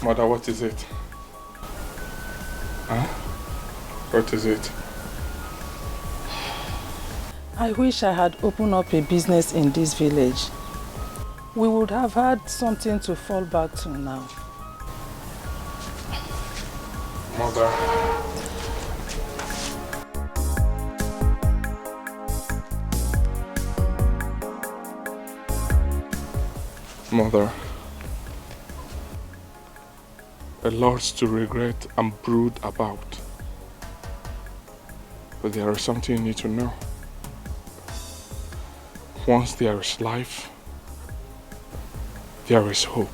Mother, what is it? Huh? What is it? I wish I had opened up a business in this village. We would have had something to fall back to now. Mother. Mother. A lot to regret and brood about. But there is something you need to know. Once there is life, there is hope.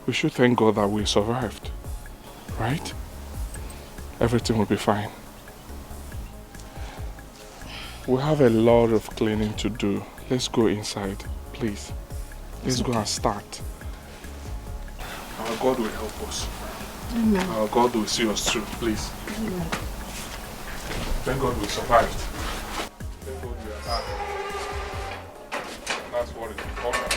We should thank God that we survived, right? Everything will be fine. We have a lot of cleaning to do. Let's go inside, please. Let's go and start. Our God will help us. Amen. Our God will see us through, please. Amen. Thank God we survived. Thank God we are alive. That's what is important.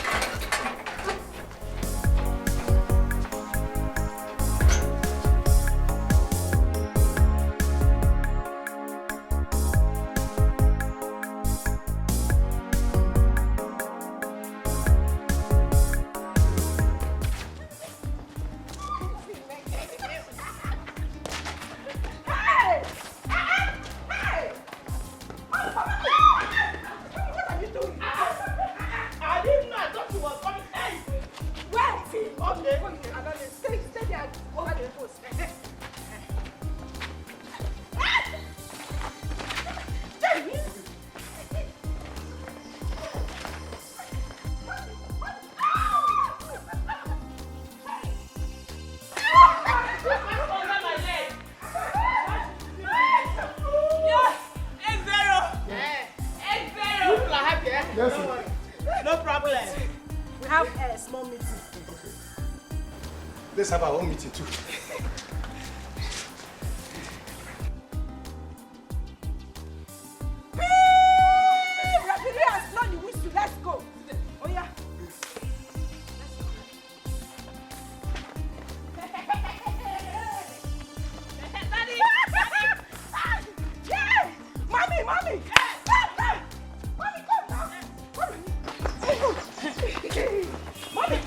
Let's have our own meeting too. Let's go. Oh yeah. Mommy! Mommy, come now. Mommy!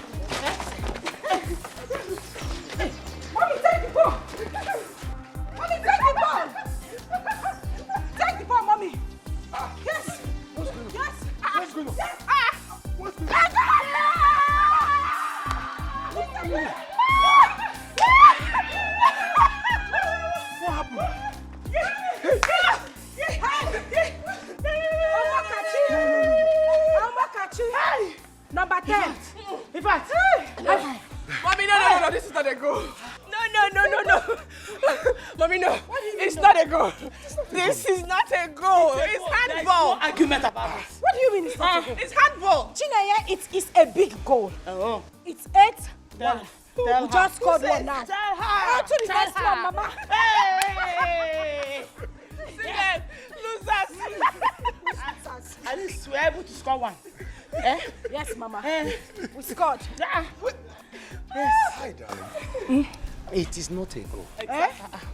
Mommy, take the ball! Mommy, take the ball! Take the ball, Mommy! Yes! What's going on? Yes! What's going on? Yes! What's going on? What's going on? What happened? Number 10. In fact, Mommy, no, this is not a goal. No. Mommy, no. It's not a goal. This is not a goal. It's handball. No argument about it. What do you mean it's not a goal? It's handball. Chineye, it is a big goal. Oh. It's 8-1. Tell We just scored one now. Tell her. On to the next one, Mama. Hey! Losers. At least we're able to score one. Eh? Yes, Mama. We scored. Yes. Hi, darling. It is not a goal.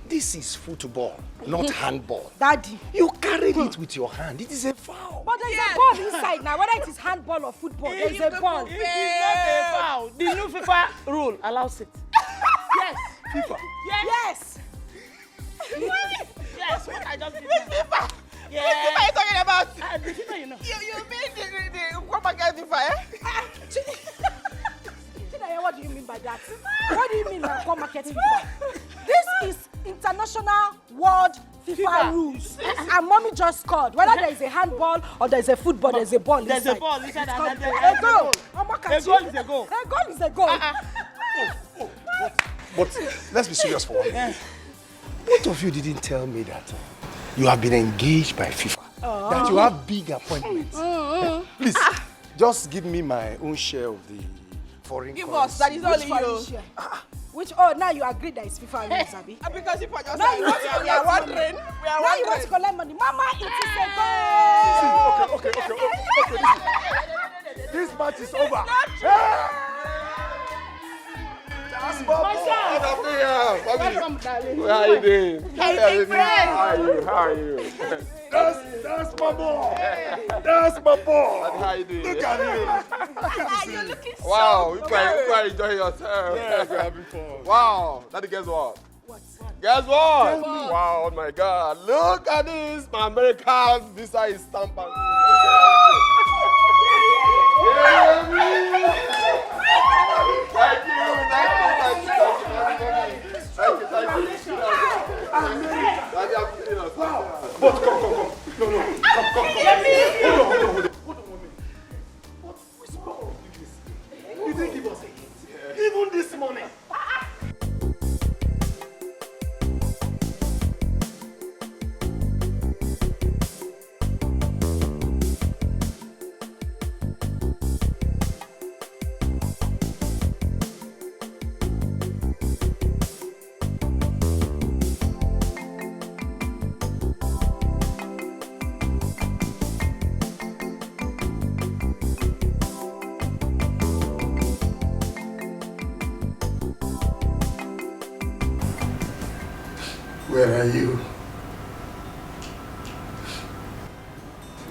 This is football, not handball. Daddy. You carried it with your hand. It is a foul. But there's a ball inside now. Whether it is handball or football, there's a ball. It is not a foul. The new FIFA rule allows it. Yes. FIFA. Yes. Yes, what I just did. FIFA. Yeah. Which FIFA are you talking about? The FIFA, you know. You mean the come against FIFA, eh? Chineye, what do you mean by that? What do you mean by come market FIFA? This is international world FIFA rules. And Mommy just scored. Whether there is a handball or there is a football, there's a ball inside. There's a ball inside. A goal. A goal is a goal. A goal is a goal. But let's be serious for one minute. Both of you didn't tell me that you have been engaged by FIFA. That you have big appointments. Please, just give me my own share of the foreign Give currency. us, that is only you. Which, now you agree that it's FIFA rules, Abi? Because FIFA just Now you want to we are collect wondering. money. We are Now you want wondering. to collect money. Mama, it is a goal. Okay. This match is over. That's my boy. Welcome, darling. How are you doing? Hey, big friend. How are you? That's my boy. That's my boy. How are you doing? Look at him. You're looking so Wow, you good. quite enjoying yourself. Yeah, we're having fun. Wow, Daddy, guess what? Guess what? Wow, oh my God. Look at this. My American visa is stamped. But come. No. Come. Hold on, mommy. But which power of this? You didn't give us a hint. Even this morning. Where are you?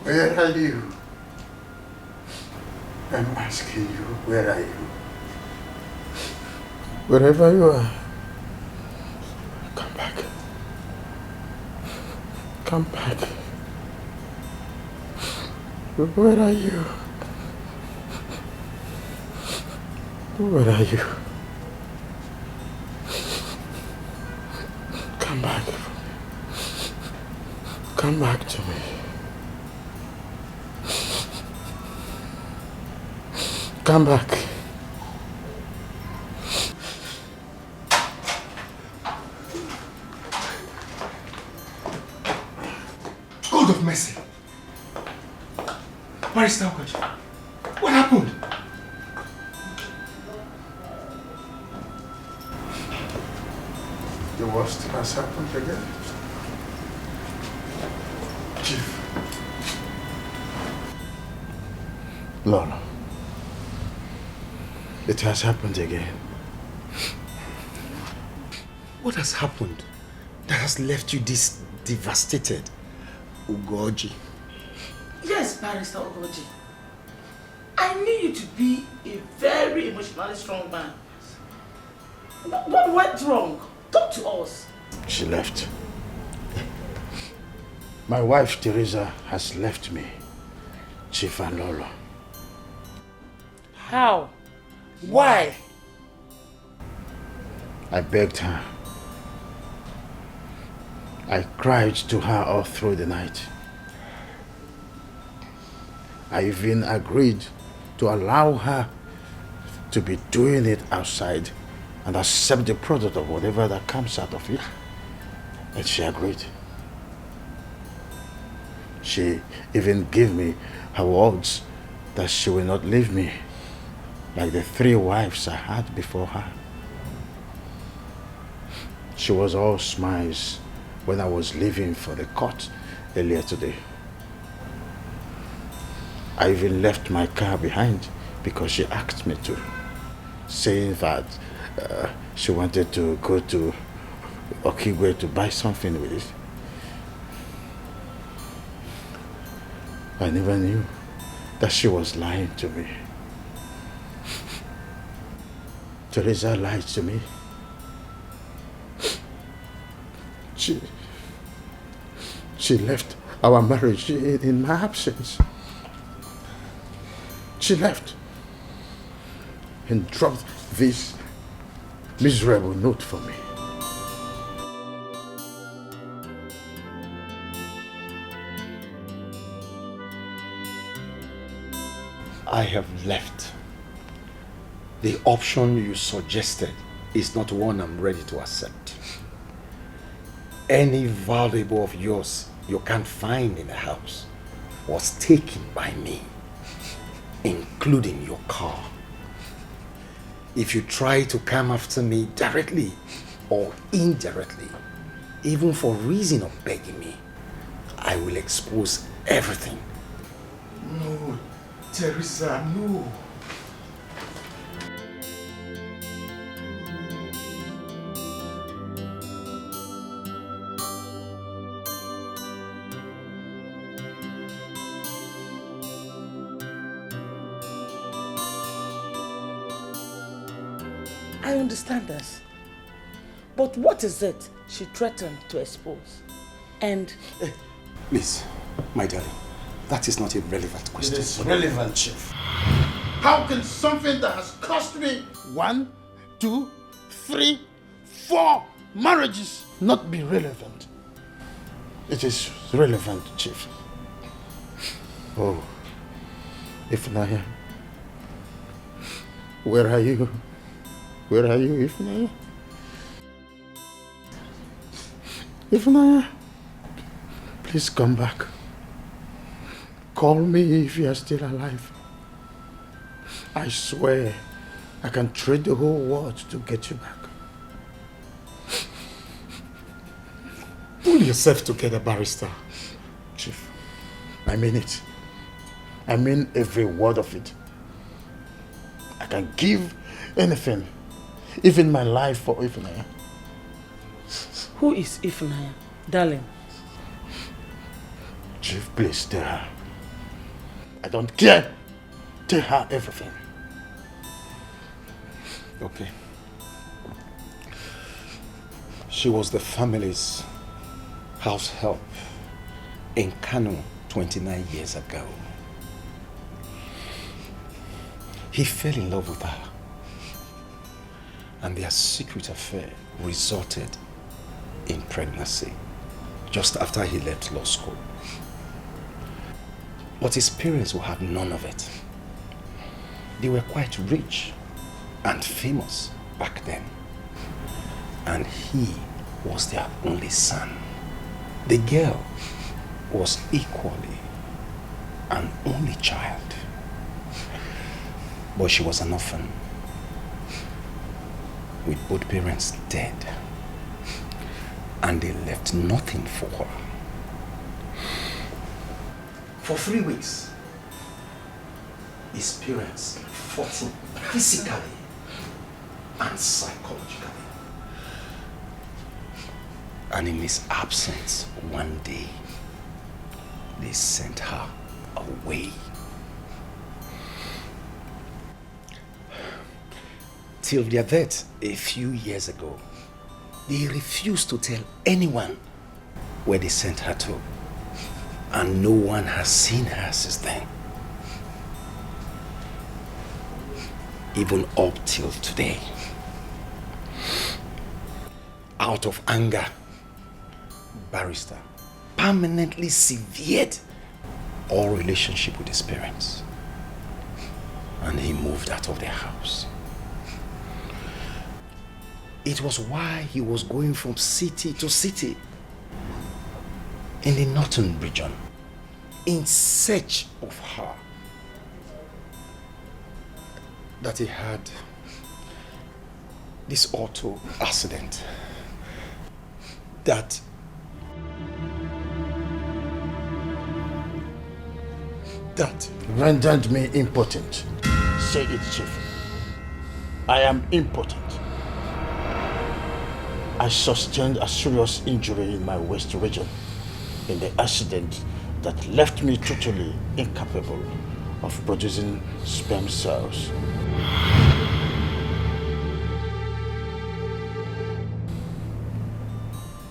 Where are you? I'm asking you, where are you? Wherever you are, come back. Come back. Where are you? Where are you? Come back. Come back to me. Come back. God of mercy. Barrister Okachi, what happened? The worst has happened again. Chief. Lola. It has happened again. What has happened that has left you this devastated, Ugoji? Yes, Barrister Ogoji. I knew you to be a very emotionally strong man. What went wrong? Talk to us. She left. My wife, Teresa, has left me, Chief and Lola. How? Why? I begged her. I cried to her all through the night. I even agreed to allow her to be doing it outside and accept the product of whatever that comes out of it. And she agreed. She even gave me her words that she will not leave me like the 3 wives I had before her. She was all smiles when I was leaving for the court earlier today. I even left my car behind because she asked me to, saying that she wanted to go to Okigwe to buy something with it. I never knew that she was lying to me. Teresa lied to me. She left our marriage in my absence. She left and dropped this miserable note for me. I have left. The option you suggested is not one I'm ready to accept. Any valuable of yours you can't find in the house was taken by me, including your car. If you try to come after me directly or indirectly, even for reason of begging me, I will expose everything. No, Teresa, no. I understand this. But what is it she threatened to expose? And... Please, my darling, that is not a relevant question. It is relevant, Chief. How can something that has cost me 1, 2, 3, 4 marriages not be relevant? It is relevant, Chief. Oh, Ifnaya. Where are you? Where are you, Ifnaya? Ifnaya, please come back. Call me if you are still alive. I swear I can trade the whole world to get you back. Pull yourself together, barrister. Chief, I mean it. I mean every word of it. I can give anything, even my life for Ifnaya. Who is Ifnaya, darling? Chief, please tell her. I don't care. Tell her everything. Okay. She was the family's house help in Kano 29 years ago. He fell in love with her, and their secret affair resulted in pregnancy just after he left law school. But his parents will have none of it. They were quite rich and famous back then, and he was their only son. The girl was equally an only child, but she was an orphan with both parents dead, and they left nothing for her. For 3 weeks, his parents fought him physically and psychologically. And in his absence, one day, they sent her away. Till their death a few years ago, they refused to tell anyone where they sent her to. And no one has seen her since then. Even up till today. Out of anger, barrister permanently severed all relationship with his parents. And he moved out of their house. It was why he was going from city to city in the northern region in search of her that he had this auto accident that rendered me impotent. Say it, Chief. I am impotent. I sustained a serious injury in my waist region in the accident that left me totally incapable of producing sperm cells.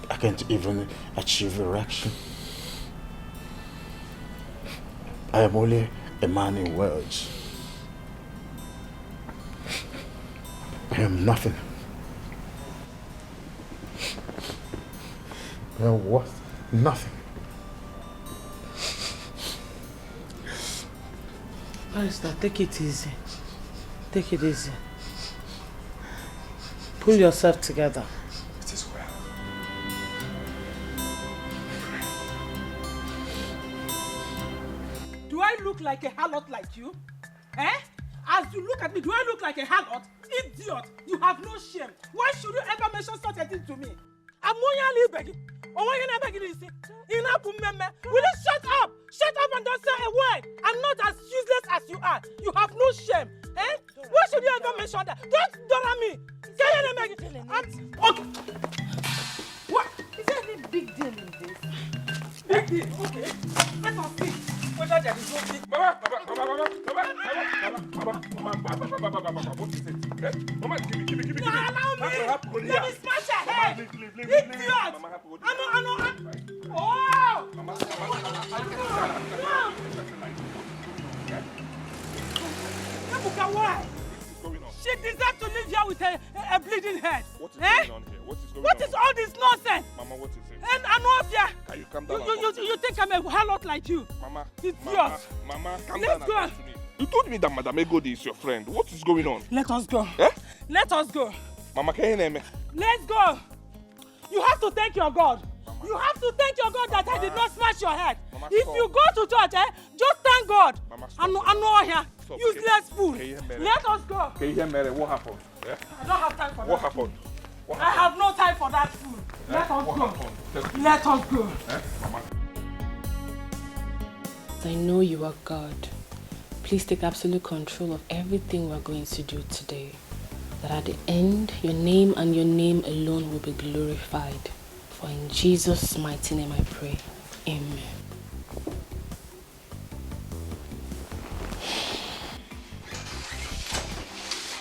I can't even achieve erection. I am only a man in words. I am nothing. I am worth nothing. Barrister, take it easy. Take it easy. Pull yourself together. it is well. Do I look like a harlot like you? Eh? As you look at me, do I look like a harlot? Idiot! You have no shame. Why should you ever mention such a thing to me? I'm only begging. Will you shut up? Shut up and don't say a word. I'm not as useless as you are. You have no shame. Eh? Why should you ever mention that? Don't dollar me. Okay. What? Is there any big deal in this? Big deal. Okay. Let us see. whether there is no big... Mama, what is it? Eh? Mama, give me. No, allow me. Let me smash your head. Leave. Idiot. Mama, Oh! Mama. Ebuka, why? Going on? She deserves to live here with a bleeding head. What is going on here? What is all this nonsense? Mama, what is it? And Anovia, Can you calm down? you think I'm a harlot like you? Mama, Idiot. Mama, calm Let's down. go. And talk to me. You told me that Madame Egodi is your friend. What is going on? Let us go. Eh? Let us go. Mama, can you name me? Let's go. You have to thank your God. Mama. You have to thank your God that I did not smash your head. Mama, if you go to church, just thank God. Mama, I know here. Stop. Useless fool. Let Let us go. Can you hear Mary? What happened? Yeah? I don't have time for that. What happened? I have no time for that fool. Let us What go. happened? Let us go. Mama. I know you are God. Please take absolute control of everything we're going to do today. That at the end, your name and your name alone will be glorified. For in Jesus' mighty name I pray. Amen.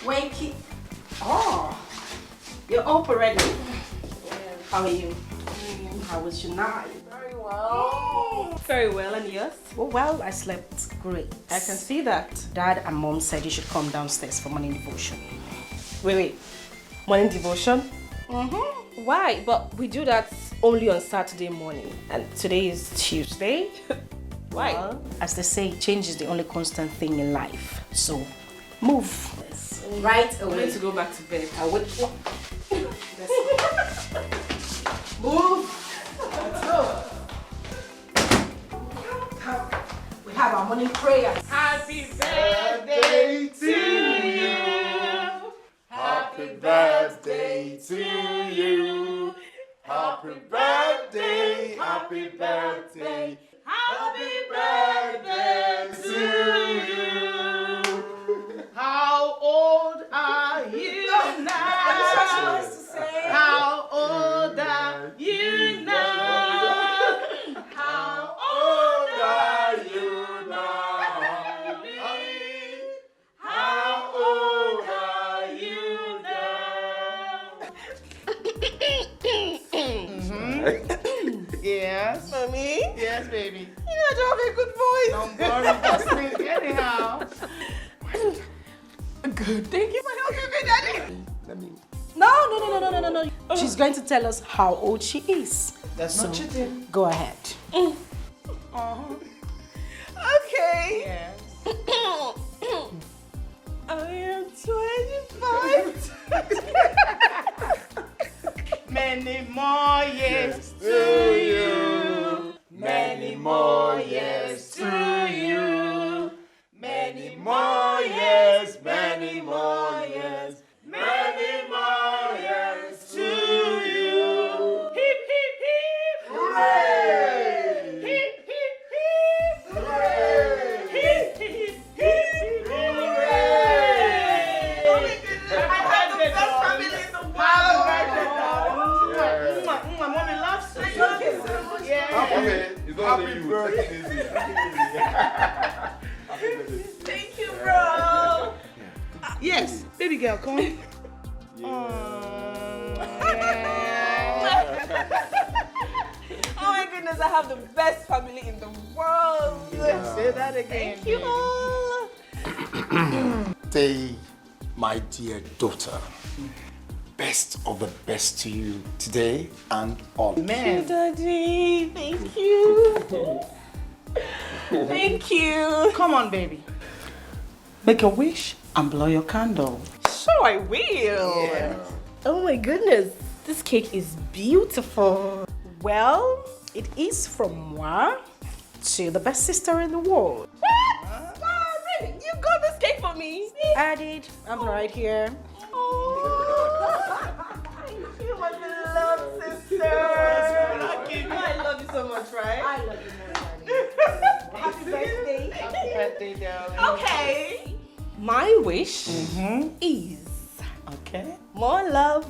Wakey. Oh, you're up already. How are you? How was your night? Very well. Very well, and yours? Well, I slept great. I can see that. Dad and Mom said you should come downstairs for morning devotion. Wait. Morning devotion? Mm-hmm. Why? But we do that only on Saturday morning. And today is Tuesday. Why? Well, as they say, change is the only constant thing in life. So, move. Right I'm away. going to go back to bed. I would. Move. Let's go. We have our morning prayers. Happy birthday to you. Happy birthday to you. Happy birthday, happy birthday, happy birthday to you. How old are you now? How old are you now? How old are you now? How old are you now? Yes. Mommy? Yes, baby. You know, I don't have a good voice. Don't worry, just sing anyhow. Good. Thank you for helping me, Daddy. No. She's going to tell us how old she is. That's not cheating. Go ahead. Okay. Yes. I am 25. Many more years to you. Many more years to you. Many more years, many more years, many more years to you. Hip, hip, hip. Hooray! Hip, hip, hip. Hooray! Hip, hip, hip. Hooray! Oh my goodness, I had the best family in the world. Mommy loves you. Yeah. Happy birthday. Thank you, bro. Yes, baby girl, come on. Oh my goodness, I have the best family in the world. Say that again. Thank you all. Say, my dear daughter, best of the best to you today and always. Amen. Daddy, thank you. Thank you. Come on, baby. Make a wish and blow your candle. Sure, I will. Yeah. Oh my goodness. This cake is beautiful. Well, it is from moi to the best sister in the world. What? Really? You got this cake for me? I did. I'm right here. Thank you, my beloved sister. I love you so much, right? I love you more, darling. Happy birthday. Happy birthday, darling. Okay. My wish is Okay. more love,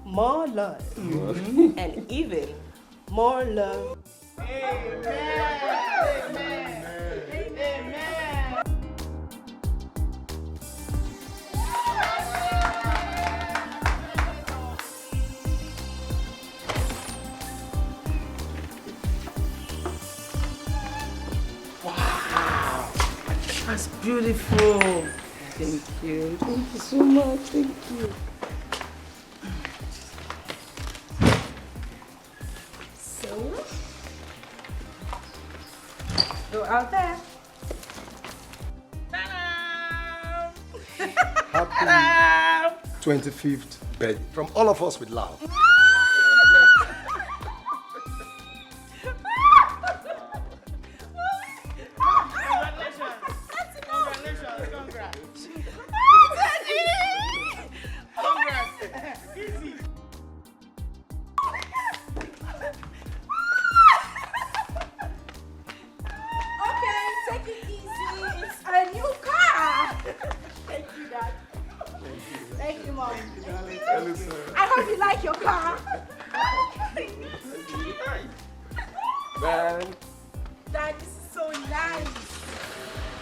more love, and even more love Wow, that's beautiful. Thank you. Thank you so much. Thank you. So, go out there. Happy 25th birthday from all of us with love. I hope you like your car. Man. That is so nice.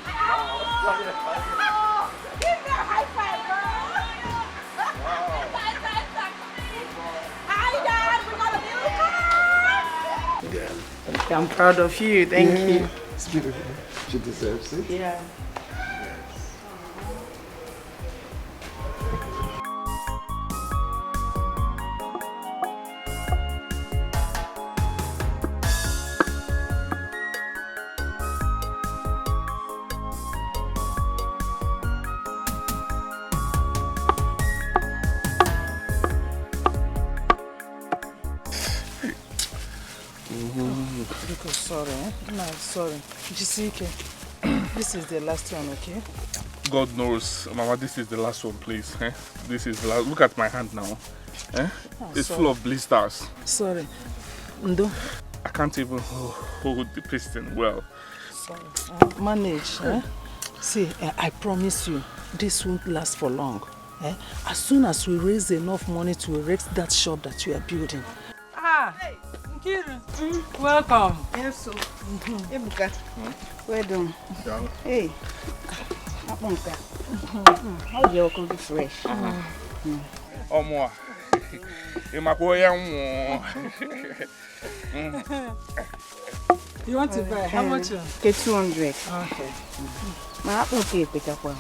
Oh, give me a high five, girl. Hi, Dad. We got a new car. I'm proud of you. Thank you. It's beautiful. She deserves it. Yeah. Sorry, No, sorry. Jisike, this is the last one, okay? God knows, Mama, this is the last one, please. Eh? This is the last. Look at my hand now. Eh? It's sorry. full of blisters. Sorry. Ndo. I can't even hold the piston well. Sorry. Manage. See, I promise you, this won't last for long. As soon as we raise enough money to erect that shop that you are building. Ah, hey, Nkiru. Welcome. Yes, so. Ebuka. Well done. Yeah. Hey. How do you come be fresh? Omo. Emakoya mo. You want to buy? How much? Okay, 200. Okay. My apple cake, pick up one.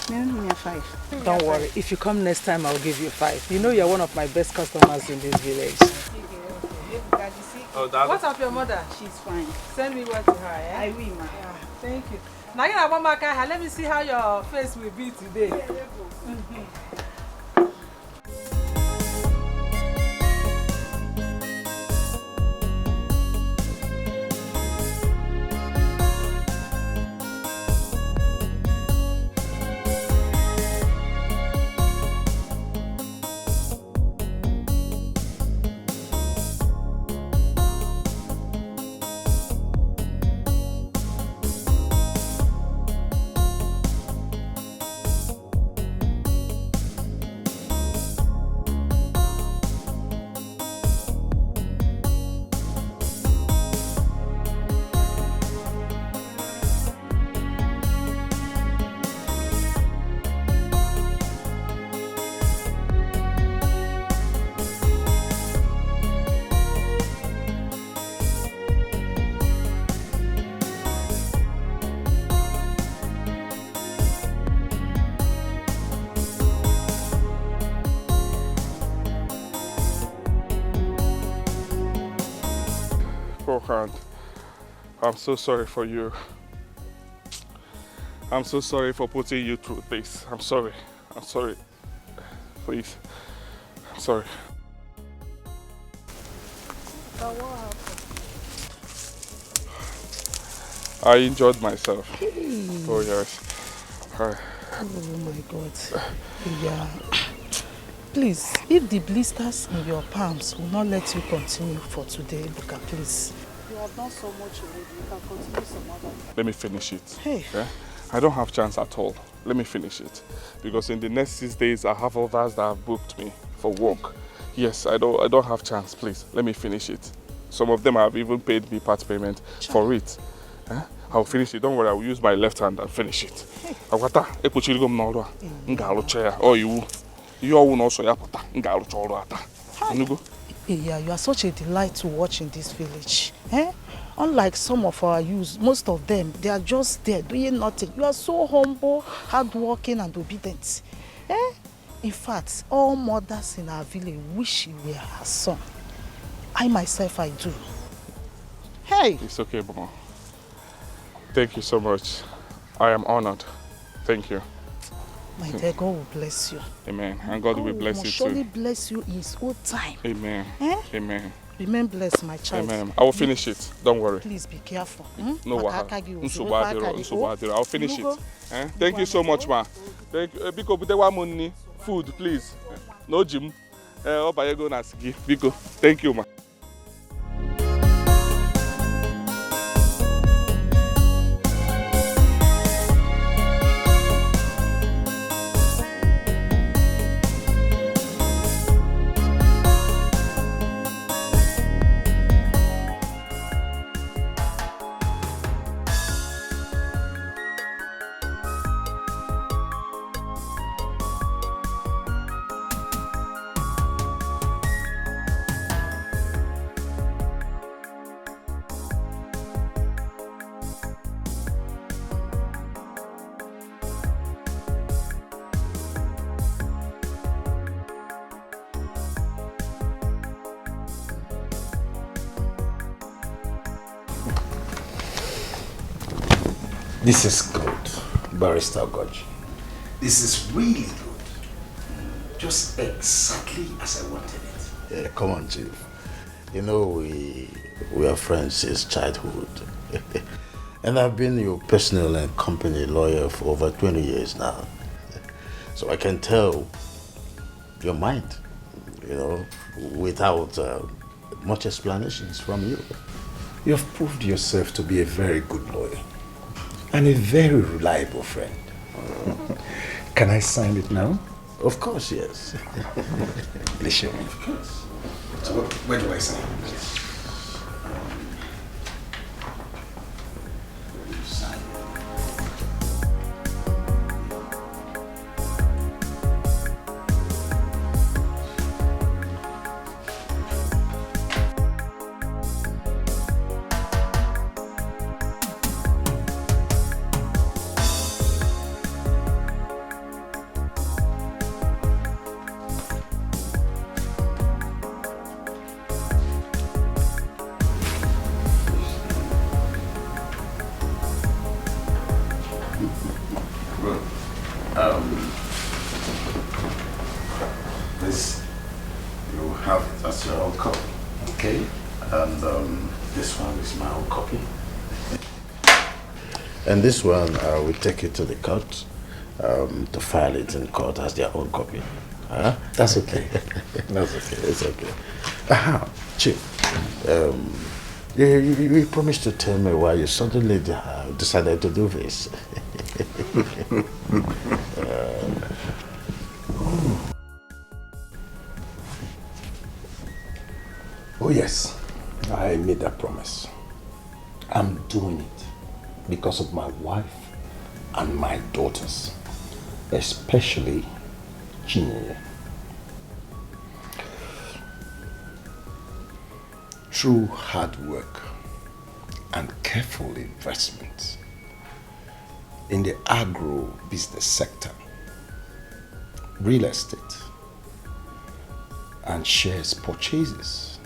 Maybe 5. Don't worry. If you come next time, I'll give you 5. You know you're one of my best customers in this village. Oh, that. What's up, your mother? She's fine. Send me what to her, eh? I will, ma. Yeah, thank you. Now you have one more car. Let me see how your face will be today. Hand. I'm so sorry for you. I'm so sorry for putting you through this. I'm sorry. I'm sorry. Please. I'm sorry. But what happened? I enjoyed myself. Hey. Oh yes. Oh my God. Yeah. Please, if the blisters in your palms will not let you continue for today, Luca, please. You have done so much already. You can continue some other. Let me finish it. Hey. Yeah? I don't have chance at all. Let me finish it. Because in the next 6 days, I have others that have booked me for work. Yes, I don't have chance, please. Let me finish it. Some of them have even paid me part payment for it. I'll finish it. Don't worry, I will use my left hand and finish it. Agwata, epuchirigo m n'ọrụ a. M ga-arụcha ya. Ọ iwu. Ihe ọwụ na ọsọ ya pụta. M ga-arụcha ọrụ a taa. Enugo? Yeah, you are such a delight to watch in this village. Unlike some of our youths, most of them, they are just there doing nothing. You are so humble, hardworking and obedient. In fact, all mothers in our village wish you were her son. I myself, I do. Hey! It's okay, Mama. Thank you so much. I am honored. Thank you. My dear, God will bless you. Amen. And God will bless you too. surely bless you in His own time. Amen. Amen. Remain blessed, my child. Amen. I will finish it. Don't worry. Please be careful. No wahala. I'll finish it. Thank you so much, ma. Thank you. Biko butewa money, food, please. No gym. Obayego na sigi. Biko. Thank you, ma. This is good, Barrister Goji. This is really good. Just exactly as I wanted it. Yeah, come on, Chief. You know, we are friends since childhood. And I've been your personal and company lawyer for over 20 years now. So I can tell your mind, without much explanations from you. You have proved yourself to be a very good lawyer and a very reliable friend. Can I sign it now? Of course, yes. Please show me. Of course. So where do I sign? And this one, we take it to the court to file it in court as their own copy. That's okay. That's okay. It's okay. Chief, you promised to tell me why you suddenly decided to do this. Oh yes, I made that promise. I'm doing it because of my wife and my daughters, especially Chinyere. Through hard work and careful investments in the agro-business sector, real estate, and shares purchases,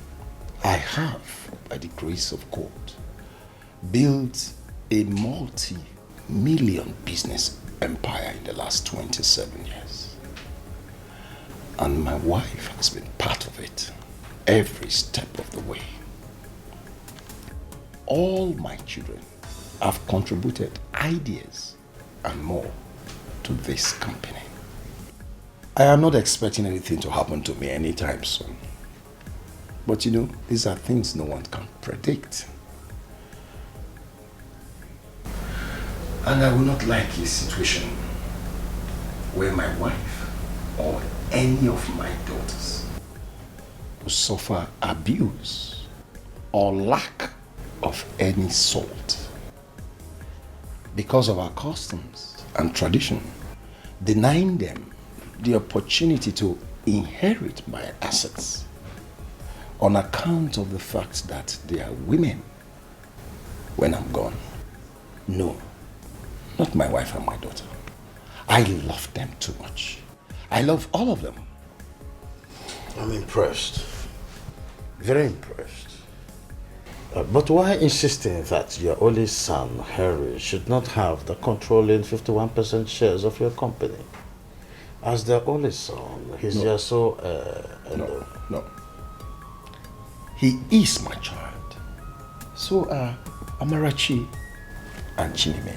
I have, by the grace of God, built a multi-million business empire in the last 27 years. And my wife has been part of it every step of the way. All my children have contributed ideas and more to this company. I am not expecting anything to happen to me anytime soon. But these are things no one can predict. And I will not like a situation where my wife or any of my daughters who suffer abuse or lack of any sort because of our customs and tradition, denying them the opportunity to inherit my assets on account of the fact that they are women when I'm gone. No, not my wife and my daughter. I love them too much. I love all of them. I'm impressed. Very impressed. But why insisting that your only son, Harry, should not have the controlling 51% shares of your company? As the only son, he's just so... No. He is my child. So are Amarachi and Chinime,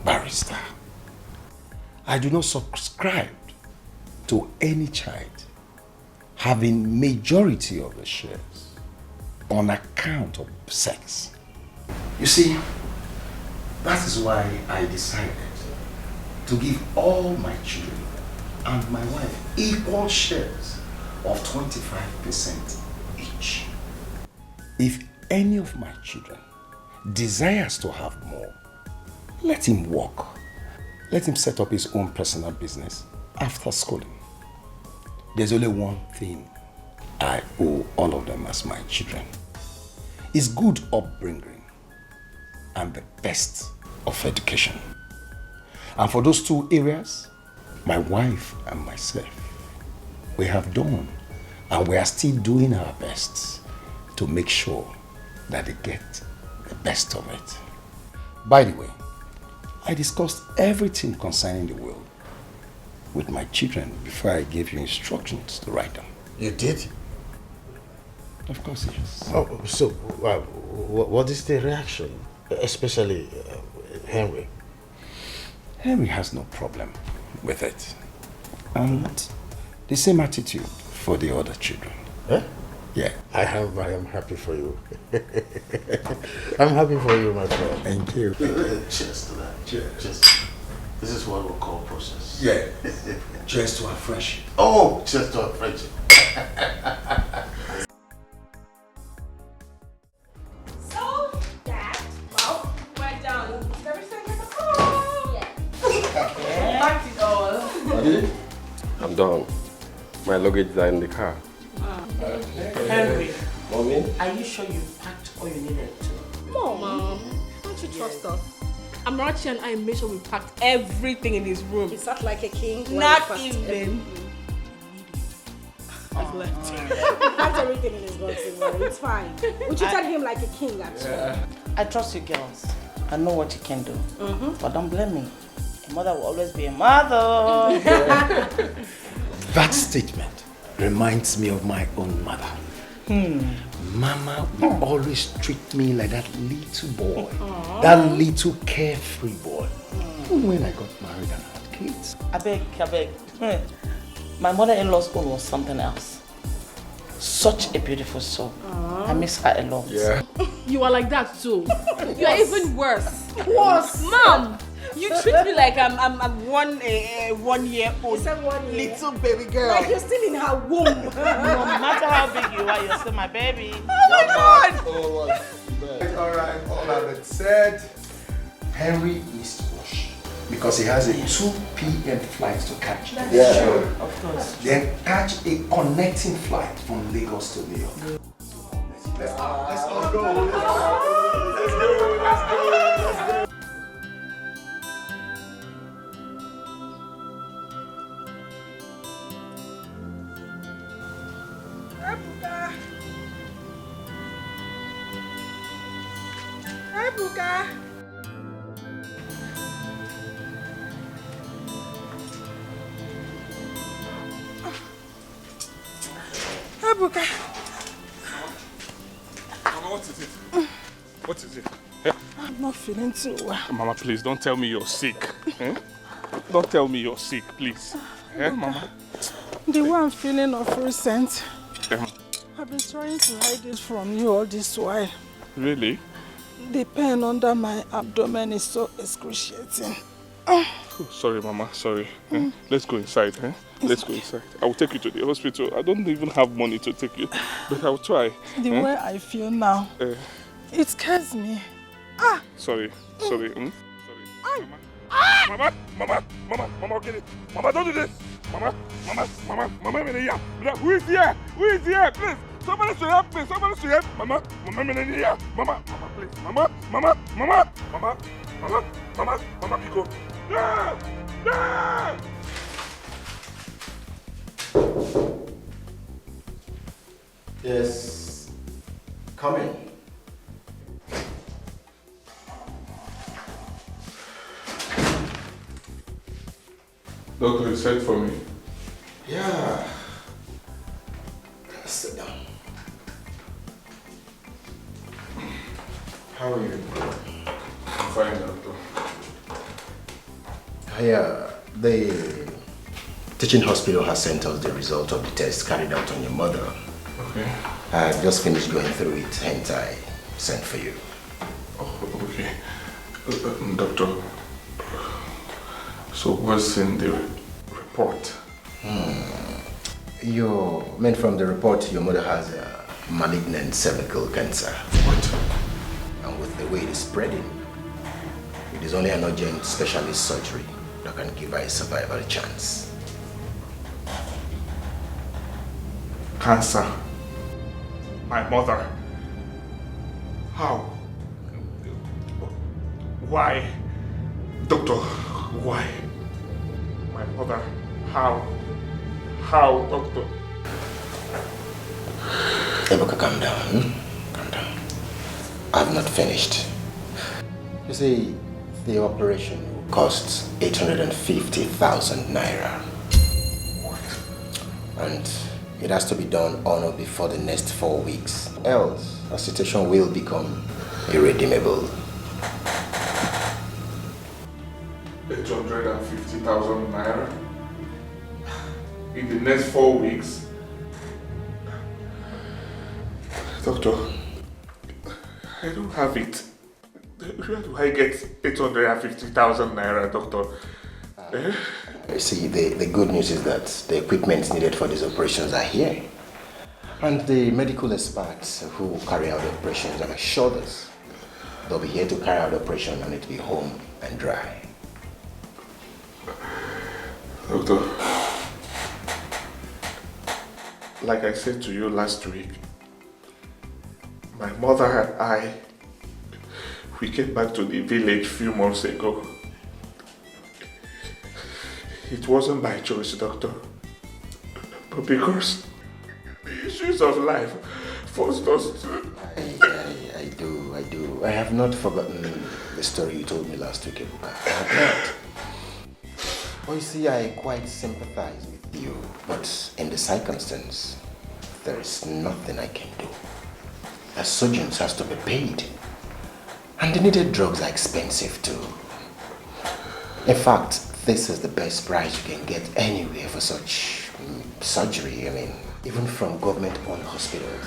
barrister. I do not subscribe to any child having majority of the shares on account of sex. You see, that is why I decided to give all my children and my wife equal shares of 25% each. If any of my children desires to have more, let him work. Let him set up his own personal business after schooling. There's only one thing I owe all of them as my children. It's good upbringing and the best of education. And for those two areas, my wife and myself, we have done and we are still doing our best to make sure that they get the best of it. By the way, I discussed everything concerning the will with my children before I gave you instructions to write them. You did? Of course, yes. Oh, so what is the reaction? Especially Henry. Henry has no problem with it. And the same attitude for the other children. Eh? Yeah. I am happy for you. I'm happy for you, my friend. Thank you. Cheers to that. Cheers. This is what we'll call process. Yeah. Cheers to our friendship. Oh, cheers to our friendship. So, Dad, well, we're done. Everything in the car. Yeah. Packed it all. Daddy, I'm done. My luggage are in the car. Henry, Mommy? are you sure you packed all you needed to? Mom, don't you trust us? Amarachi and I made sure we packed everything in his room. He sat like a king. Not even. I've left. He packed everything in his box. It's fine. We treated him like a king, actually. Yeah. I trust you girls. I know what you can do. But don't blame me. A mother will always be a mother. That statement reminds me of my own mother. Mama would always treat me like that little boy. That little carefree boy. Even when I got married and had kids. I beg. My mother-in-law's own was something else. Such a beautiful soul. I miss her a lot. Yeah. You are like that too. You are even worse. Worse. Mom, you treat me like I'm 1 year old little baby girl. Like you're still in her womb. No matter how big you are, you're still my baby. Oh my God! Alright, all that said, Henry needs to wash because he has a 2 p.m. flight to catch. That's true, of course. Then catch a connecting flight from Lagos to New York. Let's all go. Let's go. Ebuka. Ebuka. Mama, what is it? What is it? I'm not feeling too well. Mama, please don't tell me you're sick. Don't tell me you're sick, please. Mama? The way I'm feeling of recent, I've been trying to hide it from you all this while. Really? The pain under my abdomen is so excruciating. Oh, sorry, Mama, sorry. Let's go inside. Let's go inside. I will take you to the hospital. I don't even have money to take you, but I will try. The way I feel now, it scares me. Sorry. Sorry. Mama, get it. Mama, don't do this. Mama, who is here? Who is here? Please, somebody should help me. Somebody should help. Mama, please. Mama, Pico. Yeah. Yes. Come in. Doctor, you said for me. Yeah. Sit down. How are you? I'm fine, Doctor. The teaching hospital has sent us the result of the test carried out on your mother. Okay. I just finished going through it, hence I sent for you. Oh, okay. Doctor, so what's in the report? From the report, your mother has a malignant cervical cancer. What? And with the way it is spreading, it is only an urgent specialist surgery that can give her a survival chance. Cancer. My mother. How? Why? Doctor, why? My mother. How? How, Doctor? Ebuka, calm down. Calm down. I've not finished. You see, the operation costs 850,000 naira. What? And it has to be done on or before the next 4 weeks. Else, the situation will become irredeemable. 850,000 naira? In the next 4 weeks? Doctor, I don't have it. Where do I get 850,000 naira, Doctor? You see, the good news is that the equipment needed for these operations are here. And the medical experts who carry out the operations have assured us they'll be here to carry out the operation and it will be home and dry. Doctor, like I said to you last week, my mother and we came back to the village a few months ago. It wasn't by choice, Doctor, but because the issues of life forced us to... I do. I have not forgotten the story you told me last week, Ebuka. I have not. You see, I quite sympathize with you, but in the circumstance, there is nothing I can do. The surgeons has to be paid. And the needed drugs are expensive too. In fact, this is the best price you can get anywhere for such surgery. I mean, even from government-owned hospitals.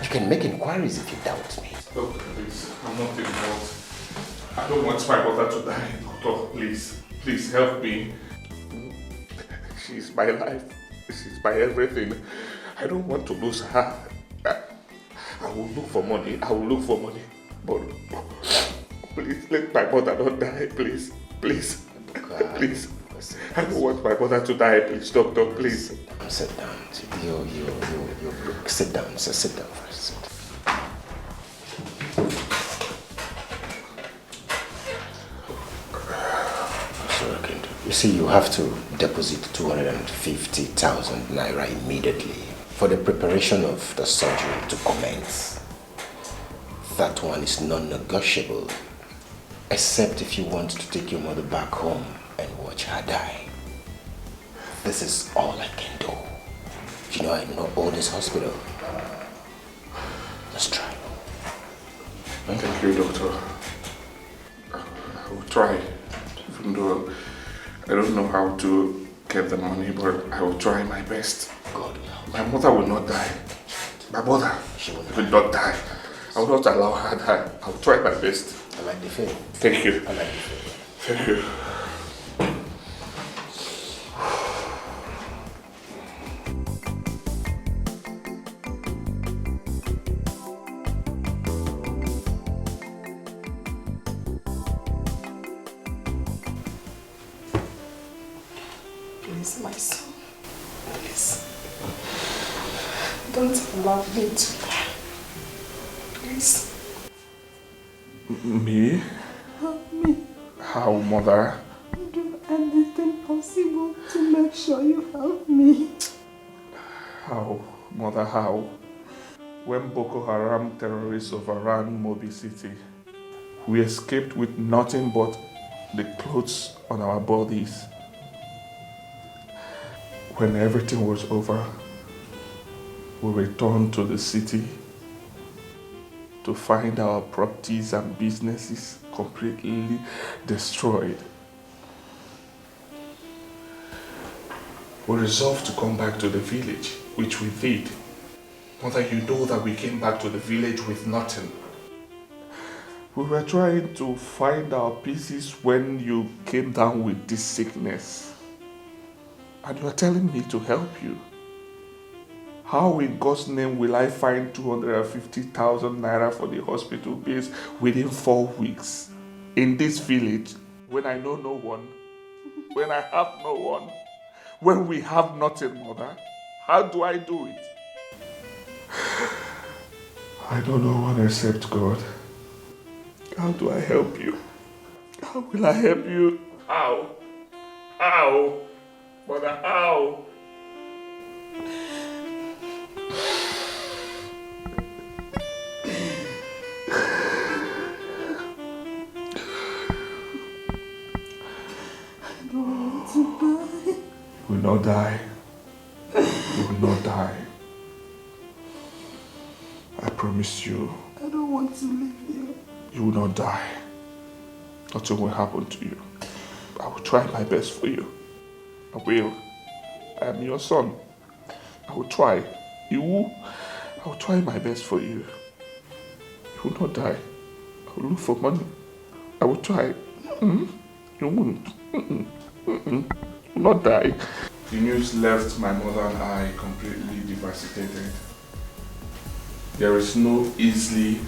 You can make inquiries if you doubt me. Doctor, please, I'm not involved. I don't want my mother to die, Doctor. Please help me. She's my life. She's my everything. I don't want to lose her. I will look for money. But please, let my mother not die, please. Please. I don't want my mother to die, please, Doctor, please. Sit down. Sit down, sir. Sit down first. So I can do. You see, you have to deposit 250,000 naira immediately for the preparation of the surgery to commence. That one is non-negotiable, except if you want to take your mother back home and watch her die. This is all I can do. You know, I do not own this hospital. Let's try. Thank you, Doctor. I will try, even though I don't know how to get the money, but I will try my best. God. My mother will not die. My mother will not die. I will not allow her to die. I will try my best. I like the feeling. Thank you. I like the feeling. Thank you. son. Please. Don't allow me to die. Please. Me? Help me. How, mother? Do anything possible to make sure you help me. How, mother, how? When Boko Haram terrorists overran Mobi City, we escaped with nothing but the clothes on our bodies. When everything was over, we returned to the city to find our properties and businesses completely destroyed. We resolved to come back to the village, which we did. Mother, you know that we came back to the village with nothing. We were trying to find our pieces when you came down with this sickness. And you are telling me to help you. How in God's name will I find 250,000 naira for the hospital bills within 4 weeks in this village when I know no one, when I have no one, when we have nothing, Mother? How do I do it? I don't know one except God. How do I help you? How will I help you? How? How? Mother, how? I don't want to die. You will not die. You will not die. I promise you. I don't want to leave you. You will not die. Nothing will happen to you. I will try my best for you. I will. I am your son. I will try. I will try my best for you. You will not die. I will look for money. I will try. You won't. You will not die. The news left my mother and I completely devastated. There is no easily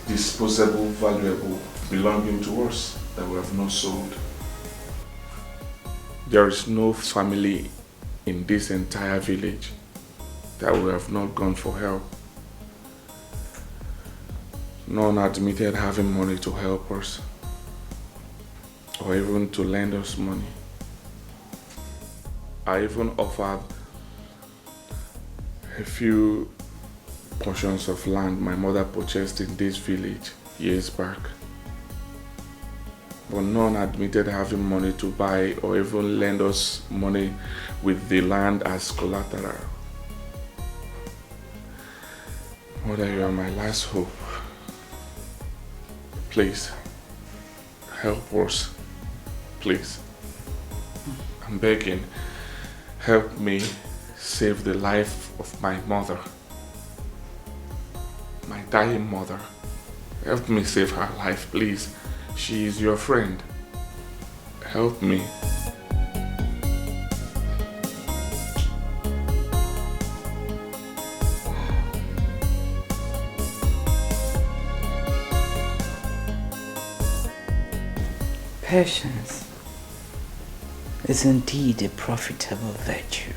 disposable valuable belonging to us that we have not sold. There is no family in this entire village that we have not gone for help. None admitted having money to help us or even to lend us money. I even offered a few portions of land my mother purchased in this village years back. But none admitted having money to buy or even lend us money with the land as collateral. Mother, you are my last hope. Please, help us. Please. I'm begging, help me save the life of my mother. My dying mother. Help me save her life, please. She is your friend. Help me. Patience is indeed a profitable virtue.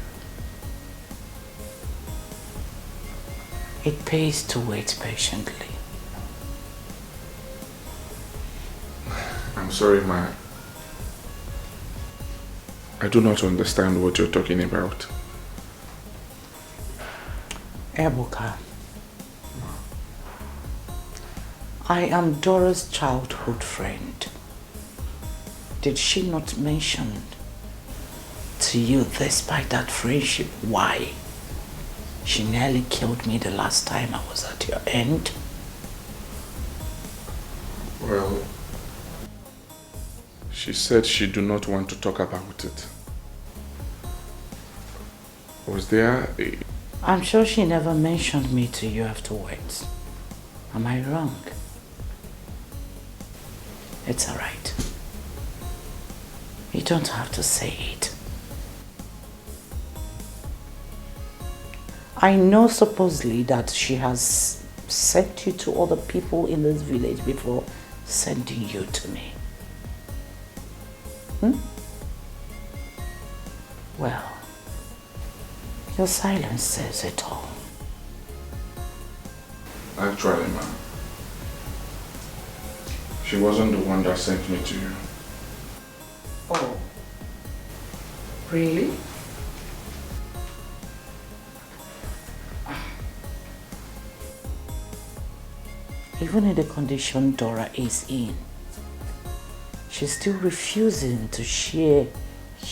It pays to wait patiently. I'm sorry, Ma. I do not understand what you're talking about. Ebuka, I am Dora's childhood friend. Did she not mention to you, despite that friendship, why she nearly killed me the last time I was at your end? Well, she said she do not want to talk about it. Was there a... I'm sure she never mentioned me to you afterwards. Am I wrong? It's all right. You don't have to say it. I know supposedly that she has sent you to other people in this village before sending you to me. Well, your silence says it all. Actually, ma'am, she wasn't the one that sent me to you. Oh, really? Even in the condition Dora is in, she's still refusing to share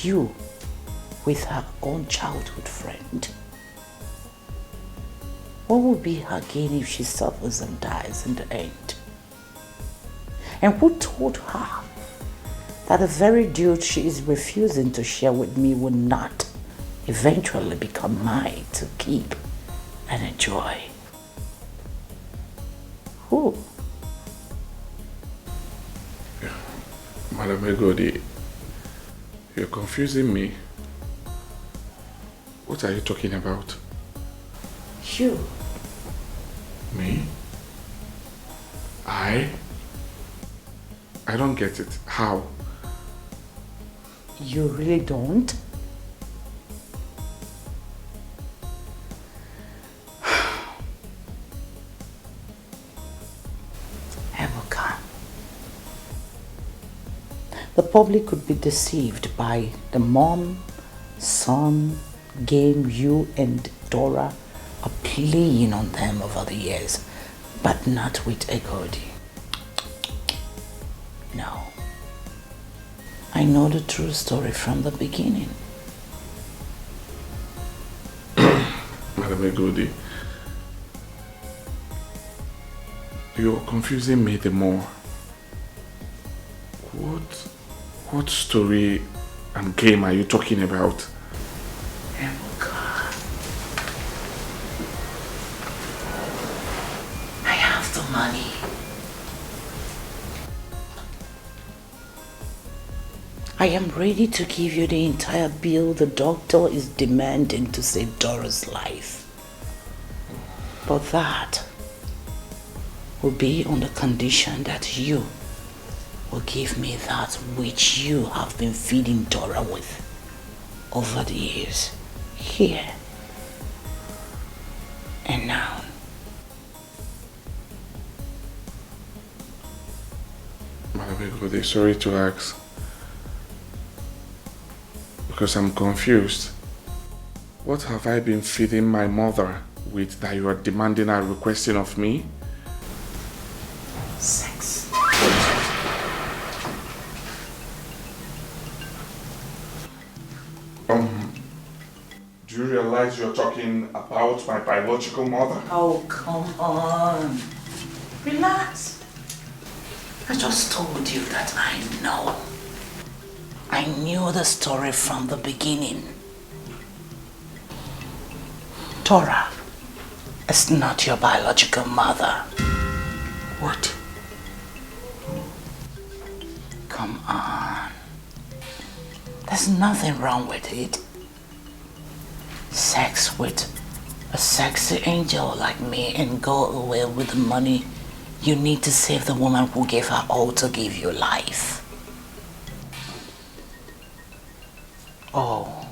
you with her own childhood friend. What will be her gain if she suffers and dies in the end? And who told her that the very dude she is refusing to share with me will not eventually become mine to keep and enjoy? Who? Madam Egodi, you're confusing me. What are you talking about? You. Me? I don't get it. How? You really don't? Ebuka. The public could be deceived by the mom, son, game you and Dora are playing on them over the years, but not with Egodi. No. I know the true story from the beginning. Madam Egodi, you're confusing me the more. What story and game are you talking about? I have the money. I am ready to give you the entire bill the doctor is demanding to save Dora's life. But that will be on the condition that you will give me that which you have been feeding Dora with over the years, here and now. Madam Egodi, sorry to ask, because I'm confused. What have I been feeding my mother with that you are demanding and requesting of me? Sex. Do you realize you're talking about my biological mother? Oh, come on. Relax. I just told you that I know. I knew the story from the beginning. Dora is not your biological mother. What? Come on. There's nothing wrong with it. Sex with a sexy angel like me and go away with the money you need to save the woman who gave her all to give you life. Oh,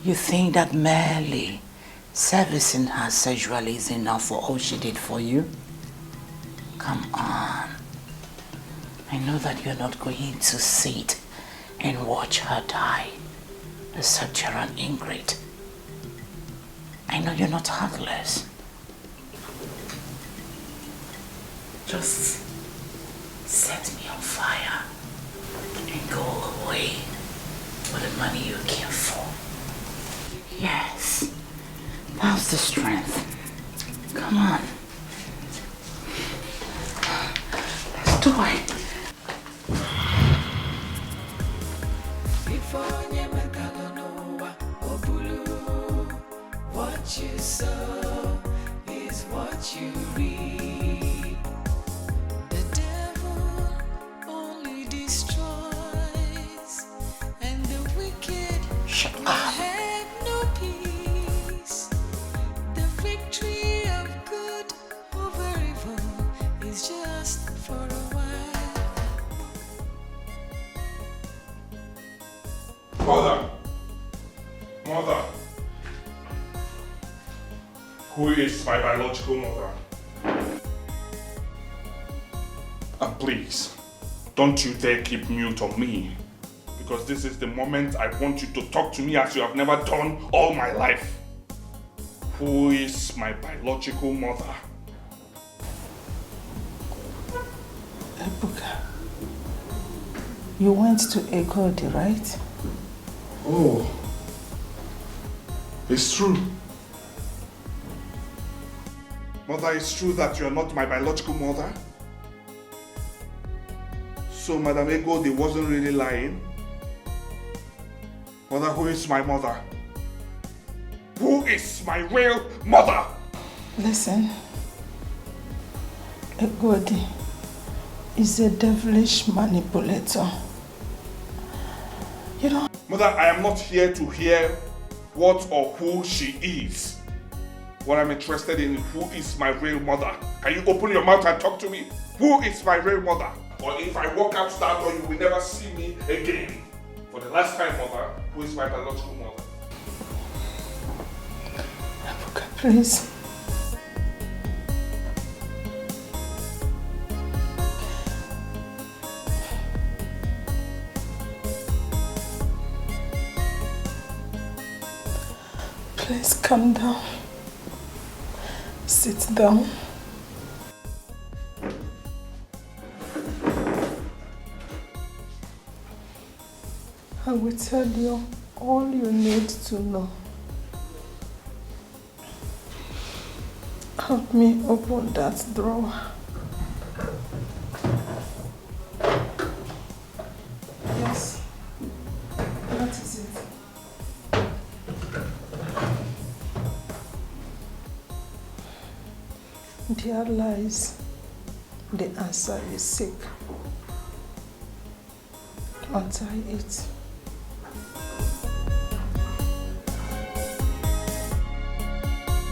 you think that merely servicing her sexually is enough for all she did for you? Come on. I know that you're not going to sit and watch her die, except you're an ingrate. I know you're not heartless. Just set me on fire and go away with the money you came for. Yes, that's the strength. Come on. Let's do it. What you sow is what you reap. The devil only destroys, and the wicked will have no peace. The victory of good over evil is just for a while. Father. Mother. Who is my biological mother? And please, don't you dare keep mute on me. Because this is the moment I want you to talk to me as you have never done all my life. Who is my biological mother? Ebuka, you went to Egodi, right? Oh, it's true. Mother, it's true that you are not my biological mother? So Madam Egodi wasn't really lying? Mother, who is my mother? Who is my real mother? Listen, Egodi is a devilish manipulator. You know... Mother, I am not here to hear what or who she is. What I'm interested in, who is my real mother? Can you open your mouth and talk to me? Who is my real mother? Or if I walk out that door, you will never see me again. For the last time, Mother, who is my biological mother? Ebuka, please. Please calm down. Sit down. I will tell you all you need to know. Help me open that drawer. Yes. What is it? There lies the answer you seek. Untie it.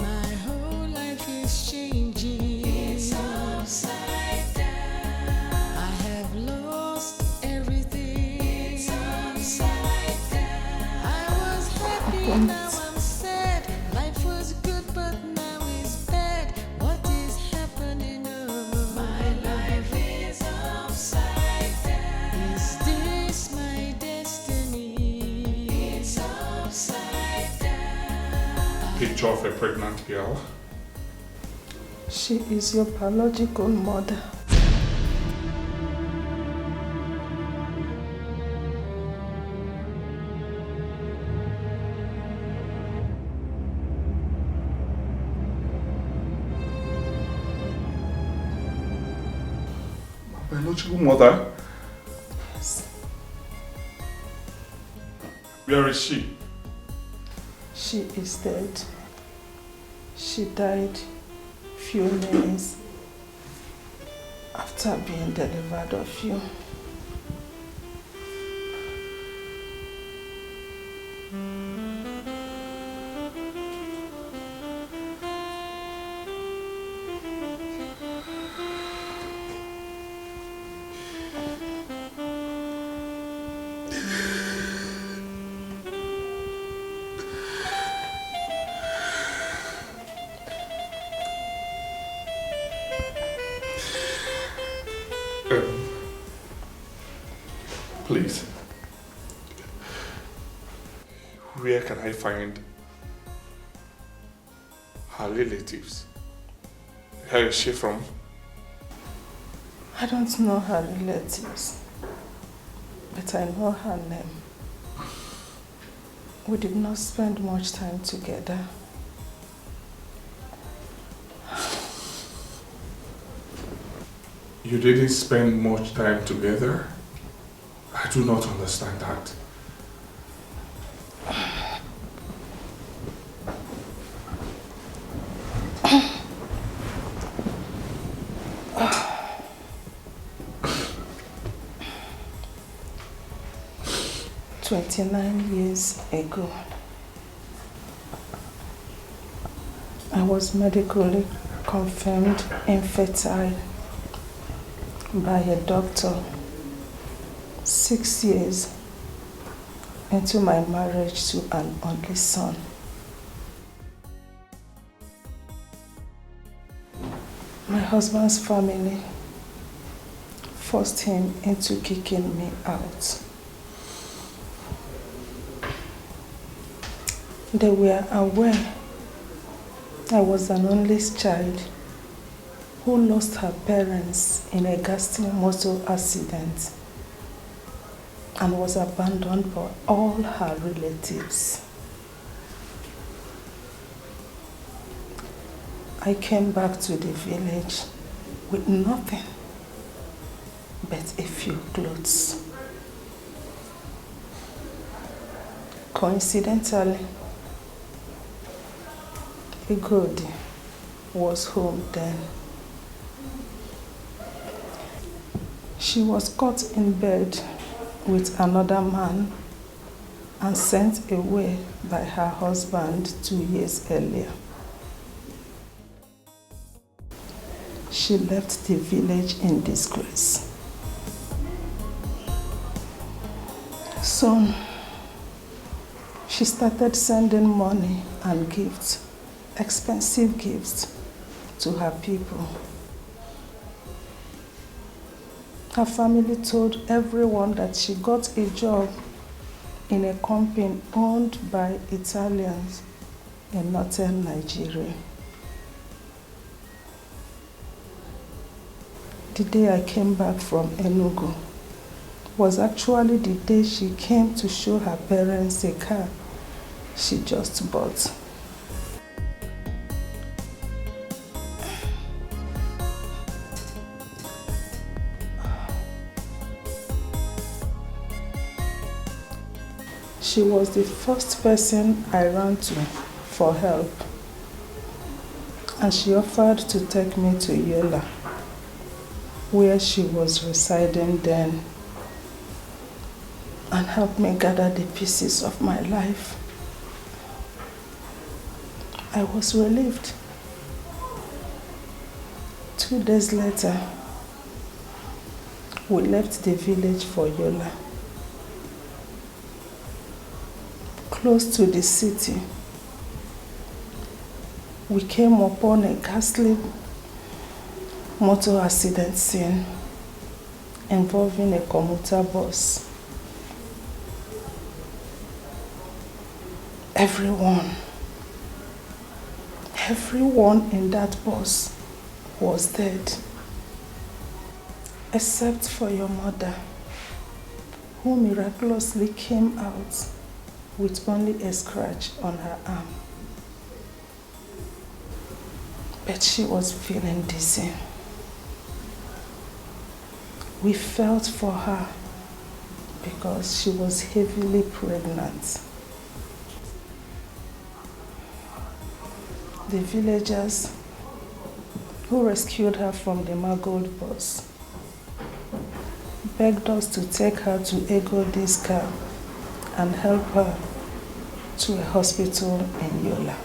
My whole life is changing. It's upside down. I have lost everything. It's upside down. I was happy, now I'm sad. Life was good, but now it's bad. What is happening? My life is upside down. Is this my destiny? It's upside down. Picture of a pregnant girl. She is your biological mother. My biological mother? Yes. Where is she? She is dead. She died few minutes after being delivered of you. Please. Where can I find her relatives? Where is she from? I don't know her relatives, but I know her name. We did not spend much time together. You didn't spend much time together? I do not understand that. "29 years ago, I was medically confirmed infertile by a doctor. 6 years into my marriage to an only son. My husband's family forced him into kicking me out. They were aware I was an only child who lost her parents in a ghastly motor accident and was abandoned by all her relatives. I came back to the village with nothing but a few clothes. Coincidentally, Igodi was home then. She was caught in bed with another man and sent away by her husband 2 years earlier. She left the village in disgrace. Soon, she started sending money and gifts, expensive gifts, to her people. Her family told everyone that she got a job in a company owned by Italians in northern Nigeria. The day I came back from Enugu was actually the day she came to show her parents a car she just bought. She was the first person I ran to for help, and she offered to take me to Yola, where she was residing then, and help me gather the pieces of my life. I was relieved. 2 days later, we left the village for Yola. Close to the city, we came upon a ghastly motor accident scene involving a commuter bus. Everyone in that bus was dead, except for your mother, who miraculously came out with only a scratch on her arm. But she was feeling dizzy. We felt for her because she was heavily pregnant. The villagers who rescued her from the mangled bus begged us to take her to Egodi's car and help her to a hospital in Yola.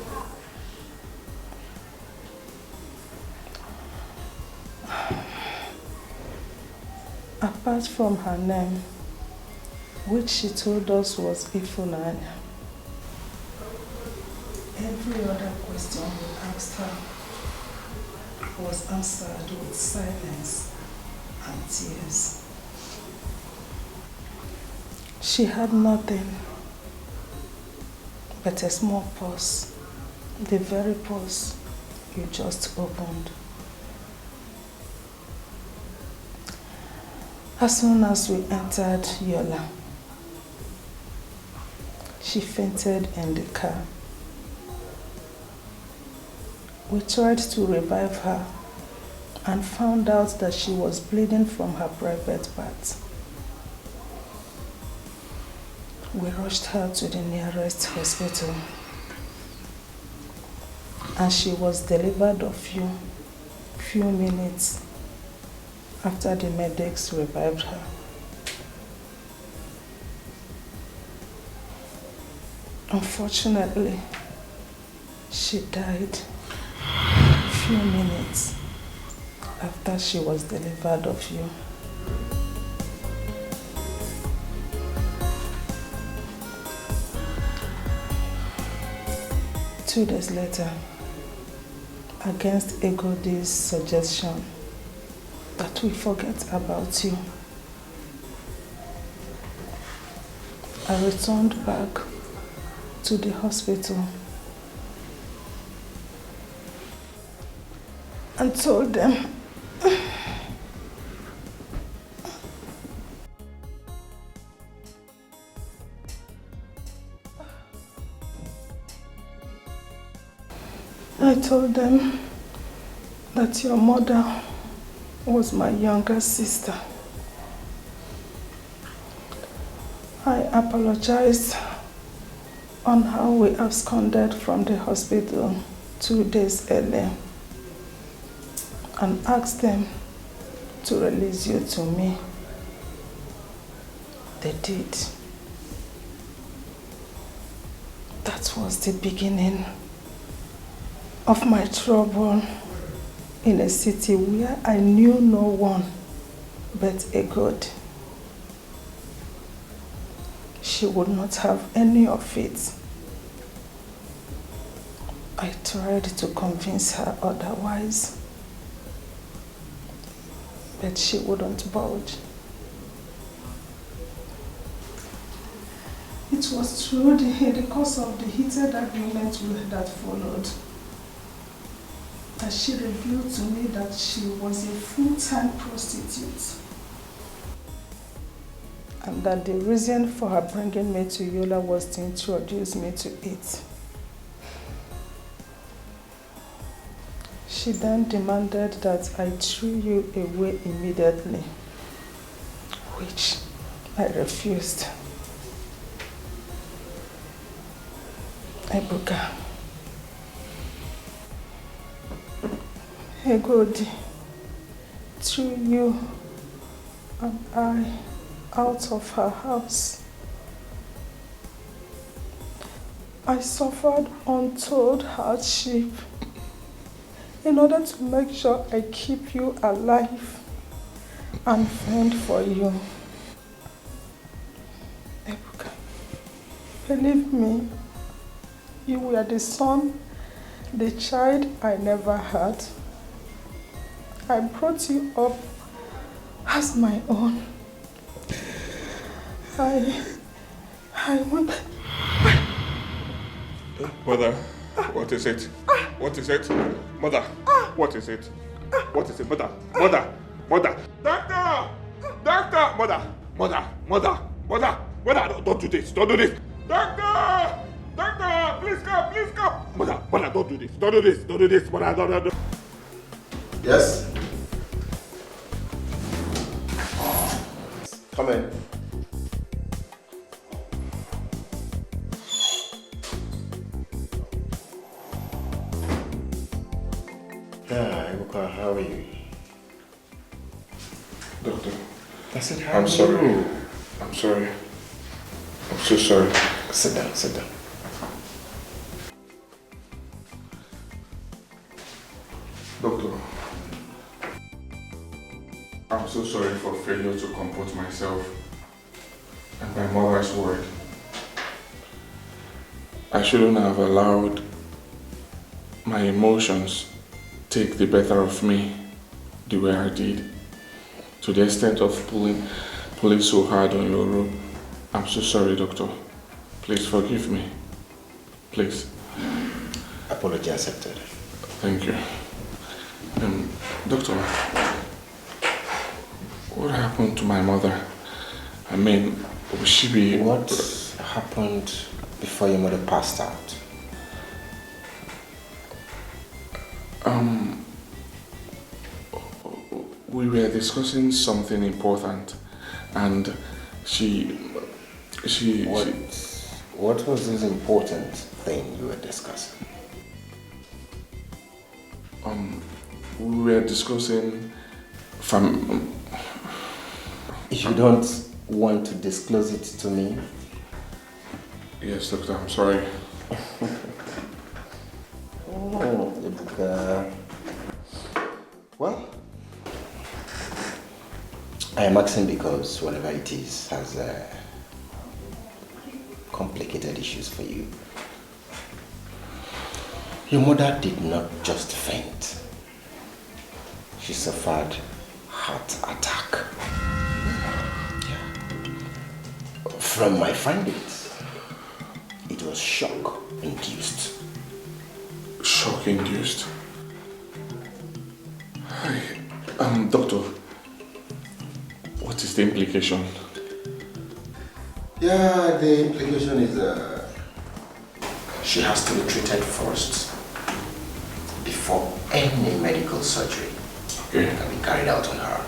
Apart from her name, which she told us was Ifunanya, every other question we asked her was answered with silence and tears. She had nothing but a small purse, the very purse you just opened. As soon as we entered Yola, she fainted in the car. We tried to revive her and found out that she was bleeding from her private parts. We rushed her to the nearest hospital, and she was delivered a few minutes after the medics revived her. Unfortunately, she died a few minutes after she was delivered of you. 2 days later, against Egodi's suggestion that we forget about you, I returned back to the hospital and told them that your mother was my younger sister. I apologized on how we absconded from the hospital 2 days earlier and asked them to release you to me. They did. That was the beginning of my trouble in a city where I knew no one but a God. She would not have any of it. I tried to convince her otherwise, but she wouldn't budge. It was through the course of the heated argument that followed that she revealed to me that she was a full-time prostitute, and that the reason for her bringing me to Yola was to introduce me to it. She then demanded that I threw you away immediately, which I refused. Ebuka, Egodi threw you and I out of her house. I suffered untold hardship in order to make sure I keep you alive and fend for you. Ebuka, believe me, you were the son, the child I never had. I brought you up as my own. I want... Mother, what is it? What is it? Mother, what is it? What is it? Mother, mother, mother. Doctor! Doctor! Mother, don't do this, don't do this. Doctor! Doctor, please come, please come. Mother, don't do this, don't do this, mother, don't. Yes? Come in. Yeah, Ibuka, how are you? Doctor, I said, how I'm are sorry. you? I'm sorry. I'm so sorry. Sit down, sit down. Doctor, I'm so sorry for failure to comport myself and my mother's word. I shouldn't have allowed my emotions take the better of me the way I did, to the extent of pulling so hard on your rope. I'm so sorry, Doctor. Please forgive me. Please. Apology accepted. Thank you. Doctor, what happened to my mother? I mean, will she be... What happened before your mother passed out? We were discussing something important, and What was this important thing you were discussing? We were discussing You don't want to disclose it to me? Yes, Doctor, I'm sorry. Well, I am asking because whatever it is has complicated issues for you. Your mother did not just faint. She suffered heart attack. Yeah. From my findings, it was shock induced. Shock induced? Doctor, what is the implication? Yeah, the implication is she has to be treated first before any medical surgery can be carried out on her.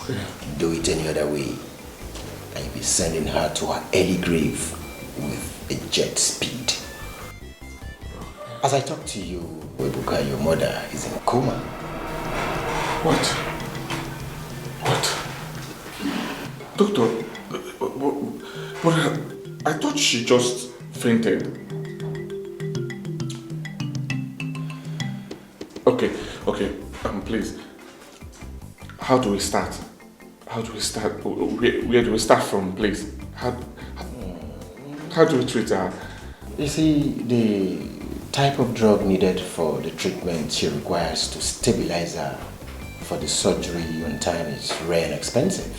Okay. Do it any other way, and you'll be sending her to her early grave with a jet speed. As I talk to you, Webuka, your mother is in a coma. What? Doctor, but I thought she just fainted. Okay, please. How do we start? Where do we start from, please? How do we treat her? You see, the type of drug needed for the treatment she requires to stabilize her for the surgery on time is rare and expensive.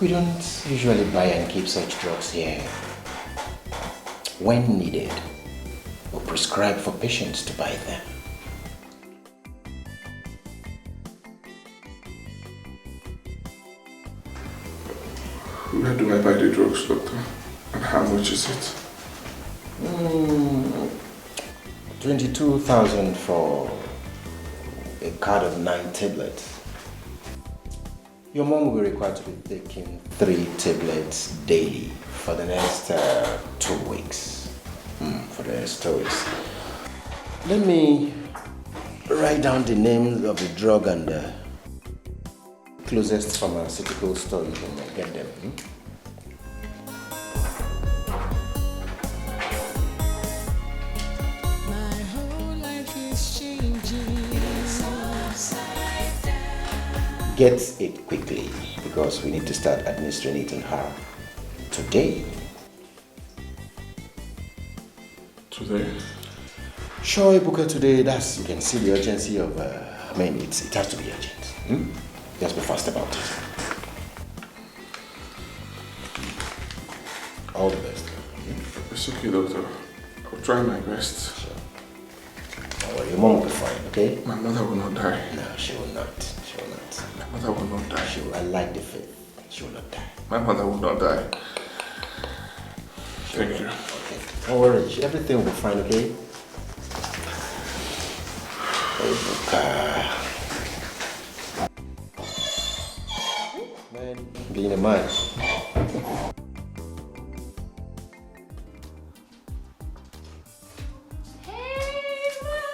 We don't usually buy and keep such drugs here. When needed, we prescribe for patients to buy them. Where do I buy the drugs, doctor? And how much is it? 22,000 for a card of 9 tablets. Your mom will be required to be taking 3 tablets daily for the next 2 weeks. Let me write down the names of the drug and the closest pharmaceutical store you can get them. My whole life is changing. Upside down. Get it quickly because we need to start administering it on her today. Today? Sure, Ibuka, today. You can see the urgency of. It has to be urgent. Just be fast about it. All the best. It's okay, doctor. I'll try my best. Sure. Don't worry, your mom will be fine, okay? My mother will not die. No, she will not. She will not. My mother will not die. I like the faith. She will not die. My mother will not die. Thank you. Okay. Don't worry. Everything will be fine, okay? Man, being a man.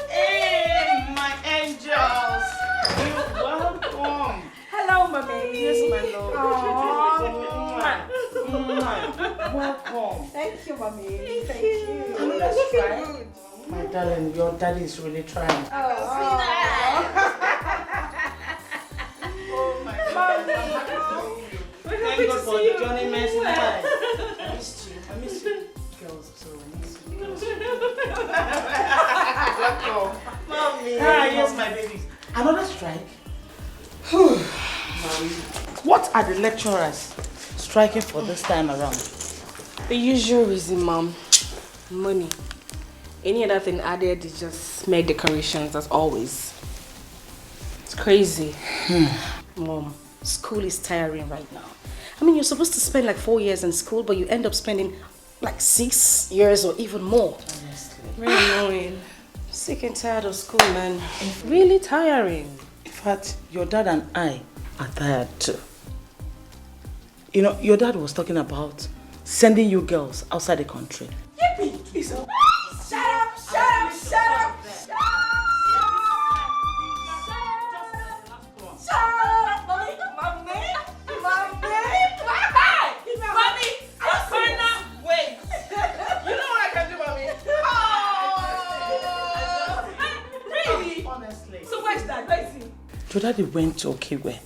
Hey, my angels! You're welcome. Hello, mommy. Yes, my love. Welcome. Thank you, mommy. Thank you. That's right. My darling, your daddy is really trying. Oh, my God. Thank God for Johnny Mercy. I missed you. I miss you. Girls, so I miss you. Welcome. Mommy. Yes, my babies. Another strike? What are the lecturers striking for this time around? The usual reason, Mom. Money. Any other thing added is just mere decorations, as always. It's crazy. Mom, school is tiring right now. I mean, you're supposed to spend like 4 years in school, but you end up spending like 6 years or even more. Honestly. Really annoying. Sick and tired of school, man. It's really tiring. In fact, your dad and I are tired too. You know, your dad was talking about sending you girls outside the country. Yippee! Shut up! Shut up! Shut up! Your daddy went to Okiwe.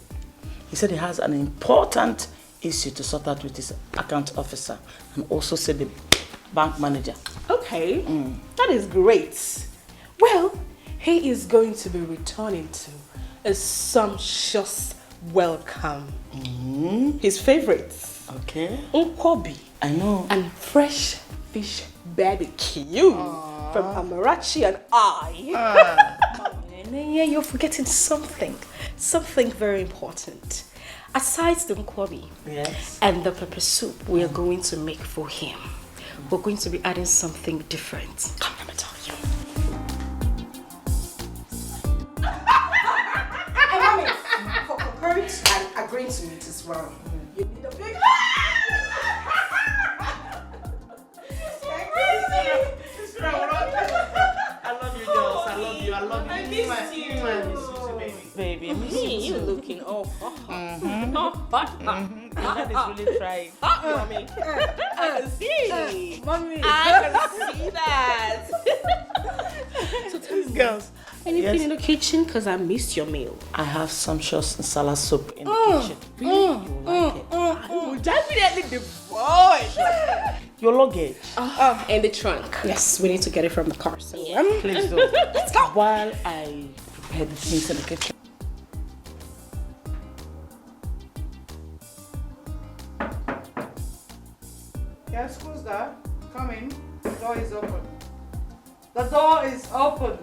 He said he has an important issue to sort out with his account officer, and also said the bank manager. Okay, that is great. Well, he is going to be returning to a sumptuous welcome. His favorites. Okay. Nkwobi. I know. And fresh fish barbecue from Amarachi and I. Yeah, you're forgetting something. Something very important. Aside the nkwobi and the pepper soup we are going to make for him, we're going to be adding something different. Come, let me tell you. Hey, mommy, for comparing and agreeing to it as well, you need a big... I love you, girls. I love you. I love you. I miss you. Baby, I miss you. You looking hot. That is really trying. Mommy. I can see. Mommy. I can see that. So tell me, girls. Anything in the kitchen? Because I missed your meal. I have sumptuous salad soup in the kitchen. Really? You like it? Oh, definitely the boy. Your luggage. In the trunk. Yes, we need to get it from the car. So Please do. let's go. While I prepare the things in the kitchen. Yes, who's that? Come in. The door is open. The door is open.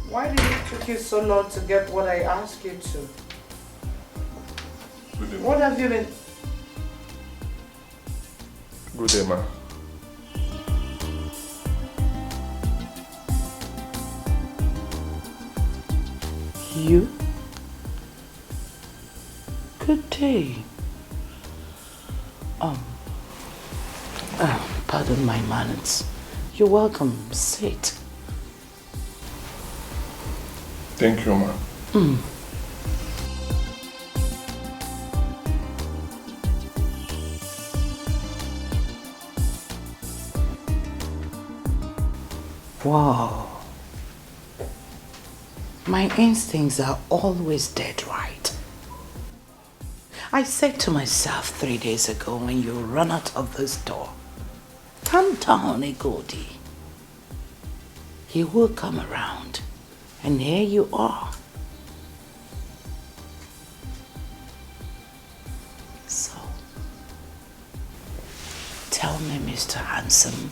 Why did it take you so long to get what I asked you to? Good day, ma. What have you been... Good day, ma. You? Good day. Pardon my manners. You're welcome. Sit. Thank you, ma. Wow. My instincts are always dead right. I said to myself 3 days ago when you run out of this door, calm down, Egodi. He will come around. And here you are. So, tell me, Mr. Handsome,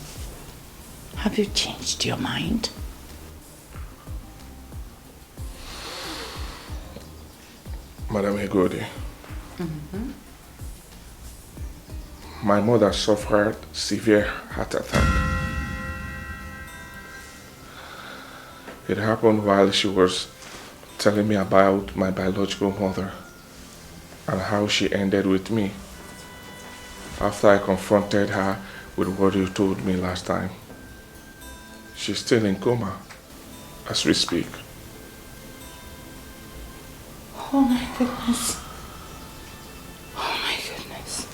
have you changed your mind? Madam Egodi, my mother suffered severe heart attack. It happened while she was telling me about my biological mother and how she ended with me after I confronted her with what you told me last time. She's still in coma as we speak. Oh my goodness. Oh my goodness.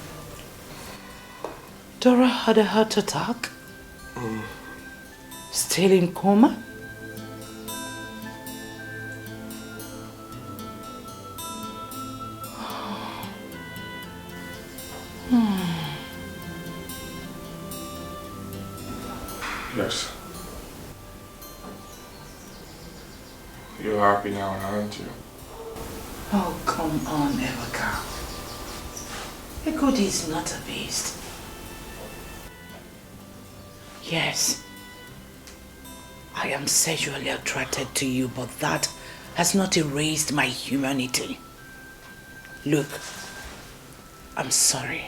Dora had a heart attack? Still in coma? Yes. You're happy now, aren't you? Oh, come on, Ebuka. Egodi is not a beast. Yes, I am sexually attracted to you, but that has not erased my humanity. Look, I'm sorry.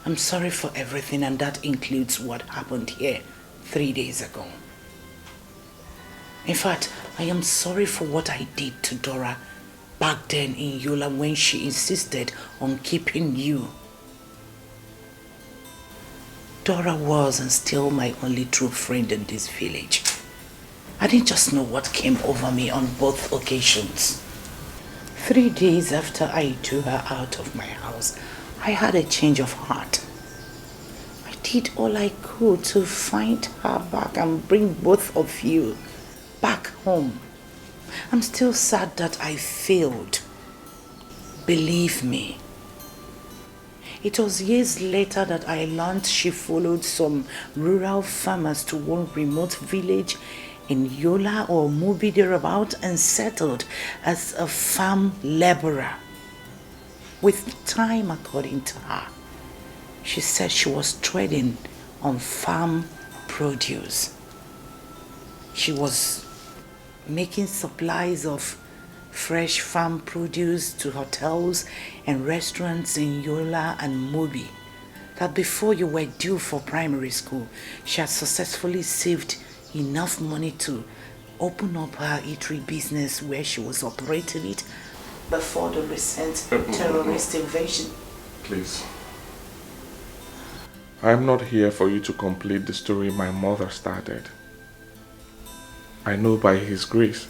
I'm sorry for everything, and that includes what happened here 3 days ago. In fact, I am sorry for what I did to Dora back then in Yola when she insisted on keeping you. Dora was and still my only true friend in this village. I didn't just know what came over me on both occasions. 3 days after I threw her out of my house, I had a change of heart. I did all I could to find her back and bring both of you back home. I'm still sad that I failed. Believe me. It was years later that I learned she followed some rural farmers to one remote village in Yola or Mubi thereabout and settled as a farm laborer. With time, according to her, she said she was trading on farm produce. She was making supplies of fresh farm produce to hotels and restaurants in Yola and Mubi. That before you were due for primary school, she had successfully saved enough money to open up her eatery business where she was operating it before the recent terrorist invasion. Please. I am not here for you to complete the story my mother started. I know by His grace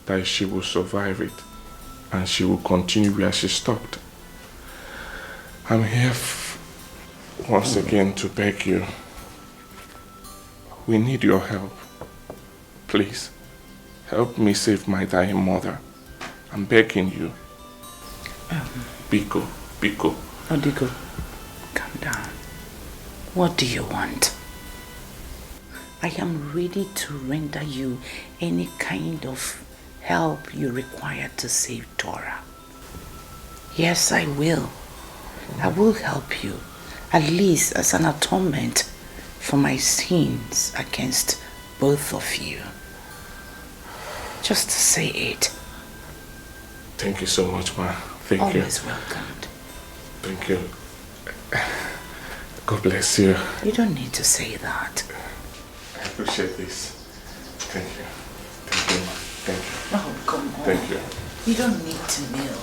that she will survive it and she will continue where she stopped. I'm here once again to beg you. We need your help. Please, help me save my dying mother. I'm begging you. Biko. Odiko, calm down. What do you want? I am ready to render you any kind of help you require to save Dora. Yes, I will. I will help you, at least as an atonement for my sins against both of you. Just say it. Thank you so much, ma. Thank you. Always welcomed. Thank you. God bless you. You don't need to say that. I appreciate this. Thank you. Thank you, ma. Thank you. No, come on. Thank you. You don't need to kneel.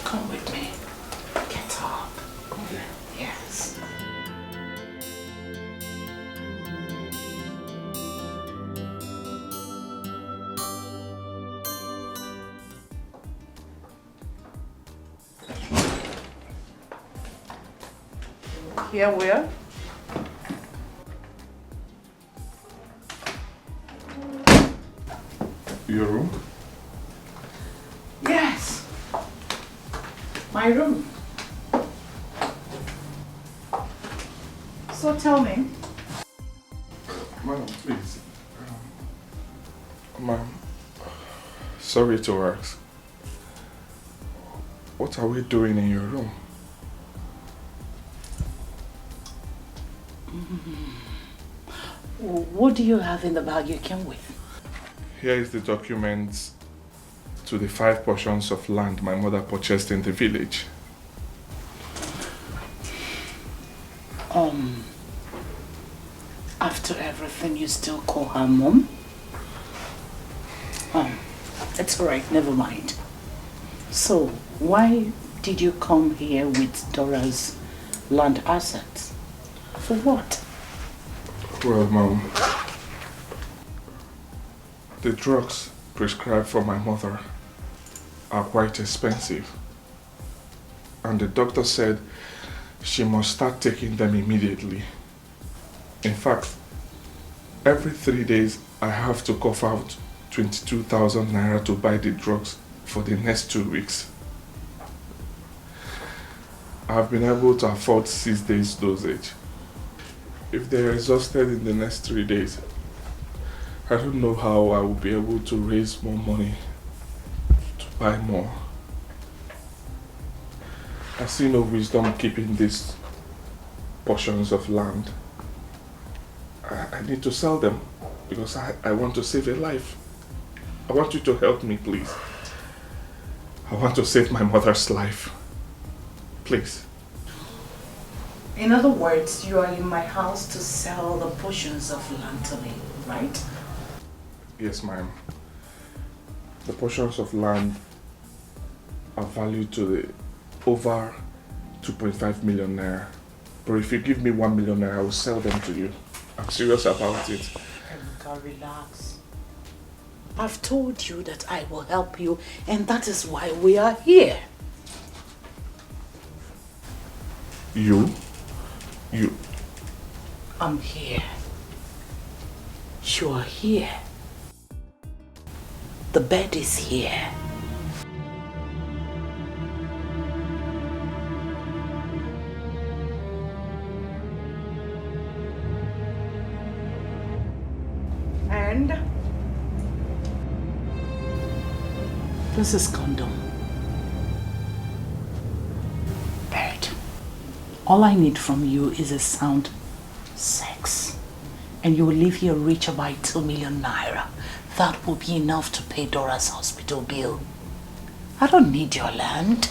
Come with me. Get up. Okay. Yes. Here where? Your room? Yes. My room. So tell me. Ma'am, please. Ma'am, sorry to ask. What are we doing in your room? What do you have in the bag you came with? Here is the documents to the 5 portions of land my mother purchased in the village. After everything, you still call her mom? It's alright, never mind. So, why did you come here with Dora's land assets? For what? Well, Mom, the drugs prescribed for my mother are quite expensive. And the doctor said she must start taking them immediately. In fact, every 3 days I have to cough out 22,000 naira to buy the drugs for the next 2 weeks. I've been able to afford 6 days dosage. If they're exhausted in the next 3 days, I don't know how I will be able to raise more money to buy more. I see no wisdom keeping these portions of land. I need to sell them because I want to save a life. I want you to help me, please. I want to save my mother's life. Please. In other words, you are in my house to sell the portions of land to me, right? Yes, ma'am. The portions of land are valued to the over 2.5 million naira. But if you give me 1 million naira, I will sell them to you. I'm serious about it. Ebuka, relax. I've told you that I will help you, and that is why we are here. You? I'm here. You are here. The bed is here. This is condom. Bird. All I need from you is a sound sex. And you will leave here richer by 2 million naira. That will be enough to pay Dora's hospital bill. I don't need your land.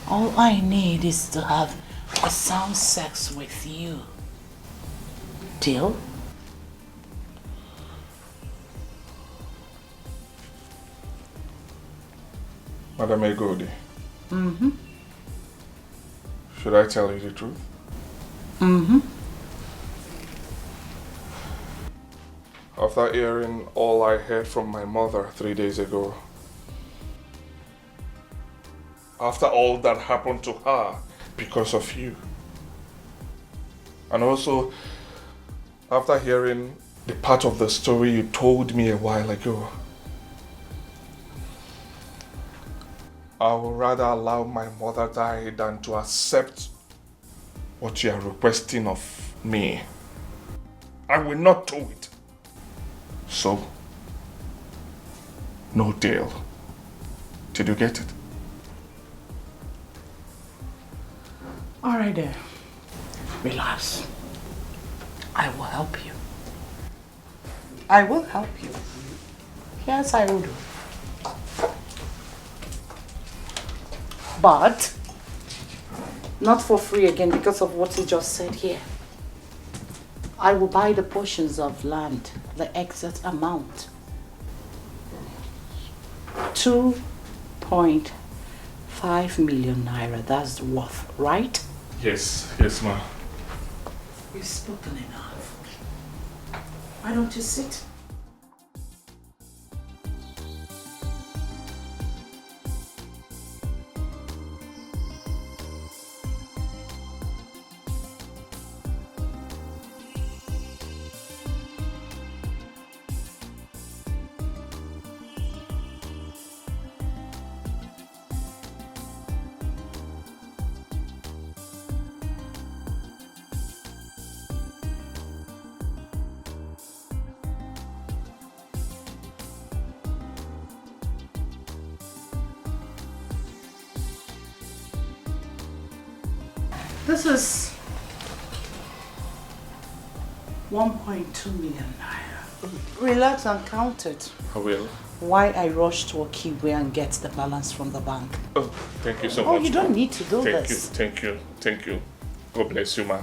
All I need is to have a sound sex with you. Deal? Madam Egodi. Mm-hmm. Should I tell you the truth? Mm-hmm. After hearing all I heard from my mother 3 days ago, after all that happened to her because of you, and also after hearing the part of the story you told me a while ago, I would rather allow my mother die than to accept what you are requesting of me. I will not do it. So, no deal. Did you get it? All right then. Relax. I will help you. I will help you. Yes, I will do. But not for free again because of what you just said here. I will buy the portions of land, the exact amount. 2.5 million naira, that's the worth, right? Yes, ma'am. You've spoken enough. Why don't you sit? This is 1.2 million naira. Relax and count it. I will. Why I rush to Okigwe and get the balance from the bank. Oh, thank you so much. Oh, you don't need to do Thank this. Thank you. God bless you, ma.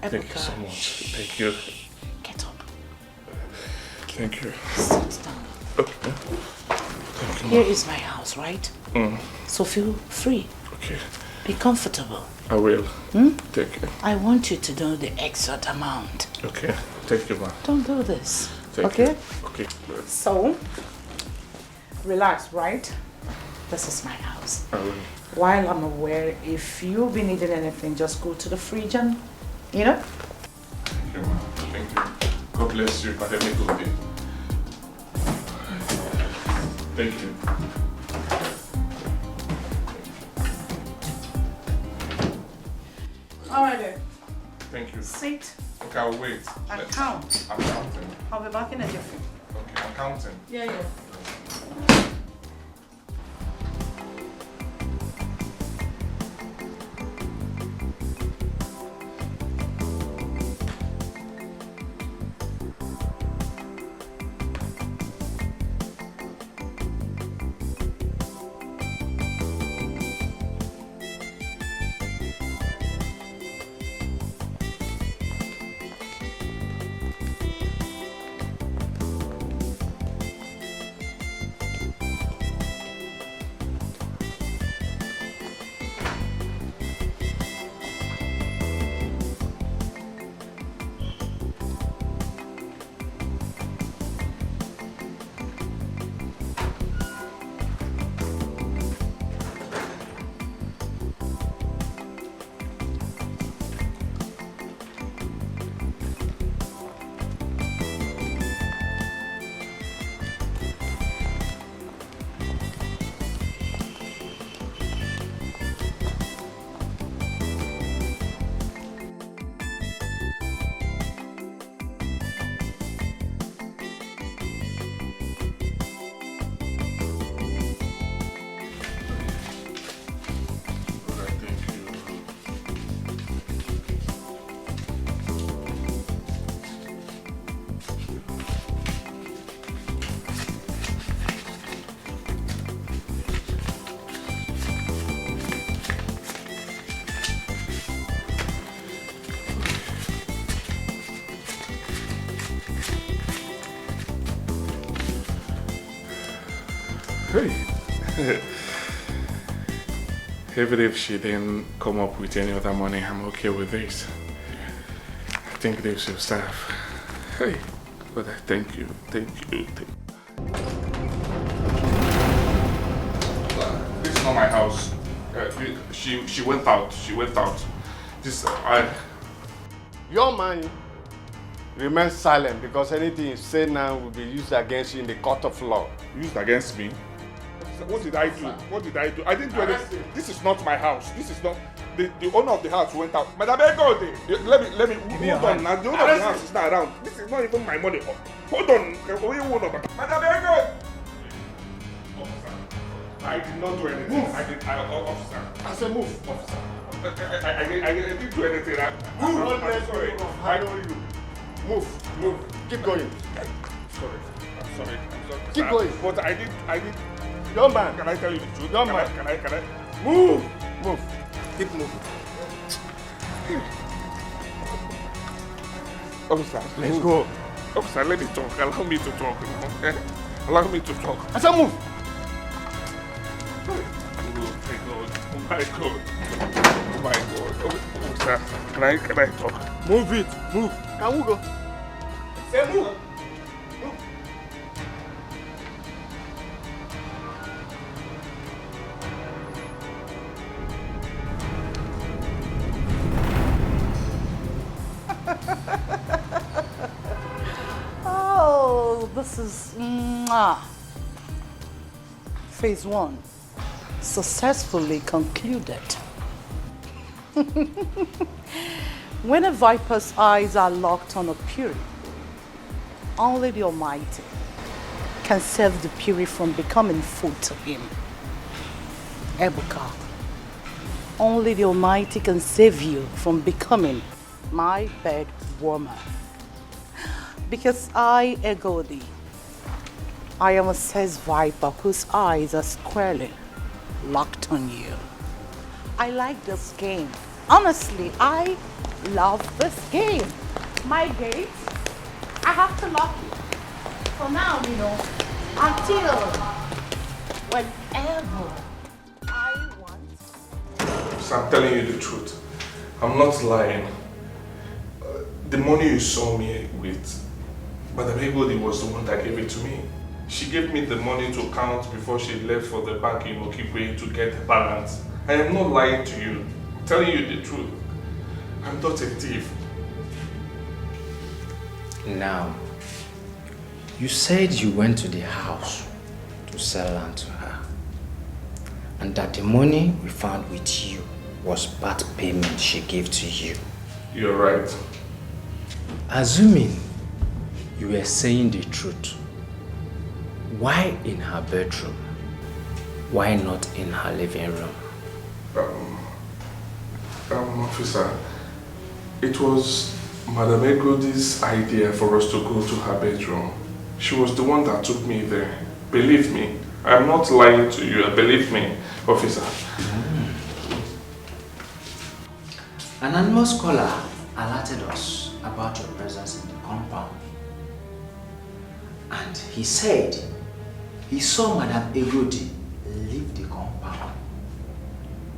Thank you so much. Thank you. Get up. Thank you. Sit down. Okay. Thank you, Here is my house, right? So feel free. Okay. Be comfortable. I will. Thank you. I want you to know the exact amount. Okay. Thank you, ma. Don't do this. Thank okay? you. Okay. So, relax, right? This is my house. I will. While I'm aware, if you be needing anything, just go to the fridge and, you know? Thank you, ma. Thank you. God bless you. Have a good day. Thank you. All right then. Thank you. Sit Okay, I'll wait. and count. I'm counting. I'll be back in a jiffy. Okay, I'm counting. Yeah. Even if she didn't come up with any other money, I'm okay with this. I think this will serve. Hey, but I thank you. This is not my house. She went out. This, Your man remains silent because anything you say now will be used against you in the court of law. Used against me? What did I do? I didn't do anything. This is not my house. This is not... The owner of the house went out. Madam Ego, let me hold on now. The owner of the house is not around. This is not even my money. Hold on. Madam Ego! I did not do anything. Move. Officer. I said move. Officer. I didn't do anything. Move. I'm sorry. I know you. Move. Keep going. I'm sorry. Keep going. But I did. Young man. Can I tell you the truth? Young man. Can I? Move. Keep moving. Officer, let's go. Officer, let me talk. Allow me to talk. Allow me to talk. I said move. Oh my God. Officer, can I talk? Move it. Move. Can we go? Say move. Oh, this is phase 1 successfully concluded. When a viper's eyes are locked on a Puri, only the Almighty can save the Puri from becoming food to him. Ebuka, only the Almighty can save you from becoming my bed warmer. Because I, Egodi, I am a sex viper whose eyes are squarely locked on you. I like this game. Honestly, I love this game. My gate, I have to lock it. For now, until whenever I want. So I'm telling you the truth. I'm not lying. The money you saw me with, Madam Egodi was the one that gave it to me. She gave me the money to count before she left for the bank in Okigwe to get the balance. I am not lying to you. I'm telling you the truth. I'm not a thief. Now, you said you went to the house to sell land to her, and that the money we found with you was part payment she gave to you. You're right. Assuming you were saying the truth, why in her bedroom? Why not in her living room? Officer, it was Madam Egodi's idea for us to go to her bedroom. She was the one that took me there. Believe me, I'm not lying to you. Believe me, officer. An anonymous caller alerted us about your presence in the compound. And he said he saw Madam Egodi leave the compound.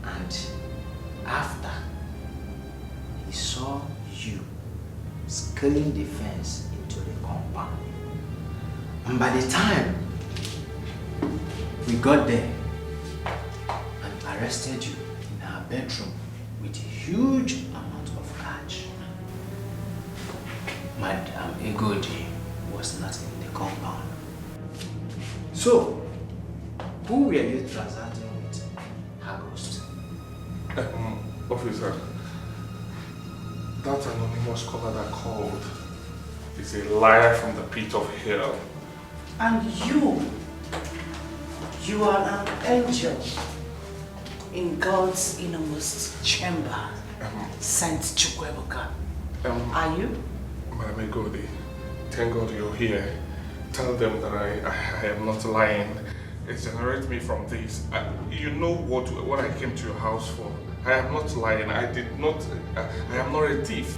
And after, he saw you scaling the fence into the compound. And by the time we got there and arrested you in her bedroom with a huge amount of cash, Madam Egodi was not in the compound. So, who were you transacting with? Her ghost? Officer, that anonymous caller that called is a liar from the pit of hell. And you are an angel in God's innermost chamber, Saint Chukwuebuka. Are you? Madam Egodi, thank God you're here. Tell them that I am not lying. Exonerate me from this. You know what I came to your house for. I am not lying. I am not a thief.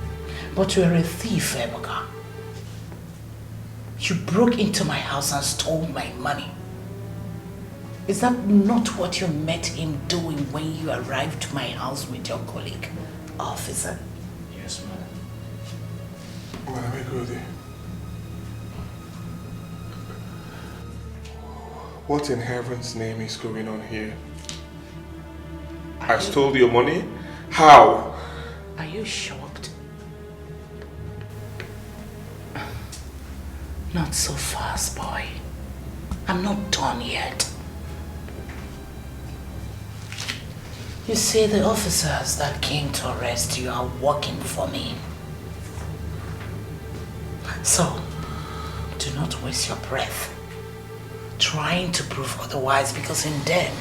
But you are a thief, Ebuka. You broke into my house and stole my money. Is that not what you met him doing when you arrived to my house with your colleague, officer? Yes, madam. Madam Egodi, what in heaven's name is going on here? I stole your money? How? Are you shocked? Not so fast, boy. I'm not done yet. You see, the officers that came to arrest you are working for me. So, do not waste your breath trying to prove otherwise, because in them,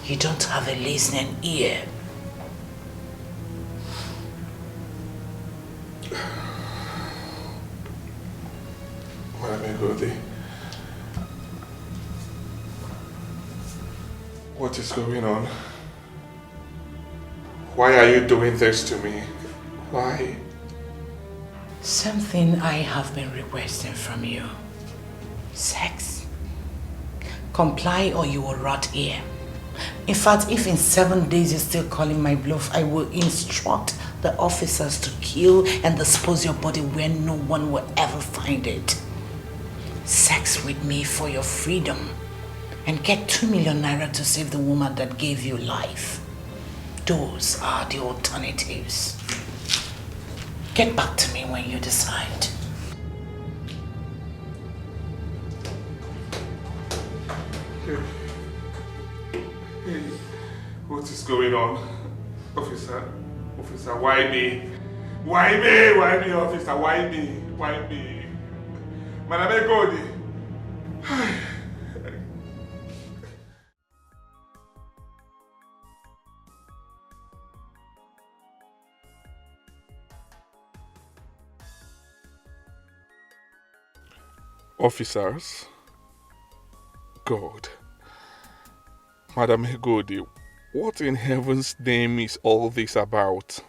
you don't have a listening ear. Madam Egodi, what is going on? Why are you doing this to me? Why? Something I have been requesting from you. Sex. Comply or you will rot here. In fact, if in 7 days you're still calling my bluff, I will instruct the officers to kill and dispose your body where no one will ever find it. Sex with me for your freedom and get 2 million naira to save the woman that gave you life. Those are the alternatives. Get back to me when you decide. Hey, what is going on? Officer, why me? Why me? Why me, officer? Why me? Why me? Madam Egodi. Officers, God, Madam Egodi, what in heaven's name is all this about?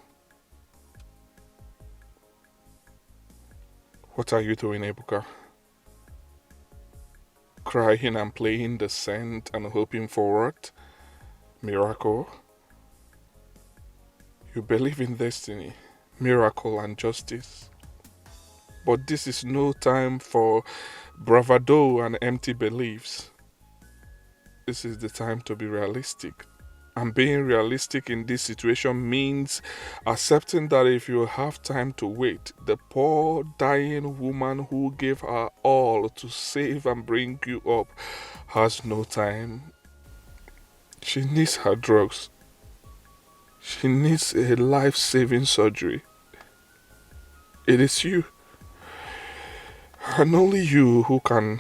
What are you doing, Ebuka? Crying and playing the saint and hoping for what? Miracle? You believe in destiny, miracle and justice. But this is no time for bravado and empty beliefs. This is the time to be realistic. And being realistic in this situation means accepting that if you have time to wait, the poor dying woman who gave her all to save and bring you up has no time. She needs her drugs. She needs a life-saving surgery. It is you. And only you who can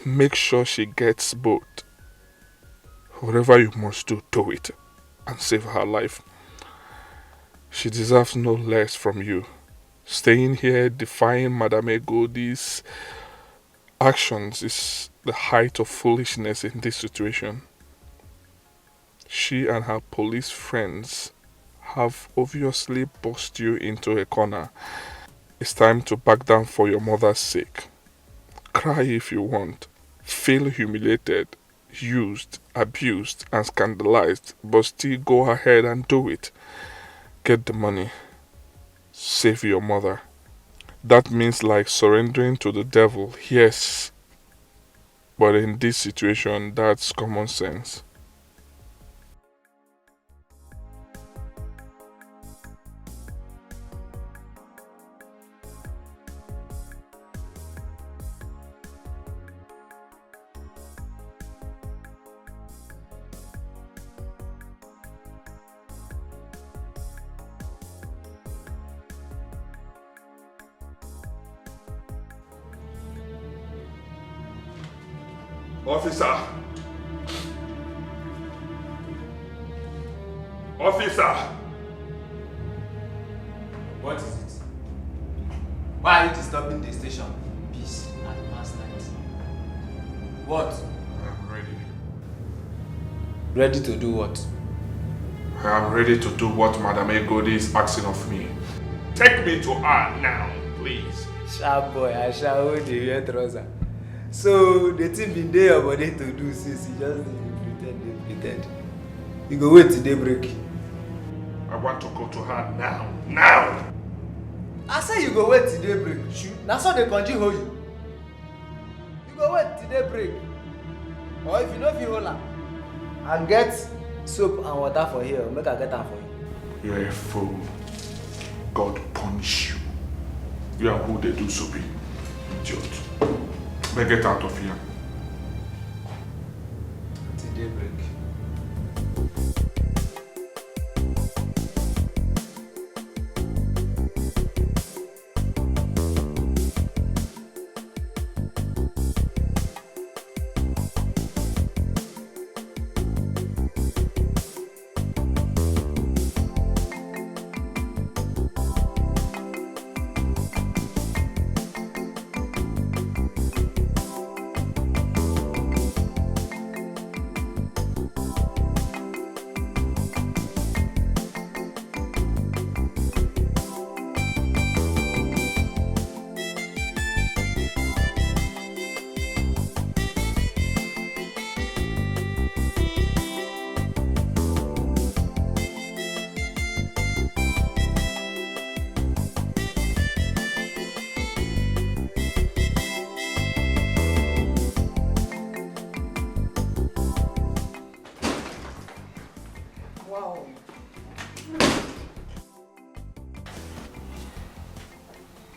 make sure she gets both. Whatever you must do, do it and save her life. She deserves no less from you. Staying here defying Madam Egodi's actions is the height of foolishness in this situation. She and her police friends have obviously boxed you into a corner. It's time to back down for your mother's sake. Cry if you want. Feel humiliated, used, abused, and scandalized, but still go ahead and do it. Get the money. Save your mother. That means like surrendering to the devil, yes. But in this situation, that's common sense. Officer! Officer! What is it? Why are you disturbing the station? Peace at last night. What? I'm ready. Ready to do what? I am ready to do what Madam Egodi is asking of me. Take me to her now, please. Sharp boy, I shall hold the hair trouser. So the thing been there your body to do since you just pretend. You go wait till daybreak. I want to go to her now. Now! I say you go wait till daybreak. That's how they continue hold you. You go wait till daybreak. Or if you know if you hold her, and get soap and water for here, make her get her for you. You're a fool. God punish you. You are who they do so be. Idiot. But get out of here. Till daybreak.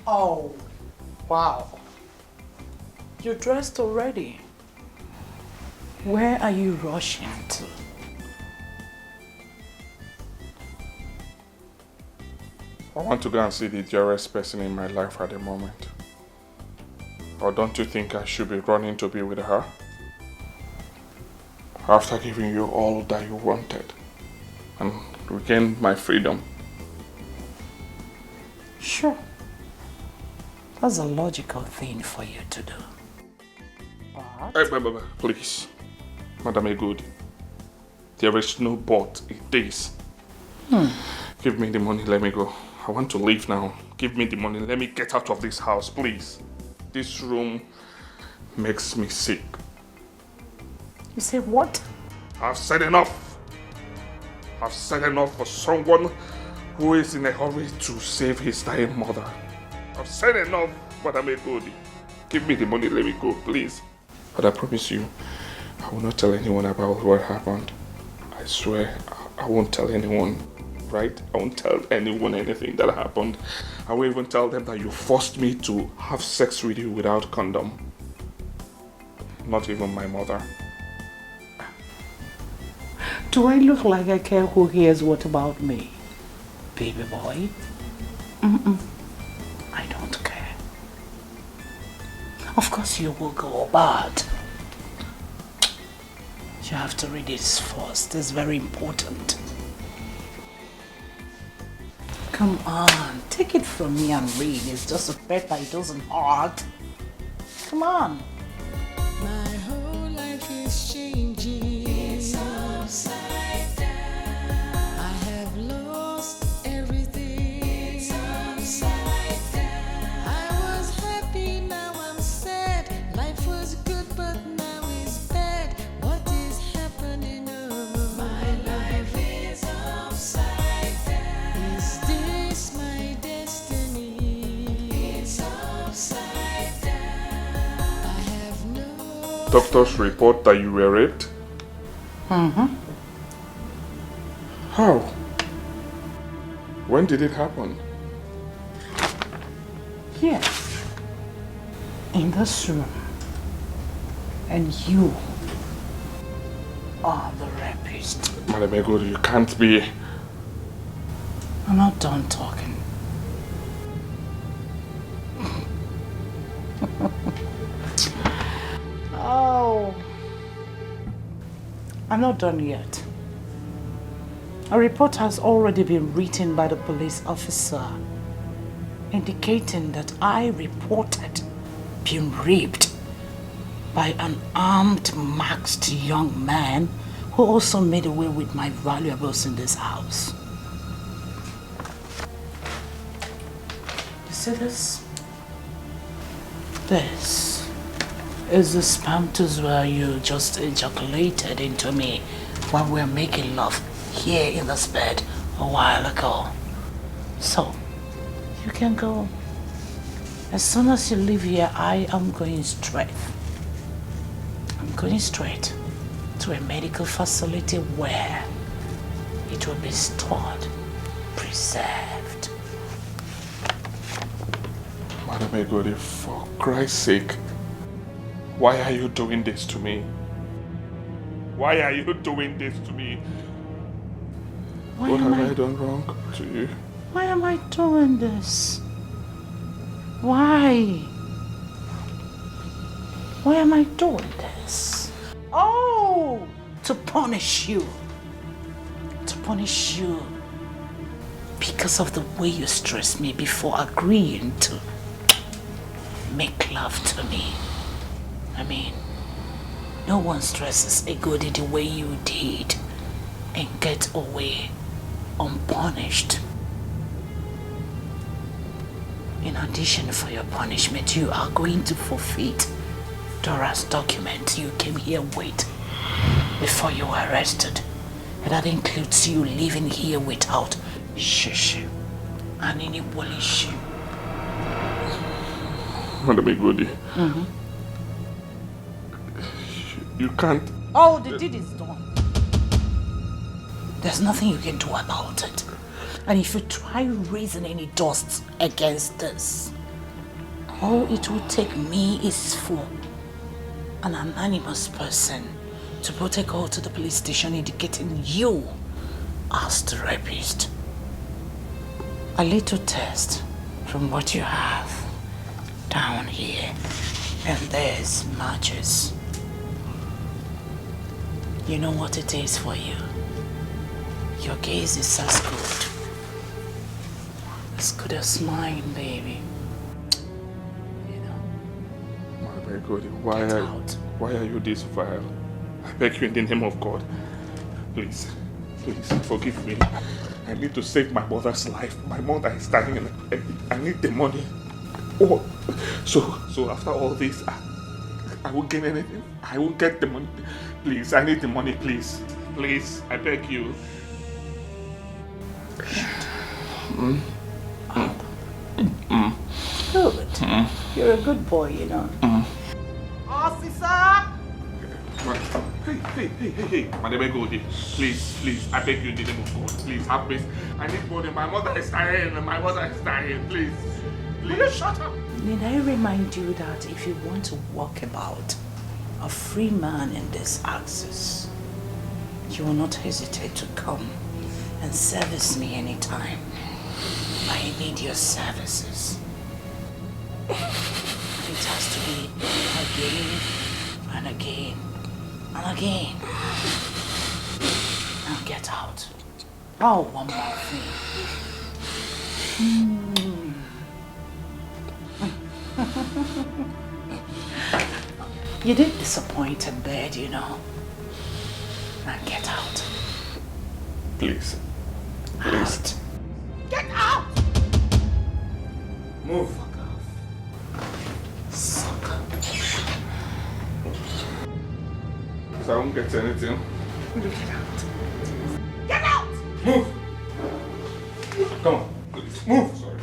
Oh, wow. You're dressed already. Where are you rushing to? I want to go and see the dearest person in my life at the moment. Or don't you think I should be running to be with her? After giving you all that you wanted and regained my freedom. Sure. That's a logical thing for you to do. Hey, please. Madam Egudi. There is no but in this. Give me the money, let me go. I want to leave now. Give me the money, let me get out of this house, please. This room makes me sick. You say what? I've said enough. I've said enough for someone who is in a hurry to save his dying mother. I've said enough, Madam Egudi. Give me the money, let me go, please. But I promise you, I will not tell anyone about what happened. I swear, I won't tell anyone, right? I won't tell anyone anything that happened. I won't even tell them that you forced me to have sex with you without condom. Not even my mother. Do I look like I care who hears what about me? Baby boy? I don't care. Of course you will go, but you have to read this first. It's very important. Come on, take it from me and read. It's just a paper, it doesn't hurt. Come on. My whole life is changing. It's upside down. I have lost everything. It's upside down. I was happy, now I'm sad. Life was good, but now it's bad. What is happening? Oh, my life is upside down. Is this my destiny? It's upside down. I have no. Doctors report that you were raped? How? When did it happen? Here. In this room. And you are the rapist. Madam Egudi, you can't be. I'm not done talking. Oh. I'm not done yet. A report has already been written by the police officer indicating that I reported being raped by an armed, masked young man who also made away with my valuables in this house. You see this? This Is the sperm tooth where you just ejaculated into me when we were making love here in this bed a while ago? So, you can go. As soon as you leave here, I am going straight. I'm going straight to a medical facility where it will be stored, preserved. Madam Egodi, for Christ's sake, why are you doing this to me? Why are you doing this to me? What have I done wrong to you? Why am I doing this? Why? Why am I doing this? Oh, to punish you. To punish you. Because of the way you stressed me before agreeing to make love to me. I mean, no one stresses a goodie the way you did and get away unpunished. In addition for your punishment, you are going to forfeit Dora's document you came here with before you were arrested. And that includes you living here without Shishi and any Wolishi. Madam Egodi, you can't. Oh, the deed is done. There's nothing you can do about it. And if you try raising any dust against this, all it will take me is for an anonymous person to protocol to the police station indicating you as the rapist. A little test from what you have down here, and there's matches. You know what it is for you. Your gaze is as good as mine, baby. My God, why are you this vile? I beg you in the name of God. Please forgive me. I need to save my mother's life. My mother is dying. I need the money. Oh, so after all this, I won't gain anything. I won't get the money. Please, I need the money. Please, I beg you. Good. You're a good boy, you know. Officer! Hey, Madam Egodi, please, I beg you in the name of God, please have mercy. I need money. My mother is dying, please. Will you shut up? Need I remind you that if you want to walk about a free man in this axis, you will not hesitate to come and service me anytime I need your services. It has to be again and again and again. Now get out. Oh, one more thing. You did disappoint in bed, you know. Now get out. Please. Out. Get out! Move. Sucker. Because I won't get anything. Get out. Get out! Move! Come on, please. Move! Sorry.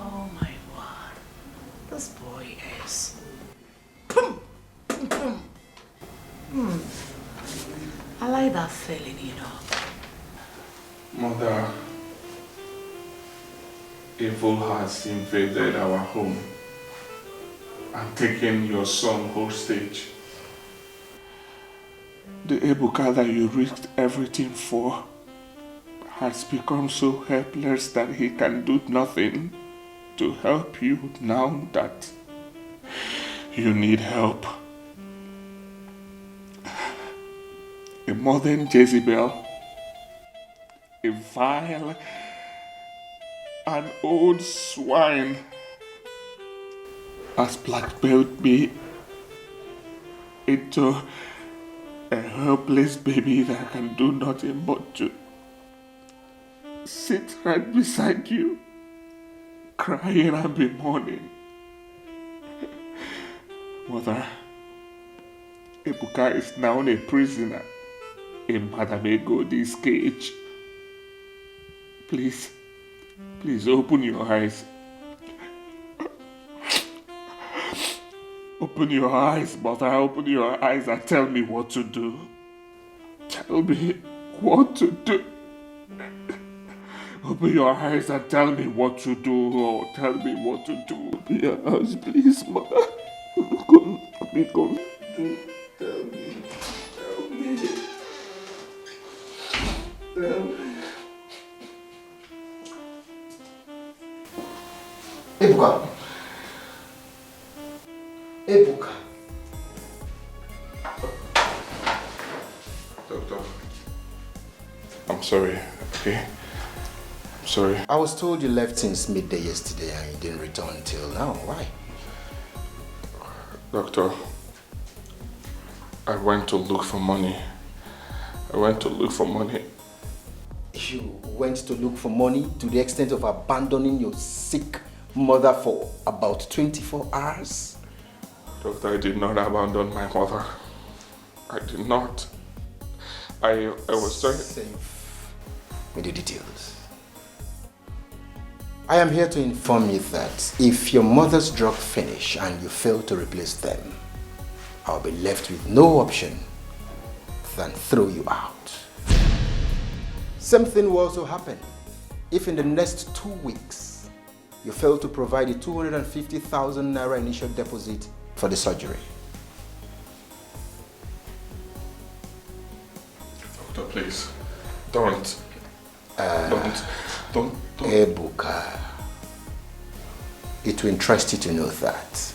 Oh my word. This boy is... I like that feeling, you know. Mother, evil has invaded our home and taken your son hostage. The Ebuka that you risked everything for has become so helpless that he can do nothing to help you now that you need help. A modern Jezebel, a vile and old swine, has blackmailed me into a helpless baby that can do nothing but to sit right beside you, crying and be mourning. Mother, Ebuka is now a prisoner in Madam Egodi's cage. Please open your eyes. Open your eyes, Mother. Open your eyes and tell me what to do. Tell me what to do. Open your eyes and tell me what to do. Oh, tell me what to do. Open your eyes, please, Mother. Come. Tell me. Ebuka. Doctor, I'm sorry, okay? I'm sorry. I was told you left since midday yesterday and you didn't return till now. Why? Doctor, I went to look for money. You went to look for money to the extent of abandoning your sick mother for about 24 hours? Doctor, I did not abandon my mother. I did not. I was sorry. Safe with the details. I am here to inform you that if your mother's drugs finish and you fail to replace them, I'll be left with no option than throw you out. Same thing will also happen if in the next 2 weeks you fail to provide the 250,000 naira initial deposit for the surgery. Doctor, please, don't. Ebuka, it will interest you to know that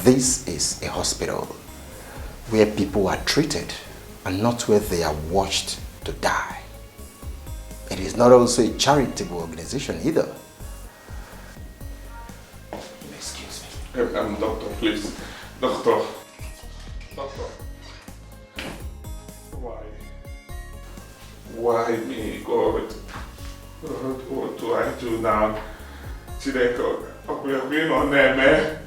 this is a hospital where people are treated and not where they are watched to die. It is not also a charitable organization either. Excuse me. Doctor, please. Doctor. Why me, God? What do I do now? Chideko, we on there,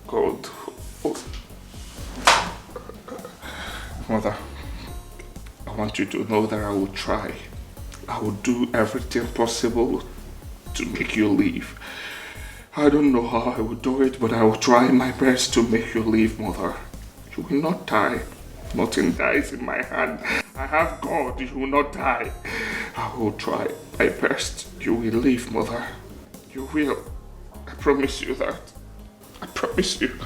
God. Mother, I want you to know that I will try. I will do everything possible to make you leave. I don't know how I will do it, but I will try my best to make you leave, Mother. You will not die. Nothing dies in my hand. I have God. You will not die. I will try my best. You will leave, Mother. You will. I promise you that. I promise you.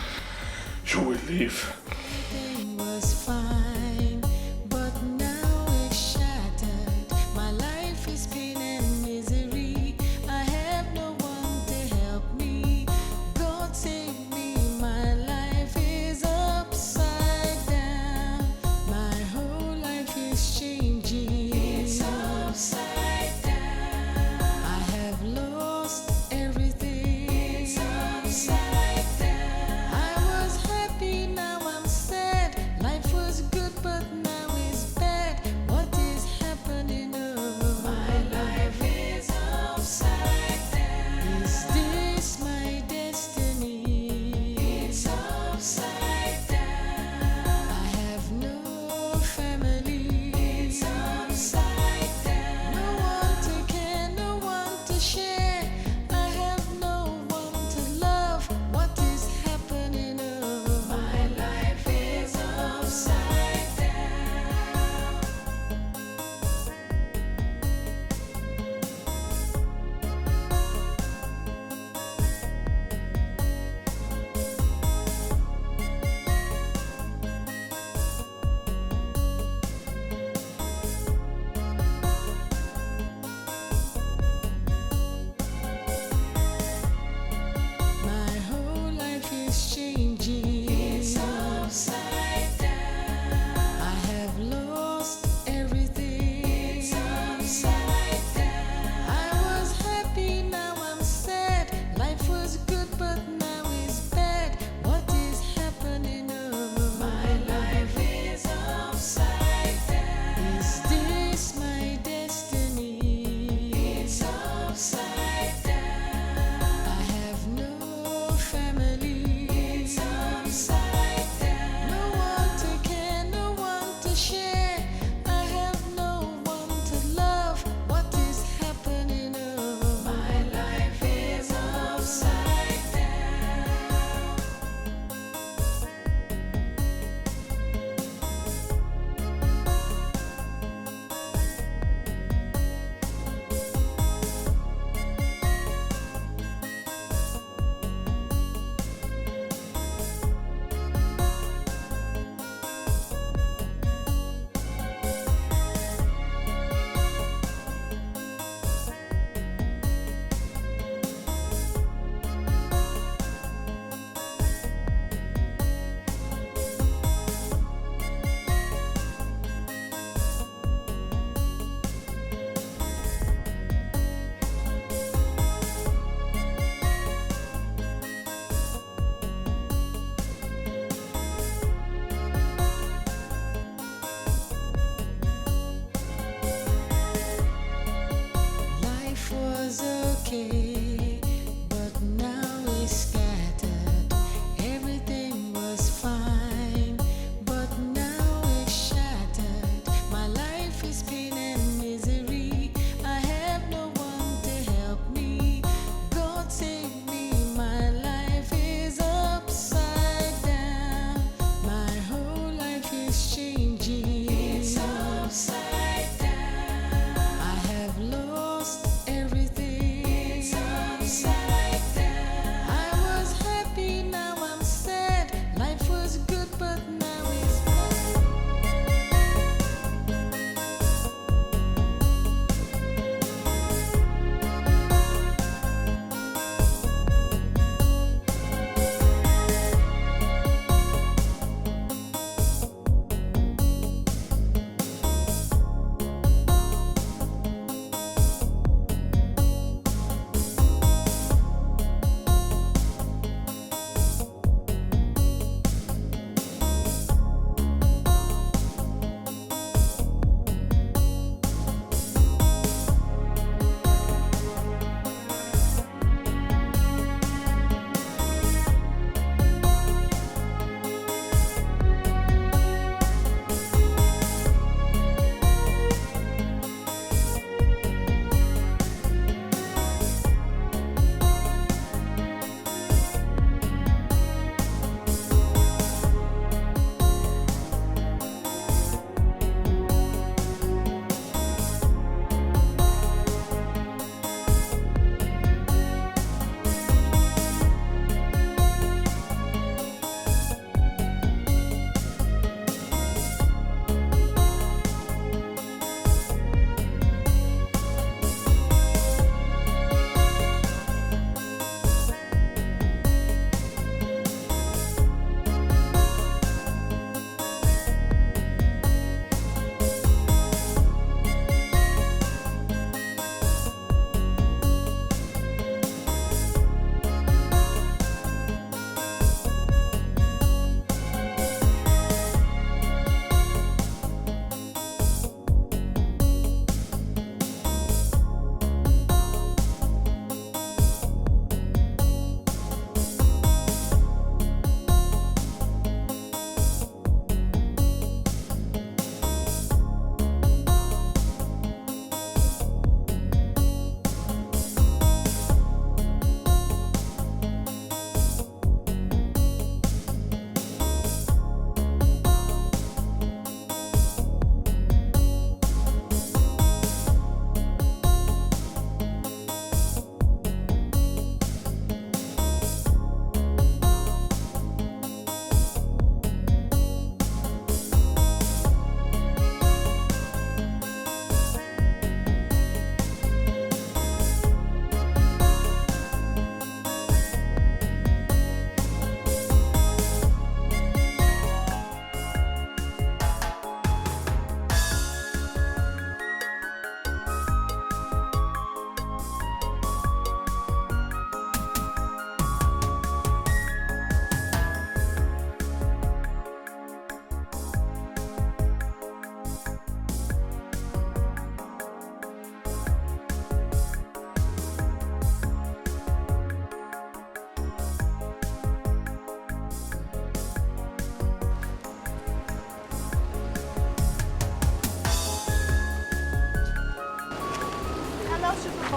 You will leave. Everything was fine, but now it's shattered. My life is pain and misery. I have no one to help me. God save me. My life is upside down. My whole life is changing. It's upside down. I have lost everything. It's upside down. I was happy, now I'm sad.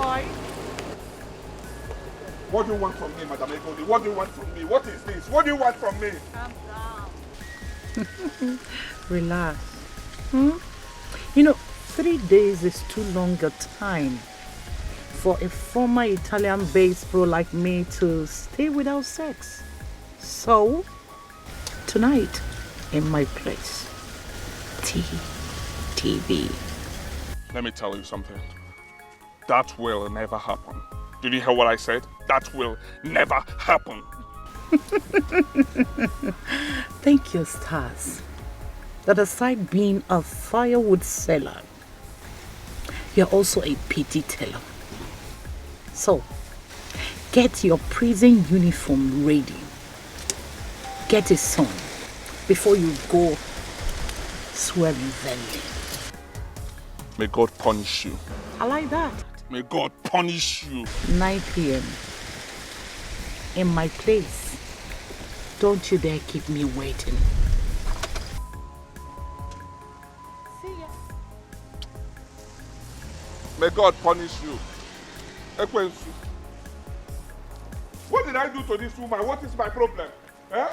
boy. What do you want from me, Madam Egodi? What do you want from me? What is this? What do you want from me? Calm down. Relax. You know, 3 days is too long a time for a former Italian-based pro like me to stay without sex. So, tonight, in my place, TV. Let me tell you something. That will never happen. Did you hear what I said? That will never happen. Thank you, stars. That aside being a firewood seller, you're also a pity teller. So, get your prison uniform ready. Get it sewn before you go swearing venly. May God punish you. I like that. May God punish you. 9 p.m. in my place. Don't you dare keep me waiting. May God punish you. Ekwensu. What did I do to this woman? What is my problem? Eh?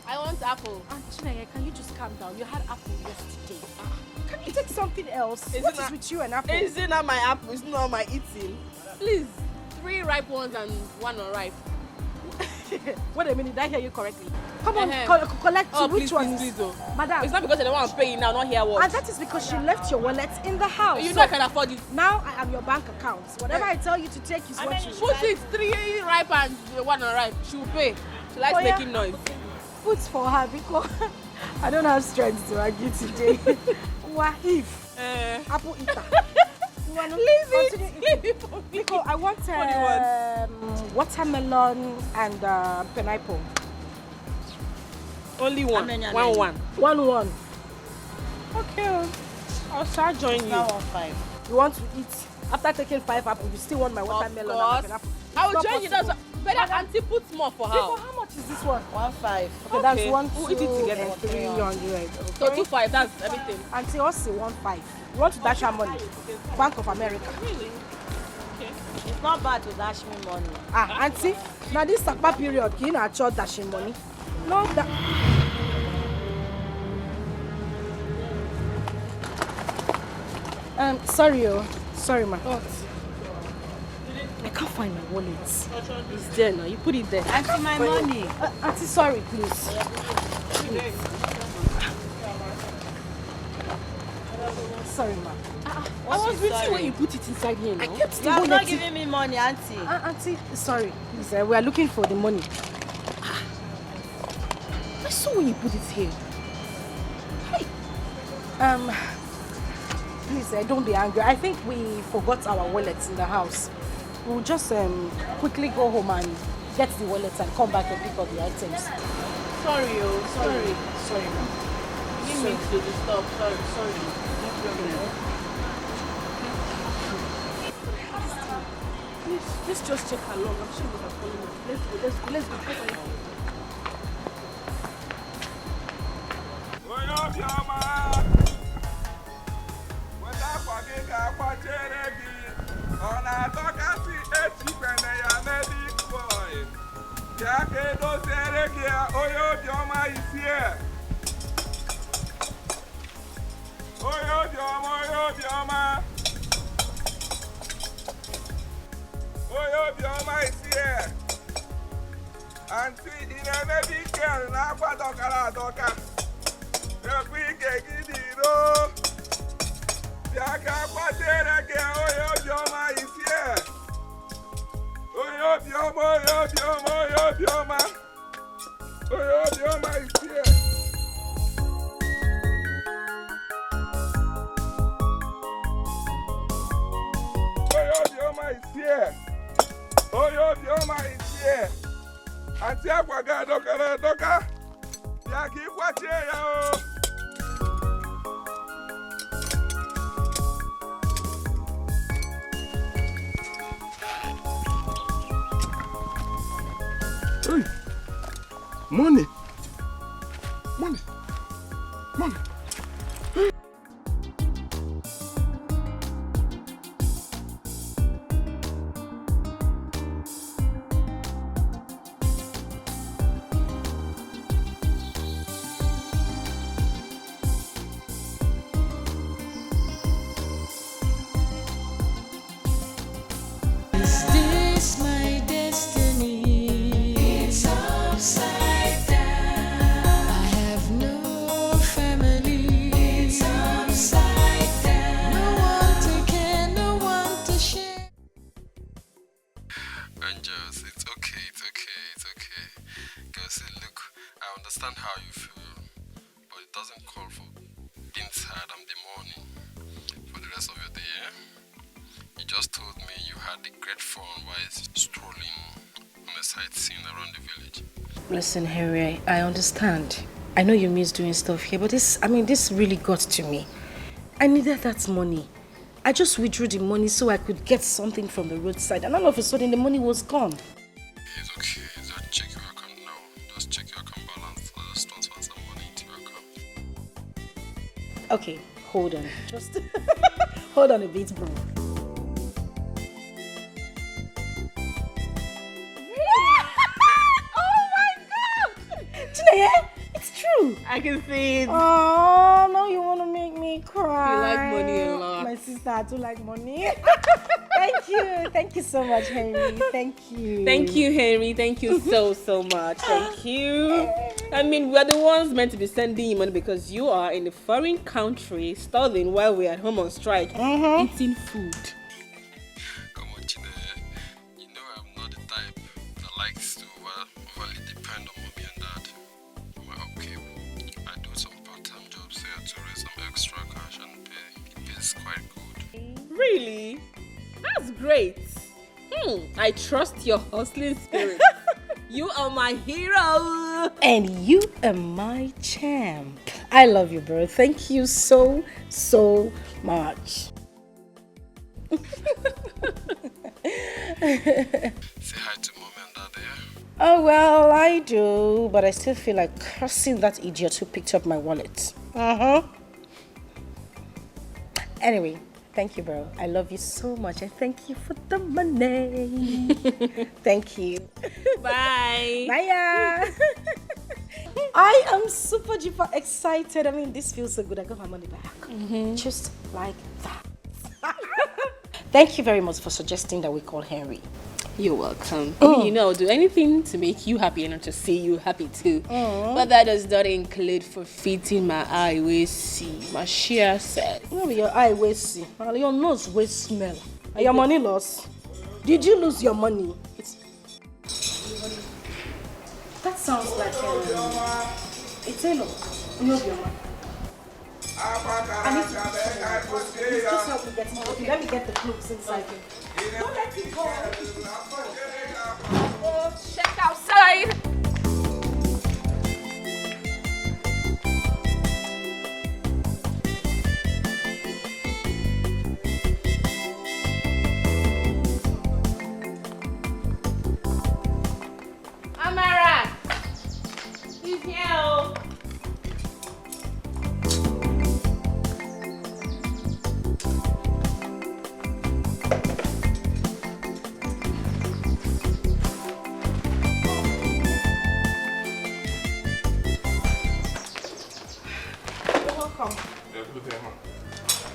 I want apple. Chineye, can you just calm down? You had apple yesterday. Can you take something else? What is with you and apple? Is it not my apple? It's not my eating. Please, 3 ripe ones and 1 unripe. Wait a minute, did I hear you correctly? Come on, collect oh, which please, ones? please, oh. Madam. It's not because I don't want to pay you now, not here what. And that is because she left your wallet in the house. You know I can afford it. Now I am your bank account. Whatever I tell you to take is what you put it 3 ripe and 1 unripe. She will pay. She likes making noise. Put for her because I don't have strength to argue today. Wahif. Apple eater. Leave it for me. Because I want watermelon and pineapple. Only one. One. Okay. I'll start joining you. Now 1-5. You want to eat? After taking 5 apples, you still want my watermelon and pineapple? I will join you. That's better. Auntie put more for her. How much is this one? 1-5. Okay, that's 1, 2, we'll eat it together. 300. So 2-5. That's everything. Auntie also 1-5. You want to dash her money? Bank of America. Really? Okay. It's not bad to dash me money. Auntie, now this Sakpa period, you know, actual dashing money. No, that. Sorry, ma. What? I can't find my wallet. It's there now. You put it there. Auntie, my money. Auntie, sorry, please. Sorry, ma. I was with you when you put it inside here. I kept You have not giving me money, Auntie. Auntie, sorry. Please, we are looking for the money. I saw when you put it here. Hey. Please, don't be angry. I think we forgot our wallets in the house. We'll just quickly go home and get the wallets and come back and pick up the items. Sorry, Sorry, ma'am. Didn't mean to disturb. Sorry. No problem. Please, let's just check how long. I'm sure we have followed. Let's go. Auntie, in a baby girl, now what doka. The big gidiro. Yaka patere ke oyo bioma is here. Oyo bioma. Oyo bioma is here. Oyo bioma is here. Auntie Aquaga doka. Yaki kwache ya o. Money. Money. Money. Is this my destiny? It's upside down. I have no family. It's upside down. No one to care, no one to share. Angels, it's okay. Girl, say, look, I understand how you feel, but it doesn't call for being tired in the morning for the rest of your day, yeah? You just told me you had a great fun while strolling on a sightseeing around the village. Listen, Harry, I understand. I know you miss doing stuff here, but this really got to me. I needed that money. I just withdrew the money so I could get something from the roadside, and all of a sudden the money was gone. It's okay. Just check your account now. Just check your account balance. I'll just transfer some money into your account. Okay, hold on. Just hold on a bit, bro. It's true. I can see it. Oh, now you want to make me cry. You like money a lot. My sister, I do like money. Thank you so much, Henry. Thank you. Thank you, Henry. Thank you so much. Thank you. I mean, we're the ones meant to be sending you money because you are in a foreign country studying while we're at home on strike, eating food. Come on, Chine. You know I'm not the type that likes to overly depend on mommy and dad. Well, okay, I do some part-time jobs here to raise some extra cash and pay. It pays quite good. Really? That's great. I trust your hustling spirit. You are my hero. And you are my champ. I love you, bro. Thank you so much. Say hi to mommy and dad, yeah? Oh, well, I do, but I still feel like cursing that idiot who picked up my wallet. Anyway, thank you, bro. I love you so much. I thank you for the money. Thank you. Bye. Bye. I am super duper excited. I mean, this feels so good. I got my money back. Just like that. Thank you very much for suggesting that we call Henry. You're welcome. I mean, I'll do anything to make you happy and not to see you happy too. But that does not include forfeiting my eye will see. My sheer says. No, your eye will see. Your nose will smell. And your money lost. Did you lose your money? That sounds like a tailor. No, your money. I need to please just help me get it. Okay, let me get the clothes inside. Don't let it go. Oh, check outside. Amara, he's here.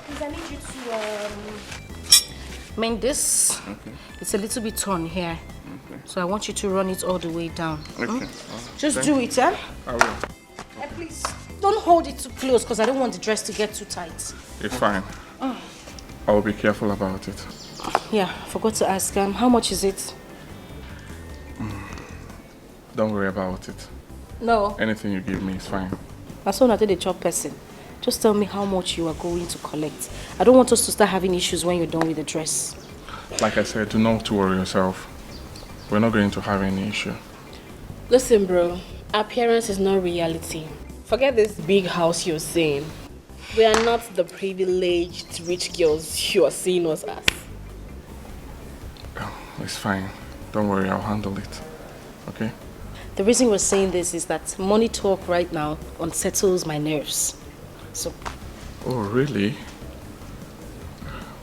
Please, I need you to mend this. Okay. It's a little bit torn here. Okay. So I want you to run it all the way down. Okay. Just do it, eh? I will. And please, don't hold it too close because I don't want the dress to get too tight. It's fine. I will be careful about it. Yeah, forgot to ask, how much is it? Don't worry about it. No. Anything you give me is fine. As soon as I did a job person, just tell me how much you are going to collect. I don't want us to start having issues when you're done with the dress. Like I said, do not worry yourself. We're not going to have any issue. Listen, bro. Appearance is not reality. Forget this big house you're seeing. We are not the privileged rich girls you are seeing us as. Oh, it's fine. Don't worry, I'll handle it. Okay? The reason we're saying this is that money talk right now unsettles my nerves. So. Oh, really?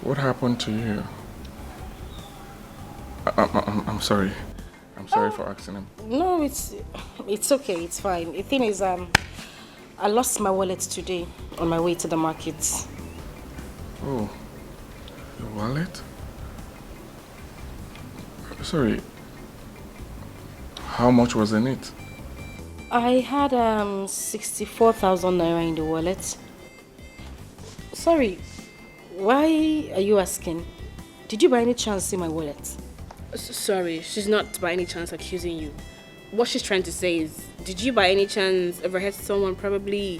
What happened to you? I'm sorry. I'm sorry for asking him. No, it's okay. It's fine. The thing is, I lost my wallet today on my way to the market. Oh, your wallet? Sorry. How much was in it? I had 64,000 naira in the wallet. Sorry, why are you asking? Did you by any chance see my wallet? Sorry, she's not by any chance accusing you. What she's trying to say is, did you by any chance ever heard someone probably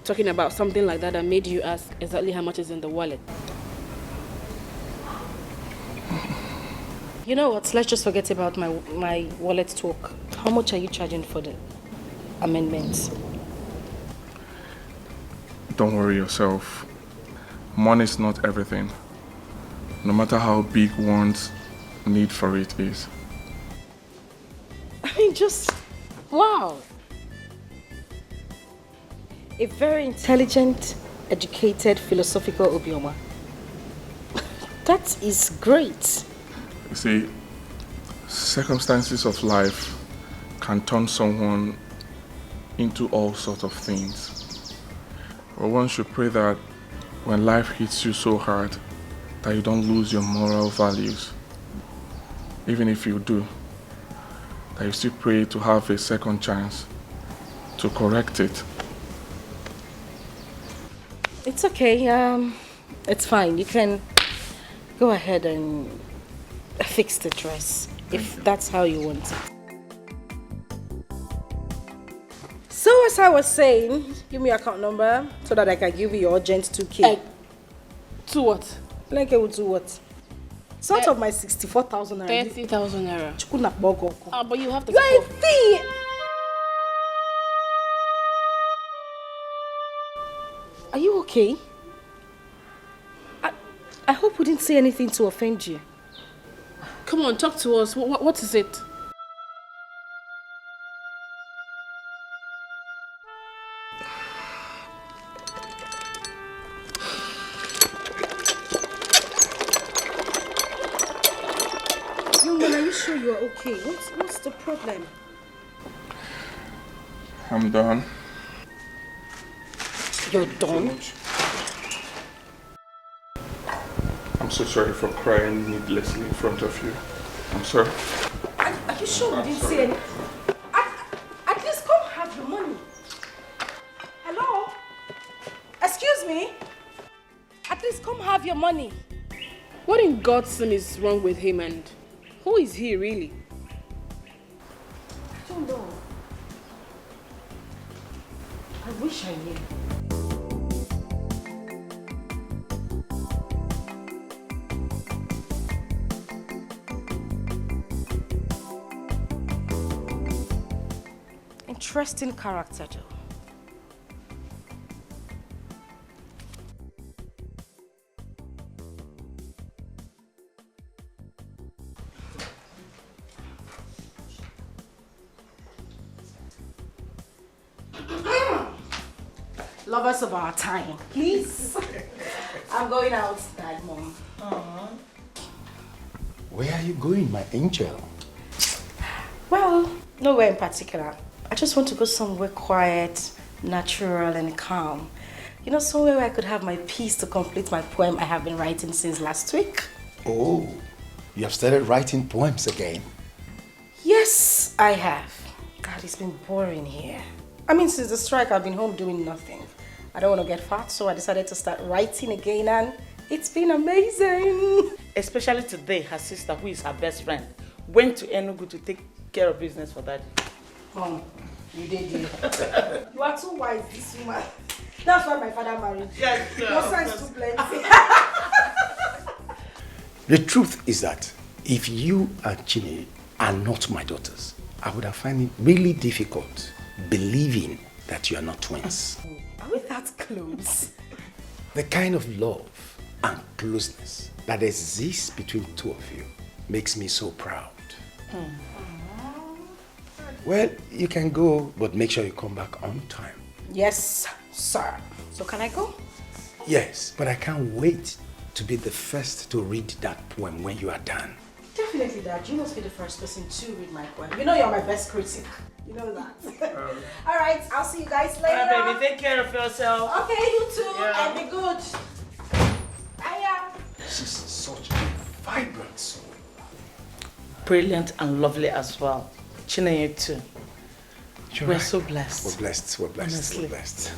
talking about something like that made you ask exactly how much is in the wallet? You know what, let's just forget about my wallet talk. How much are you charging for the amendments? Don't worry yourself. Money is not everything. No matter how big one's need for it is. I mean, just wow. A very intelligent, educated, philosophical Obioma. That is great. You see, circumstances of life can turn someone into all sorts of things. But one should pray that when life hits you so hard, that you don't lose your moral values. Even if you do, that you still pray to have a second chance to correct it. It's okay. It's fine. You can go ahead and fix the dress if that's how you want it. So as I was saying, give me your account number so that I can give you your urgent 2K. To what? Like to what? It's out of my 64,000 naira. 30,000 naira. But you have to. You're a thief! Are you okay? I hope we didn't say anything to offend you. Come on, talk to us. What is it? Are you sure you're okay? What's the problem? I'm done. You're done? I'm so sorry for crying needlessly in front of you. I'm sorry. Are you sure we didn't say anything? At least come have your money. Hello? Excuse me? At least come have your money. What in God's name is wrong with him, and who is he really? I don't know. I wish I knew. Interesting character, though. Lovers of our time, please. I'm going outside, Mom. Where are you going, my angel? Well, nowhere in particular. I just want to go somewhere quiet, natural and calm. You know, somewhere where I could have my peace to complete my poem I have been writing since last week. Oh, you have started writing poems again? Yes, I have. God, it's been boring here. I mean, since the strike, I've been home doing nothing. I don't want to get fat, so I decided to start writing again, and it's been amazing. Especially today, her sister, who is her best friend, went to Enugu to take care of business for Daddy. Oh, you did it. You are too wise, this woman. That's why my father married. Yes, sir. No sense too plenty. The truth is that if you and Chini are not my daughters, I would have found it really difficult believing that you are not twins. Are we that close? The kind of love and closeness that exists between two of you makes me so proud. Well, you can go, but make sure you come back on time. Yes, sir. So can I go? Yes, but I can't wait to be the first to read that poem when you are done. Definitely, Dad. You must be the first person to read my poem. You know you're my best critic. You know that. All right, I'll see you guys later. All right, baby. Take care of yourself. Okay, you too. Yeah. And be good. Bye. She's such a vibrant soul. Brilliant and lovely as well. Chinenye too. You're We're right. so blessed. We're blessed. We're blessed. Honestly. We're blessed.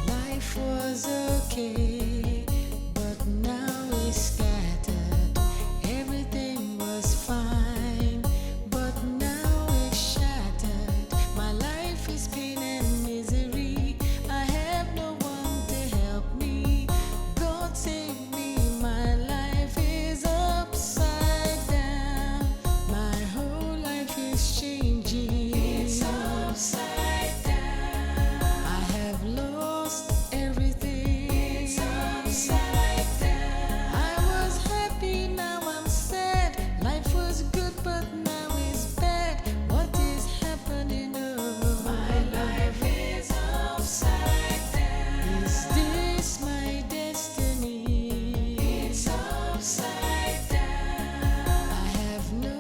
Life was okay, but now it's scattered. Everything was fine, but now it's shattered. My life is pain and misery. I have no one to help me. God save me, my life is upside down. My whole life is changing. It's upside down. I have lost everything. It's upside down. I was happy, now I'm sad. Life was good, but now it's bad. What is happening? Oh, my life is upside down. Is this my destiny? It's upside down. I have no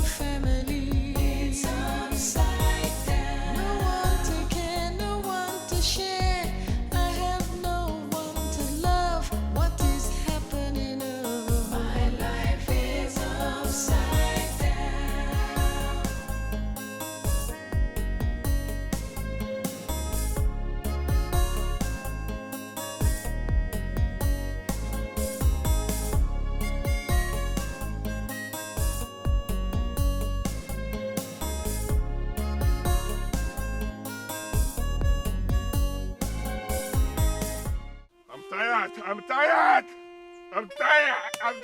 family. It's upside down. No one to care, no one to share. I have no one to love. What is happening? Oh, my life is upside down. I'm tired. I'm tired. I'm tired. I'm.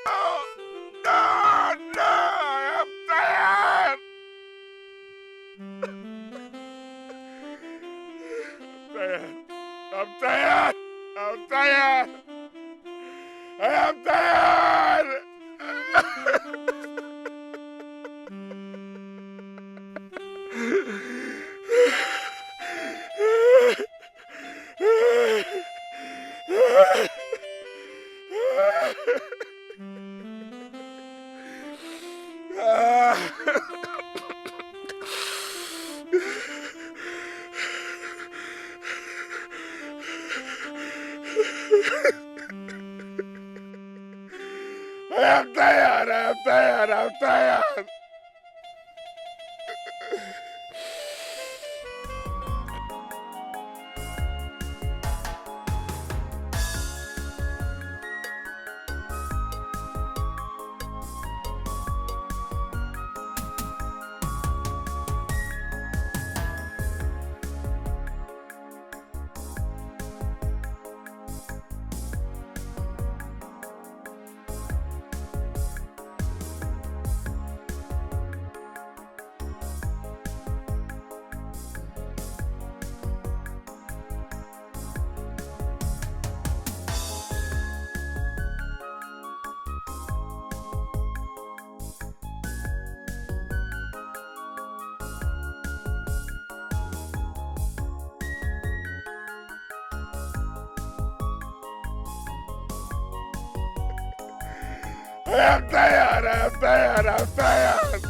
No, no, no. I'm tired. I'm tired. I'm tired. I am tired. I'm tired. I'm tired. I'm tired. I'm tired. I'm tired. I'm tired.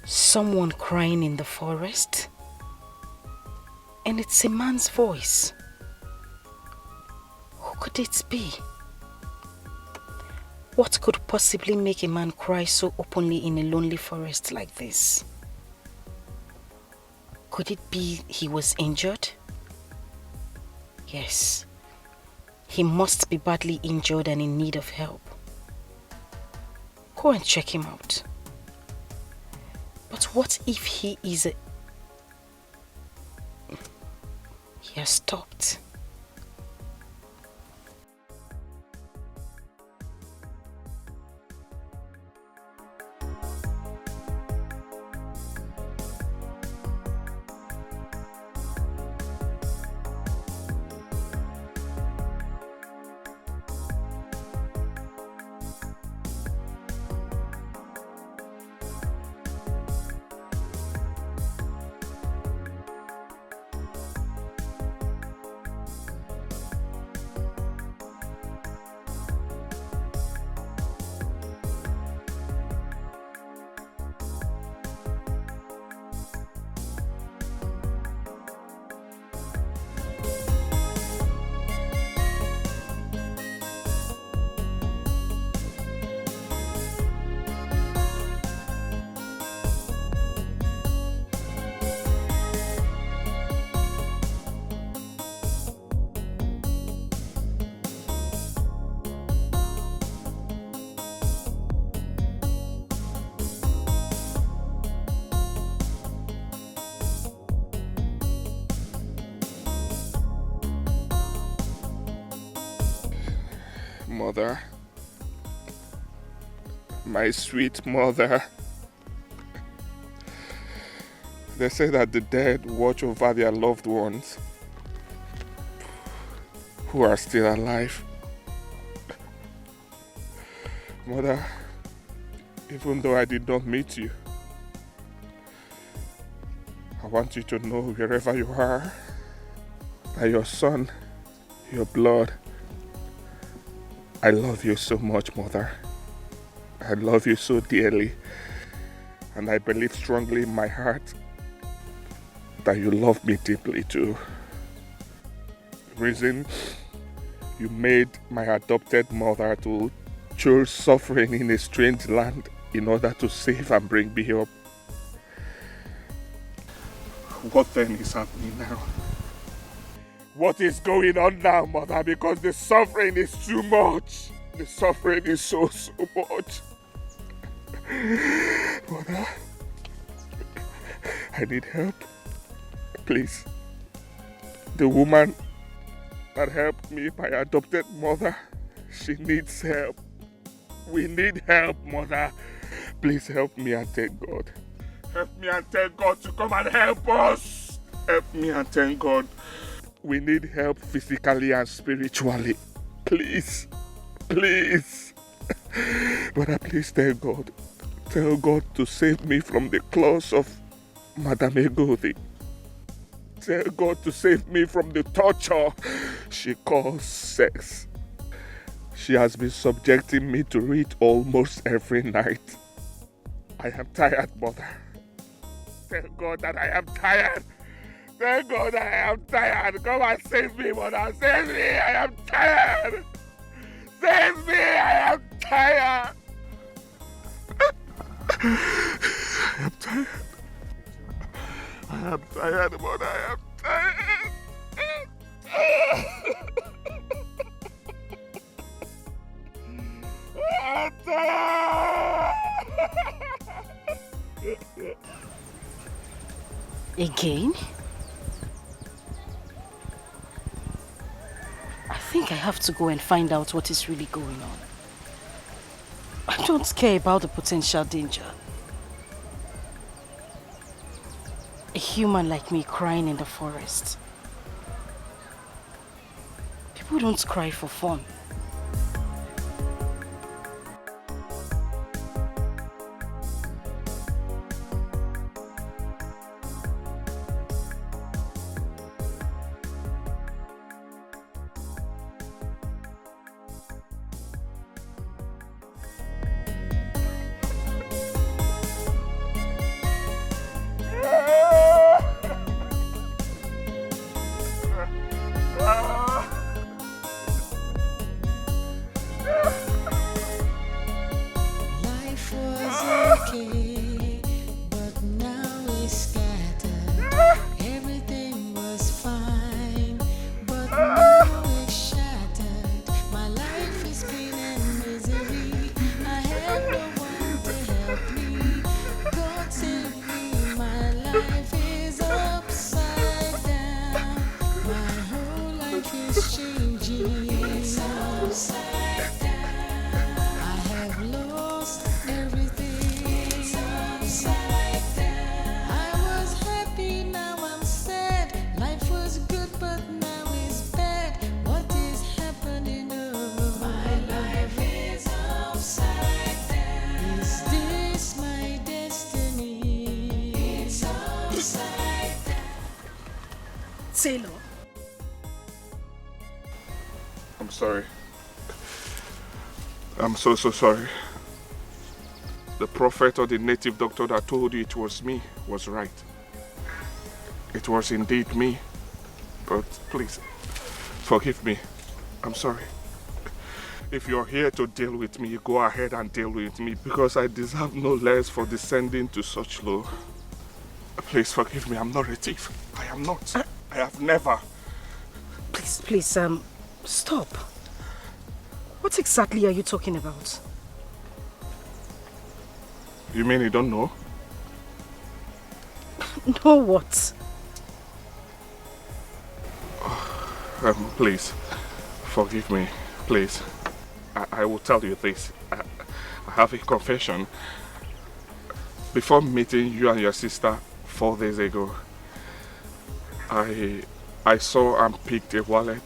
Someone crying in the forest, and it's a man's voice. Who could it be? What could possibly make a man cry so openly in a lonely forest like this? Could it be he was injured? Yes, he must be badly injured and in need of help. Go and check him out. But what if he is a... He has stopped. Mother, my sweet mother. They say that the dead watch over their loved ones who are still alive. Mother, even though I did not meet you, I want you to know wherever you are that your son, your blood, I love you so much, Mother. I love you so dearly. And I believe strongly in my heart that you love me deeply too. The reason you made my adopted mother to choose suffering in a strange land in order to save and bring me up. What then is happening now? What is going on now, Mother? Because the suffering is too much. The suffering is so much. Mother, I need help. Please. The woman that helped me, my adopted mother, she needs help. We need help, Mother. Please help me and thank God. Help me and thank God to come and help us. Help me and thank God. We need help physically and spiritually. Please. Please. Brother, please tell God. Tell God to save me from the claws of Madame Egodi. Tell God to save me from the torture she calls sex. She has been subjecting me to it almost every night. I am tired, Mother. Tell God that I am tired. Thank God I am tired. Come and save me, Mother. Save me. I am tired. Save me. I am tired. I am tired. I am tired, Mother. I am tired. I am tired. Again? I think I have to go and find out what is really going on. I don't care about the potential danger. A human like me crying in the forest. People don't cry for fun. Save I'm so sorry. The prophet or the native doctor that told you it was me was right. It was indeed me. But please, forgive me. I'm sorry. If you're here to deal with me, go ahead and deal with me because I deserve no less for descending to such low. Please forgive me. I'm not a thief. I am not. I have never. Please, stop. What exactly are you talking about? You mean you don't know? Know what? Please, forgive me. Please. I will tell you this. I have a confession. Before meeting you and your sister 4 days ago, I saw and picked a wallet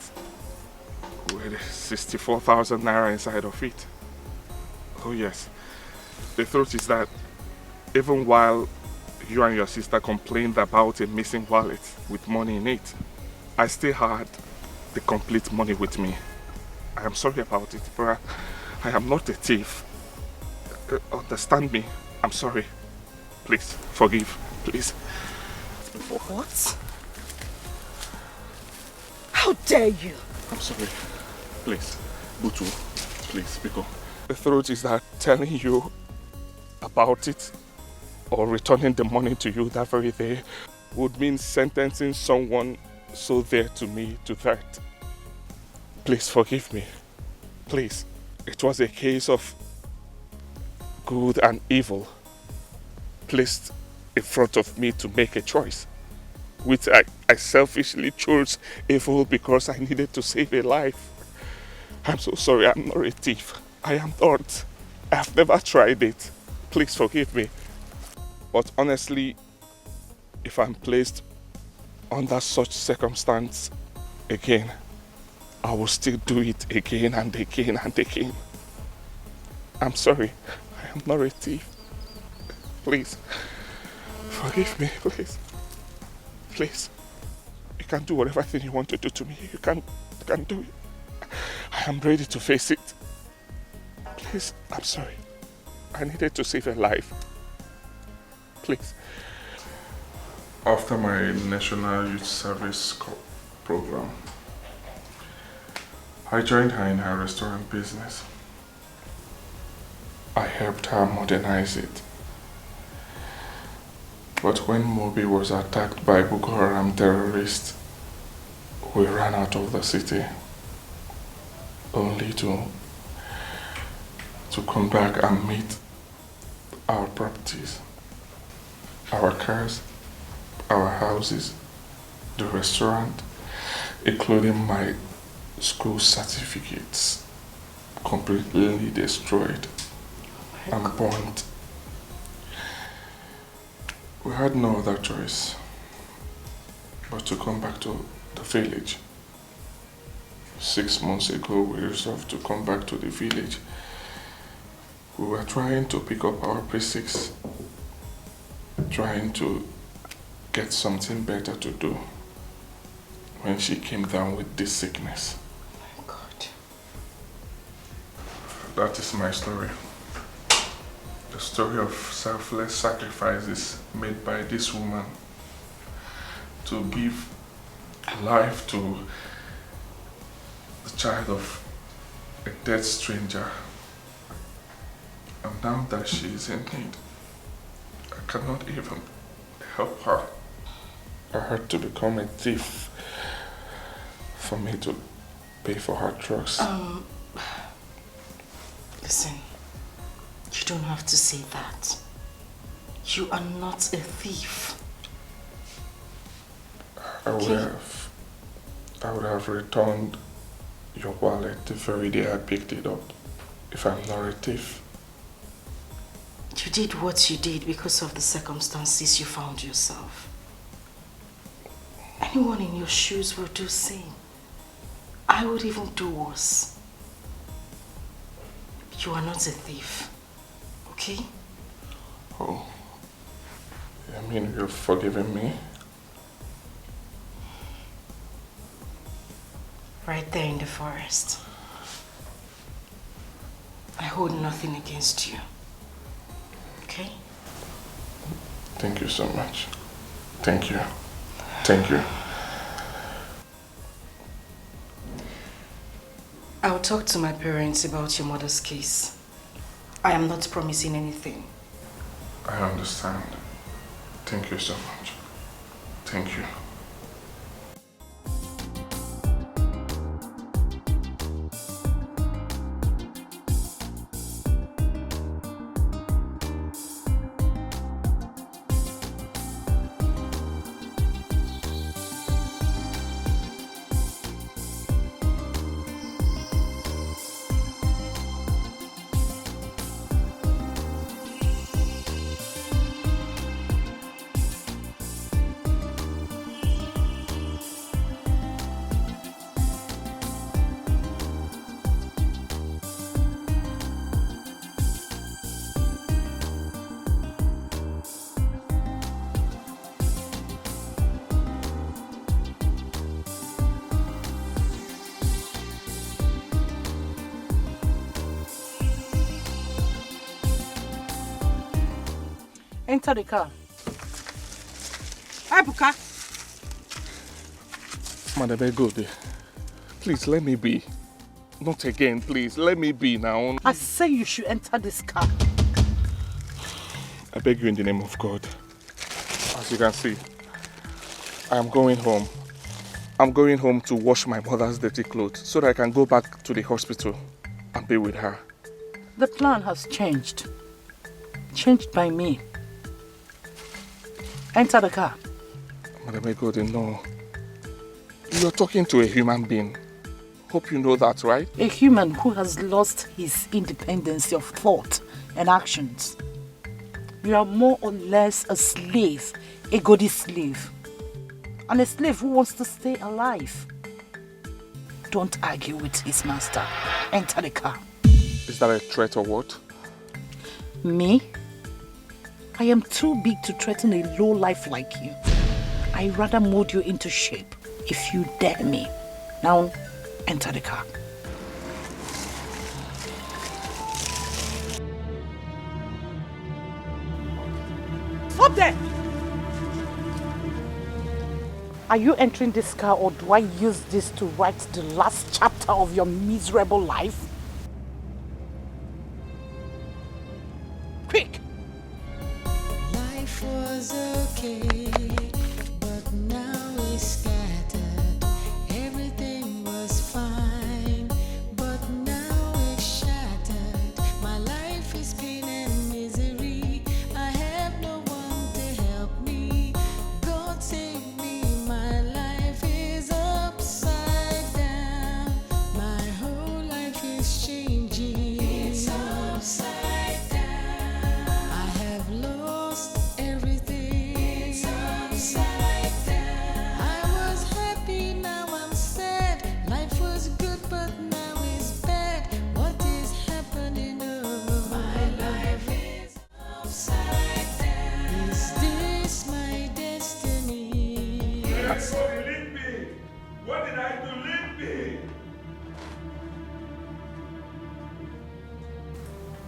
with 64,000 naira inside of it. Oh yes. The truth is that even while you and your sister complained about a missing wallet with money in it, I still had the complete money with me. I am sorry about it, but I am not a thief. Understand me. I'm sorry. Please, forgive. Please. What? How dare you? I'm sorry. Please. Butu, please, Biko. The truth is that telling you about it or returning the money to you that very day would mean sentencing someone so dear to me to that. Please forgive me. Please. It was a case of good and evil placed in front of me to make a choice, which I selfishly chose evil because I needed to save a life. I'm so sorry. I'm not a thief. I am not. I've never tried it. Please forgive me. But honestly, if I'm placed under such circumstance again, I will still do it again and again and again. I'm sorry. I am not a thief. Please, forgive me, please. Please. You can do whatever thing you want to do to me. You can do it. I am ready to face it. Please, I'm sorry. I needed to save a life. Please. After my National Youth Service program, I joined her in her restaurant business. I helped her modernize it. But when Mobi was attacked by Boko Haram terrorists, we ran out of the city, only to come back and meet our properties, our cars, our houses, the restaurant, including my school certificates, completely destroyed and burnt. We had no other choice but to come back to the village. 6 months ago, we resolved to come back to the village. We were trying to pick up our basics, trying to get something better to do when she came down with this sickness. Oh my God. That is my story. The story of selfless sacrifices made by this woman to give life to the child of a dead stranger. And now that she is in need, I cannot even help her. I had to become a thief for me to pay for her drugs. Listen, you don't have to say that. You are not a thief. I would have returned your wallet the very day I picked it up if I'm not a thief. You did what you did because of the circumstances you found yourself. Anyone in your shoes will do the same. I would even do worse. You are not a thief, okay? Oh, I mean you've forgiven me? Right there in the forest. I hold nothing against you. Okay? Thank you so much. Thank you. Thank you. I'll talk to my parents about your mother's case. I am not promising anything. I understand. Thank you so much. Thank you. Enter the car. Ebuka. Madam Egode, please let me be. Not again, please. Let me be now. I say you should enter this car. I beg you in the name of God. As you can see, I am going home. I'm going home to wash my mother's dirty clothes so that I can go back to the hospital and be with her. The plan has changed. Changed by me. Enter the car. Madam Egode, no. You're talking to a human being. Hope you know that, right? A human who has lost his independence of thought and actions. You are more or less a slave, a Egode slave. And a slave who wants to stay alive. Don't argue with his master. Enter the car. Is that a threat or what? Me? I am too big to threaten a low life like you. I rather mold you into shape if you dare me. Now, enter the car. Stop there! Are you entering this car or do I use this to write the last chapter of your miserable life? Quick! Life was okay, but now it's scattered. Everything was fine, but now it's shattered. My life is pain and misery. I have no one to help me. God save me, my life is upside down. My whole life is changing. It's upside down. I have lost everything. It's upside down. I was happy, now I'm sad. Life was good, but now it's bad. What is happening? Oh, my life is upside down. Is this my destiny? Leave me! What did I do? Leave me!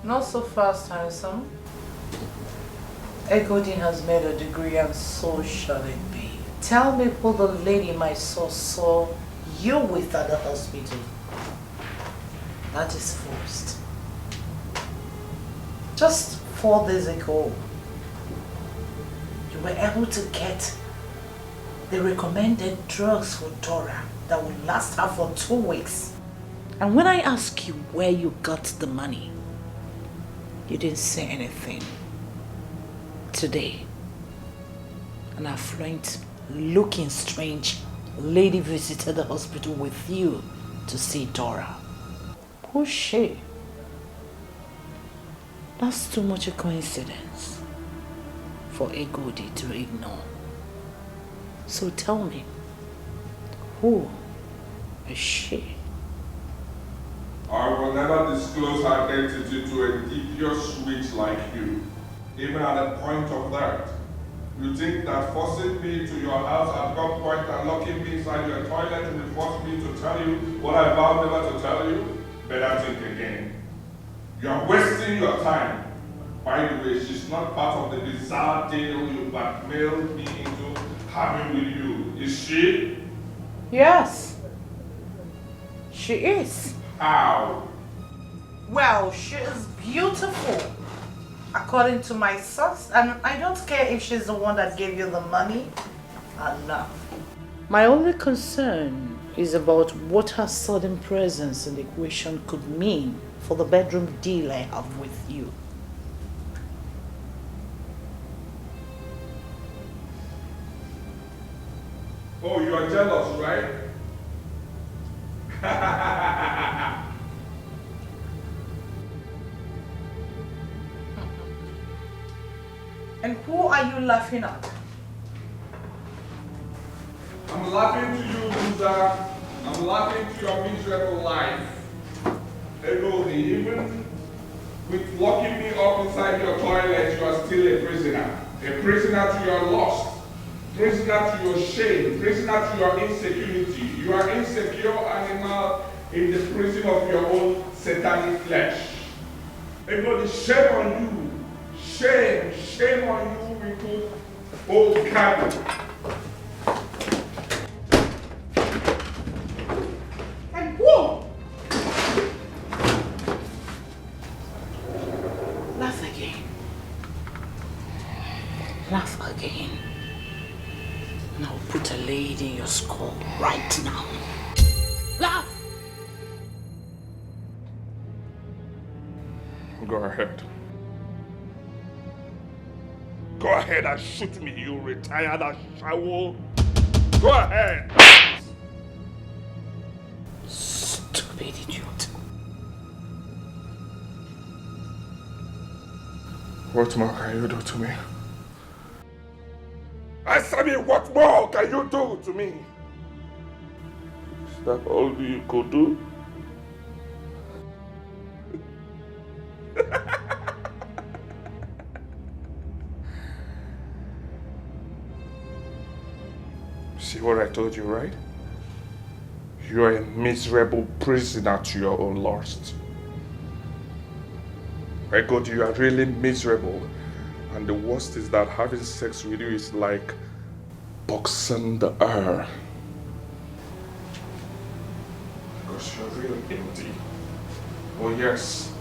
Not so fast, handsome. Egode has made a degree and so shall it be. Tell me who the lady my source saw you with at the hospital. That is first. Just 4 days ago, you were able to get the recommended drugs for Dora that will last her for 2 weeks. And when I ask you where you got the money, you didn't say anything. Today, an affluent, looking strange lady visited the hospital with you to see Dora. Who's she? That's too much a coincidence for Egode to ignore. So tell me, who is she? I will never disclose her identity to a devious witch like you. Even at the point of that. You think that forcing me to your house at gunpoint and locking me inside your toilet will force me to tell you what I vowed never to tell you? Better think again. You are wasting your time. By the way, she's not part of the bizarre deal you blackmailed me into having with you. Is she? Yes. She is. How? Well, she is beautiful, according to my source, and I don't care if she's the one that gave you the money or not. My only concern is about what her sudden presence in the equation could mean for the bedroom deal I have with you. Oh, you are jealous, right? And who are you laughing at? I'm laughing to you, loser. I'm laughing to your miserable life. Ego, even with locking me up inside your toilet, you are still a prisoner. A prisoner to your lust. Prisoner to your shame. Prisoner to your insecurity. You are insecure animal in the prison of your own satanic flesh. Ego, shame on you. Shame on you, people. Old cat. And whoa! Laugh again. Laugh again. And I'll put a lady in your skull right now. Laugh! Go ahead. Go ahead and shoot me, you retired ashawo. Go ahead. Stupid idiot. What more can you do to me? Answer me, what more can you do to me? Is that all you could do? See what I told you, right? You are a miserable prisoner to your own lust. My God, you are really miserable. And the worst is that having sex with you is like boxing the air. Because you're really empty. Oh yes,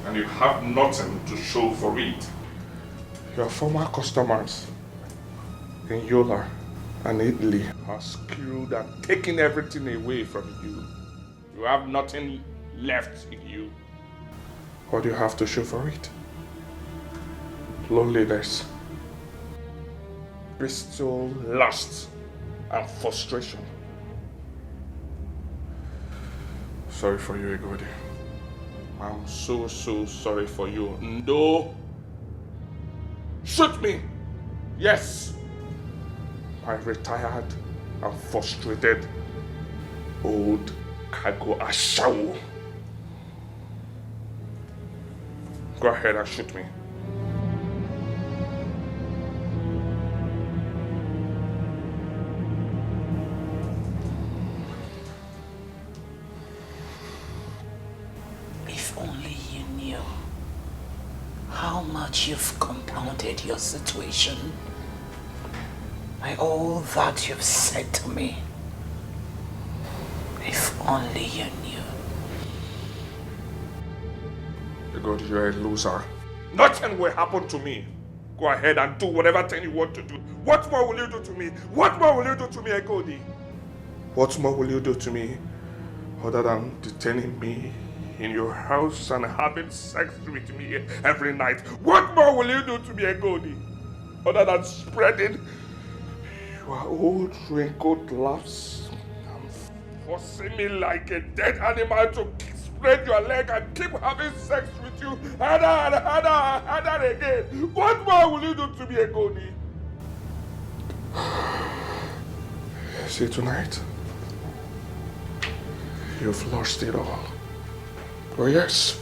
and you have nothing to show for it. Your former customers in Yola and Italy have skewed and taken everything away from you. You have nothing left in you. What do you have to show for it? Loneliness, bestial lust, and frustration. Sorry for you, Egodi. I'm so sorry for you. No! Shoot me! Yes! My retired and frustrated old cargo ashawo. Go ahead and shoot me. If only you knew how much you've compounded your situation by all that you've said to me. If only you knew. God, you're a loser. Nothing will happen to me. Go ahead and do whatever thing you want to do. What more will you do to me? What more will you do to me, Egodi? What more will you do to me other than detaining me in your house and having sex with me every night? What more will you do to me, Egodi? Other than spreading your old wrinkled laughs and forcing me like a dead animal to spread your leg and keep having sex with you harder again. What more will you do to me, Egodi? See, tonight, you've lost it all. Oh yes,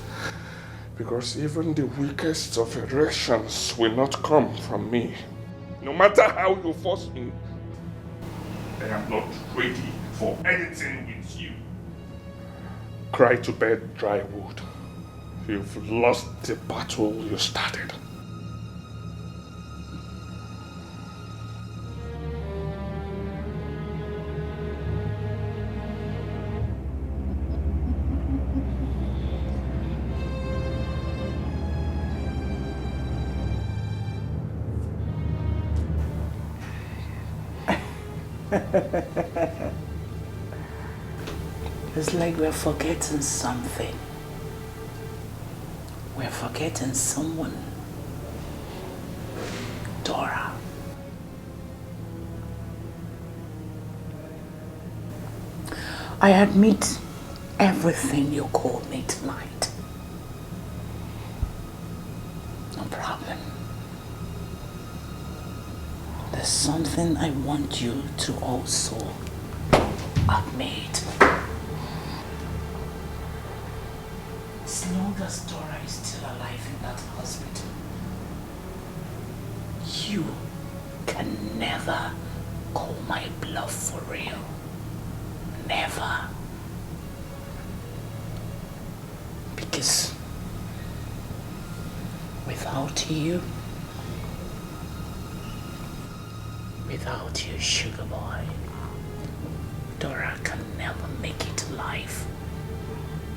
because even the weakest of erections will not come from me. No matter how you force me, I am not ready for anything with you. Cry to bed, dry wood. You've lost the battle you started. It's like we're forgetting something. We're forgetting someone. Dora. I admit everything you called me tonight. No problem. There's something I want you to also admit. As long as Dora is still alive in that hospital, you can never call my bluff for real. Never. Because without you, sugar boy, Dora can never make it alive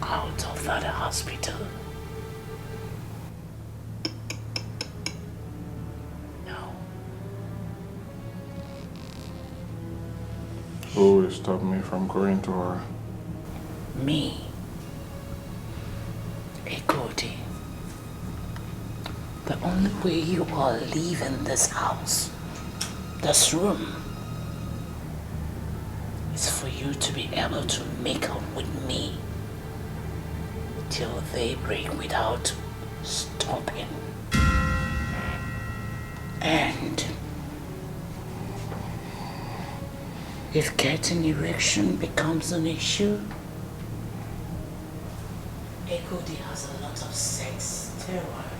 out of that hospital. No. Who will stop me from going to her? Me. Ekoti. The only way you are leaving this house, this room, is for you to be able to make up with me till daybreak without stopping. And if getting erection becomes an issue, Ekodi has a lot of sex steroid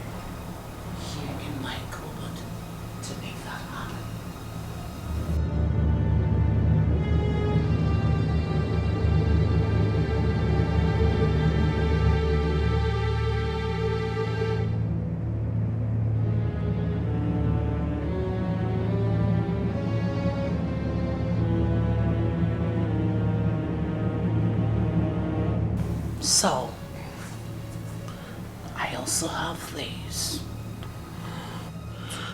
here in my cupboard to make that happen. So, I also have this.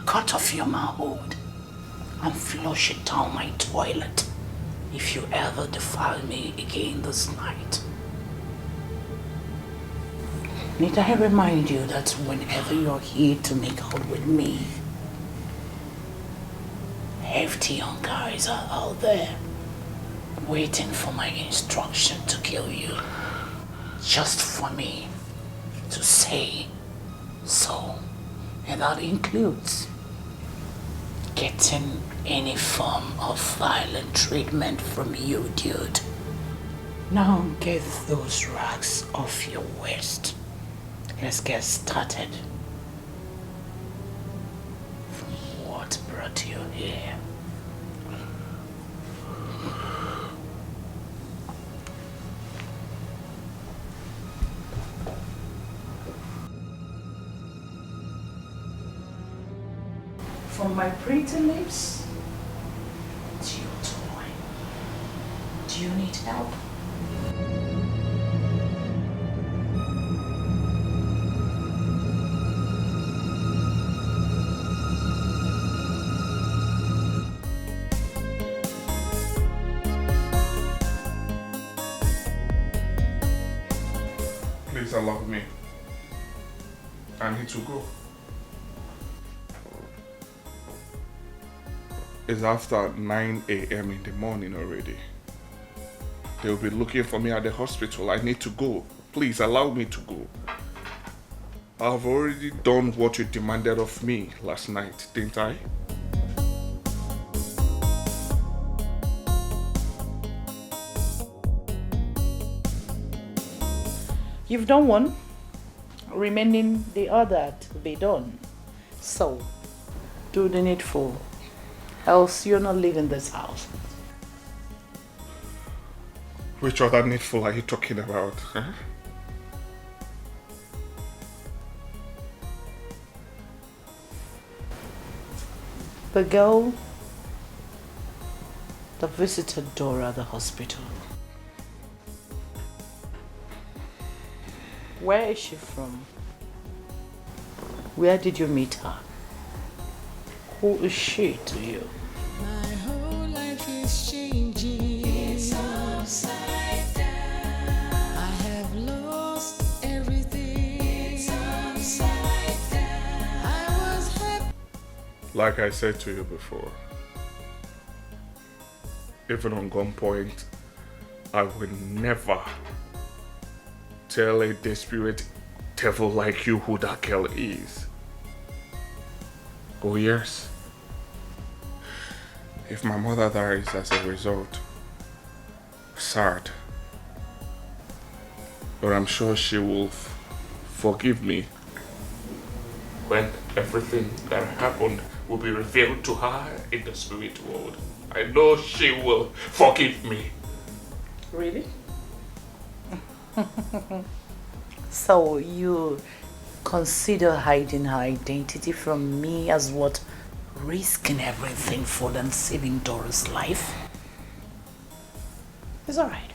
Cut off your manhood and flush it down my toilet if you ever defile me again this night. Need I remind you that whenever you're here to make out with me, hefty young guys are out there waiting for my instruction to kill you. Just for me to say so. And that includes getting any form of violent treatment from you, dude. Now get those rags off your waist. Let's get started. What brought you here? From my pretty lips to your toy. Do you need help? Please allow me. I need to go. It's after 9 a.m. in the morning already. They'll be looking for me at the hospital. I need to go. Please allow me to go. I've already done what you demanded of me last night, didn't I? You've done one, remaining the other to be done. So, do the needful, else you're not leaving this house. Which other needful are you talking about? Huh? The girl that visited Dora at the hospital. Where is she from? Where did you meet her? Who is she to you? My whole life is changing. It's upside down. I have lost everything. It's upside down. I was happy. Like I said to you before, even on gunpoint, I will never tell a desperate devil like you who that girl is. Oh yes. If my mother dies as a result, sad. But I'm sure she will forgive me when everything that happened will be revealed to her in the spirit world. I know she will forgive me. Really? So you consider hiding her identity from me as what? Risking everything for them saving Dora's life? It's alright.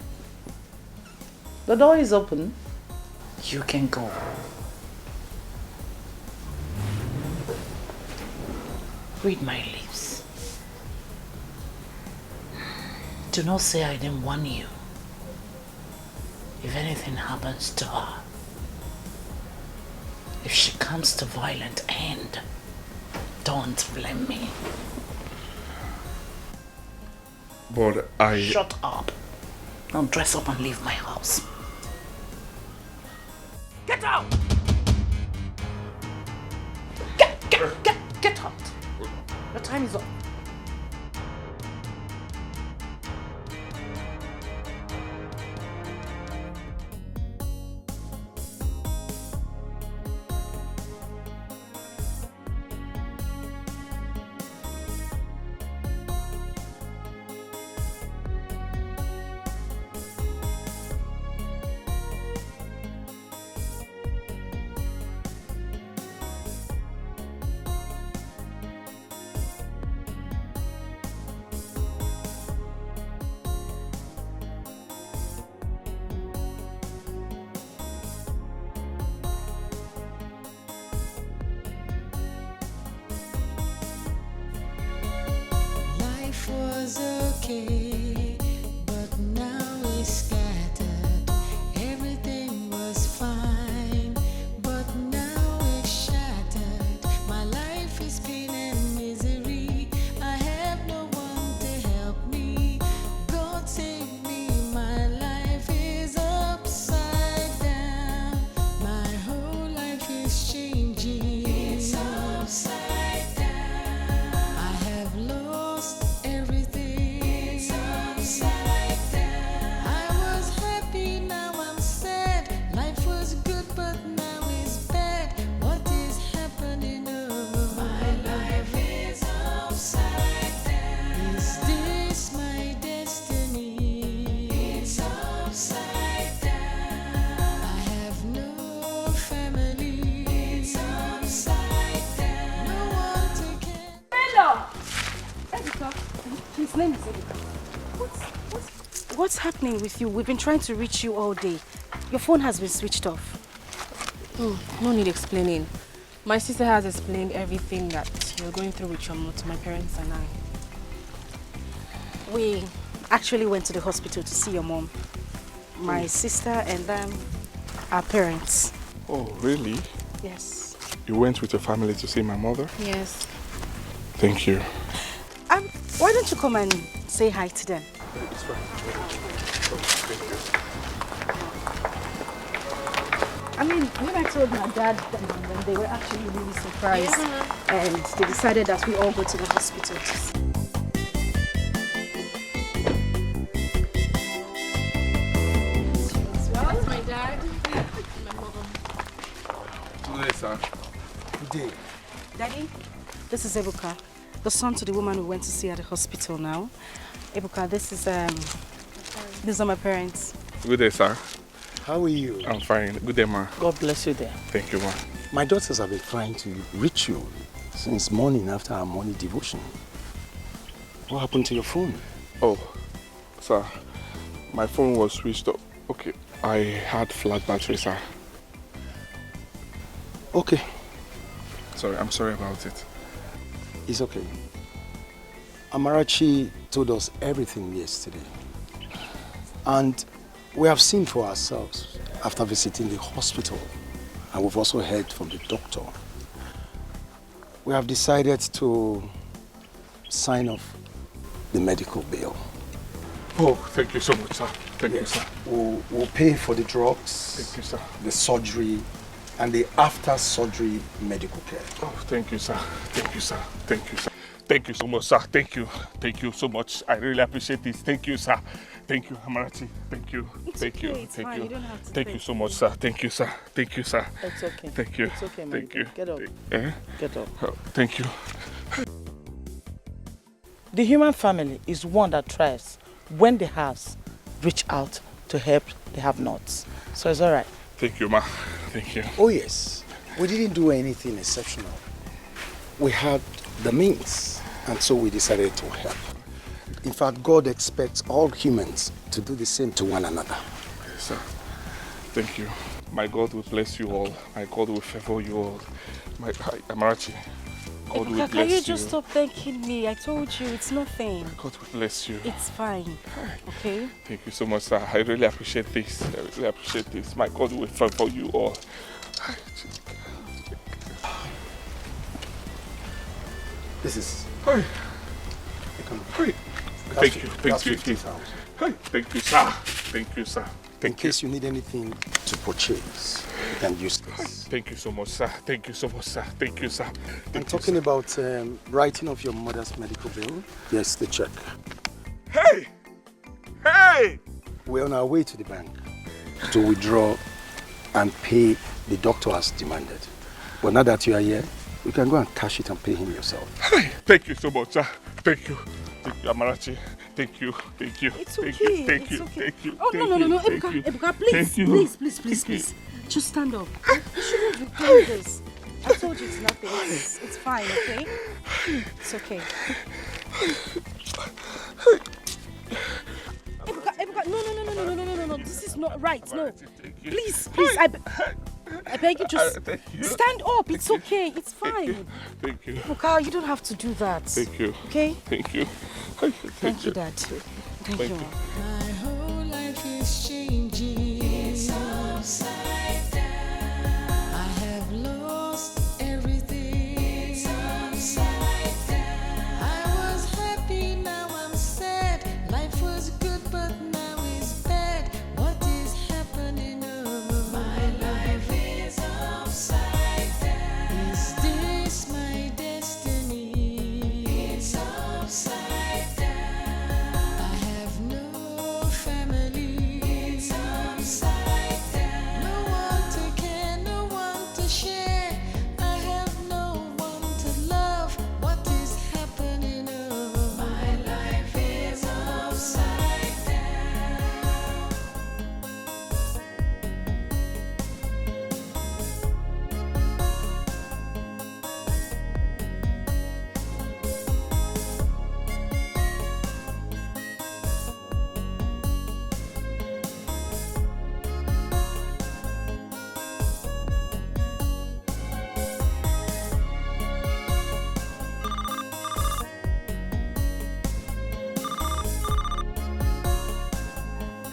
The door is open. You can go. Read my lips. Do not say I didn't warn you. If anything happens to her, if she comes to violent end, don't blame me. But I... Shut up. Now dress up and leave my house. Get out! Get out! Your time is up. Life was okay, but now it's scattered. Everything was fine, but now it's shattered. My life is pain and misery. I have no one to help me. God save me, my life is upside down. My whole life is changing. It's upside down. I have lost everything. It's upside down. I was happy, now I'm sad. Life was good, but now it's bad. What is happening? Oh, my life is upside down. Is this my destiny? It's upside down. I have no family. It's upside down. No one to care. Hello! Erica, his name is Erica. What's happening with you? We've been trying to reach you all day. Your phone has been switched off. Oh, no need explaining. My sister has explained everything that you're going through with your mom to my parents and I. We actually went to the hospital to see your mom, my sister, and our parents. Oh, really? Yes. You went with your family to see my mother? Yes. Thank you. Why don't you come and say hi to them? I mean, when I told my dad and them, they were actually really surprised. And they decided that we all go to the hospital. That's my dad. My mother. Good day, sir. Good day. Daddy, this is Ebuka, the son to the woman we went to see at the hospital now. Ebuka, these are my parents. Good day, sir. How are you? I'm fine. Good day, ma. God bless you there. Thank you, ma. My daughters have been trying to reach you. since morning after our morning devotion. What happened to your phone? Oh, sir, my phone was switched off. Okay, I had flat battery, sir. Okay. Sorry, I'm sorry about it. It's okay. Amarachi told us everything yesterday. And we have seen for ourselves after visiting the hospital. And we've also heard from the doctor. We have decided to sign off the medical bill. Oh, thank you so much, sir. Thank you, sir. We'll pay for the drugs, thank you, sir, the surgery, and the after-surgery medical care. Oh, thank you, sir. Thank you, sir. Thank you, sir. Thank you so much, sir. Thank you. Thank you so much. I really appreciate this. Thank you, sir. Thank you, Amarachi. Thank you. Thank you. Thank you. You don't have to thank you so much, sir. Thank you, sir. Thank you, sir. It's okay. Thank you. It's okay, Thank you. Get up. Eh? Get up. Oh, thank you. The human family is one that tries, when they have, reach out to help the have-nots. So it's all right. Thank you, ma. Thank you. Oh, yes. We didn't do anything exceptional. We had the means, and so we decided to help. In fact, God expects all humans to do the same to one another. Yes, sir. Thank you. My God will bless you all. My God will favor you all. Amarachi, God will bless you. Can you just stop thanking me? I told you, it's nothing. God will bless you. It's fine. Okay? Thank you so much, sir. I really appreciate this. I really appreciate this. My God will favor you all. This is... Hey. Thank you. Thank you. Hey. Thank you, sir. Thank you, sir. In case you need anything to purchase, you can use this. Thank you so much, sir. Thank you so much, sir. Thank you, sir. I'm talking about writing of your mother's medical bill. Yes, the check. Hey! Hey! We're on our way to the bank to withdraw and pay the doctor as demanded. But now that you are here, you can go and cash it and pay him yourself. Hey! Thank you so much, sir. Thank you. Thank you, Amarachi. Thank you. Thank you. It's okay. Thank you. Thank you. Okay. Thank you. Oh, no. Thank you. Ebuka, please. Thank you. Please. Just stand up. You shouldn't be doing this. I told you it's nothing. It's fine, okay? It's okay. Ebuka, no. This is not right. No. Please. I beg you, just stand up. It's okay. It's fine. Thank you. Ebuka, you don't have to do that. Thank you. Okay? Thank you. Thank you, Dad. Thank you. My whole life is changing. It's upside down. I have lost everything. It's upside down. I was happy, now I'm sad. Life was good, but now it's bad. What is happening? Oh, my life is upside down. Is this my destiny? It's upside down.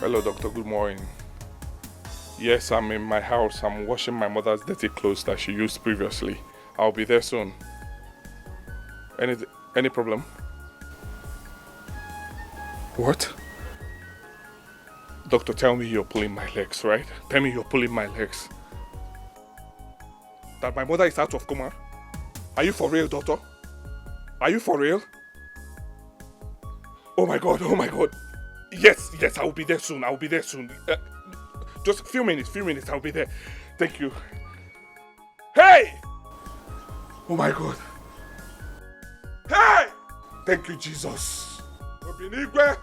Hello, doctor. Good morning. Yes, I'm in my house. I'm washing my mother's dirty clothes that she used previously. I'll be there soon. Any problem? What? Doctor, tell me you're pulling my legs, right? Tell me you're pulling my legs. That my mother is out of coma? Are you for real, doctor? Are you for real? Oh my God. Yes, I'll be there soon. Just a few minutes, I'll be there. Thank you. Hey! Oh my God. Hey! Thank you, Jesus. Obinigwe.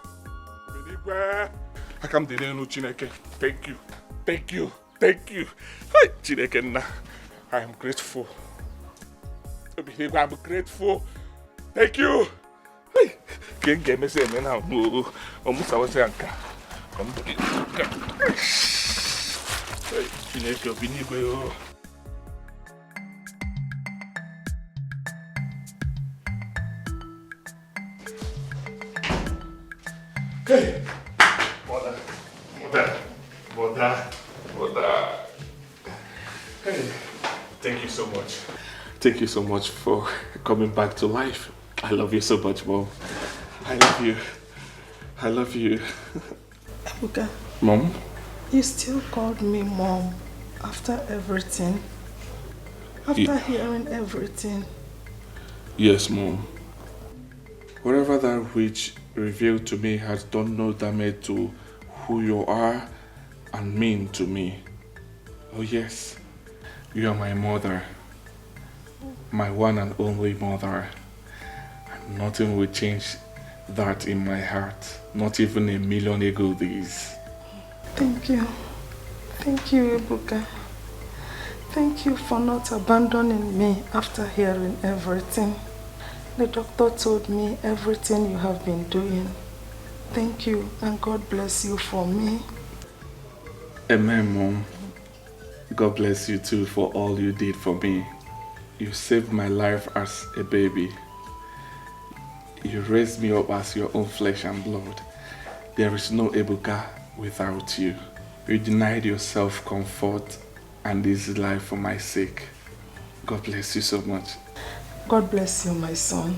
Akam delenu Chineke. Thank you. Hey, Chineke na. I am grateful. I'm grateful. Thank you. Can't get me saying now. Almost I was saying, come to it. Hey, mother. Hey, thank you so much. Thank you so much for coming back to life. I love you so much, Mom. I love you. Ebuka. Mom? You still called me Mom after everything? After hearing everything? Yes, Mom. Whatever that which revealed to me has done no damage to who you are and mean to me. Oh yes, you are my mother. My one and only mother. And nothing will change that in my heart. Not even a million ego days. Thank you. Thank you, Ebuka. Thank you for not abandoning me after hearing everything. The doctor told me everything you have been doing. Thank you, and God bless you for me. Amen, Mom. God bless you too for all you did for me. You saved my life as a baby. You raised me up as your own flesh and blood. There is no Ebuka without you. You denied yourself comfort and easy life for my sake. God bless you so much. God bless you, my son.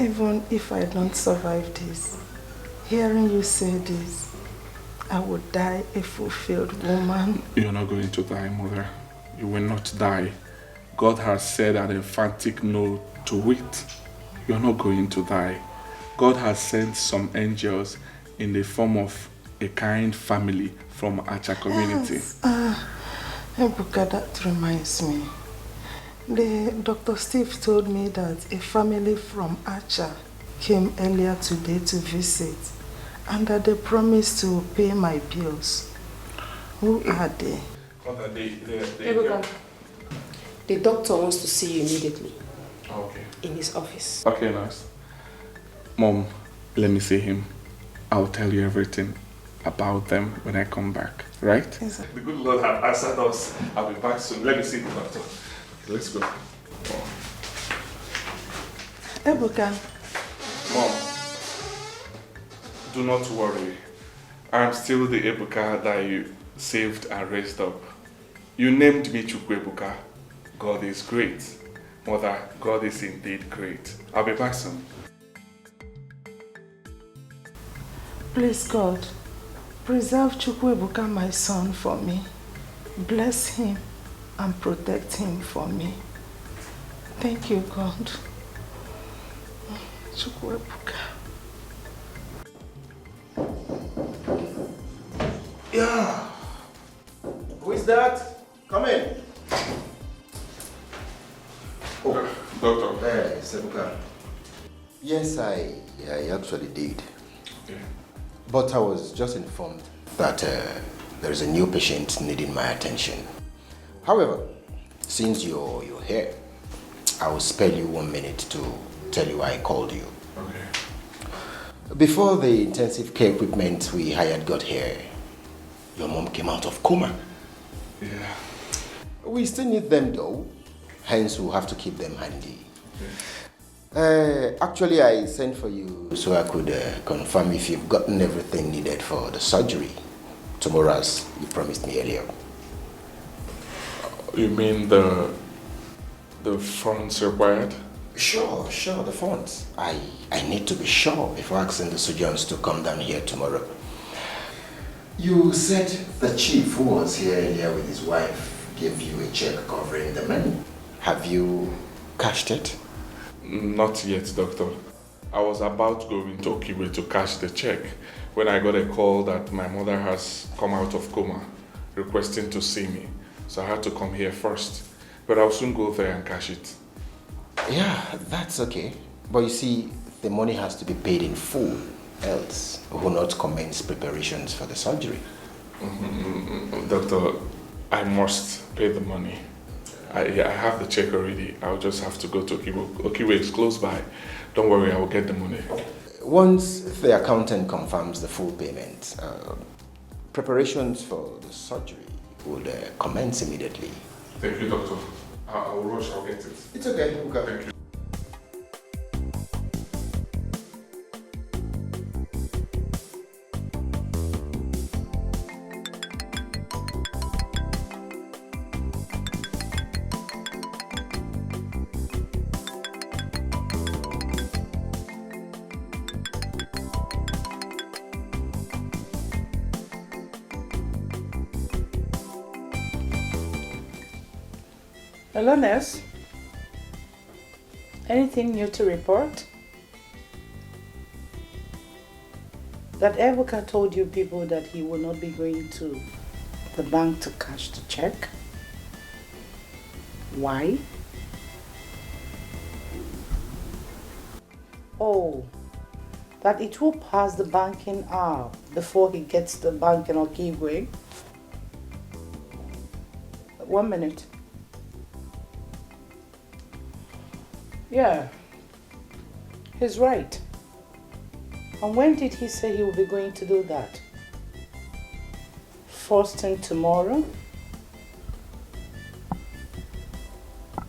Even if I don't survive this, hearing you say this, I would die a fulfilled woman. You're not going to die, Mother. You will not die. God has said an emphatic no to it. You're not going to die. God has sent some angels in the form of a kind family from Acha community. Yes. Ebuka, that reminds me. Dr. Steve told me that a family from Acha came earlier today to visit and that they promised to pay my bills. Who are they? Ebuka, the doctor wants to see you immediately. Okay. In his office. Okay, nice. Mom, let me see him. I'll tell you everything about them when I come back, right? Yes, The good Lord has answered us. I'll be back soon. Let me see the doctor. Let's go. Ebuka. Mom, do not worry. I'm still the Ebuka that you saved and raised up. You named me Chukwu Ebuka. God is great. Mother, God is indeed great. I'll be back soon. Please, God, preserve Chukwu Ebuka, my son, for me. Bless him and protect him for me. Thank you, God. Chukwu Ebuka. Yeah. Who is that? Come in. Oh, Doctor. Hey, Sebuka. Yes, I actually did. Okay. But I was just informed that there is a new patient needing my attention. However, since you're here, I will spare you 1 minute to tell you why I called you. Okay. Before the intensive care equipment we hired got here, your mom came out of coma. Yeah. We still need them though, hence we'll have to keep them handy. Actually, I sent for you so I could confirm if you've gotten everything needed for the surgery tomorrow as you promised me earlier. You mean the funds required? Sure, the funds. I need to be sure before asking the surgeons to come down here tomorrow. You said the chief who was here earlier with his wife gave you a check covering the money. Have you cashed it? Not yet, Doctor. I was about to go into Okiwe to cash the check when I got a call that my mother has come out of coma, requesting to see me. So I had to come here first. But I'll soon go there and cash it. Yeah, that's okay. But you see, the money has to be paid in full, else we will not commence preparations for the surgery. Doctor, I must pay the money. I have the check already. I'll just have to go to Okiwe. Okiwe is close by. Don't worry, I will get the money. Once the accountant confirms the full payment, preparations for the surgery would commence immediately. Thank you, doctor. I'll rush, I'll get it. It's okay, okay. Thank you. Hello, nurse. Anything new to report? That Ebuka told you people that he will not be going to the bank to cash the check? Why? Oh, that it will pass the banking hour before he gets to the bank in Okigwe? 1 minute. Yeah, he's right. And when did he say he will be going to do that? First thing tomorrow?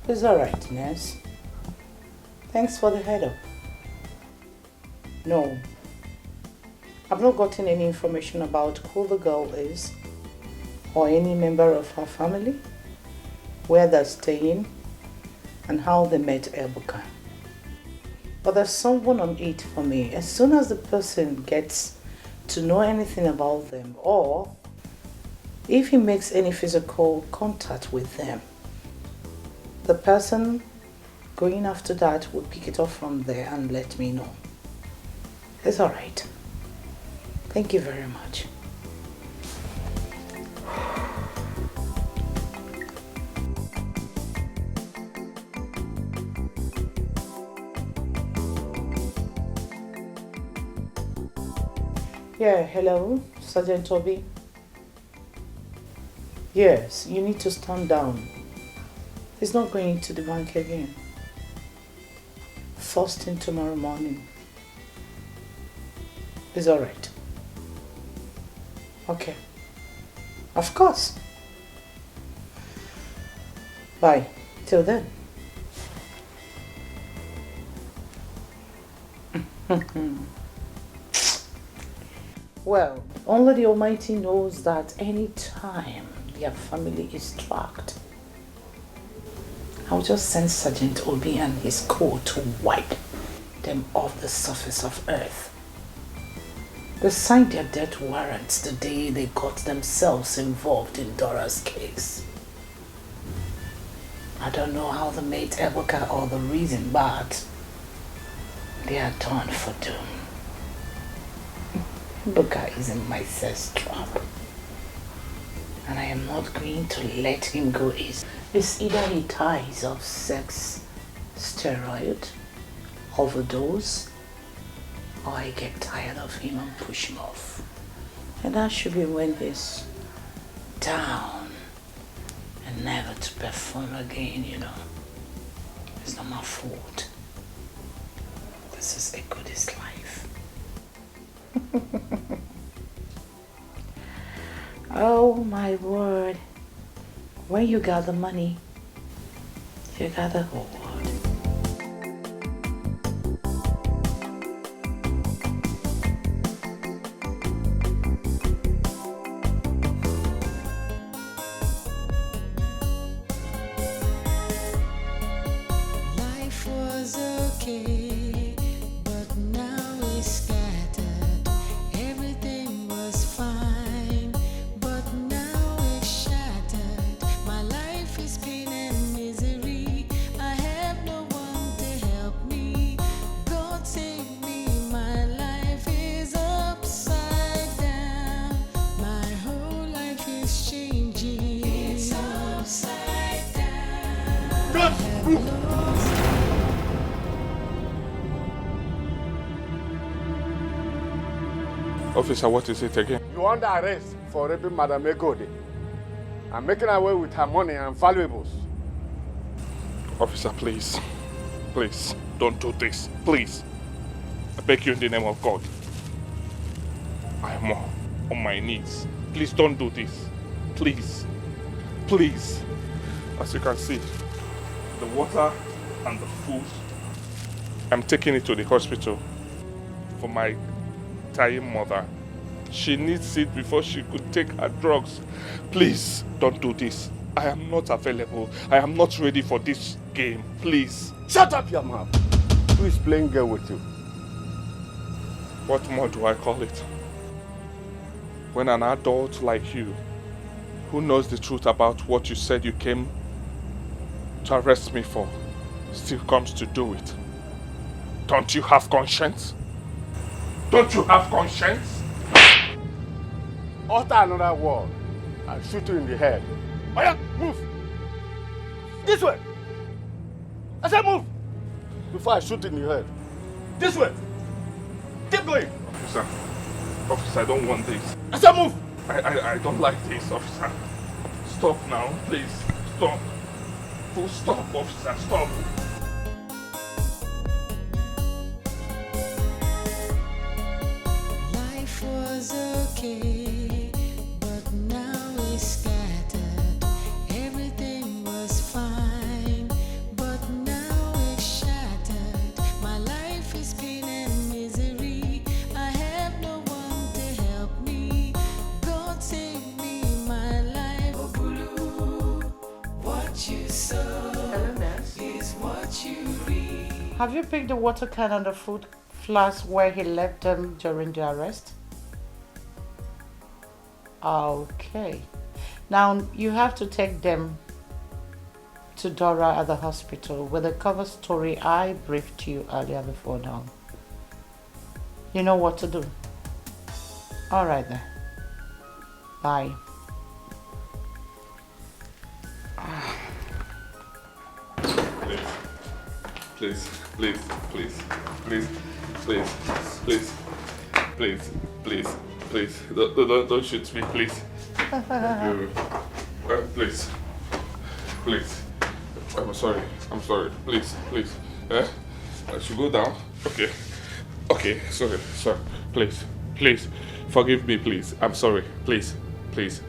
It's alright, nurse. Thanks for the head up. No, I've not gotten any information about who the girl is or any member of her family, where they're staying, and how they met Ebuka. But there's someone on it for me. As soon as the person gets to know anything about them, or if he makes any physical contact with them, the person going after that will pick it up from there and let me know. It's all right. Thank you very much. Yeah, hello, Sergeant Toby. Yes, you need to stand down. He's not going to the bank again. First thing tomorrow morning. It's all right. Okay. Of course. Bye. Till then. Well, only the Almighty knows that any time their family is tracked, I'll just send Sergeant Obi and his corps to wipe them off the surface of earth. They signed their death warrants the day they got themselves involved in Dora's case. I don't know how they made Ebuka or the reason, but they are done for doom. Ebuka is in my sex trap, and I am not going to let him go easy. It's either he dies of sex, steroid, overdose, or I get tired of him and push him off. And that should be when he's down and never to perform again, you know. It's not my fault. This is a goodest life. Oh my word. When you got the money, you got the whole world. Life was okay, but now it's scattered. Everything was fine, but now it's shattered. My life is pain and misery. I have no one to help me. God save me, my life is upside down. My whole life is changing. It's upside down. I have lost. Officer, what is it again? You under arrest for raping Madam Egode and making away with her money and valuables. Officer, please. Please, don't do this. Please. I beg you in the name of God. I am on my knees. Please don't do this. Please. Please. As you can see, the water and the food, I'm taking it to the hospital for my dying mother. She needs it before she could take her drugs. Please, don't do this. I am not available. I am not ready for this game. Please. Shut up your mouth. Who is playing girl with you? What more do I call it? When an adult like you, who knows the truth about what you said you came to arrest me for, still comes to do it. Don't you have conscience? Don't you have conscience? Utter another word. I'll shoot you in the head. Oh yeah, move! This way! I said move! Before I shoot in the head. This way! Keep going! Officer, I don't want this. I said move! I don't like this, officer. Stop now, please. Stop. Full stop, officer, stop. Life was okay, but now it's scattered. Everything was fine, but now it's shattered. My life is pain and misery. I have no one to help me. God save me, my life. Oh, Bulu, what you sow is what you reap. Have you picked the water can and the food flask where he left them during the arrest? Okay. Now you have to take them to Dora at the hospital with the cover story I briefed you earlier before now. You know what to do. Alright then. Bye. Please, please, please, please, please, please, please, please, please, don't shoot me, please. Please, please. I'm sorry, please, please. I should go down. Okay, sorry, please, please, forgive me, please. I'm sorry, please, please.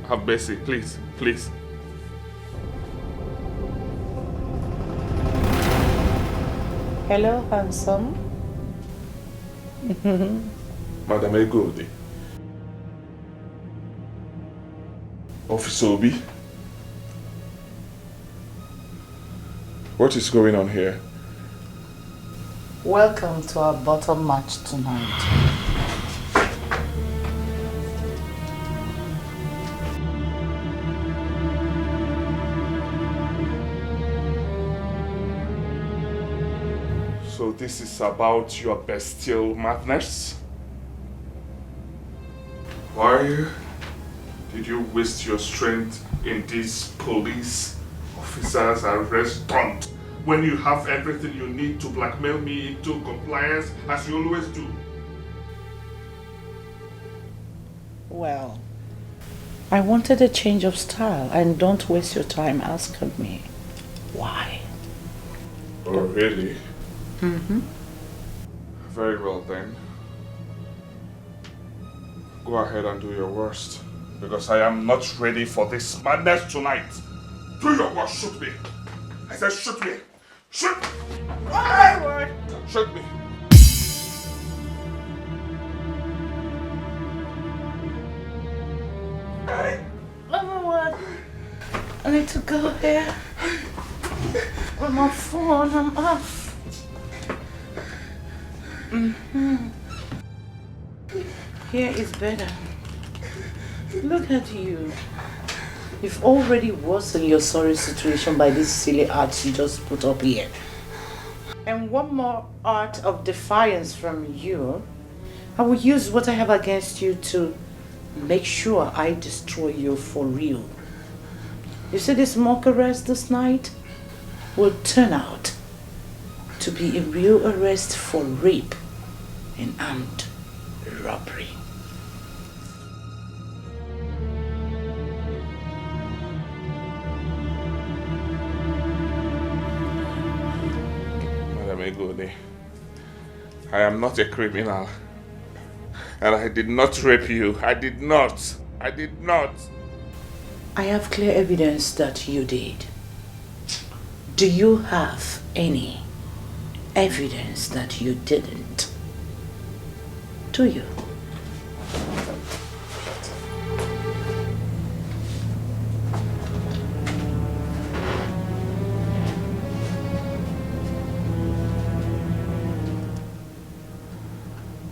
Have mercy, please, please. Hello, handsome. Madam Egodi. Officer Obi. What is going on here? Welcome to our bottom match tonight. So this is about your bestial madness? Why did you waste your strength in this police officer's arrest stunt when you have everything you need to blackmail me into compliance as you always do? Well, I wanted a change of style, and don't waste your time asking me why. Oh, really? Mm-hmm. Very well then. Go ahead and do your worst, because I am not ready for this madness tonight. Do your worst, shoot me. I said shoot me. Shoot! Forward! Shoot me. Everyone, I need to go here. With my phone, I'm off. Here is better. Look at you. You've already worsened your sorry situation by this silly art you just put up here. And one more art of defiance from you. I will use what I have against you to make sure I destroy you for real. You see this mock arrest this night will turn out to be a real arrest for rape and armed robbery. Egode, I am not a criminal. And I did not rape you. I did not. I did not. I have clear evidence that you did. Do you have any evidence that you didn't? Do you?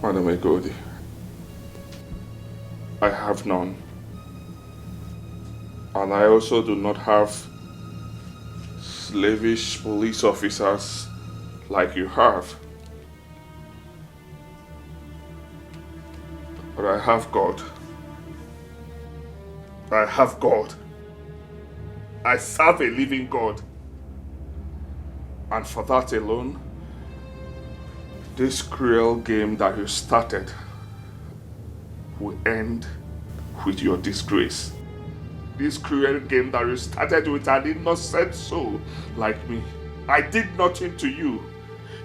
Madam Egodi, I have none. And I also do not have slavish police officers like you have. But I have God. I have God. I serve a living God. And for that alone, this cruel game that you started will end with your disgrace. This cruel game that you started with an innocent soul like me. I did nothing to you.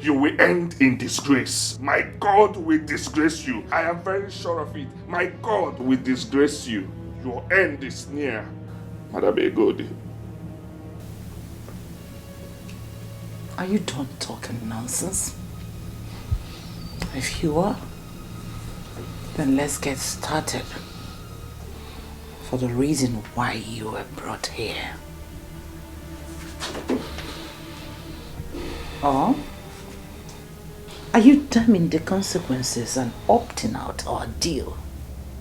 You will end in disgrace. My God will disgrace you. I am very sure of it. My God will disgrace you. Your end is near, Madam Egodi. Are you done talking nonsense? If you are, then let's get started. For the reason why you were brought here. Or are you damning the consequences and opting out our deal?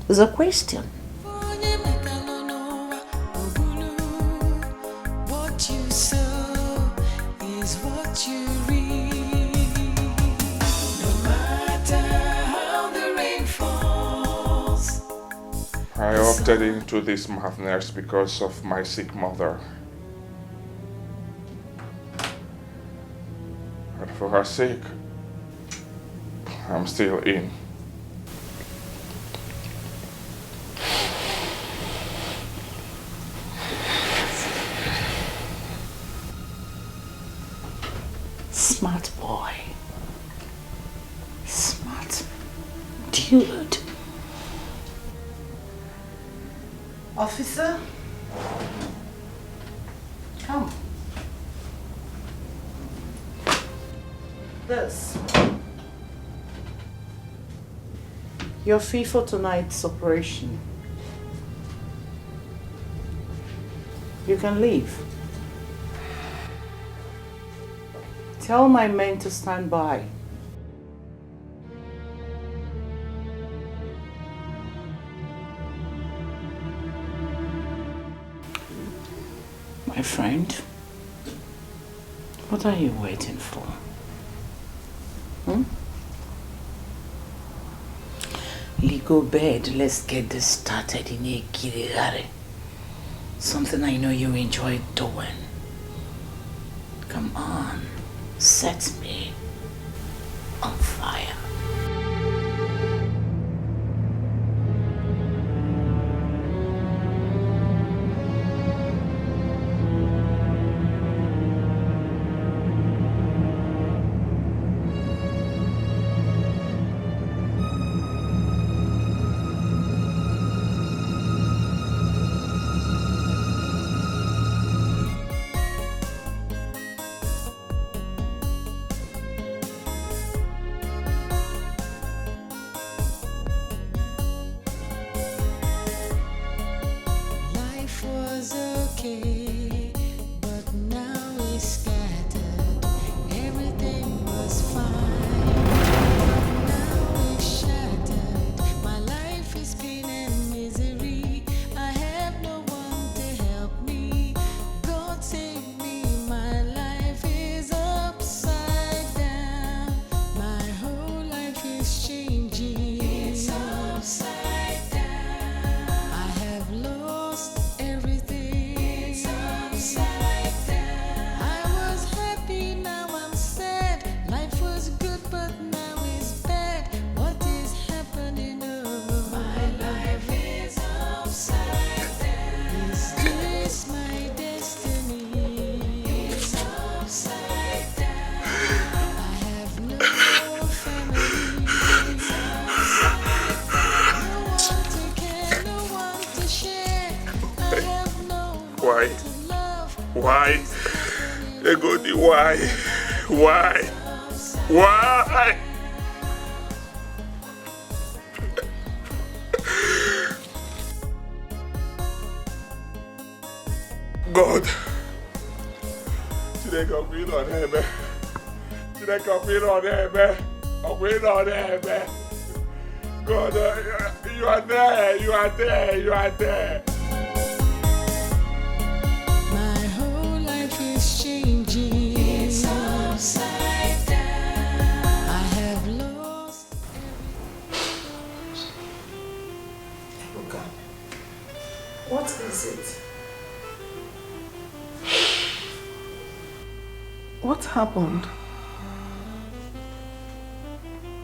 Is a question. What you sow is what you reap. No matter how the rain falls. I opted into this madness because of my sick mother. And for her sake, I'm still in. Smart boy. Smart dude. Officer, come. This. Your fee for tonight's operation. You can leave. Tell my men to stand by. My friend, what are you waiting for? Go bed, let's get this started in a girigare. Something I know you enjoy doing. Come on, set me on fire. Egodi, why? Why? Why? God. Today got me on heaven. Today got me on heaven. I'm waiting on heaven. God, you are there. You are there. You are there. My whole life is changing. It's upside down. I have lost. Ebuka, what is it? What happened?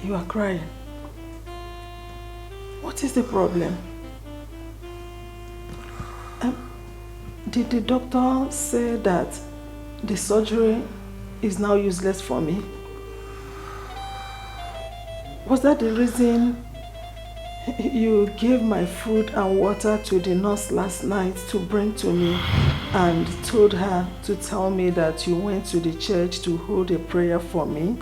You are crying. What is the problem? Did the doctor say that the surgery is now useless for me? Was that the reason you gave my food and water to the nurse last night to bring to me and told her to tell me that you went to the church to hold a prayer for me?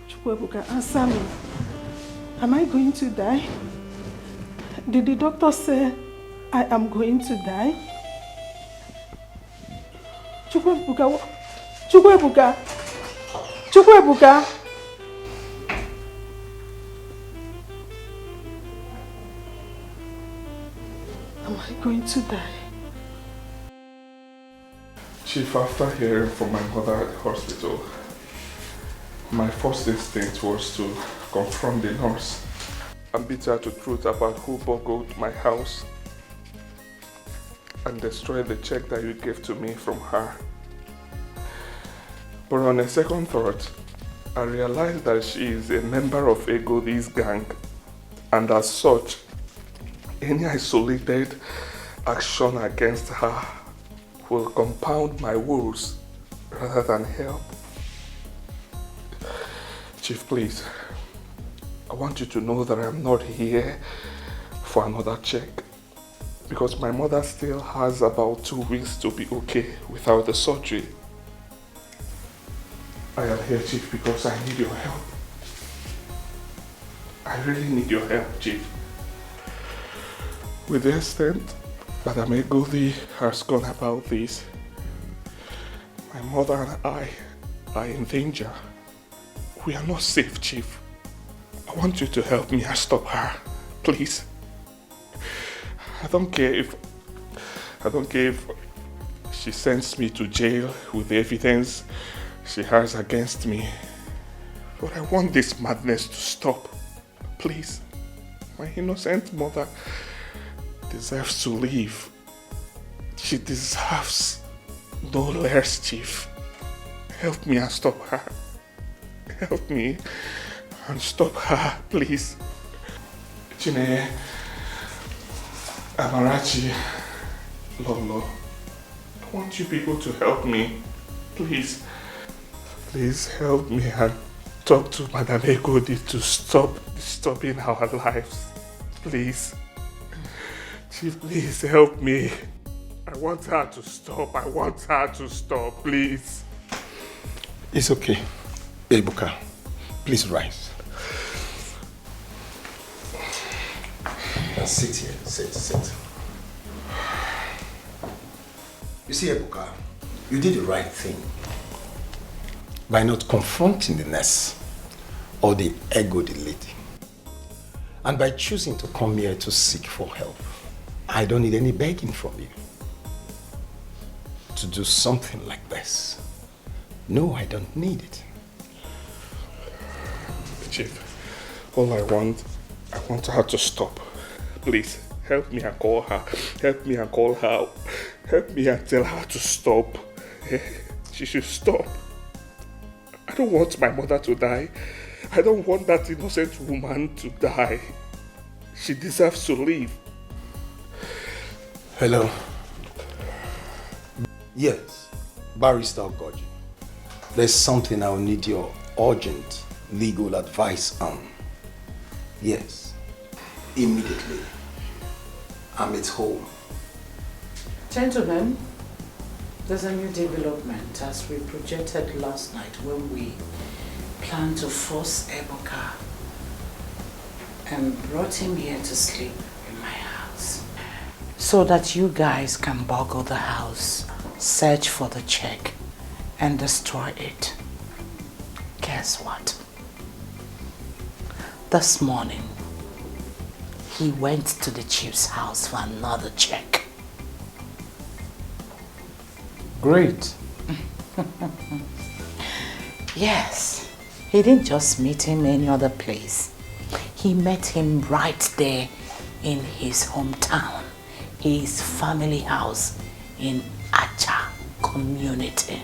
Chukwuebuka, answer me. Am I going to die? Did the doctor say I am going to die? Chukwuebuka, Chukwuebuka, Chukwuebuka. Am I going to die? Chief, after hearing from my mother at the hospital, my first instinct was to confront the nurse and beat her to truth about who burgled my house and destroy the check that you gave to me from her. But on a second thought, I realized that she is a member of Egodi's gang, and as such, any isolated action against her will compound my woes rather than help. Chief, please, I want you to know that I'm not here for another check, because my mother still has about 2 weeks to be okay without the surgery. I am here, Chief, because I need your help. I really need your help, Chief. With the extent that Egodi has gone about this, my mother and I are in danger. We are not safe, Chief. I want you to help me and stop her, please. I don't care if she sends me to jail with the evidence she has against me. But I want this madness to stop, please. My innocent mother deserves to live. She deserves no less, Chief. Help me and stop her. Help me and stop her, please. Chineye, Amarachi, Lolo, I want you people to help me, please. Please help me and talk to Madam Egodi to stop disturbing our lives, please. Chief, please help me. I want her to stop. I want her to stop, please. It's okay. Ebuka, please rise. Now sit here. Sit. You see, Ebuka, you did the right thing by not confronting the nurse or the Egodi lady. And by choosing to come here to seek for help. I don't need any begging from you to do something like this. No, I don't need it. Chief, all I want her to stop. Please, help me and call her. Help me and call her. Help me and tell her to stop. She should stop. I don't want my mother to die. I don't want that innocent woman to die. She deserves to live. Hello. Yes, Barrister Ogoji. There's something I'll need your urgent legal advice on. Yes, immediately. I'm at home. Gentlemen, There's a new development as we projected last night when we planned to force Ebuka and brought him here to sleep in my house. So that you guys can boggle the house, search for the check, and destroy it. Guess what? This morning, he went to the chief's house for another check. Great. Yes, he didn't just meet him any other place. He met him right there in his hometown, his family house in Acha community.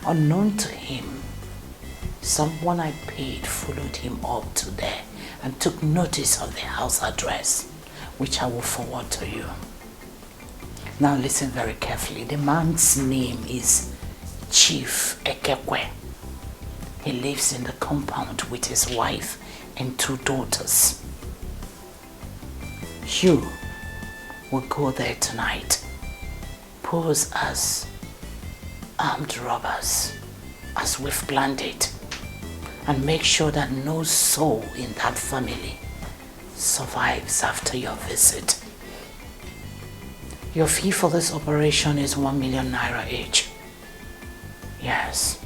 Unknown to him, someone I paid followed him up to there and took notice of the house address, which I will forward to you. Now listen very carefully. The man's name is Chief Ekekwe. He lives in the compound with his wife and 2 daughters. You will go there tonight, pose as armed robbers, as we've planned it, and make sure that no soul in that family survives after your visit. Your fee for this operation is 1 million naira each. Yes.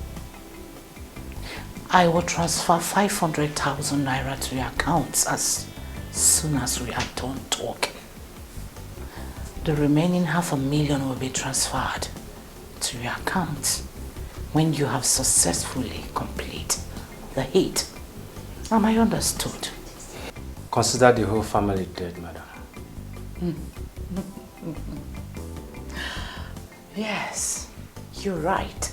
I will transfer 500,000 naira to your accounts as soon as we are done talking. The remaining 500,000 will be transferred to your accounts when you have successfully completed the hit. Am I understood? Consider the whole family dead, madam. Yes, you're right.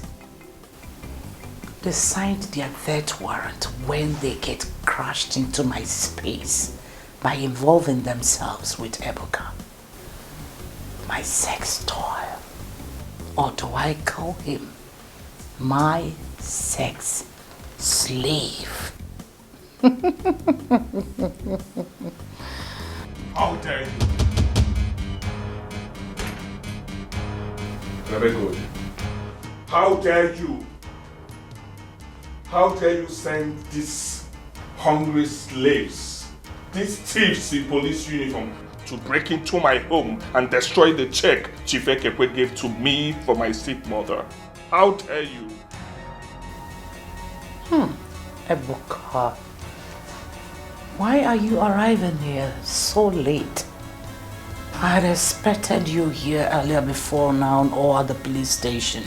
They signed their death warrant when they get crashed into my space by involving themselves with Ebuka, my sex toy. Or do I call him my sex slave? How dare you? Very good. How dare you? How dare you send these hungry slaves, these thieves in police uniform, to break into my home and destroy the check Chief Ekekwe gave to me for my sick mother? How dare you? Ebuka, why are you arriving here so late? I had expected you here earlier before now or at the police station.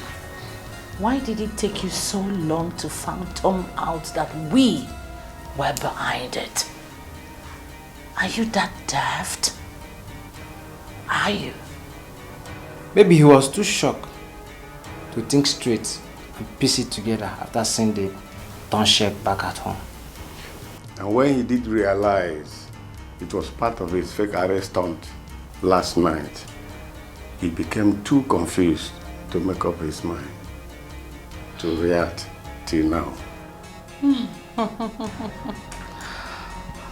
Why did it take you so long to phantom out that we were behind it? Are you that daft? Are you? Maybe he was too shocked to think straight and piece it together after seeing the township back at home. And when he did realize it was part of his fake arrest stunt last night, he became too confused to make up his mind to react till now.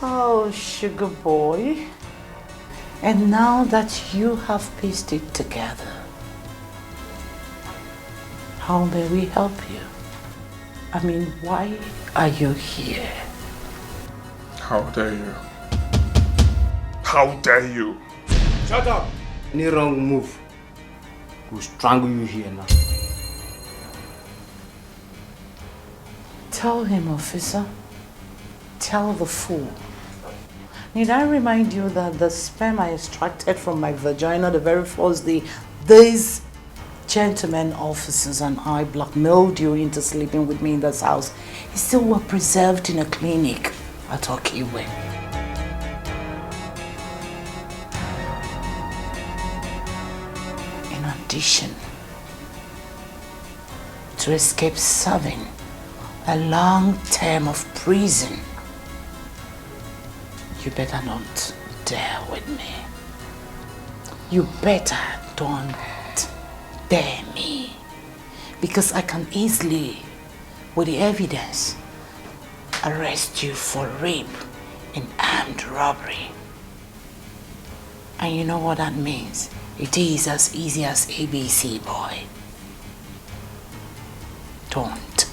Oh, sugar boy. And now that you have pieced it together, how may we help you? I mean, why are you here? How dare you? How dare you? Shut up! Any wrong move will strangle you here now. Tell him, officer. Tell the fool. Need I remind you that the sperm I extracted from my vagina the very first day, these gentlemen officers and I blackmailed you into sleeping with me in this house, is still were preserved in a clinic at Okiwe. In addition, to escape serving a long term of prison, you better not dare with me. You better don't dare me. Because I can easily, with the evidence, arrest you for rape and armed robbery. And you know what that means? It is as easy as ABC, boy. Don't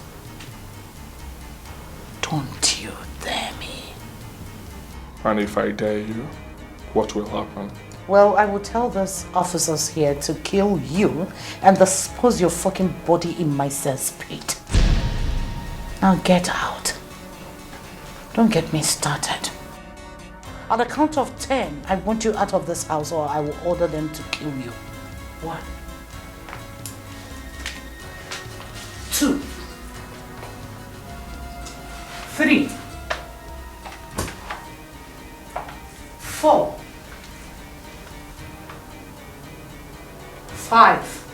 you dare me. And if I dare you, what will happen? Well, I will tell those officers here to kill you and dispose your fucking body in my cesspit. Now get out. Don't get me started. On the count of 10, I want you out of this house or I will order them to kill you. 1, 2, 3, 4, 5,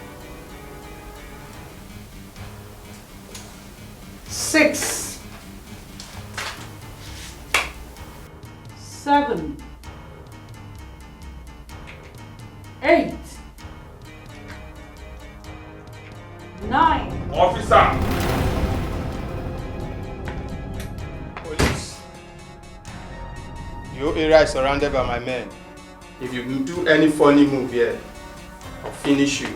6, 7, 8, 9. Officer! Police. Your area is surrounded by my men. If you do any funny move here, I'll finish you.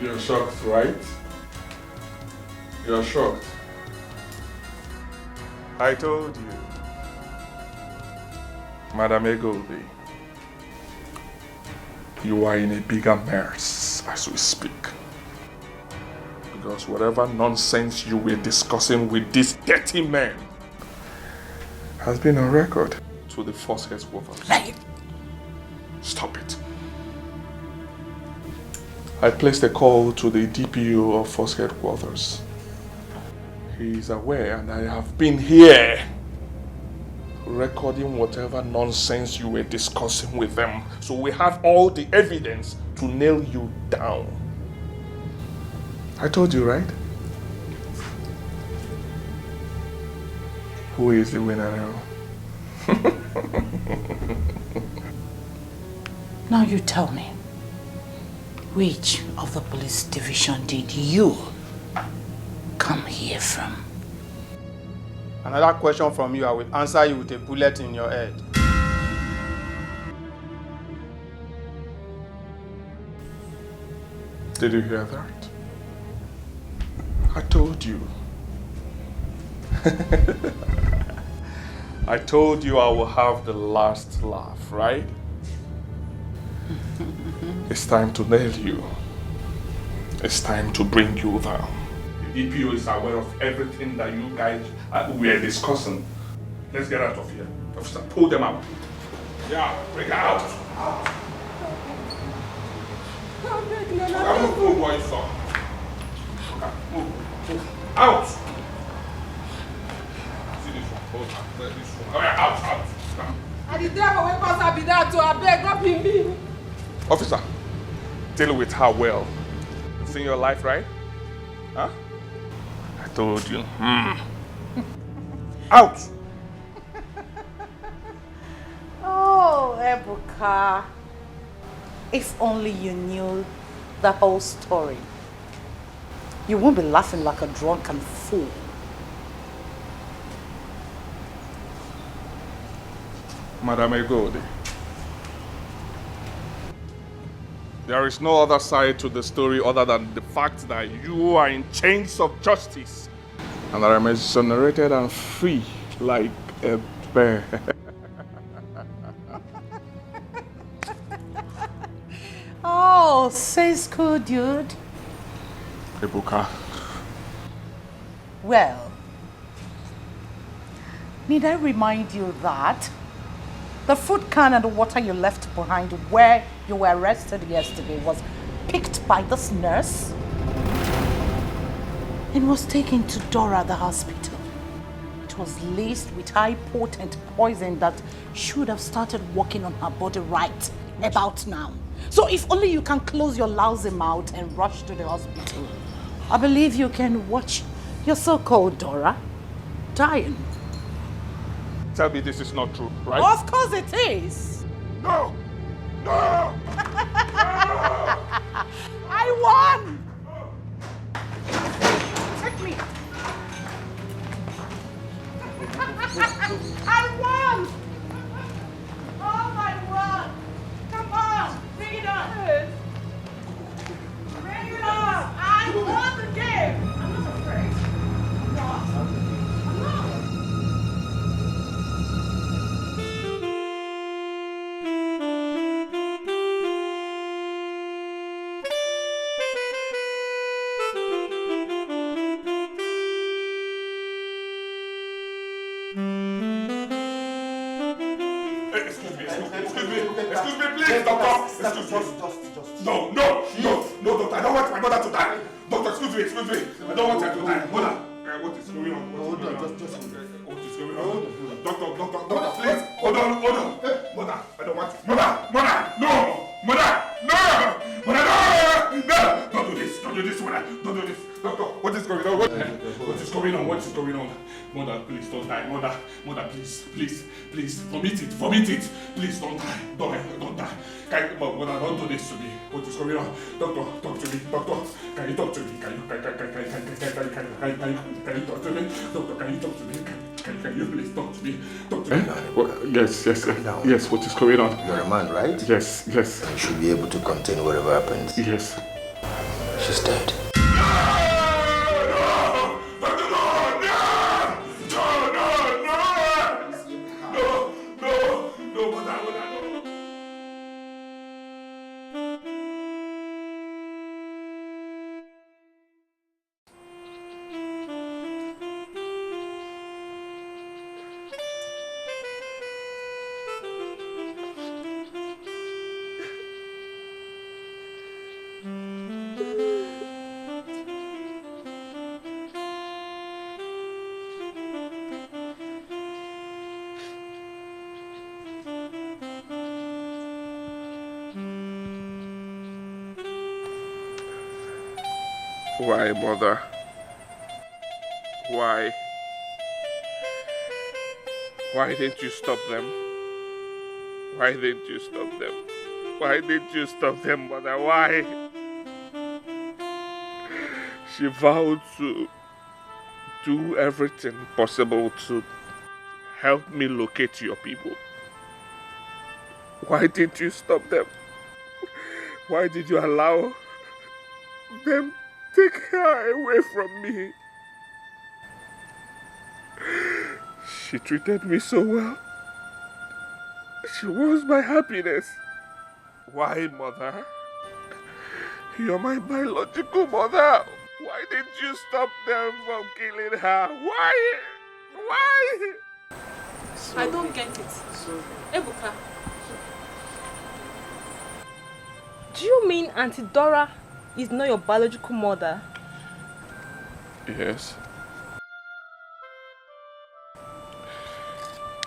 You're shocked, right? You're shocked. I told you. Madam Egoldi, you are in a bigger mess as we speak. Because whatever nonsense you were discussing with these dirty men has been on record to the force headquarters. Stop it. I placed a call to the DPO of force headquarters. He is aware and I have been here recording whatever nonsense you were discussing with them. So we have all the evidence to nail you down. I told you, right? Who is the winner now? Now you tell me, which of the police division did you come here from? Another question from you, I will answer you with a bullet in your head. Did you hear that? I told you. I told you I will have the last laugh, right? It's time to nail you. It's time to bring you down. The DPO is aware of everything that you guys were discussing. Let's get out of here. Officer, pull them out. Yeah, bring her out. Move, boy, son. Move. Out. See this one. Hold on. This one. All right, out. And the driver will pass her be there to I beg, not me. Officer, deal with her well. You've seen your life, right? Huh? I told you. Out! Oh, Ebuka. If only you knew the whole story. You won't be laughing like a drunken fool. Madam Egodi, there is no other side to the story other than the fact that you are in chains of justice and I am exonerated and free like a bear. Oh, says cool, dude. Ebuka. Well, need I remind you that the food can and the water you left behind where you were arrested yesterday was picked by this nurse and was taken to Dora, the hospital. It was laced with high potent poison that should have started working on her body right about now. So if only you can close your lousy mouth and rush to the hospital, I believe you can watch your so-called Dora dying. Tell me this is not true, right? Of course it is. No! No! I won! Take me. I won! Excuse me, please, doctor. Excuse me. No, doctor. I don't want my mother to die. Doctor, excuse me. I don't want her to die. Mother, what is going on? What is going on? Doctor, please. Hold on. Mother, I don't want. Mother, no. Mother, no. Don't do this, mother. Don't do this. Doctor, what is going on? What is going on? Mother, please don't die. Mother, please. Vomit it. Please don't die. Don't die. Mother, don't do this to me. What is going on? Doctor, talk to me. Doctor, can you talk to me? Can you talk to me? Doctor, can you talk to me? Can you please talk to me? Yes, what is going on? You're a man, right? Yes. You should be able to contain whatever happens. Yes. She's dead. Why, mother? Why? Why didn't you stop them? Why didn't you stop them, mother? Why? She vowed to do everything possible to help me locate your people. Why didn't you stop them? Why did you allow them take her away from me? She treated me so well. She was my happiness. Why, mother? You're my biological mother. Why didn't you stop them from killing her? Why? I don't get it. Ebuka. Do you mean Auntie Dora is not your biological mother? Yes.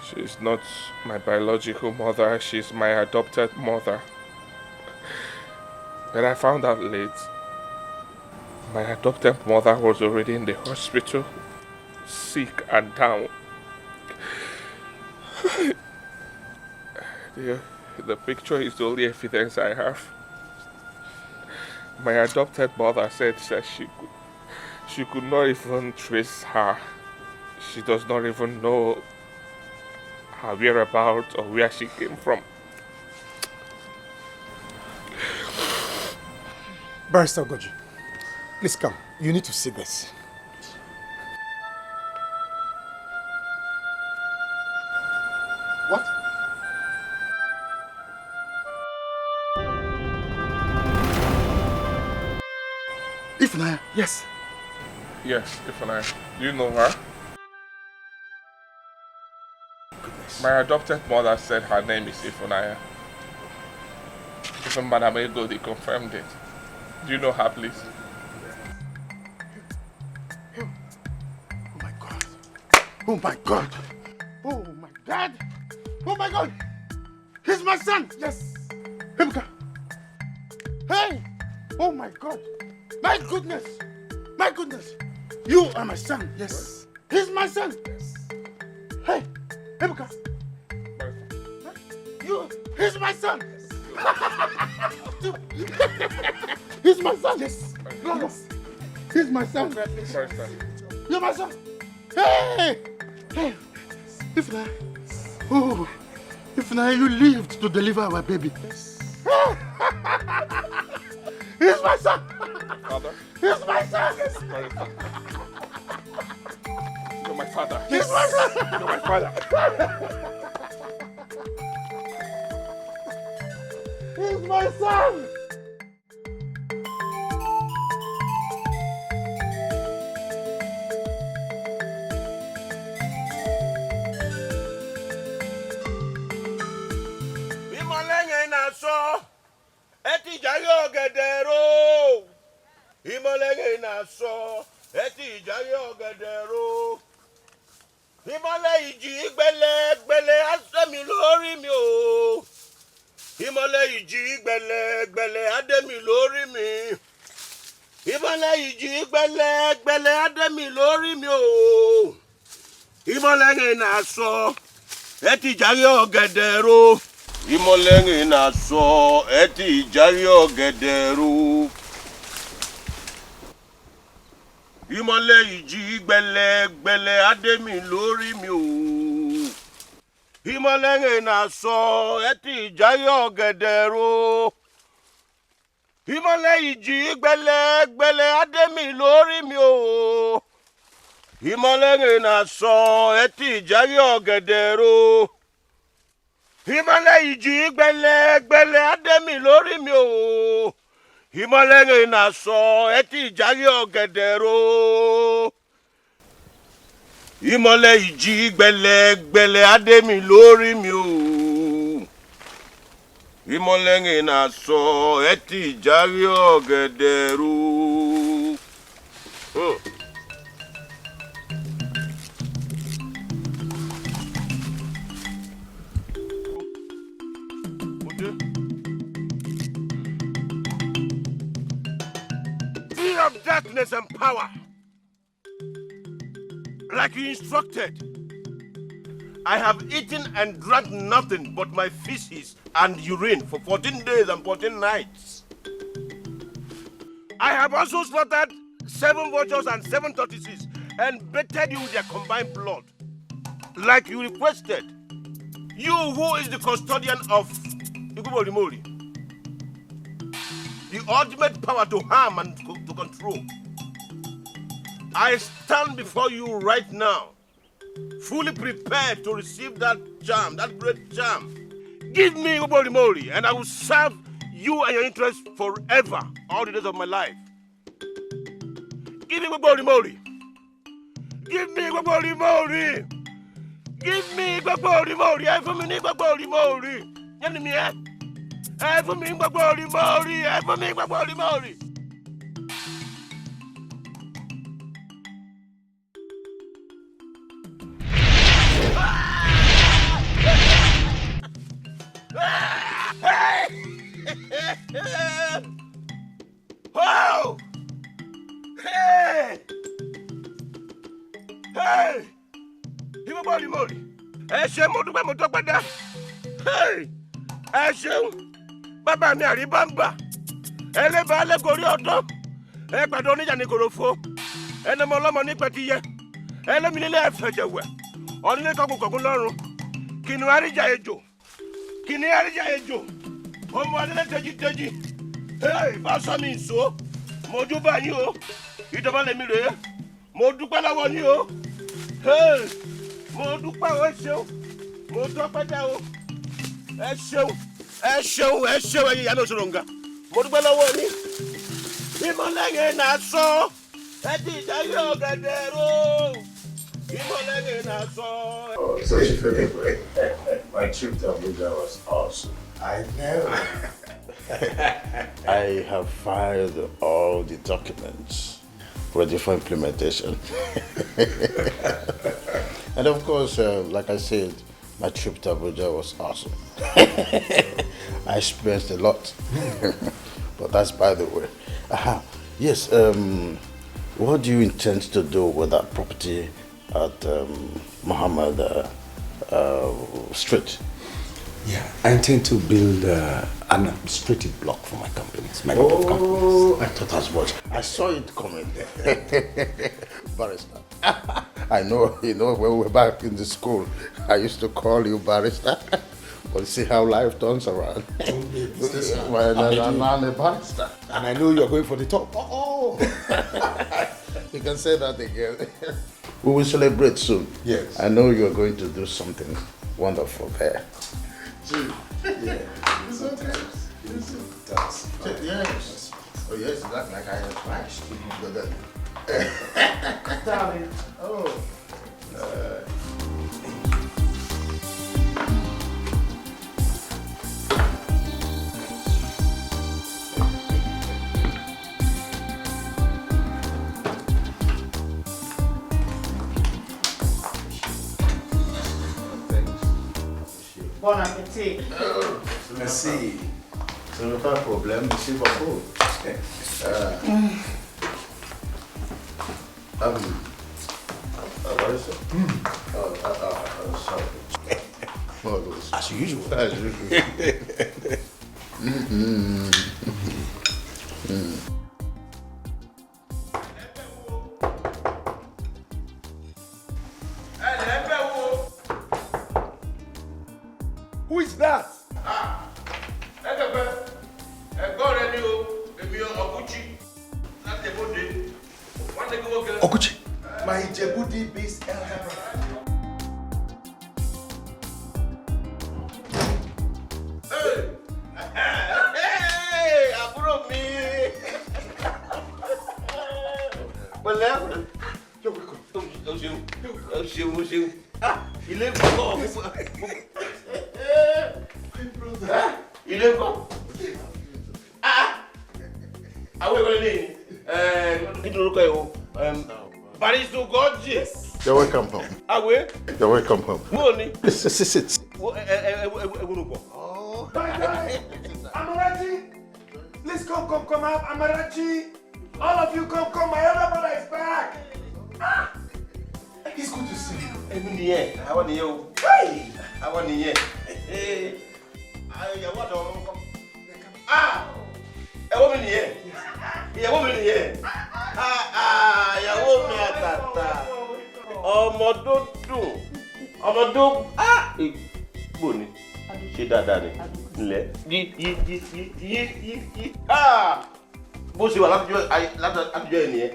She's not my biological mother, she's my adopted mother. When I found out late, my adopted mother was already in the hospital, sick and down. The picture is the only evidence I have. My adopted mother said that she could not even trace her. She does not even know her whereabouts or where she came from. Barrister Goji, please come. You need to see this. What? Ifunanya, yes. Yes, Ifunanya. Do you know her? Goodness. My adopted mother said her name is Ifunanya. Even Madam Ego, they confirmed it. Do you know her, please? Oh my God. Oh my God. Oh my God. Oh my God. He's my son. Yes. Ebuka. Hey. Oh my God. My goodness. My goodness. You are my son. Yes. He's my son. Yes. Hey. Ebuka. He's my son. He's my son. Yes. Yes. He's my son. You're my son. Hey. Hey. Ifna. Oh. Ifna, you lived to deliver our baby. Yes. He's my son. Father? He's my son. Yes. You're my father. He's my son. You're my father. He's my son. ọ̀gẹ̀dẹ̀rò. Ìmọ̀lẹ̀ iná sọ, ẹ ti ìjàre ọ̀gẹ̀dẹ̀rò. Ìmọ̀lẹ̀ ìjì gbẹlẹgbẹlẹ á sẹ́ mi lórí mi o. Ìmọ̀lẹ̀ ìjì gbẹlẹgbẹlẹ á dé mi lórí mi. Ìmọ̀lẹ̀ ìjì gbẹlẹgbẹlẹ á dé mi lórí mi o. Ìmọ̀lẹ̀ iná sọ, ẹ ti ìjàre ọ̀gẹ̀dẹ̀rò. Ìmọ̀lẹ̀ iná sọ, ẹ ti ìjàre ọ̀gẹ̀dẹ̀rò. Ìmọ̀lẹ̀ ìjì gbẹlẹgbẹlẹ á dé mi lórí mi o. Ìmọ̀lẹ̀ iná sọ, ẹ ti ìjàre ọ̀gẹ̀dẹ̀rò. Ìmọ̀lẹ̀ ìjì gbẹlẹgbẹlẹ á dé mi lórí mi o. Ìmọ̀lẹ̀ iná sọ, ẹ ti ìjàre ọ̀gẹ̀dẹ̀rò. Ìmọ̀lẹ̀ ìjì gbẹlẹgbẹlẹ á dé mi lórí mi o. Ìmọ̀lẹ̀ iná sọ, ẹ ti ìjàre ọ̀gẹ̀dẹ̀rò. Ìmọ̀lẹ̀ ìjì gbẹlẹgbẹlẹ á dé mi lórí mi o. Ìmọ̀lẹ̀ iná sọ, ẹ ti ìjàre ọ̀gẹ̀dẹ̀rò. Of darkness and power, like you instructed. I have eaten and drank nothing but my feces and urine for 14 days and 14 nights. I have also slaughtered 7 vultures and 7 tortoises and bathed you with their combined blood, like you requested. You who is the custodian of Iguborimori, the ultimate power to harm and to control. I stand before you right now, fully prepared to receive that charm, that great charm. Give me Iguborimori, and I will serve you and your interests forever, all the days of my life. Give me Iguborimori. Give me Iguborimori. Give me Iguborimori. Ever me Iguborimori. Enemy, eh? Ever me Iguborimori. Ever me Iguborimori. Oh! Hey! Hey! Iguborimori. Ẹ ṣé mo dúpẹ́ mo tọ́pẹ́ dá. Hey! Ẹ ṣeun. Bàbá mi àríbámbà. Ẹlẹ́bàá lẹ́kọ̀ọ́rí ọ̀dọ́. Ẹ pàdé oníjà ní kòròfo. Ẹnọmọ ọlọ́mọ ní pẹ̀tiyẹ. Ẹlẹ́mi nílé ẹ̀fẹ̀jẹ̀wẹ̀. Ọ̀nílé kọkùnkọ̀kùn lọ́rùn. Kìnìún àríjà ejò. Kìnìún àríjà ejò. Ọmọ adélé tẹ́jítẹ́jí. Hey! Bá sọ mi ìṣó. Mo júbà yín o. Ìjọba lèmi rèé. Mo dúpẹ́ lọ́wọ́ yín o. Hey! Mo dúpẹ́ o, ẹ ṣeun. Mo dúpẹ́ dá o. Ẹ ṣeun. Ẹ ṣeun, ẹ ṣeun ẹ̀yin ìyá mi òṣòròǹgà. Mo dúpẹ́ lọ́wọ́ yín. Ìmọ̀lẹ́yìn náà sọ. Ẹ ti ìdáyé ọ̀gẹ̀dẹ̀rò. Ìmọ̀lẹ́yìn náà sọ. Oh, such a favorite. My trip to Abuja was awesome. I know. I have filed all the documents ready for implementation. And of course, like I said, my trip to Abuja was awesome. I experienced a lot. But that's by the way. Yes, what do you intend to do with that property at Muhammad Street? Yeah, I intend to build an administrative block for my companies, my group of companies. I thought as much. I saw it coming. Barrister. I know, when we were back in the school, I used to call you barrister. But see how life turns around. Well, I'm a barrister. And I know you're going for the top. Oh! You can say that again. We will celebrate soon. Yes. I know you're going to do something wonderful there. Yeah. It's okay. Yes. Oh yes, that's like I advised. Darling. Oh. Bon appétit. Merci. Ce n'est pas un problème, merci beaucoup. What is it? Sorry. As usual. As usual. Who is that? Okuchi, my Djibouti based elder brother. Hey, àbúrò mi. Pẹ̀lẹ́. You're welcome. O ṣeun. Ah, ilé ńkọ́. My brother. Ilé ńkọ́. Àwọn ìwé lè ní. Kí ni orúkọ ẹ̀ o? Baristo Gorgeous. You're welcome home. Àwẹ̀. You're welcome home. Mo ní. Sit. Ewúro Amarachi! Please come out. Amarachi! All of you come. My elder brother is back. It's good to see you. Èmi nìyẹn. Àwọn nìyẹn o. Àwọn nìyẹn. Ìyàwó àtàwọn ọmọ kan. Ìyàwó mi nìyẹn. Ìyàwó mi àtàtà. Ọmọ tó dùn. Ọmọ tó gbò ní. Ṣé dáadáa ni? Ńlẹ̀. Yí. Bó ṣe wà látijọ́ ẹ̀ nìyẹn.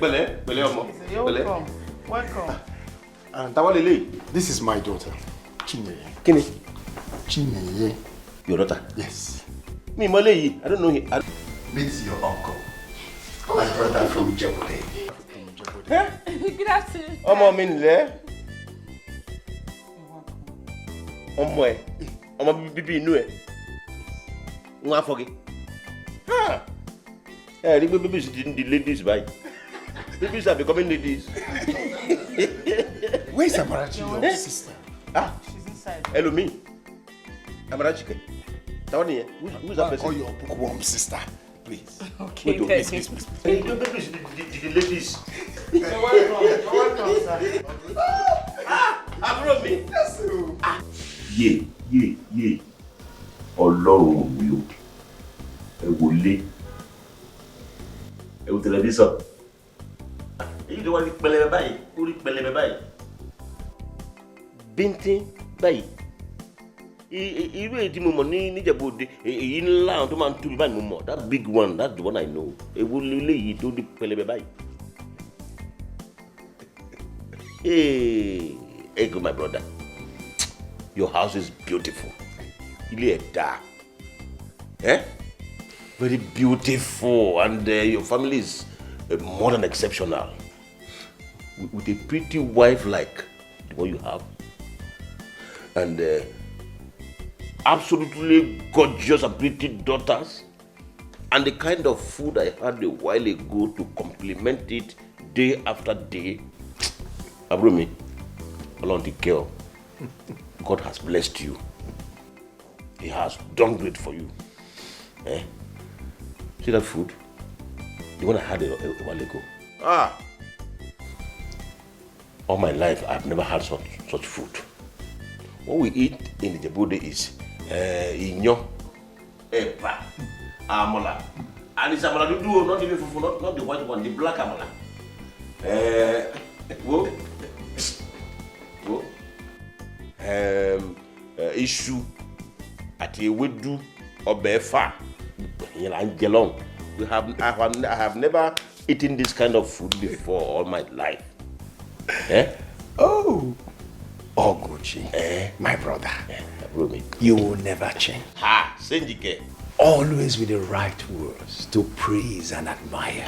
Pẹ̀lẹ́ ọmọ. Pẹ̀lẹ́. Welcome. And táwa lele. This is my daughter, Chineye. Kini? Chineye. Your daughter? Yes. Me Malay. I don't know him. Meet your uncle. My brother from Djibouti. Good afternoon. Ọmọ mi nle. Ọmọ ẹ. Ọmọ bíbí inú ẹ. Wọ́n afọ́gi. Rí pé babies didn't the ladies by. Babies are becoming ladies. Where's Amarachi, your sister? She's inside. Hello me. Amarachi. Who's that person? Call your bookworm sister, please. Okay, please. Hey, the babies the ladies. You're welcome, sir. Àbúrò mi. Yé. Ọlọ́run mi o. Ẹ wọlé. Ẹ wo tẹlifíṣàn. Èyí ló wá ní pẹlẹbẹ báyìí. Ó rí pẹlẹbẹ báyìí. Bíntín báyìí. Irú èyí tí mo mọ̀ ní Níjẹ̀bú-Òde, èyí ńlá àwọn tó máa ń tóbi báyìí mo mọ̀. That big one, that's the one I know. Èwo lélẹ́yìí tó rí pẹlẹbẹ báyìí. Hey, Ego, my brother. Your house is beautiful. Ilé ẹ̀ dáa. Very beautiful, and your family is more than exceptional. With a pretty wife like the one you have, and absolutely gorgeous and pretty daughters, and the kind of food I had a while ago to complement it day after day. Abrumi, along the girl, God has blessed you. He has done great for you. See that food? The one I had a while ago. All my life, I've never had such food. What we eat in the Djibouti is inyo, epa, amola. And it's amola dudu, not even fufu, not the white one, the black amola. Iṣu àti ewédú ọbẹ̀ ẹ̀fà. I have never eaten this kind of food before all my life. Oh, Oguchi, my brother, you will never change. Senjike. Always with the right words to praise and admire.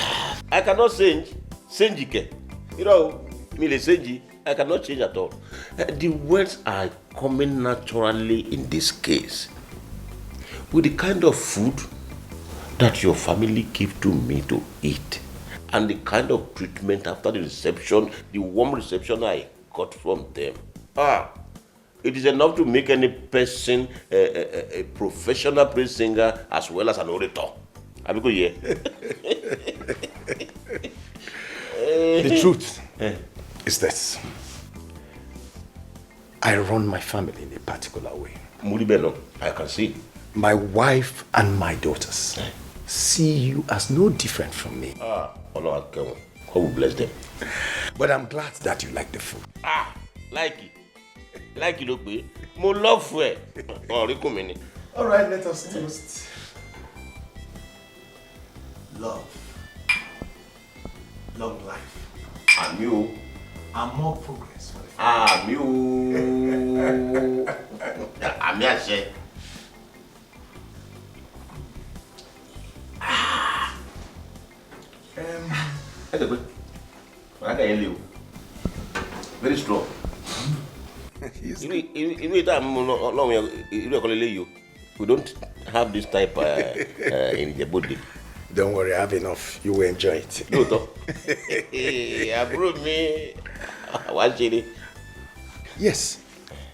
I cannot change. Senjike. You know, me Senji, I cannot change at all. The words are coming naturally in this case. With the kind of food that your family give to me to eat, and the kind of treatment after the reception, the warm reception I got from them. It is enough to make any person a professional praise singer as well as an orator. The truth is this. I run my family in a particular way. I can see. My wife and my daughters see you as no different from me. God will bless them. But I'm glad that you like the food. Like it. Like it, okay? More love for it. All right, let us toast. Love. Long life. And you. And more progress. You. Very strong. We don't have this type in the body. Don't worry, I have enough. You will enjoy it. Yes,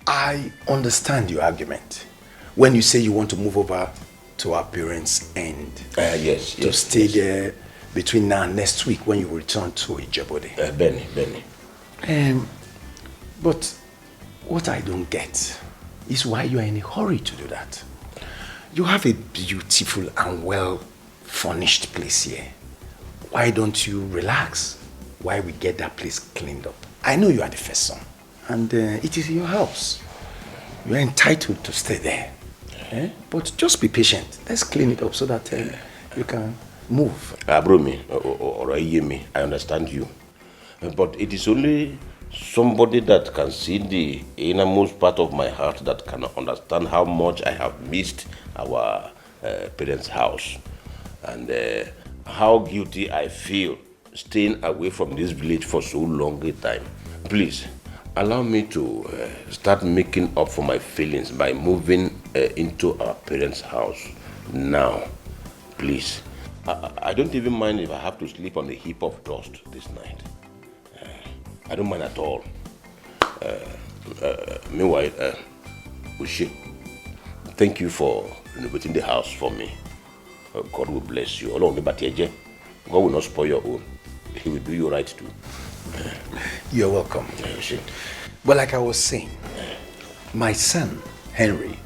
I understand your argument. When you say you want to move over to our parents' end, to stay there between now and next week when you return to Ijebode. Benny. But what I don't get is why you are in a hurry to do that. You have a beautiful and well-furnished place here. Why don't you relax while we get that place cleaned up? I know you are the first son, and it is your house. You are entitled to stay there. But just be patient. Let's clean it up so that you can move. I understand you. But it is only somebody that can see the innermost part of my heart that can understand how much I have missed our parents' house and how guilty I feel staying away from this village for so long a time. Please, allow me to start making up for my feelings by moving into our parents' house now. Please. I don't even mind if I have to sleep on a heap of dust this night. I don't mind at all. Meanwhile, Ushi, thank you for renovating the house for me. God will bless you. God will not spoil your own. He will do you right too. You're welcome. But like I was saying, my son, Henry,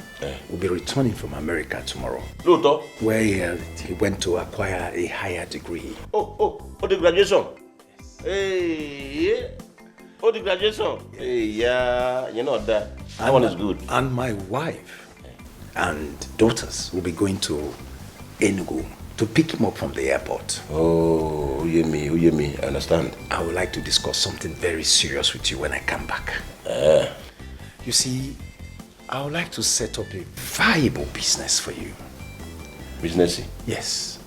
will be returning from America tomorrow. Where he went to acquire a higher degree. Oh, the graduation? Hey, the graduation? Hey, yeah, you know that one is good. And my wife and daughters will be going to Enugu to pick him up from the airport. Oh, me, I understand. I would like to discuss something very serious with you when I come back. You see, I would like to set up a viable business for you. Business? Yes.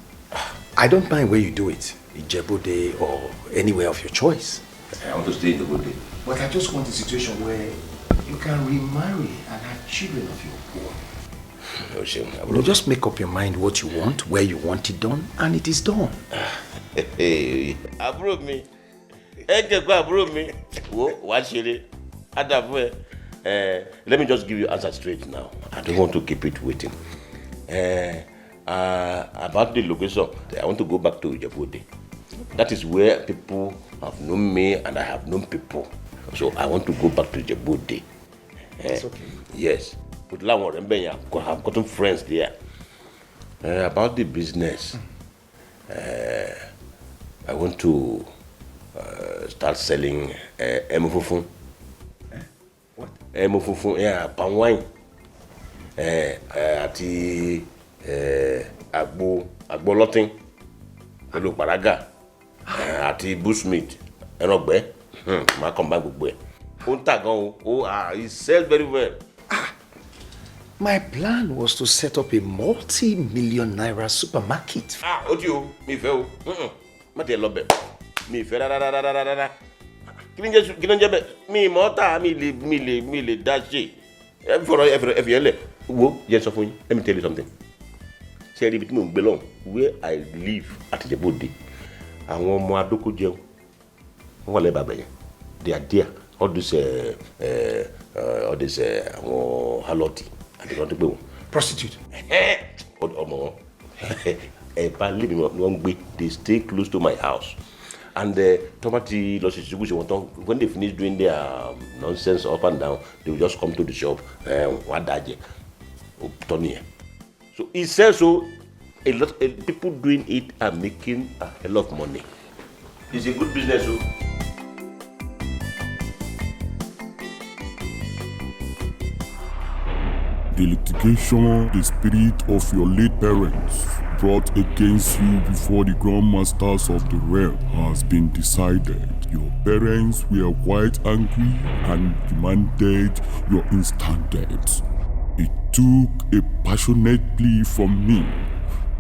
I don't mind where you do it, Ijebode or anywhere of your choice. I want to stay in Ijebode. But I just want a situation where you can remarry and have children of your own. You just make up your mind what you want, where you want it done, and it is done. Hey, approve me. Approve me. Watch it. Let me just give you answer straight now. I don't want to keep it waiting. About the location, I want to go back to Ijebode. That is where people have known me and I have known people. So I want to go back to Ijebode. That's okay. Yes. I've gotten friends there. About the business, I want to start selling emofufun. What? Emofufun, yeah, palm wine. Ati agbolotin, pẹ̀lú paraga, ati bushmeat, ẹnọgbẹ, ma combine gbogbo ẹ̀. Ó ń tà gan o, he sells very well. My plan was to set up a multi-million naira supermarket. Odio, mi fẹ́ o. Má tẹ̀ lọ bẹ̀. Mi fẹ́ rárá. Kí ló ń jẹ́ bẹ́ẹ̀? Mi mọ́ta mi lè dá ṣe. Ẹ fi ẹlẹ̀. Wo jẹ́ sọ fún yín. Let me tell you something. Ṣé ẹ rí ibi tí mò ń gbé lọ́hùn? Where I live at Ijebode. Àwọn ọmọ adókó jẹun. Wọ́n wà lẹ́bàá bẹ̀yẹn. They are there. All these all this haloti. I don't want to prostitute. They stay close to my house. And when they finish doing their nonsense up and down, they will just come to the shop. So he says so. A lot of people doing it are making a hell of money. It's a good business. So. The litigation, the spirit of your late parents brought against you before the grandmasters of the realm has been decided. Your parents were quite angry and demanded your instant death. It took a passionate plea from me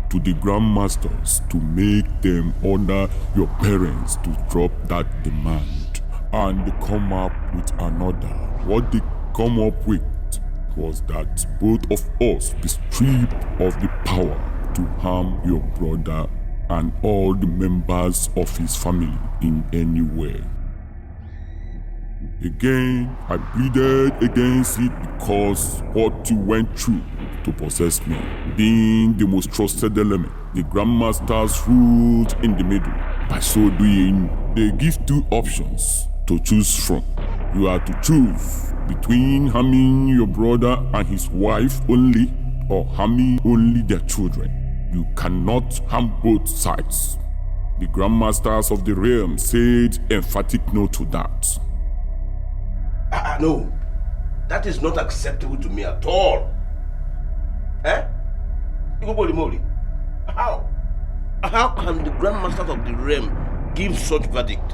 to the grandmasters to make them order your parents to drop that demand and come up with another. What they come up with was that both of us be stripped of the power to harm your brother and all the members of his family in any way. Again, I pleaded against it because what you went through to possess me, being the most trusted element, the grandmasters ruled in the middle. By so doing, they give two options to choose from. You are to choose between harming your brother and his wife only, or harming only their children. You cannot harm both sides. The grandmasters of the realm said emphatic no to that. No, that is not acceptable to me at all. How? How can the grandmasters of the realm give such verdict?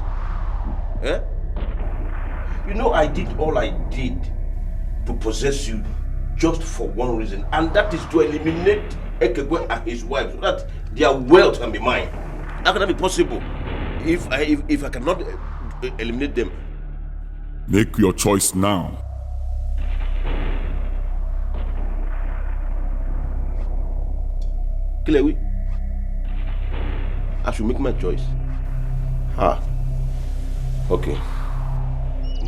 You know, I did all I did to possess you just for one reason, and that is to eliminate Ekegwe and his wife so that their wealth can be mine. How can that be possible if I cannot eliminate them? Make your choice now. Kilewi, I should make my choice. Okay.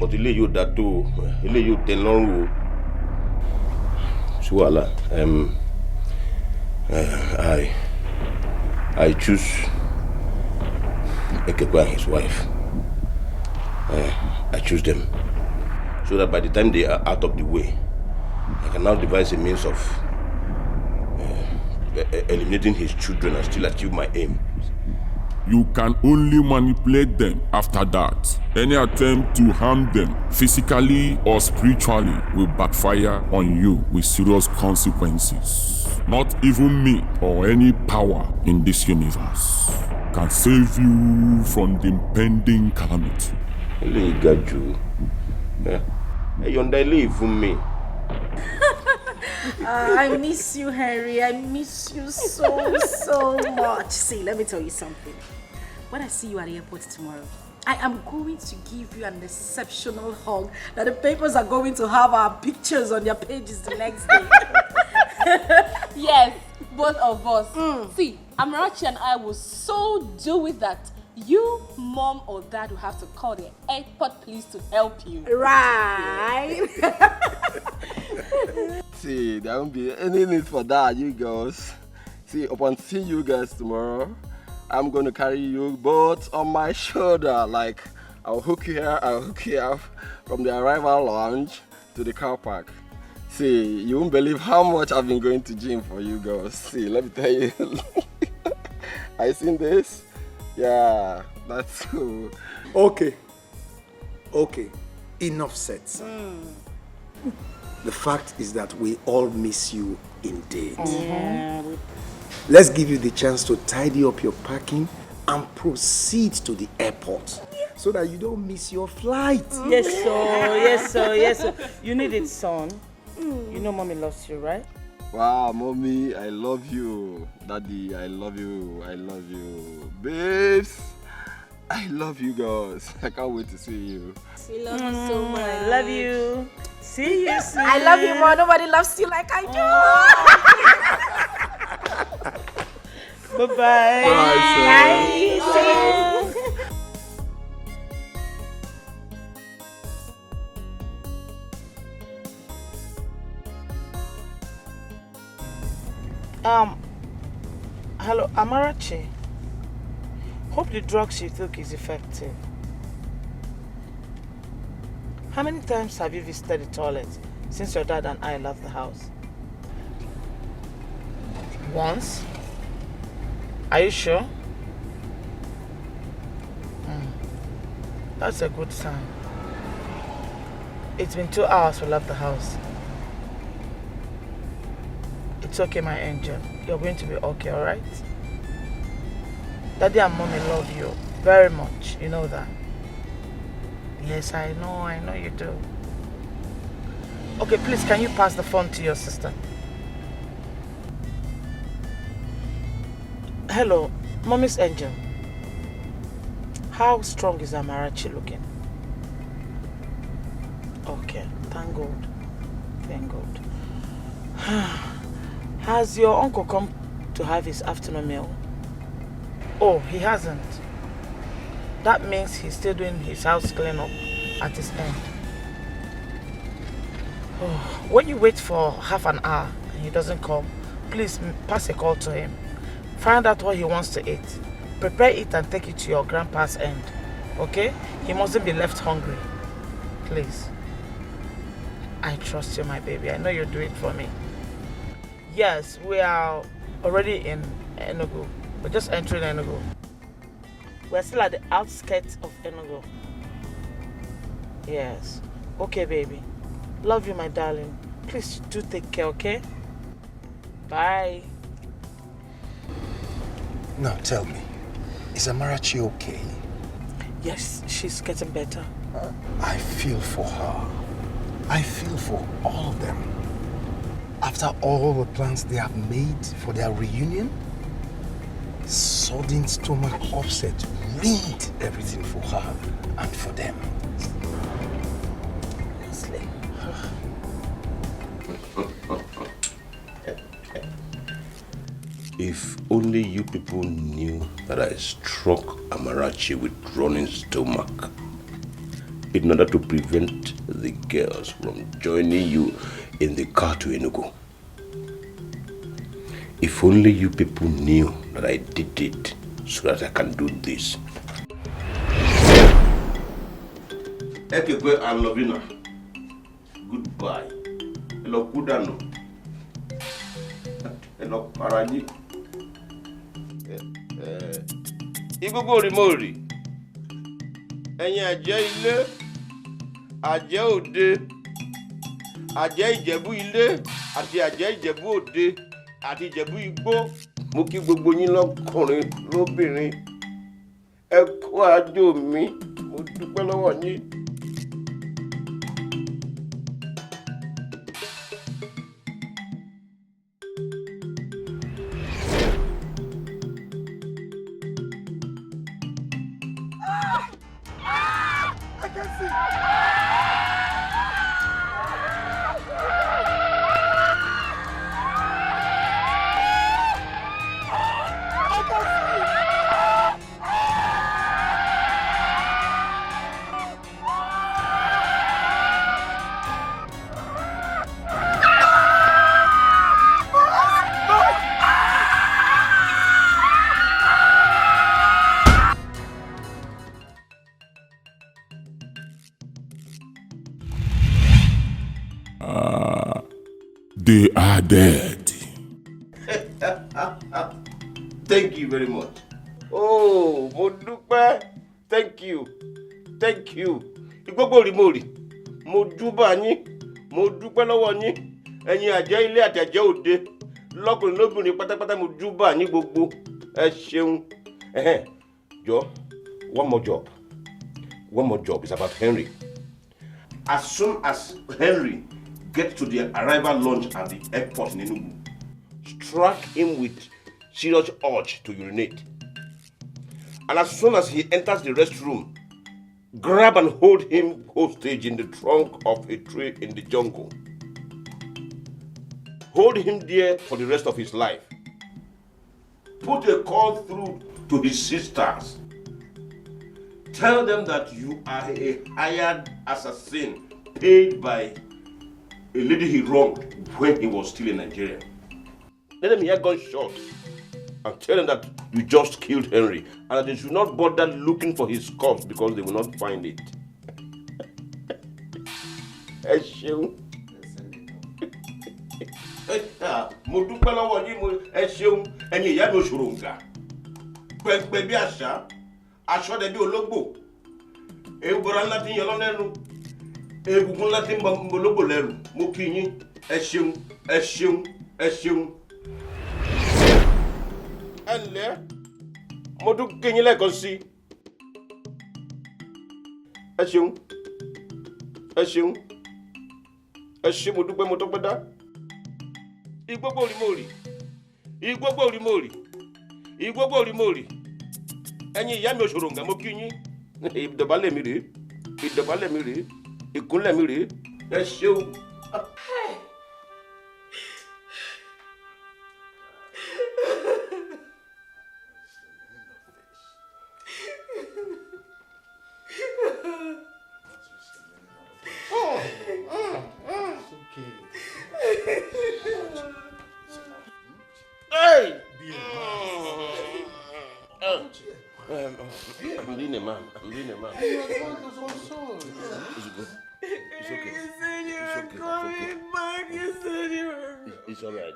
But you you that too. You tell long. Suala. I choose Ekekwa and his wife. I choose them so that by the time they are out of the way, I can now devise a means of eliminating his children and still achieve my aim. You can only manipulate them after that. Any attempt to harm them physically or spiritually will backfire on you with serious consequences. Not even me or any power in this universe can save you from the impending calamity. He got you. You leave from me. I miss you, Henry. I miss you so much. See, let me tell you something. When I see you at the airport tomorrow, I am going to give you an exceptional hug that the papers are going to have our pictures on their pages the next day. Yes, both of us. See, Amarachi and I will so do it that you, mom or dad will have to call the airport police to help you. Right. See, there won't be any need for that, you girls. See, upon seeing you guys tomorrow, I'm going to carry you both on my shoulder. Like, I'll hook you here, I'll hook you up from the arrival lounge to the car park. See, you won't believe how much I've been going to gym for you girls. See, let me tell you. I seen this? Yeah, that's cool. Okay. Enough said. The fact is that we all miss you indeed. Let's give you the chance to tidy up your packing and proceed to the airport so that you don't miss your flight. Yes, sir. You need it, son. You know mommy loves you, right? Wow, mommy, I love you. Daddy, I love you. Babes, I love you girls. I can't wait to see you. We love you so much. I love you. See you soon. I love you more. Nobody loves you like I do. Bye-bye. Bye. Amarachi, hope the drugs you took is effective. How many times have you visited the toilet since your dad and I left the house? Once? Are you sure? That's a good sign. It's been 2 hours we left the house. It's okay, my angel. You're going to be okay, alright? Daddy and Mommy love you very much. You know that? Yes, I know you do. Okay, please, can you pass the phone to your sister? Hello, Mommy's angel. How strong is Amarachi looking? Okay, thank God. Thank God. Has your uncle come to have his afternoon meal? Oh, he hasn't. That means he's still doing his house cleanup at his end. Oh, when you wait for half an hour and he doesn't come, please pass a call to him. Find out what he wants to eat. Prepare it and take it to your grandpa's end. Okay? He mustn't be left hungry. Please. I trust you, my baby. I know you'll do it for me. Yes, we are already in Enugu. We're just entering Enugu. We're still at the outskirts of Enugu. Yes. Okay, baby. Love you, my darling. Please do take care, okay? Bye. Now tell me, is Amarachi okay? Yes, she's getting better. I feel for her. I feel for all of them. After all the plans they have made for their reunion, sudden stomach upset ruined everything for her and for them. Honestly. If only you people knew that I struck Amarachi with running stomach in order to prevent the girls from joining you in the car to Enugu. If only you people knew that I did it so that I can do this. Ekekwe and Lovina, goodbye. Hello, Kudano. Hello, Paraji. Igogo Rimori. Ẹ̀yin àjẹ́ ilé, àjẹ́ òde, àjẹ́ Ìjẹ̀bú ilé, àti àjẹ́ Ìjẹ̀bú òde, àti Ìjẹ̀bú igbó. Mo kí gbogbo yín lọ́kùnrin lóbìnrin. Ẹ kú àjò mi, mo dúpẹ́ lọ́wọ́ yín. They are dead. Thank you very much. Oh, mo dúpẹ́. Thank you. Thank you. Igbogbo Rimori. Mo júbà yín. Mo dúpẹ́ lọ́wọ́ yín. Ẹ̀yin àjẹ́ ilé àti àjẹ́ òde. Lọ́kùnrin lóbìnrin pátápátá mo júbà yín gbogbo. Ẹ ṣeun. Jọ̀ọ́, one more job. One more job is about Henry. As soon as Henry gets to the arrival lounge at the airport in Enugu, strike him with serious urge to urinate. And as soon as he enters the restroom, grab and hold him hostage in the trunk of a tree in the jungle. Hold him there for the rest of his life. Put a call through to his sisters. Tell them that you are a hired assassin paid by a lady he wronged when he was still in Nigeria. Let them hear gunshots. and tell them that you just killed Henry and that they should not bother looking for his corpse because they will not find it. Ẹ ṣeun. Mo dúpẹ́ lọ́wọ́ yín, ẹ ṣeun, ẹ̀yin ìyá mi òṣòròǹgà. Pẹ̀pẹ̀ bí àṣà, aṣọ́dẹ bí ológbò. Ewúrẹ́ ńlá ti ń yọ lọ́nẹ́nu. Egungun ńlá ti ń bọ ológbò lẹ́rù. Mo kí yín, ẹ ṣeun, ẹ ṣeun, ẹ ṣeun. Ẹ ǹlẹ́, mo tún kí yín lẹ́ẹ̀kan sí. Ẹ ṣeun, ẹ ṣeun, ẹ ṣé mo dúpẹ́ mo tọ́pẹ́ dá. Igbógbó òrìmòrì, igbógbó òrìmòrì, igbógbó òrìmòrì. Ẹ̀yin ìyá mi òṣòròǹgà mo kí yín. Ìdọ̀bálẹ̀ mi rèé, ìdọ̀bálẹ̀ mi rèé, ìkúnlẹ̀ mi rèé. Ẹ ṣeun. Hey! I'm being a man. I'm being a man. It's good. It's okay. You said you were coming back. You said you were. It's all right.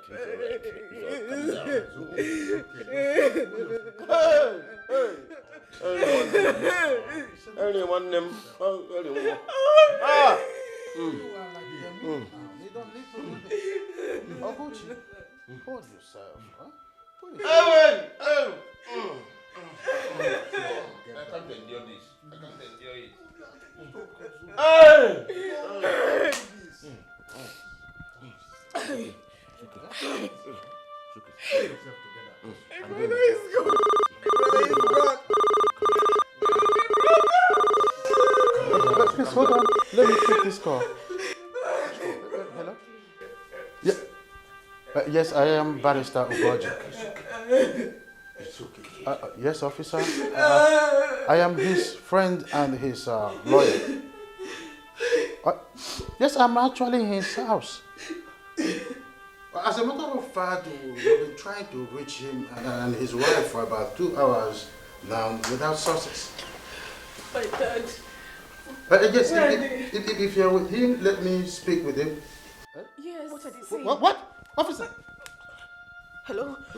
Anyone them? Ah! Hold yourself, huh? I can't endure this. I can't endure it. My brother is gone. Please hold on. Let me take this call. Hello? Yeah. Yes, I am Barrister Ugoji. It's okay. Yes, officer. I am his friend and his lawyer. Yes, I'm actually in his house. As a matter of fact, we've been trying to reach him and his wife for about 2 hours now without success. My dad. Yes, if you're with him, let me speak with him. Yes. What are they saying? What? Officer? Hello? What?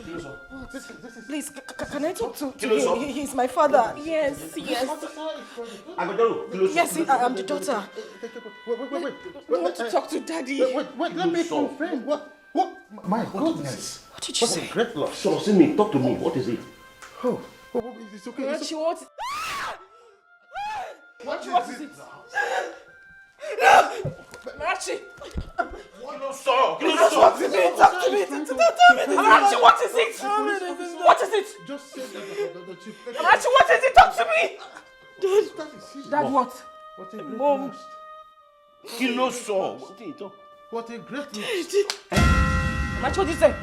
Please, can I talk to him? He's my father. Yes. I'm a daughter. Yes, I'm the daughter. Wait. I want to talk to Daddy. Wait, let me confirm. What? My goodness. What did you say? What a great loss. So, see me. Talk to me. What is it? Oh, it's okay. What is it? What is it? Marachi! What is it? Talk to me! Marachi, what is it? What is it? Just say that the chief. Marachi, what is it? Talk to me! Dad, what? What a great Mom. loss. Kilo saw. What a great loss. Marachi, what did you say?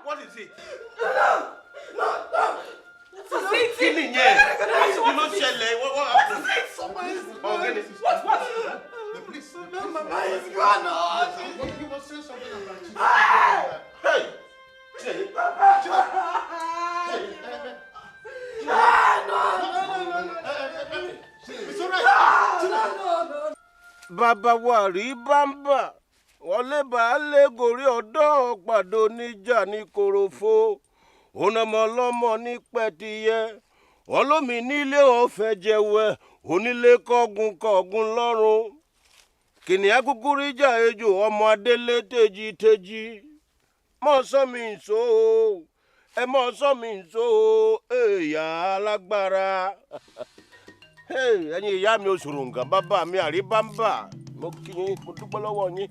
What is it? No! What is it? Killing, yeah. You know, Shelley, what happened? What is it? What? The police. Mama is gone. You must say something about you. Hey! It's all right. Bàbá wa rí bámbà. Wọlé baálé gorí ọ̀dọ́ pàdó níjà ní korofo. Onamọlọ́mọ ní pẹ̀tìyẹ. Olómi nílé ọ̀fẹ́ jẹwẹ́. Onílé kọ́gun lọ́rùn. Kìnìún kúkúrú ìjà ejò ọmọ adélé tèjì. Mọ̀ sọ́ mi ǹso. Ẹ mọ̀ sọ́ mi ǹso. Èèyà alágbára. Ẹ̀yin ìyá mi òṣòròǹgà bàbá mi àríbámbà. Mo kí yín, mo dúpẹ́ lọ́wọ́ yín.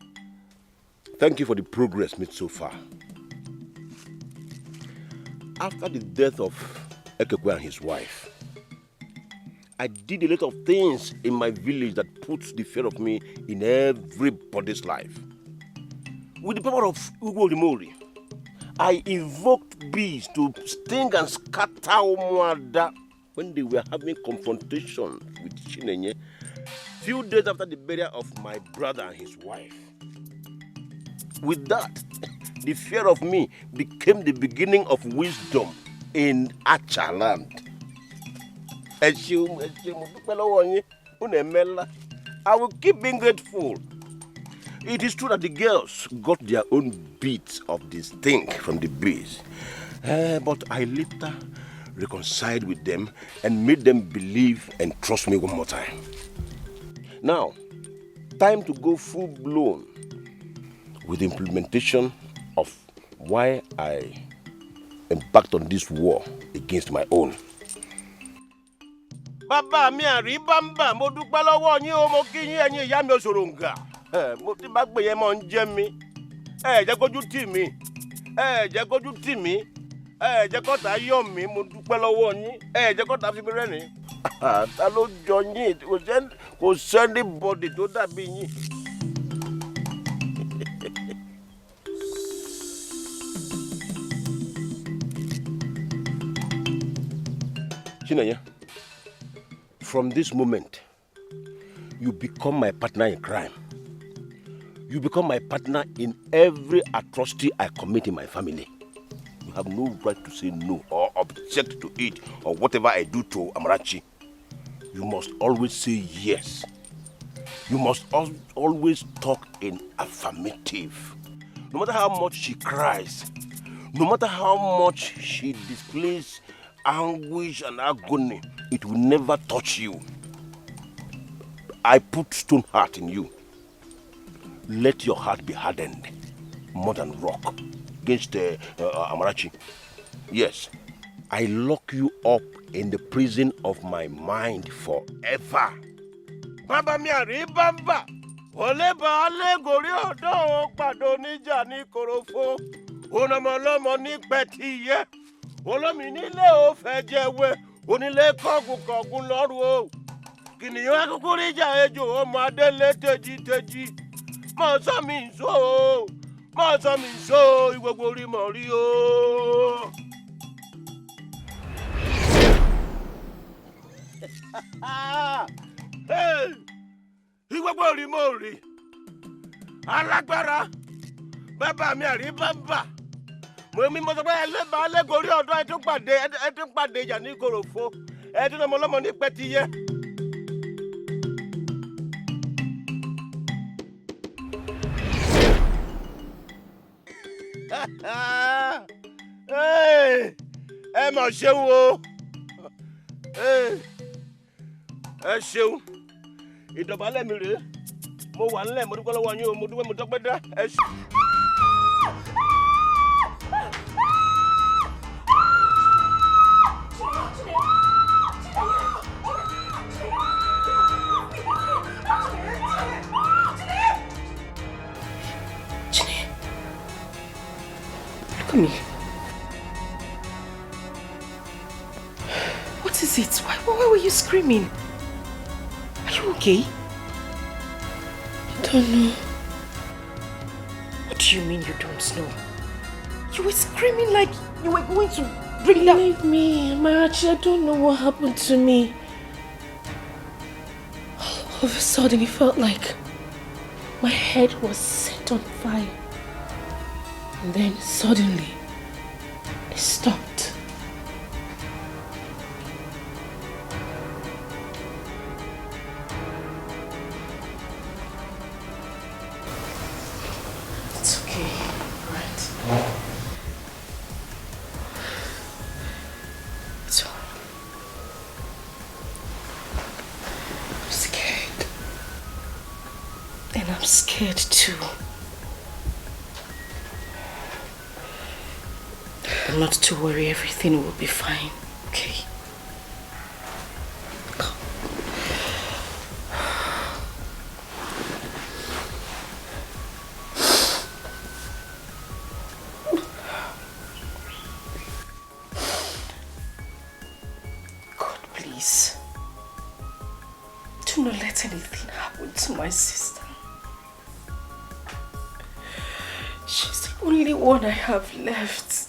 Thank you for the progress made so far. After the death of Ekekwe and his wife, I did a lot of things in my village that puts the fear of me in everybody's life. With the power of Ugo Rimori, I invoked bees to sting and scatter Umuada when they were having confrontation with Chinenye, few days after the burial of my brother and his wife. With that, the fear of me became the beginning of wisdom in Achaland. I will keep being grateful. It is true that the girls got their own bit of this thing from the bees. But I later reconciled with them and made them believe and trust me one more time. Now, time to go full-blown with the implementation of why I embarked on this war against my own. Bàbá mi àríbámbà mo dúpẹ́ lọ́wọ́ yín o mo kí yín ẹ̀yin ìyá mi òṣòròǹgà. Mo ti bá gbé yẹn mọ́ ń jẹ́ mi. Jẹ́ kójú tì mí. Jẹ́ kójú tì mí. Jẹ́ kọ́ta yọ̀ mí mo dúpẹ́ lọ́wọ́ yín. Jẹ́ kọ́ta fi mi rẹ́rìn. Ta ló jọ yín kò sẹ́ni bọ́dì tó dàbí yín. Chinanya, from this moment, you become my partner in crime. You become my partner in every atrocity I commit in my family. You have no right to say no or object to it or whatever I do to Amarachi. You must always say yes. You must always talk in affirmative. No matter how much she cries, no matter how much she displays anguish and agony, it will never touch you. I put stone heart in you. Let your heart be hardened more than rock against Amarachi. Yes, I lock you up in the prison of my mind forever. Baba mi aribamba, oleba ale gori odo pado nija ni korofo, onamolomo ni petiye, olomi nile o fejewe, onile kogun lọ́rùn o. Kìnìún akuku rija ejo ọmọ adele teji. Mo sọ mi so, igbogbo ori mo ri o. Igbogbo ori mo ri. Alágbára. Bàbá mi àríbámbà. Mo sọ pé ẹlẹ́bàá lẹ́gọ̀ọ́rí ọ̀dọ́ ẹ tún pàdé ìjà ní Ìkòròfo. Ẹ tún ọmọ ọlọ́mọ ní pẹ́tiyẹ. Ẹ mọ̀ ṣeun o. Ẹ ṣeun. Ìdọ̀bálẹ̀ mi rèé. Mo wà nílẹ̀ mo dúpẹ́ lọ́wọ́ yín o. Mo dúpẹ́ mo tọ́pẹ́ dá. Ẹ ṣeun. Look at me. What is it? Why were you screaming? Are you okay? I don't know. What do you mean you don't know? You were screaming like you were going to bring down... Believe me, Marachi, I don't know what happened to me. All of a sudden, it felt like my head was set on fire. And then suddenly, it stopped. It's okay, right? It's all right. I'm scared. And I'm scared too. But not to worry, everything will be fine, okay? Come. God, please. Do not let anything happen to my sister. She's the only one I have left.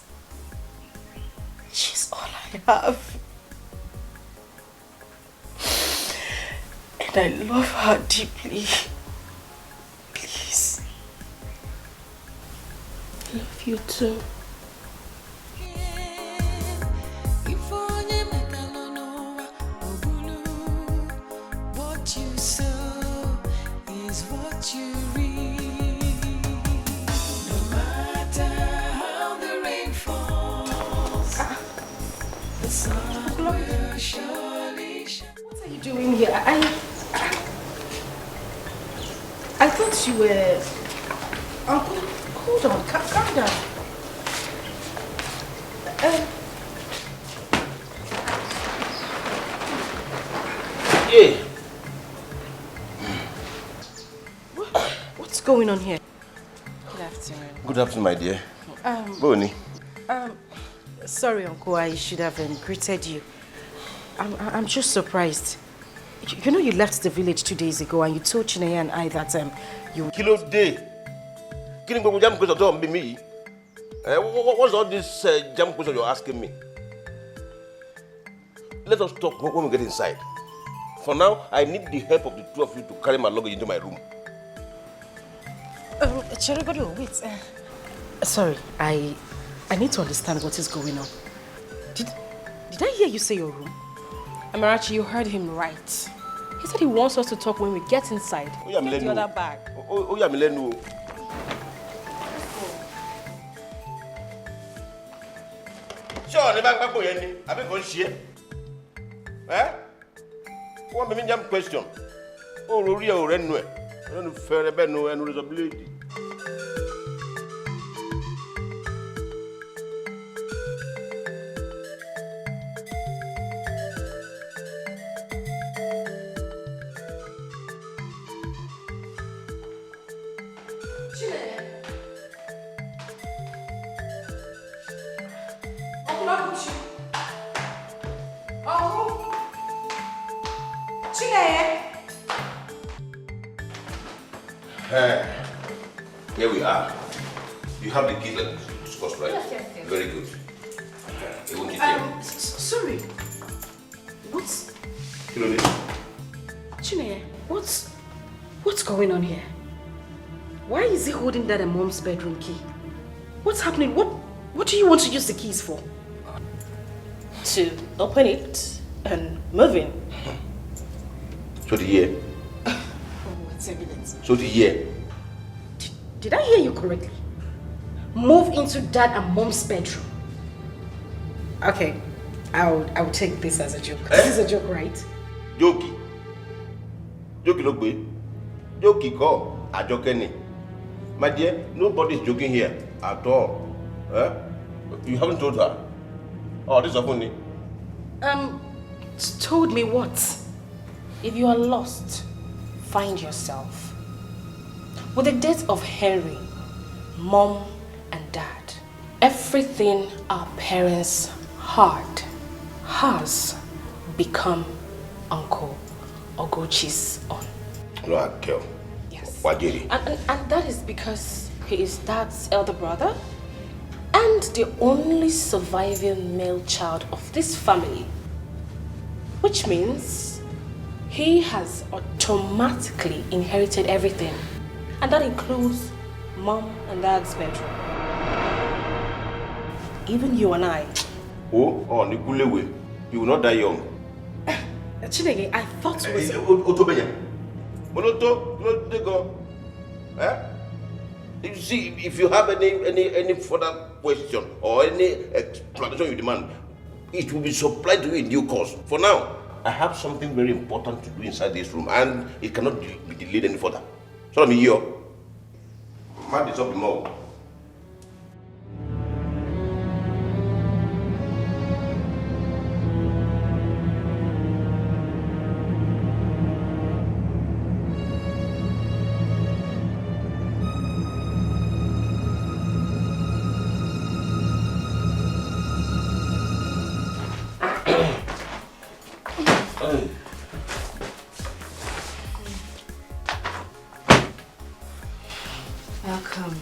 She's all I have. And I love her deeply. Please. love you too. What you sow is what you reap. No matter how the rain falls, the sun will surely shine. What are you doing here? I thought you were... Uncle, hold on, calm down. Yeah. What's going on here? Good afternoon. Good afternoon, my dear. Bonnie. Sorry, Uncle, I should have greeted you. I'm just surprised. You know you left the village 2 days ago and you told Chineye and I that you... Kilo day. Killing go jam question don't be me. What's all this jam question you're asking me? Let us talk when we get inside. For now, I need the help of the two of you to carry my luggage into my room. Cherigodo, wait. Sorry, I need to understand what is going on. Did I hear you say your room? Amarachi, you heard him right. He said he wants us to talk when we get inside. Get the other bag. Oh, yeah, Milenu. Sure, the bank go any. I be go share. One me jam question. Oh, Rory o rennu e. No fair be no and responsibility. Here we are. You have the key that we discussed, right? Yes. Very good. Sorry. What's... Chineye, what's going on here? Why is he holding that in Mom's bedroom key? What's happening? What do you want to use the keys for? To open it and move in. So the year. What's evidence? So the year. Did I hear you correctly? Move into Dad and Mom's bedroom. Okay, I'll take this as a joke. This is a joke, right? Jokey. Jokey look good. Jokey call. A joke any. My dear, nobody's joking here at all. You haven't told her. Oh, this is funny. Told me what? If you are lost, find yourself. With the death of Henry, Mom and Dad, everything our parents had has become Uncle Ogochi's own. No, girl. Yes. Wajiri. And that is because he is Dad's elder brother and the only surviving male child of this family. Which means he has automatically inherited everything. And that includes Mom and Dad's bedroom. Even you and I. Oh, Nikulewe. You will not die young. Chineye, I thought it was... Otobenya. Monoto, no they go. You see, if you have any further question or any explanation you demand, it will be supplied to you in due course. For now, I have something very important to do inside this room and it cannot be delayed any further. So I'm here. Man, it's up the mouth.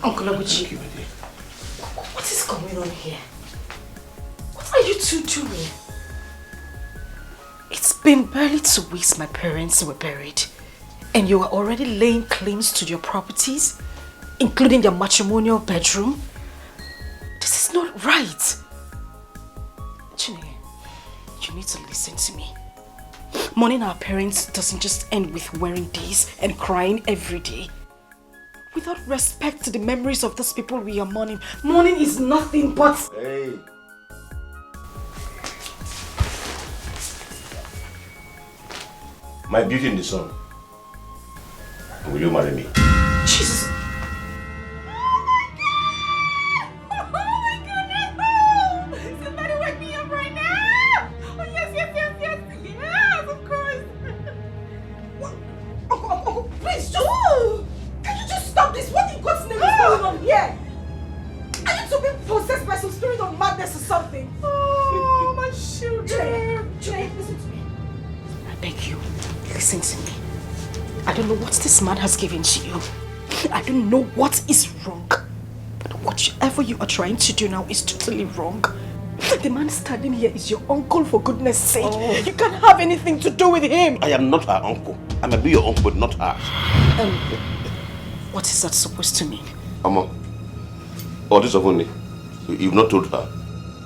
Uncle Oguchi, what is going on here? What are you two doing? It's been barely 2 weeks my parents were buried, and you are already laying claims to your properties, including their matrimonial bedroom. not right. Chineye, you need to listen to me. Mourning our parents doesn't just end with wearing this and crying every day. Without respect to the memories of those people we are mourning, mourning is nothing but... Hey. My beauty in the sun. Will you marry me? Jesus. Somebody wake me up right now! Oh, yes, yes, yes, yes! Yes, of course! Oh, please, just... Can you just stop this? What in God's name is going on here? Are you two being possessed by some spirit of madness or something? Oh, my children! Jay, listen to me. I beg you, listen to me. I don't know what this man has given to you. I don't know what is wrong. But whatever you are trying to do now is totally wrong. The man standing here is your uncle, for goodness sake. Oh. You can't have anything to do with him. I am not her uncle. I may be your uncle, but not her. What is that supposed to mean? Mama, all this of only. You've not told her.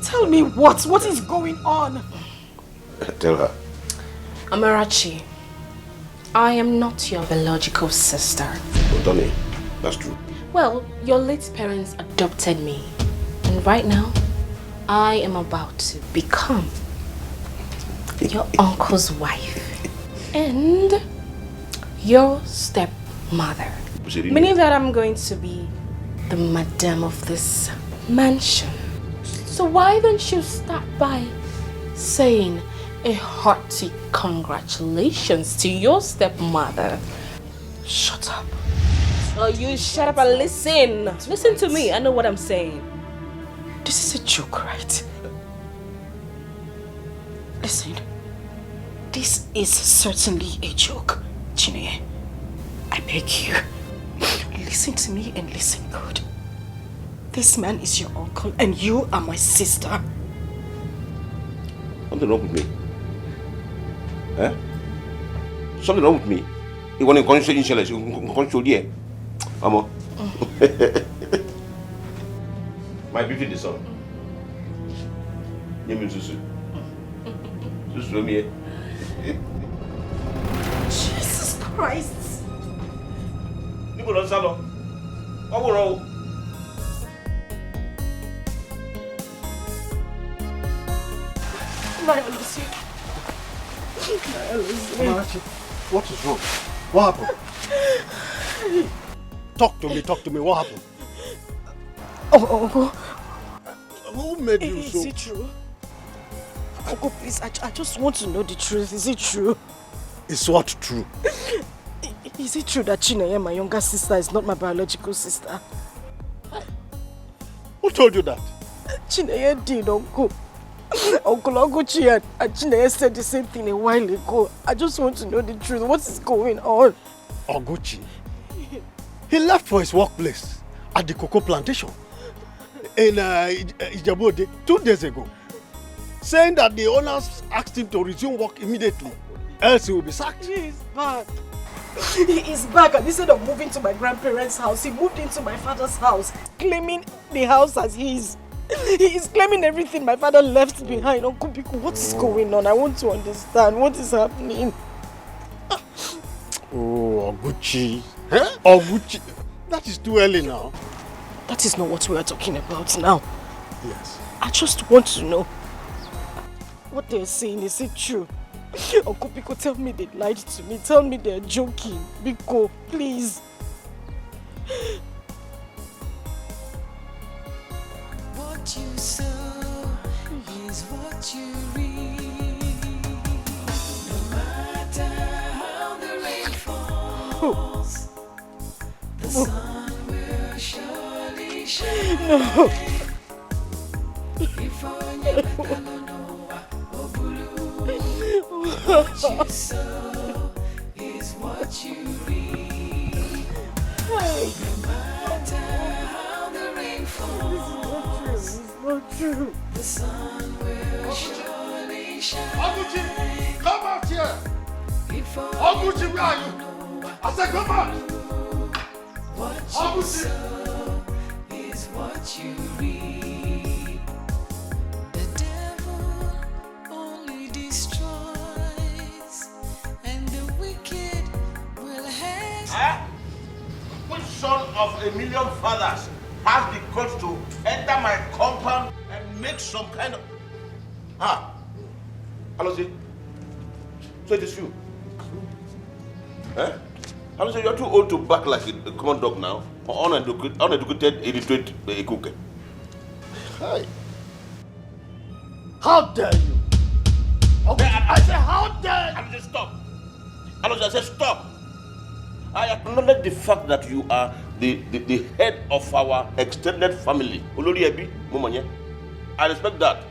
Tell me what? What is going on? Tell her. Amarachi, I am not your biological sister. Oh, Tony, that's true. Well, your late parents adopted me. And right now, I am about to become your uncle's wife. And your stepmother. Meaning that I'm going to be the madam of this mansion. So why don't you start by saying a hearty congratulations to your stepmother? Shut up. Oh, you shut up and listen. Listen to me. I know what I'm saying. This is a joke, right? Listen. This is certainly a joke, Chineye. I beg you. Listen to me and listen good. This man is your uncle and you are my sister. Something wrong with me? Eh? Something wrong with me? You want to control here? Mama. My beauty in the sun. You mean Susu? Susu, me. Jesus Christ. You go on salon. What will wrong? What is wrong? What happened? Talk to me, what happened? Oh, Uncle. Who made you so? Is it true? Uncle, please, I just want to know the truth. Is it true? Is what true? Is it true that Chineye, my younger sister, is not my biological sister? Who told you that? Chineye did, Uncle. Uncle Oguchi and Chineye said the same thing a while ago. I just want to know the truth. What is going on? Oguchi? He left for his workplace at the cocoa plantation in Ijebu 2 days ago, saying that the owners asked him to resume work immediately, else he will be sacked. He is back. He is back, and instead of moving to my grandparents' house, he moved into my father's house, claiming the house as his. He is claiming everything my father left behind. Uncle Biko, what is going on? I want to understand. What is happening? Oh, Oguchi. Huh? Oguchi. That is too early now. That is not what we are talking about now. Yes. I just want to know. What they're saying, is it true? Uncle Biko, tell me they lied to me. Tell me they're joking. Biko, please. What you sow is what you reap. No matter how the rain falls, the sun will surely shine. No. What you sow is what you reap. No matter how the rain falls, not true. The sun will surely shine. Oguchi, come out here. Oguchi, where are you? I said come out. What you sow is what you reap. of a million fathers has the guts to enter my compound and make some kind of... Ah, Alozie, so it is you. Eh? Alozie, you're too old to bark like a common dog now, or uneducated, illiterate cookie. Hi. How dare you? Okay, I say, how dare you? Alozie, stop. Alozie, I said stop. I acknowledge the fact that you are the head of our extended family. I respect that.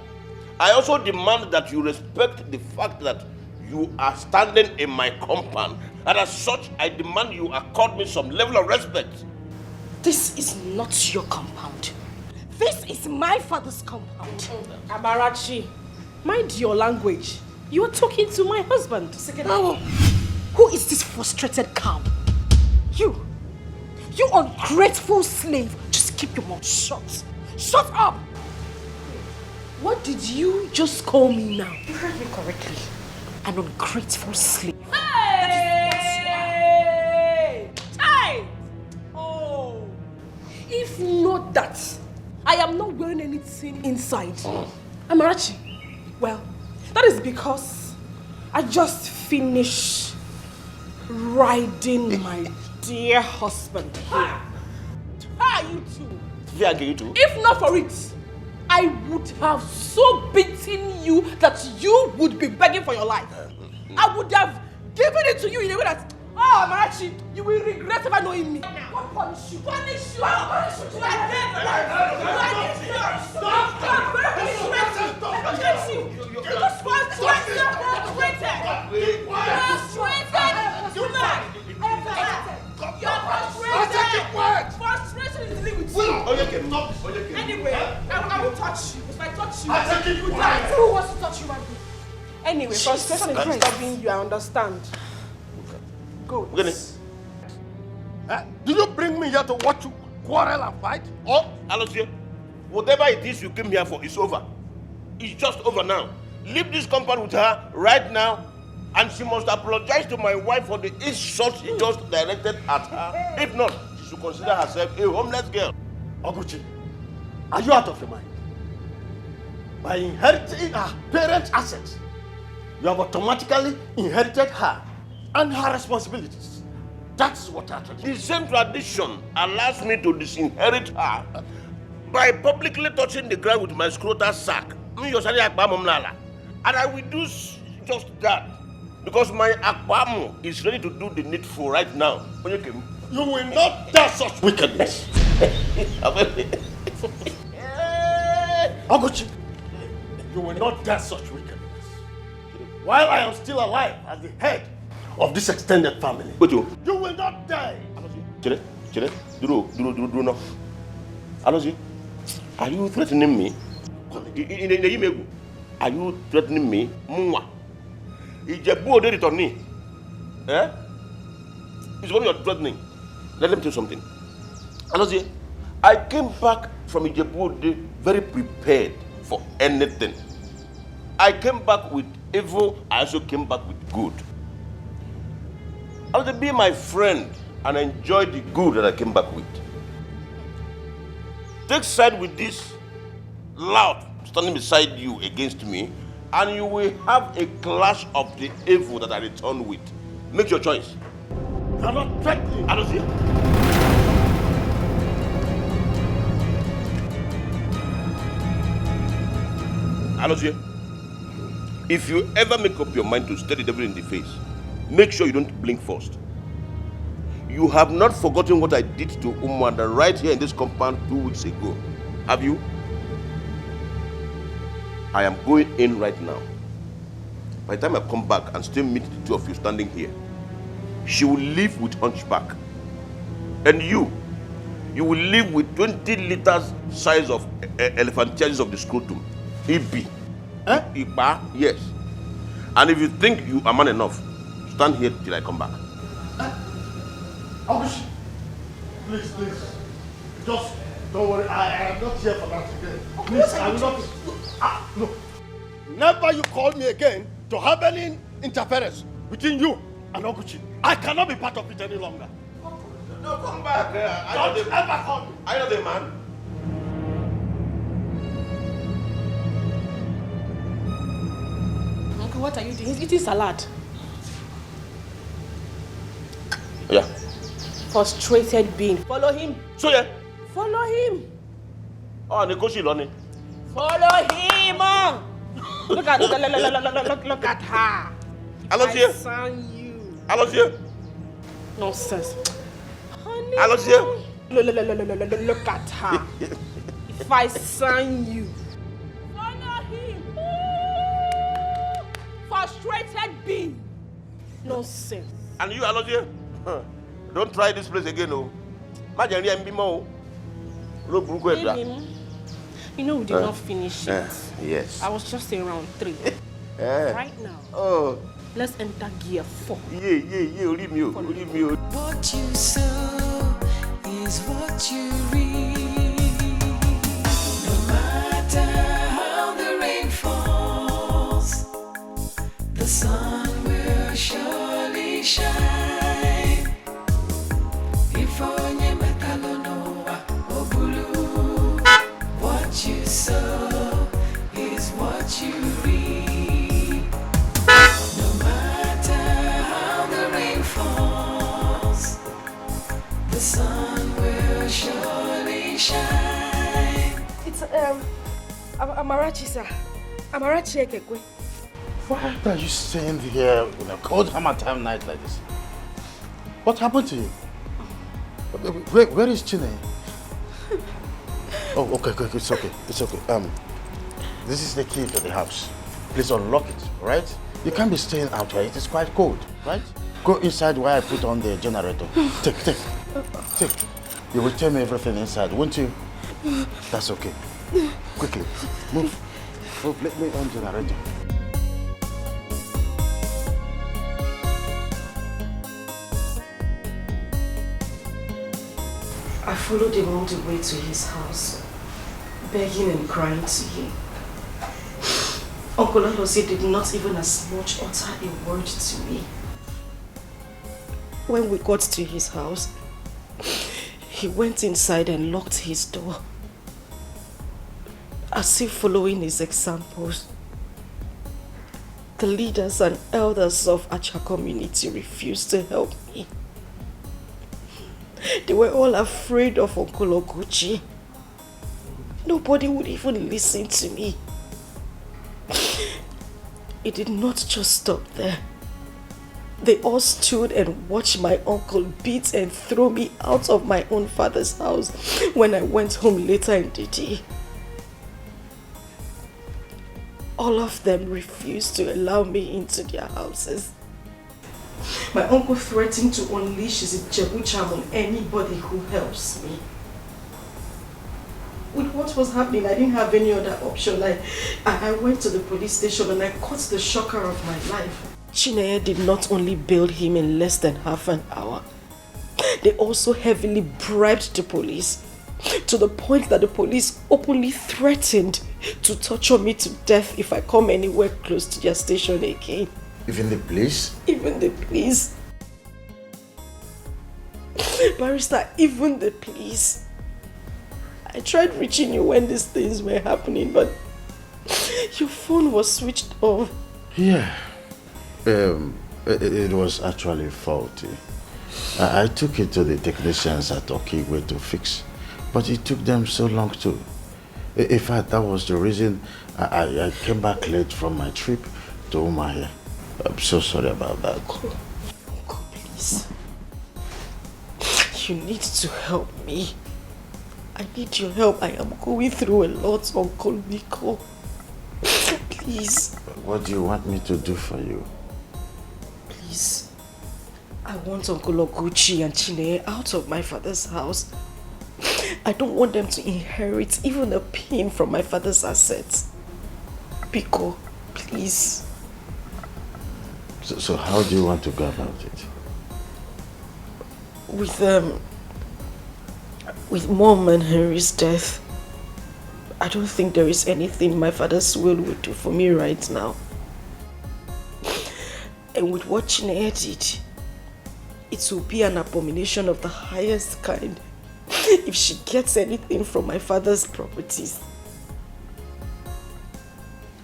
I also demand that you respect the fact that you are standing in my compound, and as such, I demand you accord me some level of respect. This is not your compound. This is my father's compound. Amarachi, mind your language. You are talking to my husband. Who is this frustrated cow? You ungrateful slave. Just keep your mouth shut. Shut up! What did you just call me now? You heard me correctly. An ungrateful slave. Hey! Hey! Oh! If not that, I am not wearing anything inside. Amarachi, well, that is because I just finished riding my dear husband here. You two. If not for it, I would have so beaten you that you would be begging for your life. I would have given it to you in a way that, Amarachi, you will regret ever knowing me. What punish you? Punish you! Punish you! You are dead! Stop! You just frustrated! Frustration is living with you. Anyway, I will touch you. If I touch you, you die. Who wants to touch you, man? Anyway, frustration is disturbing you, I understand. Go. Do you bring me here to watch you quarrel and fight? Oh, Alozie, whatever it is you came here for is over. It's just over now. Leave this compound with her right now, and she must apologize to my wife for the insult she just directed at her. If not, she should consider herself a homeless girl. Oguchi, are you out of your mind? By inheriting her parents' assets, you have automatically inherited her and her responsibilities. That's what our tradition. The same tradition allows me to disinherit her by publicly touching the ground with my scrotal sack. And I will do just that because my akpamo is ready to do the needful right now. You will not dare such wickedness. Oguchi, you will not dare such wickedness. While I am still alive as the head of this extended family, you will not die. Alozie, are you threatening me? Are you threatening me? Eh? It's what you're threatening. Let me tell you something. Alozie, I came back from Ijebu very prepared for anything. I came back with evil, I also came back with good. Alozie, be my friend and enjoy the good that I came back with. Take side with this loud standing beside you against me, and you will have a clash of the evil that I return with. Make your choice. You are not threatening. Alozie. Alozie, if you ever make up your mind to stare the devil in the face, make sure you don't blink first. You have not forgotten what I did to Umwanda right here in this compound 2 weeks ago, have you? I am going in right now. By the time I come back and still meet the two of you standing here, she will leave with hunchback. And you will leave with 20 liters size of elephantiasis of the scrotum. EB. Ipa, yes. And if you think you are man enough, stand here till I come back. Abushi, please. Just don't worry. I am not here for that again. Please, I will not. No. Never you call me again to have any interference between you and Oguchi. I cannot be part of it any longer. No, come back. Don't ever call me. I know the man. Uncle, what are you doing? He's eating salad. Yeah. Frustrated being. Follow him. So yeah. Follow him. Oh, Nikoshi Loni. Follow him. Look at her. Hello, dear. Son you. Hello, dear. Nonsense. Honey. Hello, dear. Look at her. If I sign you. Follow him. Frustrated being. Nonsense. And you, hello, dear. Don't try this place again, oh. Imagine you be more. Look, you know we did not finish it. Yes. I was just in round 3. Right now. Oh. Let's enter gear 4. Yeah. Leave me. What you sow is what you reap. No matter how the rain falls, the sun will surely shine. If onye metalonoa obulu, what you sow is what you reap. No matter how the rain falls, the sun will surely shine. It's Amarachi, sir. Amarachi Ekekwe. Why are you staying here in a cold hammer time night like this? What happened to you? Where is Chine? Oh, okay, it's okay. This is the key to the house. Please unlock it, right? You can't be staying out here. It is quite cold, right? Go inside where I put on the generator. Take. You will tell me everything inside, won't you? That's okay. Quickly, move. Let me on generator. I followed him all the way to his house, begging and crying to him. Uncle Alozie did not even as much utter a word to me. When we got to his house, he went inside and locked his door, as if following his examples. The leaders and elders of Acha community refused to help me. They were all afraid of Uncle Oguchi. Nobody would even listen to me. It did not just stop there. They all stood and watched my uncle beat and throw me out of my own father's house when I went home later in the day. All of them refused to allow me into their houses. My uncle threatened to unleash his Jebu charm on anybody who helps me. With what was happening, I didn't have any other option. I went to the police station and I caught the shocker of my life. Chineye did not only bail him in less than half an hour, they also heavily bribed the police, to the point that the police openly threatened to torture me to death if I come anywhere close to their station again. Even the police? Even the police. Barrister, even the police. I tried reaching you when these things were happening, but your phone was switched off. Yeah. It was actually faulty. I took it to the technicians at Okigwe to fix, but it took them so long too. In fact, that was the reason I came back late from my trip to Umahia. I'm so sorry about that. Uncle, please. You need to help me. I need your help. I am going through a lot, Uncle Nico. Please. What do you want me to do for you? Please. I want Uncle Oguchi and Chineye out of my father's house. I don't want them to inherit even a pin from my father's assets. Biko, please. So how do you want to go about it? With Mom and Henry's death, I don't think there is anything my father's will would do for me right now. And with what Chineye did, it it will be an abomination of the highest kind if she gets anything from my father's properties.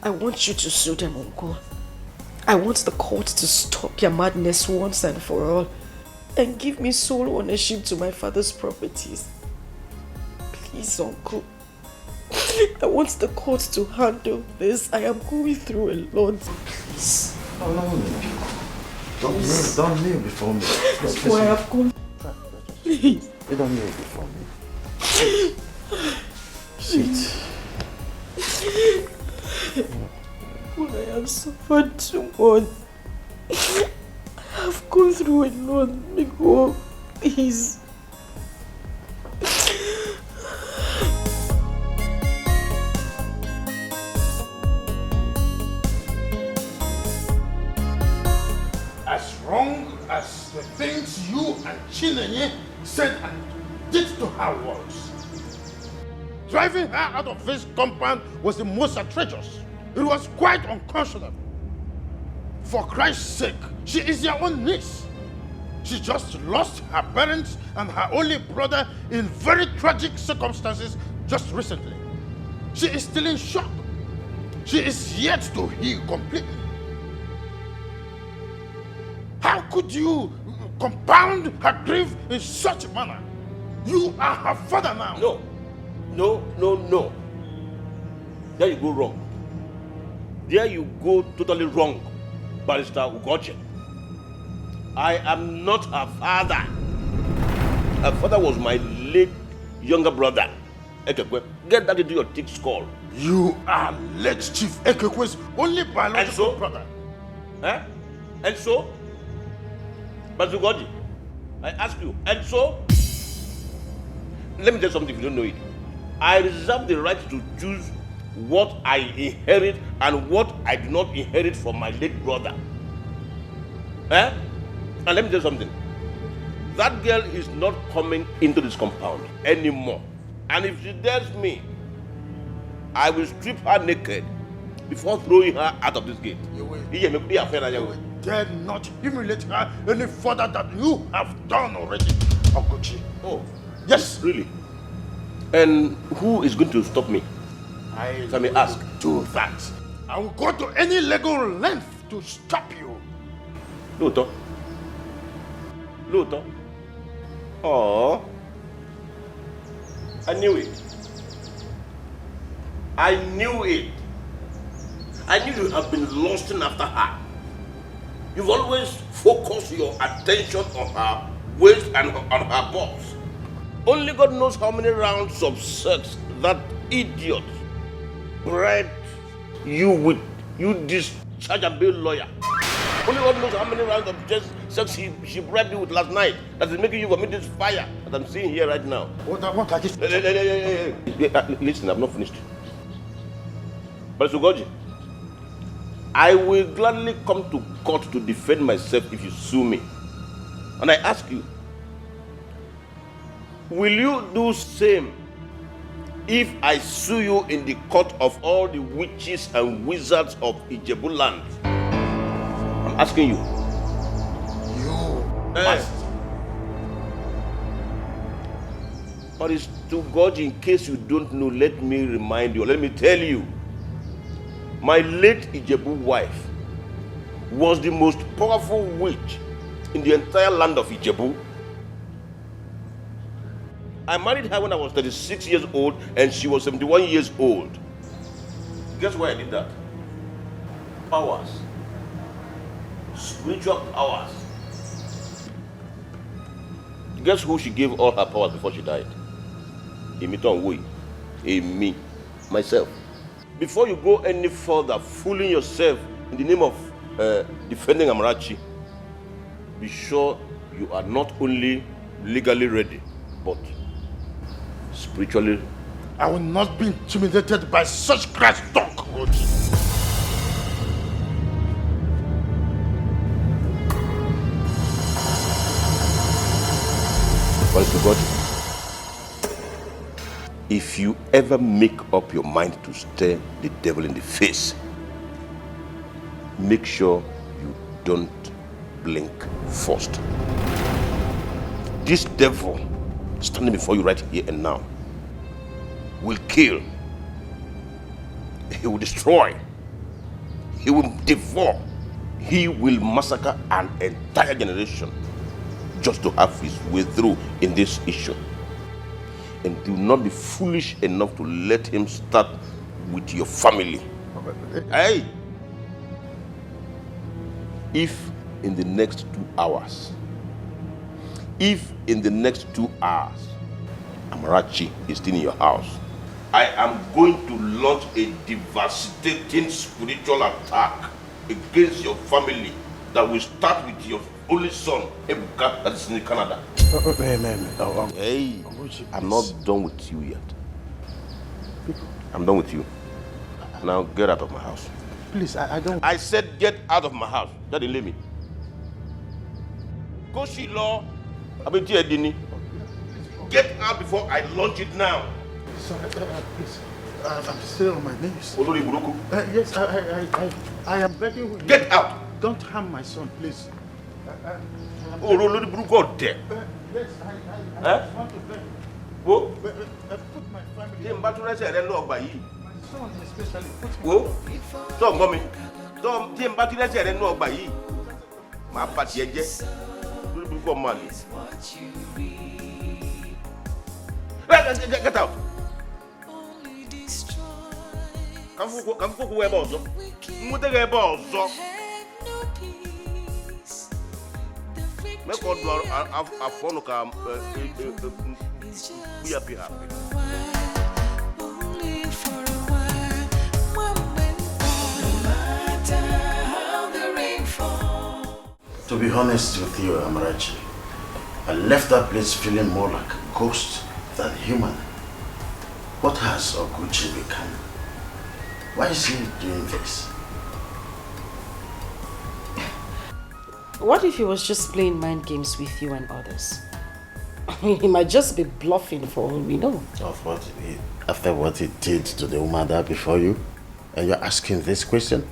I want you to sue them, Uncle. I want the court to stop your madness once and for all and give me sole ownership to my father's properties. Please, Uncle. I want the court to handle this. I am going through a lot. Please. Oh, no. Don't kneel before me. That's why I've gone. Please. You don't kneel before me. Sit. Well, I have suffered too much. I have gone through a lot. Miko, please. As wrong as the things you and Chinenye said and did to her was. Driving her out of this compound was the most outrageous. It was quite unconscionable. For Christ's sake, she is your own niece. She just lost her parents and her only brother in very tragic circumstances just recently. She is still in shock. She is yet to heal completely. How could you compound her grief in such a manner? You are her father now. No. There you go wrong. There you go totally wrong, Barrister Ugoche. I am not her father. Her father was my late younger brother, Ekekwe. Get that into your thick skull. You are late Chief Ekekwe's only biological brother. Eh? And so? Barrister Ugoche, I ask you, and so? Let me tell you something if you don't know it. I reserve the right to choose what I inherit and what I do not inherit from my late brother. Eh? And let me tell you something. That girl is not coming into this compound anymore. And if she dares me, I will strip her naked before throwing her out of this gate. You dare not humiliate her any further than you have done already, Okochi. Oh. Yes. Really? And who is going to stop me? If I may ask. Do that. I will go to any legal length to stop you. Luto. Oh. I knew it. I knew you have been lusting after her. You've always focused your attention on her waist and on her boss. Only God knows how many rounds of sex that idiot bred you with, you dischargeable lawyer. Only God knows how many rounds of sex she bribed you with last night that is making you commit this fire that I'm seeing here right now. What I just... Listen, I've not finished. But Sugoji, I will gladly come to court to defend myself if you sue me. And I ask you, will you do same if I sue you in the court of all the witches and wizards of Ijebu land? I'm asking you. But it's to God, in case you don't know, let me remind you, let me tell you. My late Ijebu wife was the most powerful witch in the entire land of Ijebu. I married her when I was 36 years old and she was 71 years old. Guess why I did that? Powers. Spiritual powers. Guess who she gave all her powers before she died? Me, myself. Before you go any further fooling yourself in the name of defending Amarachi, be sure you are not only legally ready, but spiritually. I will not be intimidated by such crass talk, Okochi. If you ever make up your mind to stare the devil in the face, make sure you don't blink first. this devil standing before you right here and now will kill, he will destroy, he will devour, he will massacre an entire generation just to have his way through in this issue. And do not be foolish enough to let him start with your family. Hey! If in the next 2 hours, Amarachi is still in your house, I am going to launch a devastating spiritual attack against your family that will start with your only son, Ebuka, that is in Canada. Hey, I'm not done with you yet. I'm done with you. Now get out of my house. Please, I don't... I said get out of my house. That didn't leave me. Koshi law. Get out before I launch it now. Sorry, please. I'm still on my knees. Buruku. Yes, I am begging you. Get out. Don't harm my son, please. Olori Buruku, God there. Yes, I want to beg. Wo? Put my family... Tí n bá tún rẹ́sẹ̀ rẹ lọ ọgbà yìí. My son especially. Put me... Wo? Tó ń gbọ́ mi. Tí n bá tún rẹ́sẹ̀ rẹ lọ ọgbà yìí. Màá bà tiẹ̀ jẹ́. Olori Buruku ọmọ àlè. Get out. Come cook where bozo. Mutege bozo. Make all do a phone come be happy. To be honest with you, Amarachi, I left that place feeling more like a ghost than human. What has Oguchi become? Why is he doing this? What if he was just playing mind games with you and others? I mean, he might just be bluffing for all we know. After what he did to the Umada before you? And you're asking this question?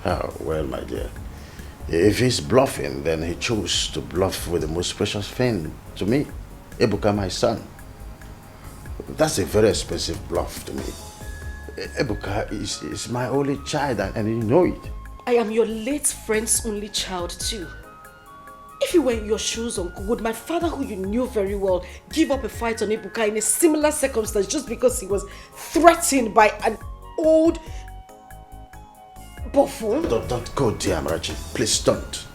Oh, well, my dear. If he's bluffing, then he chose to bluff with the most precious thing to me, Ebuka, my son. That's a very expensive bluff to me. Ebuka is my only child, and you know it. I am your late friend's only child too. If you were in your shoes, Uncle, would my father, who you knew very well, give up a fight on Ebuka in a similar circumstance just because he was threatened by an old buffoon? Don't go there, Amarachi. Please don't.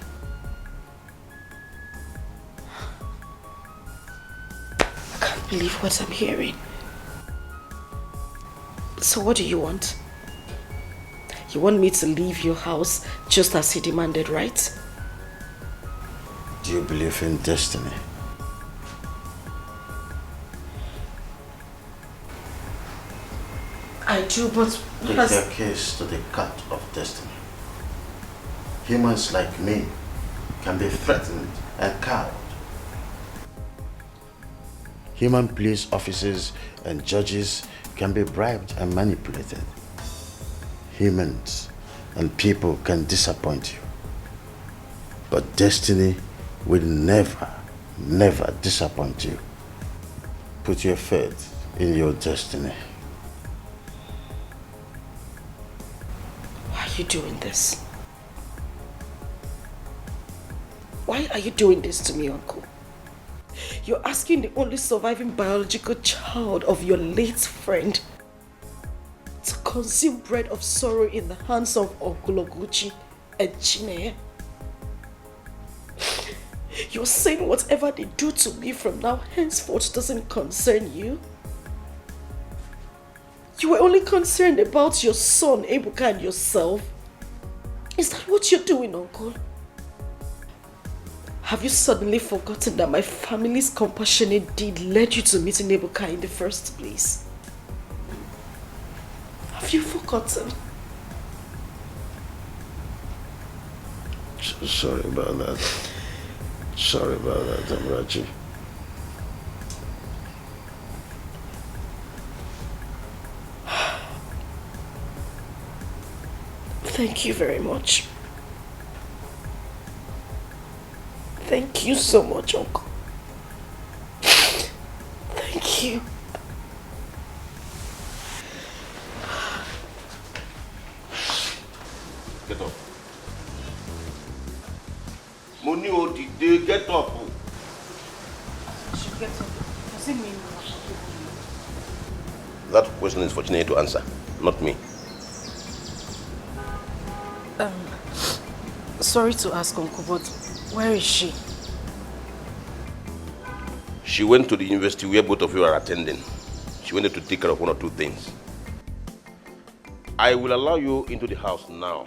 I can't believe what I'm hearing. So what do you want? You want me to leave your house just as he demanded, right? Do you believe in destiny? I do, but Take your case to the court of destiny. Humans like me can be threatened and cowed. Human police officers and judges can be bribed and manipulated. Humans and people can disappoint you. But destiny will never, never disappoint you. Put your faith in your destiny. Why are you doing this? Why are you doing this to me, Uncle? You're asking the only surviving biological child of your late friend to consume bread of sorrow in the hands of Uncle Oguchi and Chineye. You're saying whatever they do to me from now henceforth doesn't concern you? You were only concerned about your son, Ebuka, and yourself? Is that what you're doing, Uncle? Have you suddenly forgotten that my family's compassionate deed led you to meeting Ebuka in the first place? Have you forgotten? Sorry about that. Sorry about that, Amarachi. Thank you very much. Thank you so much, Uncle. you. Get up. Money or the day, get up. She gets up. Does it mean That question is for Chineke to answer, not me. Sorry to ask, Uncle, but where is she? She went to the university where both of you are attending. She wanted to take care of one or two things. I will allow you into the house now.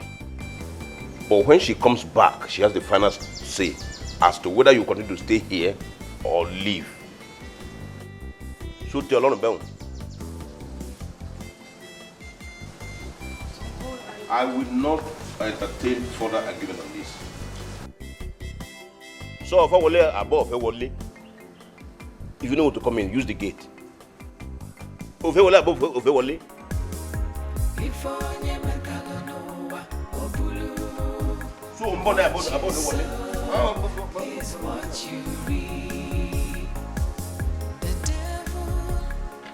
But when she comes back, she has the final say as to whether you continue to stay here or leave. So tell Lord Bell. I will not entertain further argument on this. So if I will lay above, if you know what to come in, use the gate. If I will lay above, if I will lay. So I'm born about the one. Is what you read. The devil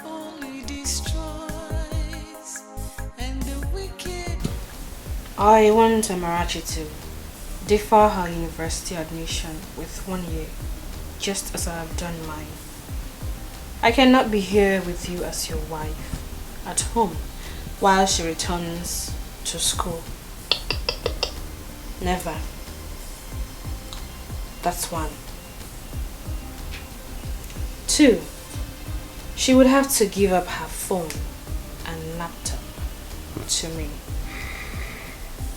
only destroys, and the wicked. I want Amarachi to defer her university admission with 1 year, just as I have done mine. I cannot be here with you as your wife, at home, while she returns to school. Never. That's 1. 2, she would have to give up her phone and laptop to me.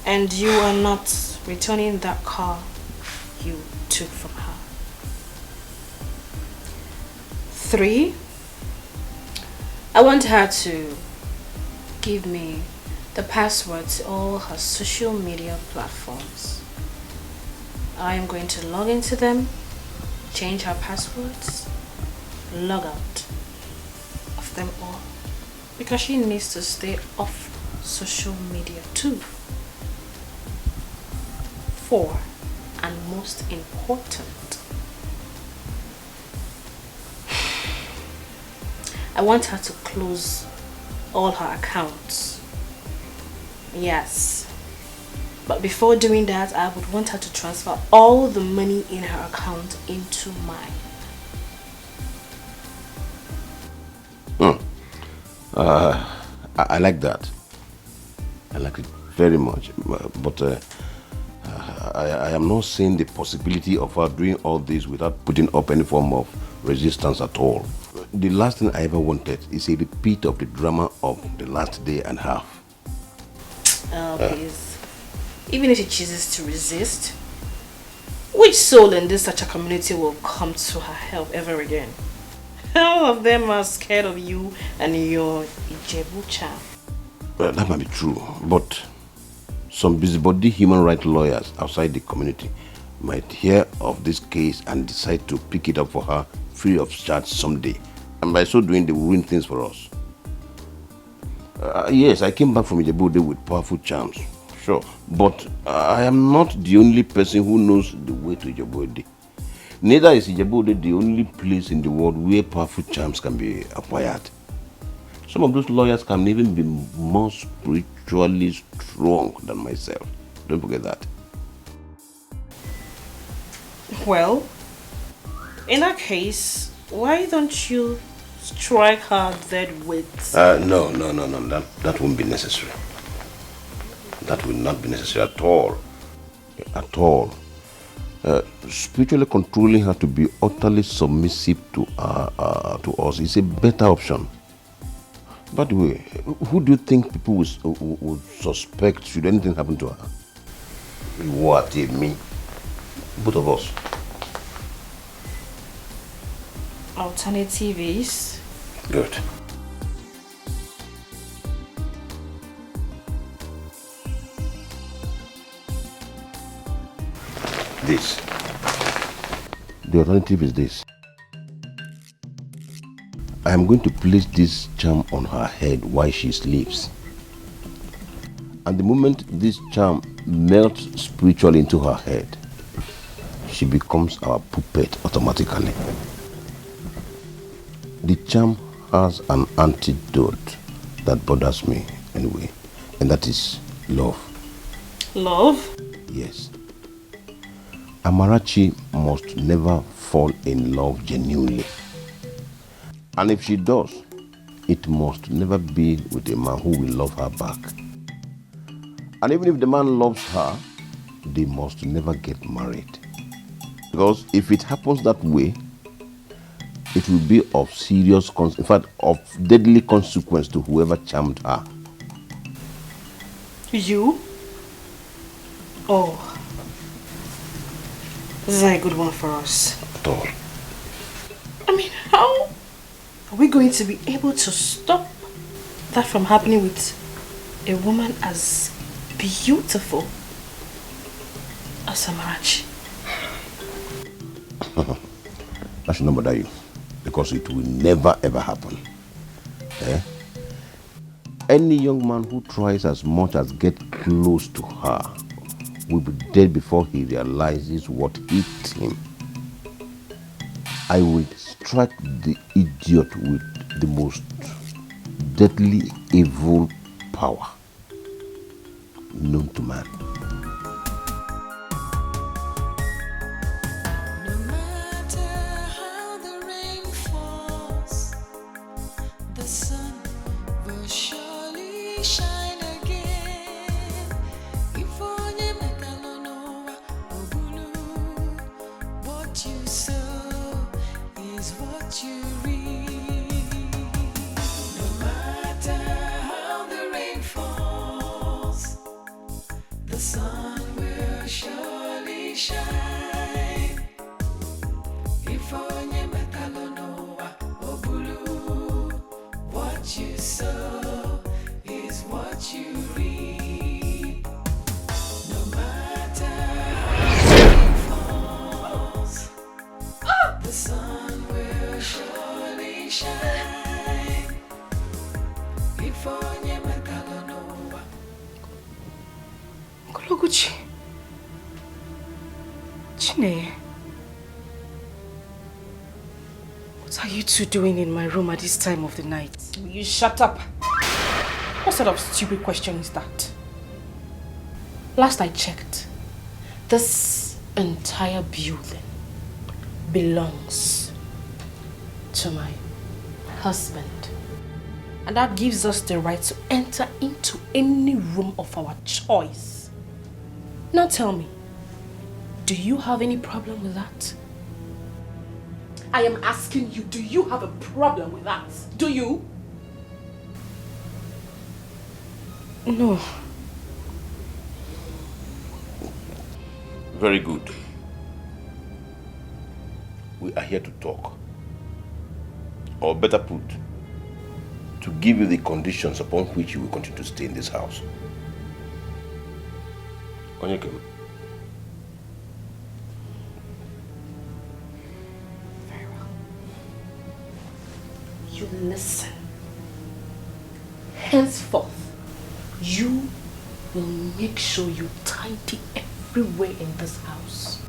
And you are not returning that car you took from her. 3, I want her to give me the password to all her social media platforms. I am going to log into them, change her passwords, log out of them all, because she needs to stay off social media too. 4, and most important, I want her to close all her accounts. Yes, but before doing that, I would want her to transfer all the money in her account into mine. I like that. I like it very much. But I am not seeing the possibility of her doing all this without putting up any form of resistance at all. The last thing I ever wanted is a repeat of the drama of the last day and a half. Oh, please. Even if she chooses to resist, which soul in this such a community will come to her help ever again? All of them are scared of you and your Ijebu charm. Well, that might be true, but some busybody human rights lawyers outside the community might hear of this case and decide to pick it up for her free of charge someday. And by so doing, they will ruin things for us. Yes, I came back from Ijebu with powerful charms, sure. But I am not the only person who knows the way to Ijebu. Neither is Ijebu the only place in the world where powerful charms can be acquired. Some of those lawyers can even be more spiritually strong than myself. Don't forget that. Well, in that case, why don't you strike her dead with... No. That won't be necessary. That will not be necessary at all. At all. Spiritually controlling her to be utterly submissive to us is a better option. By the way, who do you think people would suspect should anything happen to her? What, me? Both of us. Alternate TVs. Good. This. The alternative is this. I am going to place this charm on her head while she sleeps. And the moment this charm melts spiritually into her head, she becomes our puppet automatically. The charm has an antidote that bothers me anyway, and that is love. Love? Yes. Amarachi must never fall in love genuinely. And if she does, it must never be with a man who will love her back. And even if the man loves her, they must never get married. Because if it happens that way, it will be of serious, in fact, of deadly consequence to whoever charmed her. You? Oh. This is a good one for us. At all. I mean, how are we going to be able to stop that from happening with a woman as beautiful as Amarachi? That should not bother you, because it will never ever happen. Any young man who tries as much as get close to her will be dead before he realizes what hit him. I will strike the idiot with the most deadly evil power known to man. What are you two doing in my room at this time of the night? Will you shut up? What sort of stupid question is that? Last I checked, this entire building belongs to my husband. And that gives us the right to enter into any room of our choice. Now tell me, do you have any problem with that? I am asking you, do you have a problem with that? Do you? No. Very good. We are here to talk. Or better put, to give you the conditions upon which you will continue to stay in this house. Onyeke. Very well. You listen. Henceforth, you will make sure you tidy everywhere in this house.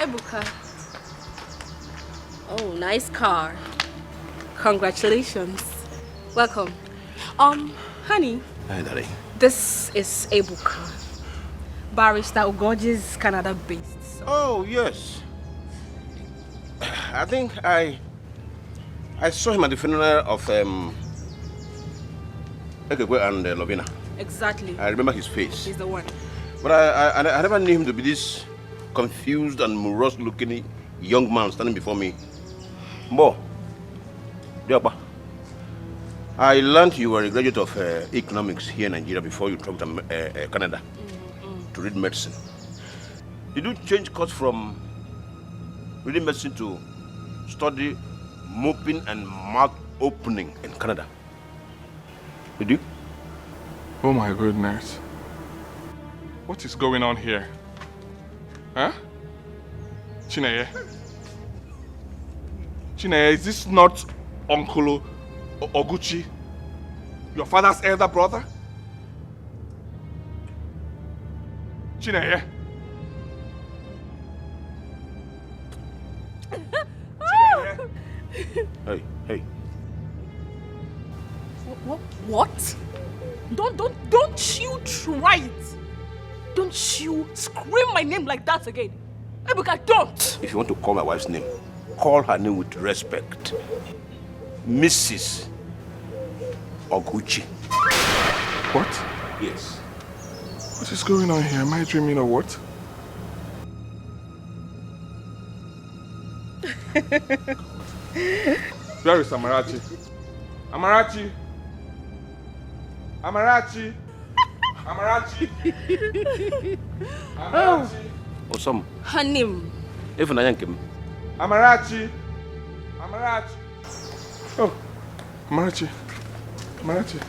Buka. Oh, nice car. Congratulations. Welcome. Honey. Hi, darling. This is Ebuka. Barrister Ugoji's Canada-based. Oh, yes. I think I saw him at the funeral of Ekekwe and Lovina. Exactly. I remember his face. He's the one. But I never knew him to be this confused and morose-looking young man standing before me. Bo, Diapa, I learned you were a graduate of economics here in Nigeria before you traveled to Canada to read medicine. Did you change course from reading medicine to study moping and mouth opening in Canada? Did you? Oh my goodness. What is going on here? Huh? Chineye? Chineye, is this not Uncle Oguchi? Your father's elder brother? Chineye? Hey. What? Don't you try it. Don't you scream my name like that again. Ebuka, don't. If you want to call my wife's name, call her name with respect. Mrs. Oguchi. What? Yes. What is going on here? Am I dreaming or what? Where is Amarachi? Amarachi! Amarachi! Amarachi! Amarachi! Osam. Her name. If I am Amarachi! Amarachi! Oh, Amarachi. Amarachi.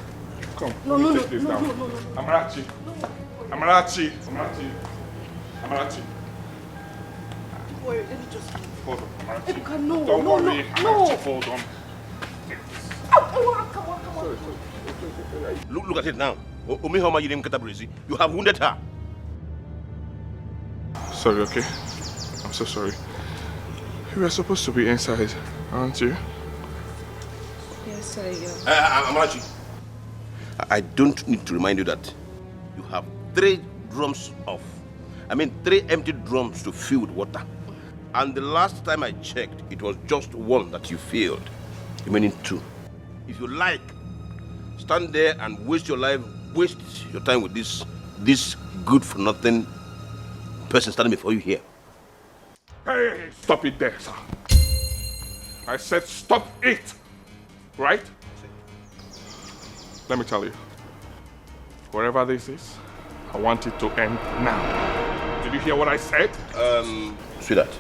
Come. No. Take this down. Amarachi. Amarachi. Amarachi. Amarachi. Wait, let me just... Hold on, Amarachi. Ebuka, no. Don't worry, No. Amarachi, hold on. Come on. Look at it now. You have wounded her. Sorry, okay? I'm so sorry. You were supposed to be inside, aren't you? Yes, I am. Amarachi, I don't need to remind you that you have 3 empty drums to fill with water. And the last time I checked, it was just 1 that you filled, remaining 2. If you like, stand there and waste your time with this good-for-nothing person standing before you here. Hey, stop it there, sir. I said stop it, right? Let me tell you, whatever this is, I want it to end now. Did you hear what I said? Sweetheart,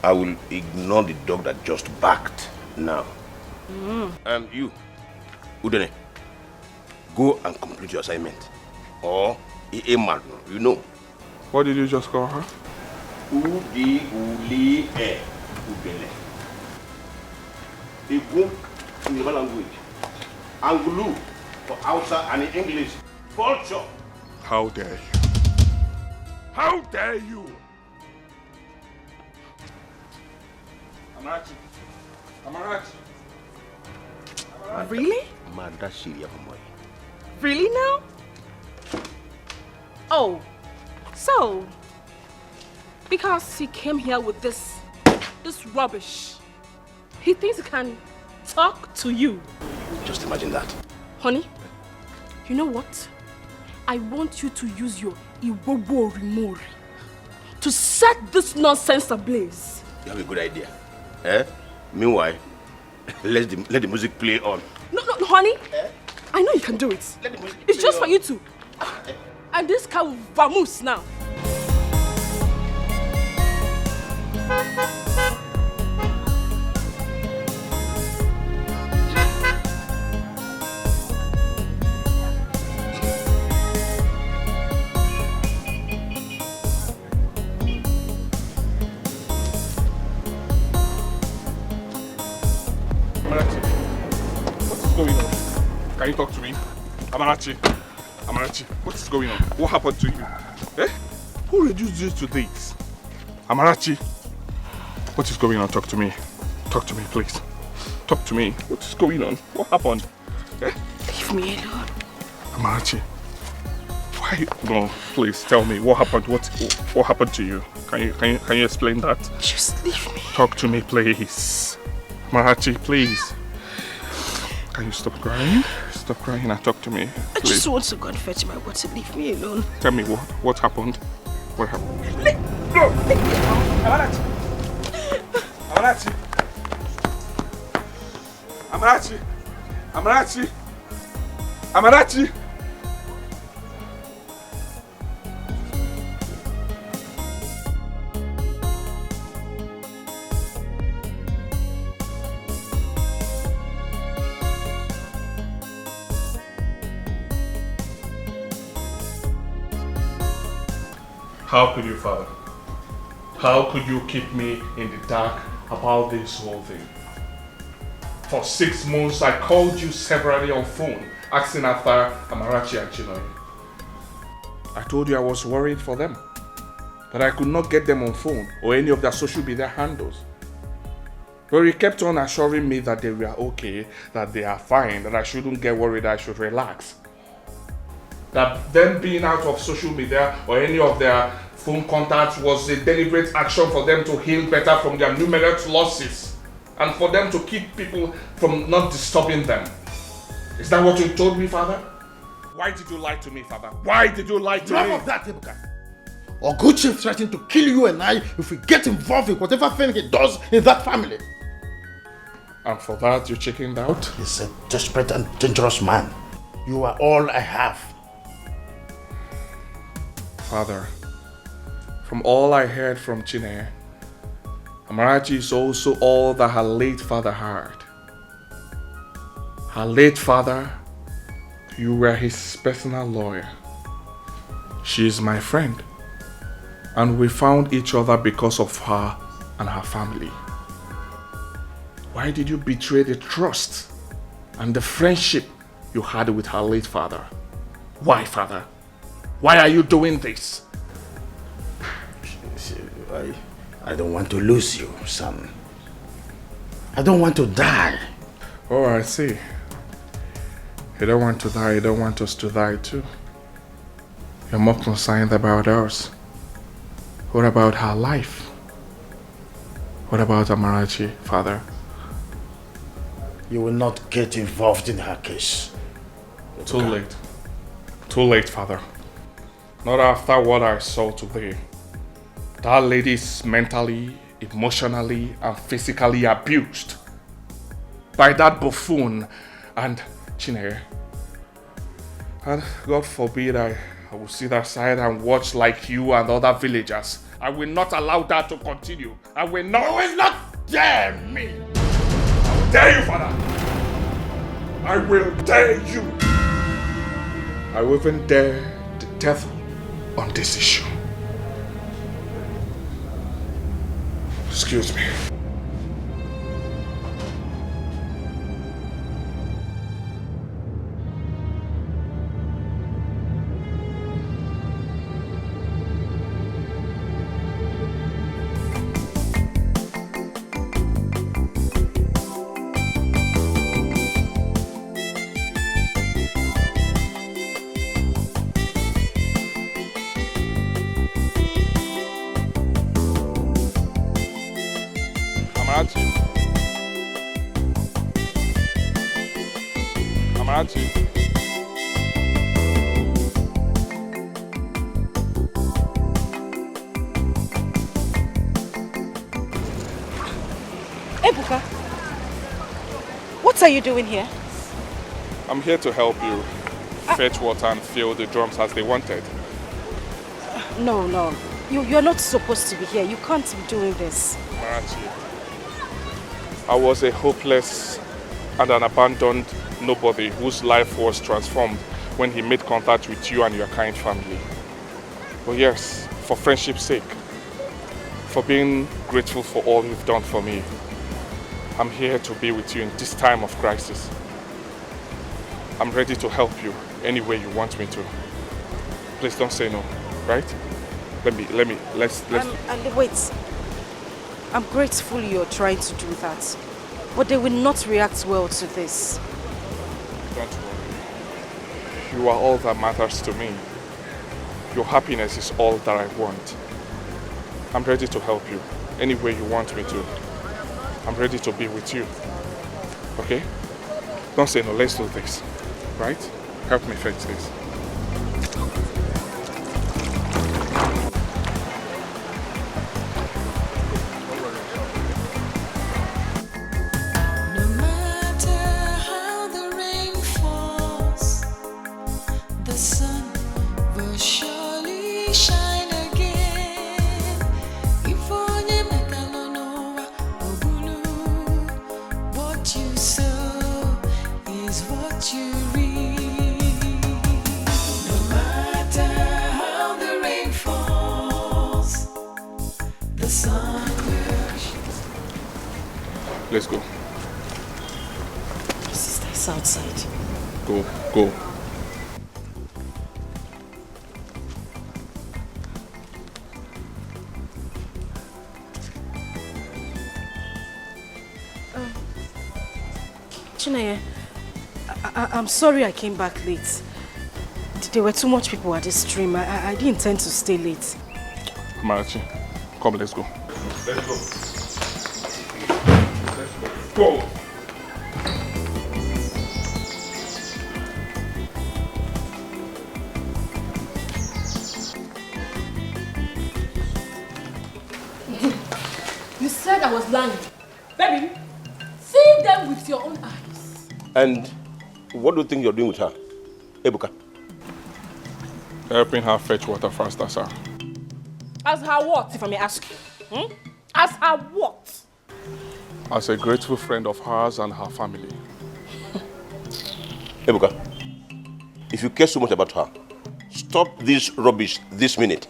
I will ignore the dog that just barked now. You, Udene, go and complete your assignment. Or, you know. What did you just call her? Udene. Igbo in the language. Angulu for Hausa and in English. Vulture. How dare you? How dare you? Amarachi. Amarachi. Really? Madashiria boy. Really now? Oh, so because he came here with this rubbish, he thinks he can talk to you. Just imagine that. Honey, you know what? I want you to use your Iwobo Rimori to set this nonsense ablaze. You have a good idea. Meanwhile, let the music play on. No, honey. I know you can do it. It's just for you two. And this car will vamoose now. Can you talk to me? Amarachi, what is going on? What happened to you? Who reduced you to this? Amarachi, what is going on? Talk to me. Talk to me, please. Talk to me. What is going on? What happened? Eh? Leave me alone. Amarachi, why? No, please tell me what happened. What happened to you? Can you explain that? Just leave me. Talk to me, please. Amarachi, please. Can you stop crying? Stop crying and talk to me. Please. I just want to go and fetch my water. Leave me alone. Tell me what happened. What happened? No! Amarachi! Amarachi! Amarachi! Amarachi! Amarachi! How could you, Father? How could you keep me in the dark about this whole thing? For 6 months, I called you severally on phone, asking after Amarachi and Chinonye. I told you I was worried for them, but I could not get them on phone or any of their social media handles. But you kept on assuring me that they were okay, that they are fine, that I shouldn't get worried, I should relax. That them being out of social media or any of their phone contacts was a deliberate action for them to heal better from their numerous losses and for them to keep people from not disturbing them. Is that what you told me, Father? Why did you lie to me, Father? Why did you lie to me? Enough of that, Ebuka. Oguchi threatened to kill you and I if we get involved in whatever thing he does in that family. And for that, you chickened out? He's a desperate and dangerous man. You are all I have. Father, from all I heard from Chinonye, Amarachi is also all that her late father had. Her late father, you were his personal lawyer. She is my friend, and we found each other because of her and her family. Why did you betray the trust and the friendship you had with her late father? Why, Father? Why are you doing this? I don't want to lose you, son. I don't want to die. Oh, I see. You don't want to die, you don't want us to die too. You're more concerned about us. What about her life? What about Amarachi, Father? You will not get involved in her case. Too late. Too late, Father. Not after what I saw today. That lady is mentally, emotionally, and physically abused by that buffoon and Chinonye. And God forbid I will sit aside and watch like you and other villagers. I will not allow that to continue. I will not. You will not dare me. I will dare you, Father. I will dare you. I will even dare the devil on this issue. Excuse me. Amarachi. Ebuka, what are you doing here? I'm here to help you fetch water and fill the drums as they wanted. No. You're not supposed to be here. You can't be doing this. Amarachi, I was a hopeless and an abandoned nobody whose life was transformed when he made contact with you and your kind family. But yes, for friendship's sake, for being grateful for all you've done for me, I'm here to be with you in this time of crisis. I'm ready to help you any way you want me to. Please don't say no, right? let's. Wait. I'm grateful you're trying to do that, but they will not react well to this. Don't worry. You are all that matters to me. Your happiness is all that I want. I'm ready to help you any way you want me to. I'm ready to be with you. Okay? Don't say no, let's do this. Right? Help me fix this. No matter how the rain falls, the sun will surely shine again. If only Mekalonova Ogulu, what you sow is what you reap. No matter how the rain falls, the sun will shine. Let's go. Sister is outside. Go. Chineye, I'm sorry I came back late. There were too much people at the stream. I didn't intend to stay late. Marachi, come, let's go. Let's go. Go. You said I was lying. Baby, see them with your own eyes. And what do you think you're doing with her? Ebuka? Helping her fetch water faster, sir. As her what, if I may ask you? As her what? As a grateful friend of hers and her family. Ebuka, if you care so much about her, stop this rubbish this minute.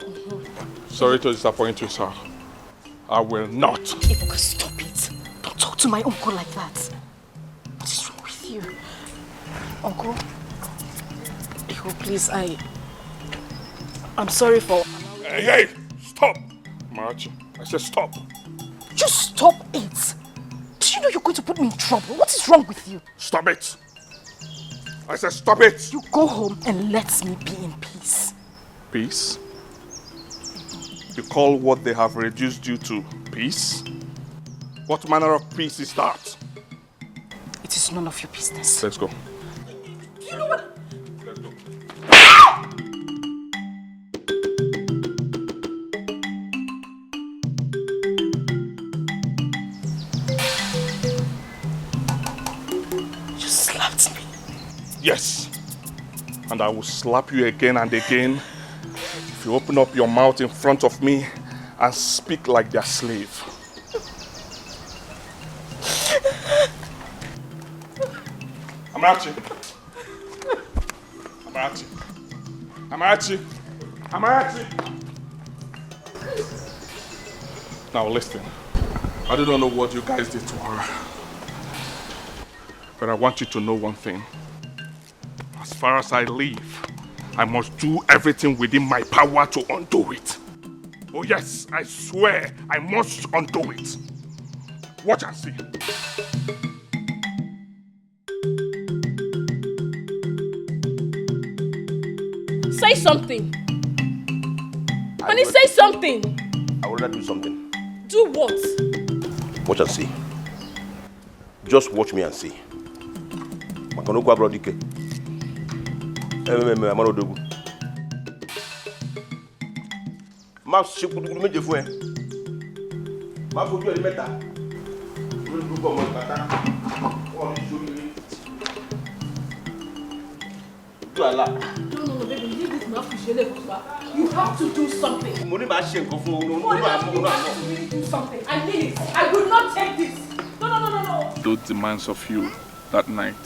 Sorry to disappoint you, sir. I will not. Ebuka, stop it. Don't talk to my uncle like that. What is wrong with you? Uncle? Ebuka, please, I'm sorry for... Hey! Stop! Marachi, I said stop. Just stop it. Do you know you're going to put me in trouble? What is wrong with you? Stop it! I said stop it! You go home and let me be in peace. Peace? You call what they have reduced you to peace? What manner of peace is that? It is none of your business. Let's go. You know what? Let's go. You slapped me. Yes. And I will slap you again and again if you open up your mouth in front of me and speak like their slave. Amarachi. Amarachi. Amarachi. Amarachi. Now listen. I do not know what you guys did to her. But I want you to know one thing. As far as I live, I must do everything within my power to undo it. Oh yes, I swear I must undo it. Watch and see. Say something. Honey, say something. I will not do something. Do what? Watch and see. Just watch me and see. Makanoko abroad Dikeh. Amaro dogu. Ma se kudu meje fún ẹ. Ma fojú ẹ mẹ́ta. Lórí gbogbo ọmọ ìpátá. Wọ́n ní sórí. Do Allah. No, baby, leave this man for you have to do something. Mo ní máa ṣe nǹkan fún You have to really do something. I need it. I will not take this. No. Those demands of you that night.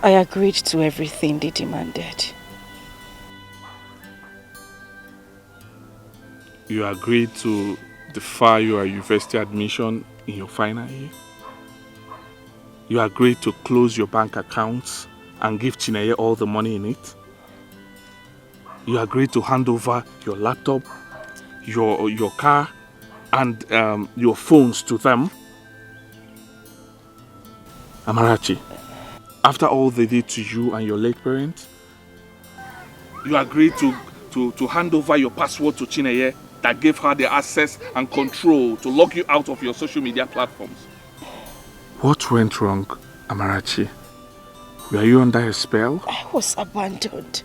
I agreed to everything they demanded. You agreed to defer your university admission in your final year. You agreed to close your bank accounts and give Chineye all the money in it. You agreed to hand over your laptop, your car, and your phones to them. Amarachi, after all they did to you and your late parents, you agreed to hand over your password to Chineye that gave her the access and control to lock you out of your social media platforms. What went wrong, Amarachi? Were you under a spell? I was abandoned.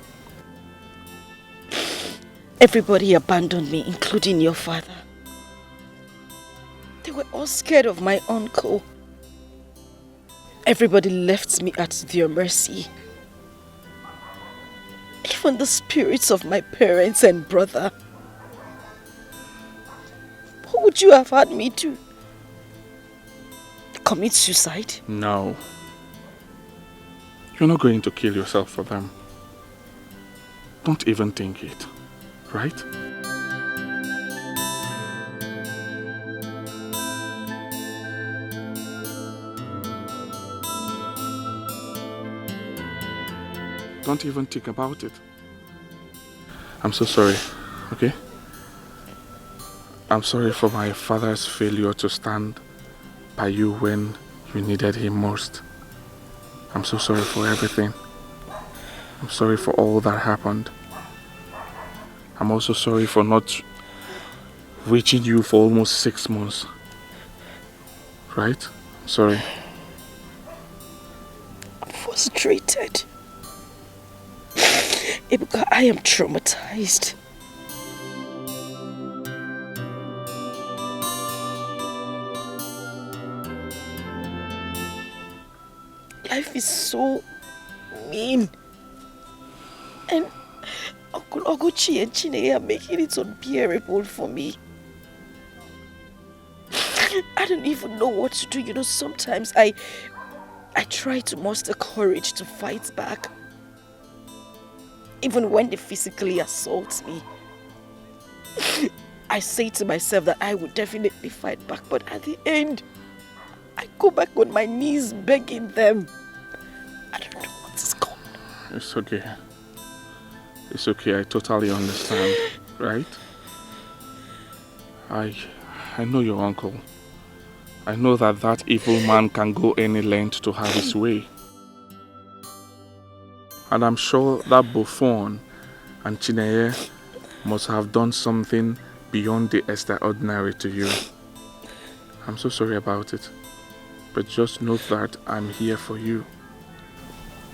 Everybody abandoned me, including your father. They were all scared of my uncle. Everybody left me at their mercy. Even the spirits of my parents and brother. What would you have had me do? Commit suicide? No. You're not going to kill yourself for them. Don't even think it, right? Don't even think about it. I'm so sorry, okay? I'm sorry for my father's failure to stand by you when you needed him most. I'm so sorry for everything. I'm sorry for all that happened. I'm also sorry for not reaching you for almost 6 months. Right? I'm sorry. I'm frustrated. Ibuka, I am traumatized. Life is so mean. And Uncle Oguchi and Chineye are making it unbearable for me. I don't even know what to do. You know, sometimes I try to muster courage to fight back. Even when they physically assault me. I say to myself that I would definitely fight back, but at the end, I go back on my knees begging them. I don't know what is going on. It's okay. It's okay, I totally understand, right? I know your uncle. I know that evil man can go any length to have his way. And I'm sure that Buffon and Chineye must have done something beyond the extraordinary to you. I'm so sorry about it. But just know that I'm here for you.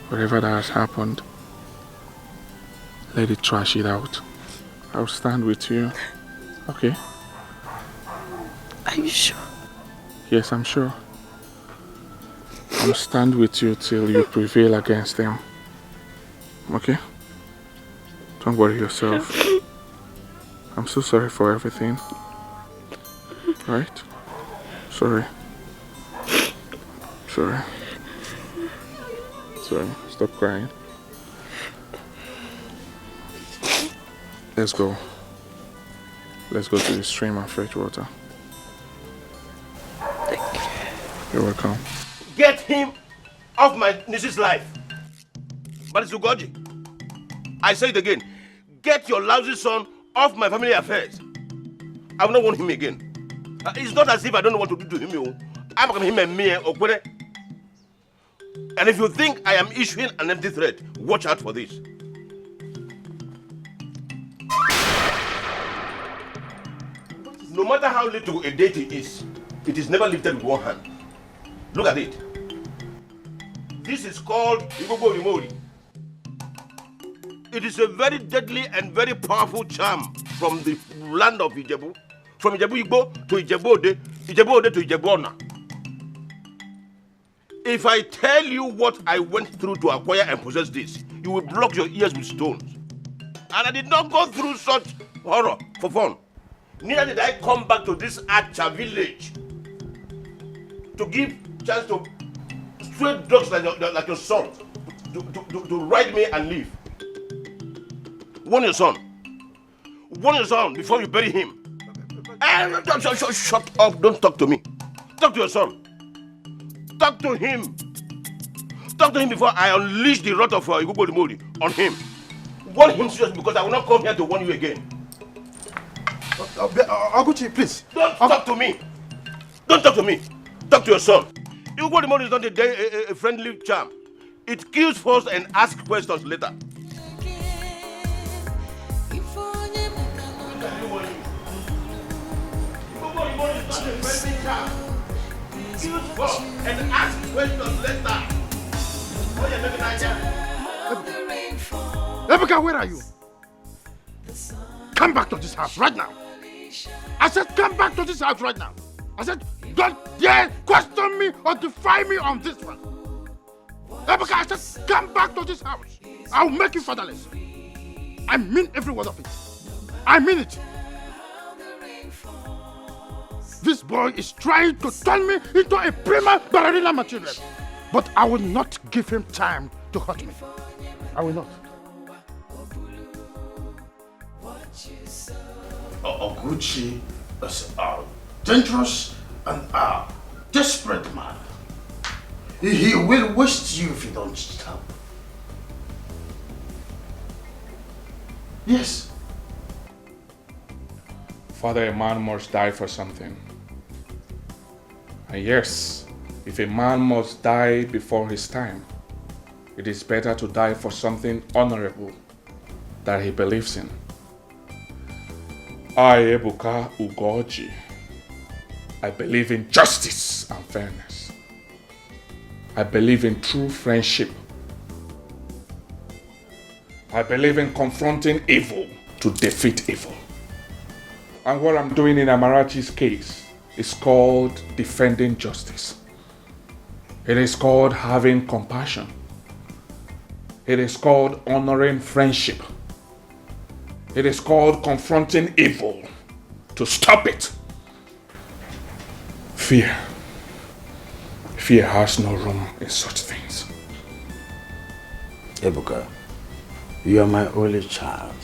Whatever that has happened, let it trash it out. I'll stand with you. Okay? Are you sure? Yes, I'm sure. I'll stand with you till you prevail against them. Okay? Don't worry yourself. I'm so sorry for everything. Right? Sorry. Sorry. Sorry. Stop crying. Let's go. Let's go to the stream and fetch water. Thank you. You're welcome. Get him off my niece's life. But it's Ugoji. I say it again. Get your lousy son off my family affairs. I will not want him again. It's not as if I don't know what to do to him. I'm going to him and me or and if you think I am issuing an empty threat, watch out for this. No matter how little a deity is, it is never lifted with one hand. Look at it. This is called Igogo Rimori. It is a very deadly and very powerful charm from the land of Ijebu. From Ijebu Igbo to Ijebu Ode to Ijebu Ona. If I tell you what I went through to acquire and possess this, you will block your ears with stones. And I did not go through such horror for fun. Neither did I come back to this Acha village to give chance to stray dogs like your son to ride me and leave. Warn your son. Warn your son before you bury him. Shut up. Don't talk to me. Talk to your son. Talk to him. Talk to him before I unleash the wrath of Igbo Rimori on him. warn him seriously because I will not come here to warn you again. Oguchi, please. Don't talk to me. Don't talk to me. Talk to your son. Igbo remote is not a friendly charm. It kills first and asks questions later. Kills first and asks questions later. Ebuka, where are you? Come back to this house right now. I said come back to this house right now. I said don't dare question me or defy me on this one. Ebuka, I said come back to this house. I'll make you fatherless. I mean every word of it. I mean it. This boy is trying to turn me into a prima ballerina material. But I will not give him time to hurt me. I will not. Oguchi is a dangerous and a desperate man. He will waste you if you don't stop. Yes. Father, a man must die for something. And yes, if a man must die before his time, it is better to die for something honorable that he believes in. I, Ebuka Ugoji, I believe in justice and fairness. I believe in true friendship. I believe in confronting evil to defeat evil. And what I'm doing in Amarachi's case is called defending justice. It is called having compassion. It is called honoring friendship. It is called confronting evil to stop it. Fear. Fear has no room in such things. Ebuka, you are my only child.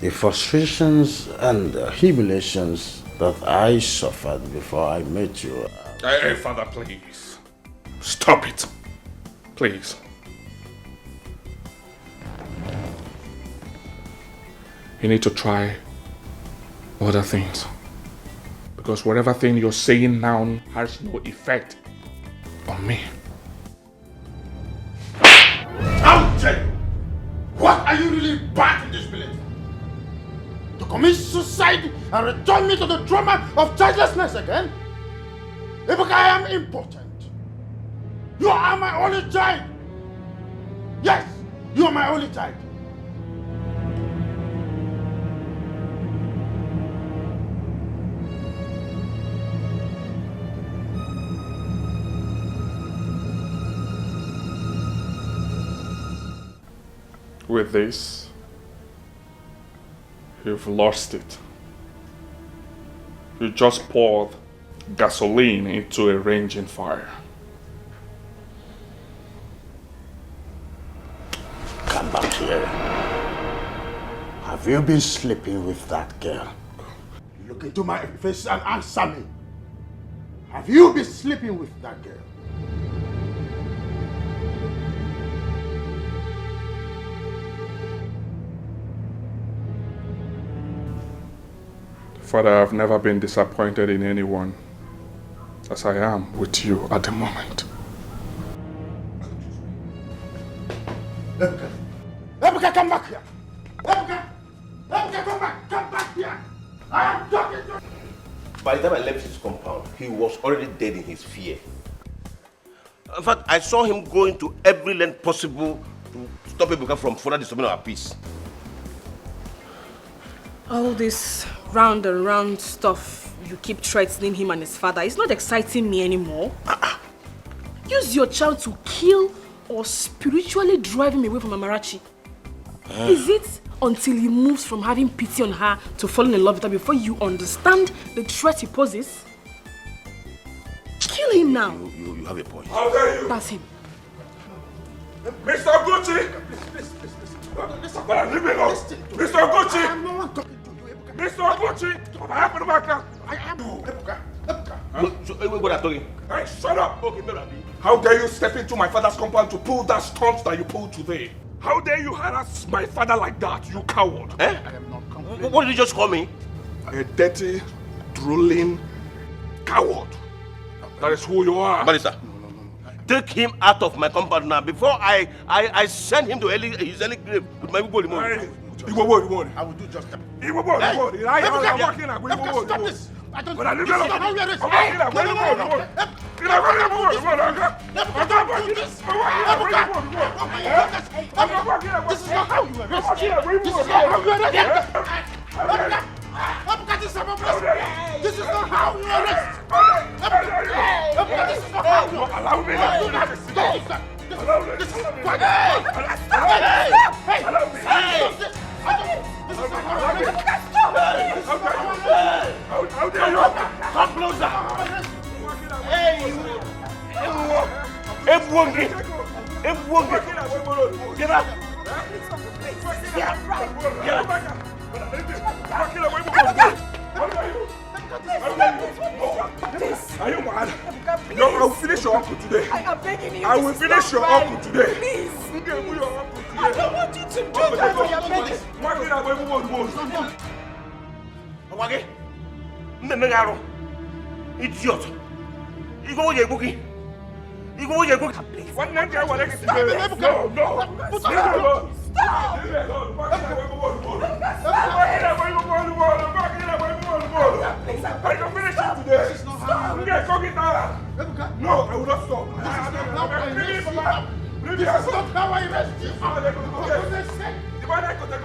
The frustrations and humiliations that I suffered before I met you. Hey, Father, please. Stop it. Please. You need to try other things. Because whatever thing you're saying now has no effect on me. I'll tell you. What are you really bad in this village? To commit suicide and return me to the trauma of childlessness again? Ebuka, I am important. You are my only child. Yes, you are my only child. With this, you've lost it. You just poured gasoline into a raging fire. Come back here. Have you been sleeping with that girl? Look into my face and answer me. Have you been sleeping with that girl? Father, I've never been disappointed in anyone as I am with you at the moment. Ebuka! Ebuka, come back here! Ebuka! Ebuka, come back! Come back here! I am talking to you! By the time I left his compound, he was already dead in his fear. In fact, I saw him going to every length possible to stop Ebuka from further disturbing our peace. All this round and round stuff you keep threatening him and his father, it's not exciting me anymore. Use your child to kill or spiritually drive him away from Amarachi. Is it until he moves from having pity on her to falling in love with her before you understand the threat he poses? Kill him now. You have a point. How dare you? That's him. Mr. Gucci! Please. But leave me alone. Mr. Gucci! I am no one talking to you, Ebuka. Mr. Gucci! What happened to my car? I am Ebuka. Ebuka. What are you talking? Hey, shut up! Okay, how dare you step into my father's compound to pull that stunt that you pulled today? How dare you harass my father like that, you coward? Eh? I am not complaining. What did you just call me? A dirty, drooling coward. That is who you are. Barrister, take him out of my compound now before I send him to his early grave with my people. I will do just that. Stop this! I don't know. This is not how we arrest. This is not how you arrest. This is not how you arrest. This is not how you arrest. This is not how you arrest. Allow me. This is what? How dare you? Come closer! Hey, you! Get up! Are you mad? No, I will finish your uncle today. I am begging you. I will finish your uncle today. Please. I don't want you to do that. I am begging. Idiot! You go with your bookie. You go with your bookie. What name do I want to get? No. Stop! I can finish it today. No, I will not stop. This is not how I arrest you.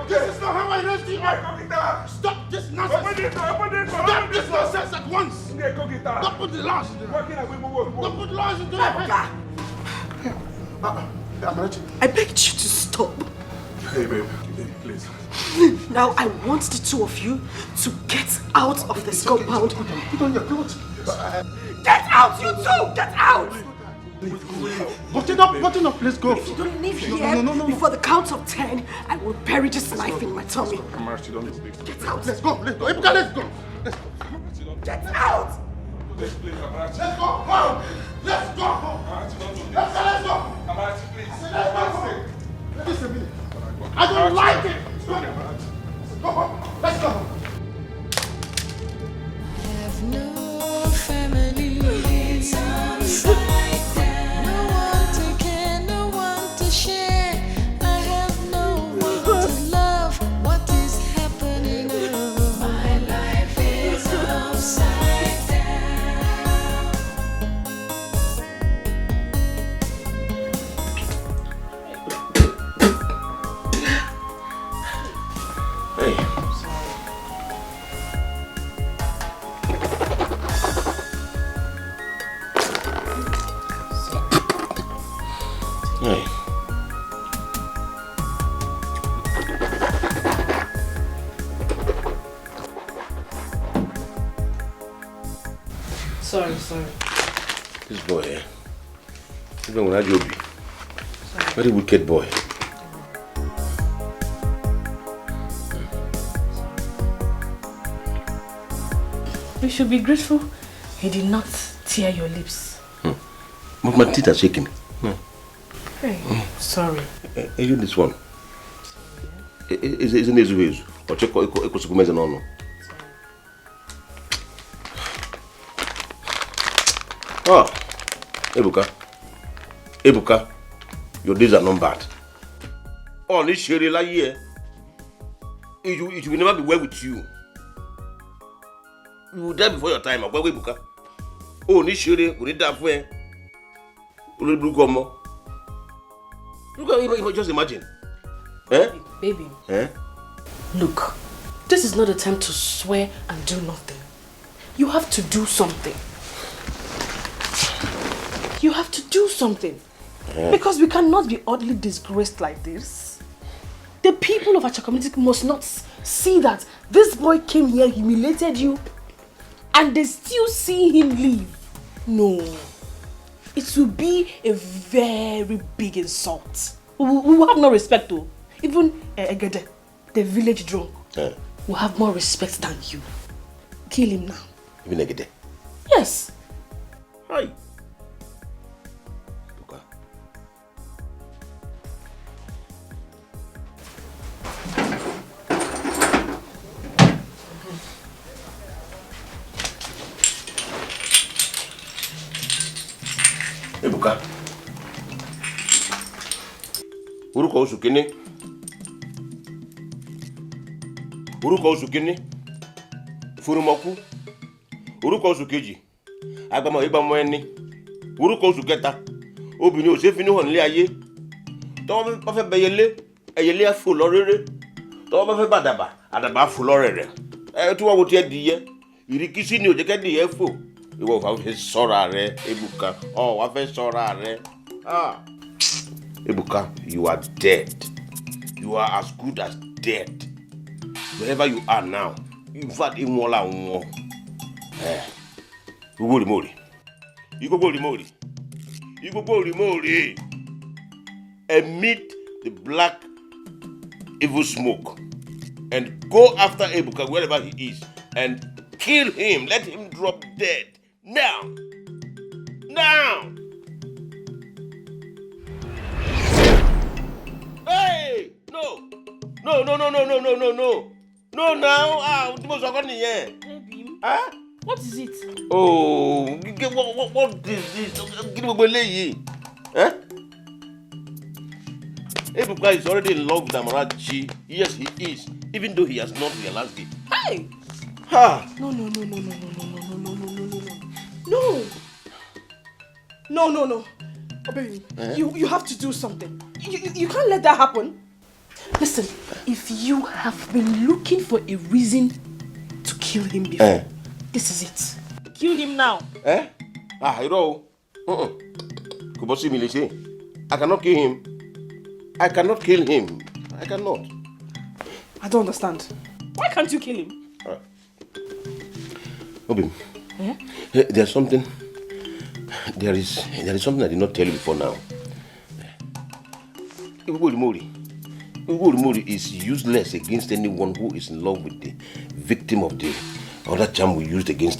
This is not how I arrest you. Stop this nonsense. Stop this nonsense at once. Don't put the laws into it. Don't put laws into it. I begged you to stop. Hey, babe, please. Now I want the two of you to get out of this compound. Put on your clothes. Get out, you two! Get out! Button up, let's go. If you don't leave here before the count of 10, I will bury this knife in my tummy. Get out! Let's go. Ebuka, let's go. Get out! Let's go. Come. Let's go. Let's go. Listen a minute. I don't like it. Go home. Let's go. Have no family. It's upside down. No one to care, no one to share. I have no one to love. What is happening? My life is upside down. Hey. Hey. Sorry. This boy, even when I job, very wicked boy. You should be grateful he did not tear your lips. But my teeth are shaking. Hey, sorry. Even this one. Isn't this ways? Or check equal no. Ah, Ebuka, your days are not bad. Oh, this Sherry here. It will never be well with you. You will die before your time. Ebuka. Oh, this Sherry, we need that for you. Just imagine. Baby. Eh? Look, this is not the time to swear and do nothing. You have to do something. You have to do something. Because we cannot be oddly disgraced like this. The people of our community must not see that this boy came here, humiliated you, and they still see him leave. No. It will be a very big insult. We will have no respect though. Even Egede, the village drunk, will have more respect than you. Kill him now. Even Egede? Yes. Hi. orúkọ oṣù kínní orúkọ oṣù kínní furumọkú orúkọ oṣù kejì agbamọ ìgbàmọ ẹni orúkọ oṣù kẹta obìnrin ò ṣe fi níhàn nílé ayé tọ́wọ́ bá fẹ́ bẹyẹlé ẹyẹlé á fò lọ rere tọ́wọ́ bá fẹ́ bàdàbà àdàbà á fò lọ rẹ̀rẹ̀ ẹ tí wọ́n wo tiẹ̀ dìyẹ ìrìkísí ni òjẹ́kẹ́ dìyẹ fò ìwọ wàá fẹ́ ṣọ́ra rẹ Ebuka wàá fẹ́ ṣọ́ra rẹ Ebuka, you are dead. You are as good as dead. Wherever you are now, in fact, in Mola Mo. You go Mori. You go Mori. You go Mori. Emit the black evil smoke and go after Ebuka wherever he is and kill him. Let him drop dead. Now. Now. Hey! No! No, no, no, no, no, no, no, no. No, now. Baby. Huh? What is it? Oh, what is this? Huh? Ebuka is already in love with Amarachi. Yes, he is. Even though he has not realized it. Hey! Ha! No. No. Oh, baby, you have to do something. You can't let that happen. Listen, if you have been looking for a reason to kill him before, this is it. Kill him now. You know. I cannot kill him. I cannot kill him. I cannot. I don't understand. Why can't you kill him? Obim, there's something. There is something I did not tell you before now. Ugolumori is useless against anyone who is in love with the victim of the other charm we used against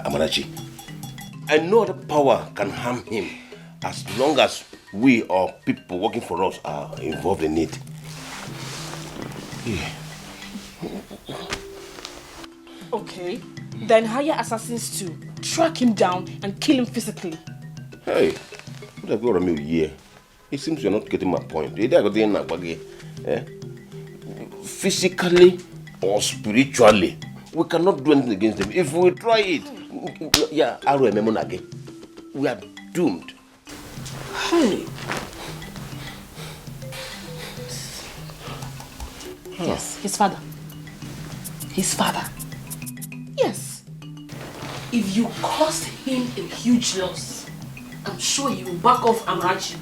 Amarachi. And no other power can harm him as long as we or people working for us are involved in it. Yeah. Okay, then hire assassins to track him down and kill him physically. Hey, what have you got me here? It seems you're not getting my point. Physically or spiritually, we cannot do anything against them. If we try it, we are doomed. Hey. Yes, his father. Yes. If you caused him a huge loss, I'm sure he will back off Amarachi.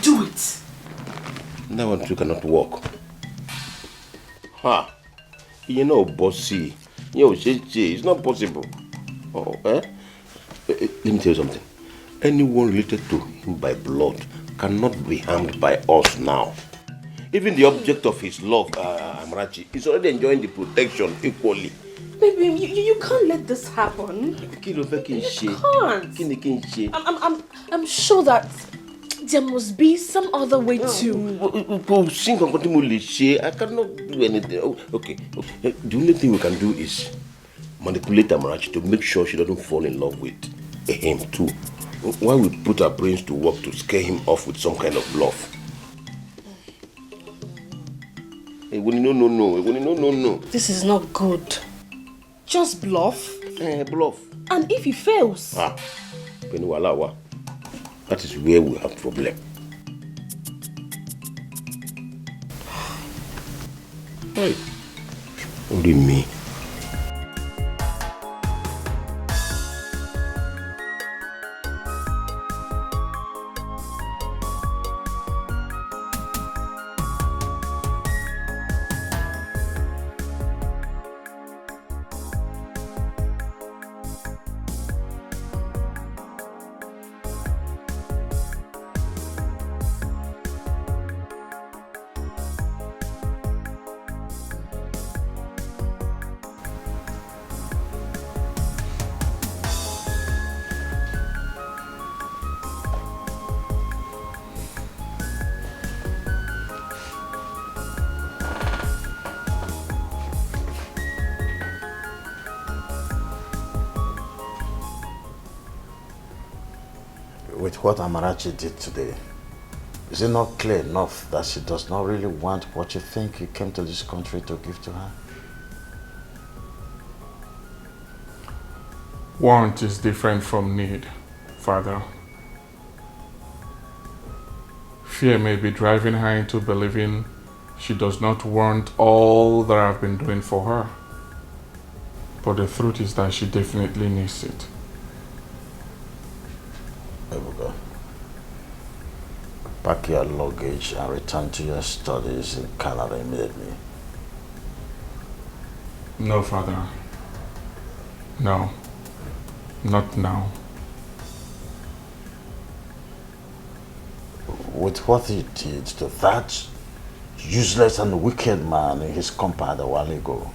Do it. That one too cannot work. You know, bossy. It's not possible. Let me tell you something. Anyone related to him by blood cannot be harmed by us now. Even the object of his love, Amarachi, is already enjoying the protection equally. Baby, you can't let this happen. You can't. I'm sure that there must be some other way to. I cannot do anything. Okay. The only thing we can do is manipulate Amarachi to make sure she doesn't fall in love with him too. While we put our brains to work to scare him off with some kind of bluff. No. This is not good. Just bluff. Bluff. And if he fails? That is where we have problem. Hey. Only me. With what Amarachi did today, Is it not clear enough that she does not really want what you think you came to this country to give to her? Want is different from need, Father. Fear may be driving her into believing she does not want all that I've been doing for her. But the truth is that she definitely needs it. Ebuka, pack your luggage and return to your studies in Canada immediately. No, Father. No. Not now. With what he did to that useless and wicked man in his compound a while ago,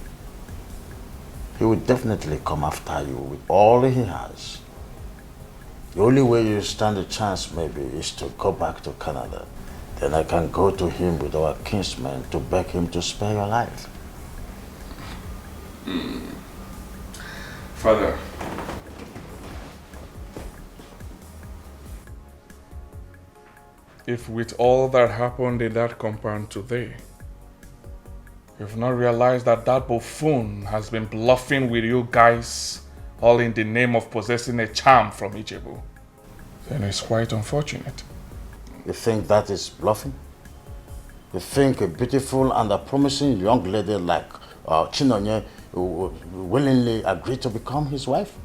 he will definitely come after you with all he has. The only way you stand a chance maybe is to go back to Canada. Then I can go to him with our kinsman to beg him to spare your life. Father, if with all that happened in that compound today, you've not realized that that buffoon has been bluffing with you guys, all in the name of possessing a charm from Ijebu, then it's quite unfortunate. You think that is bluffing? You think a beautiful and a promising young lady like Chinonye willingly agreed to become his wife?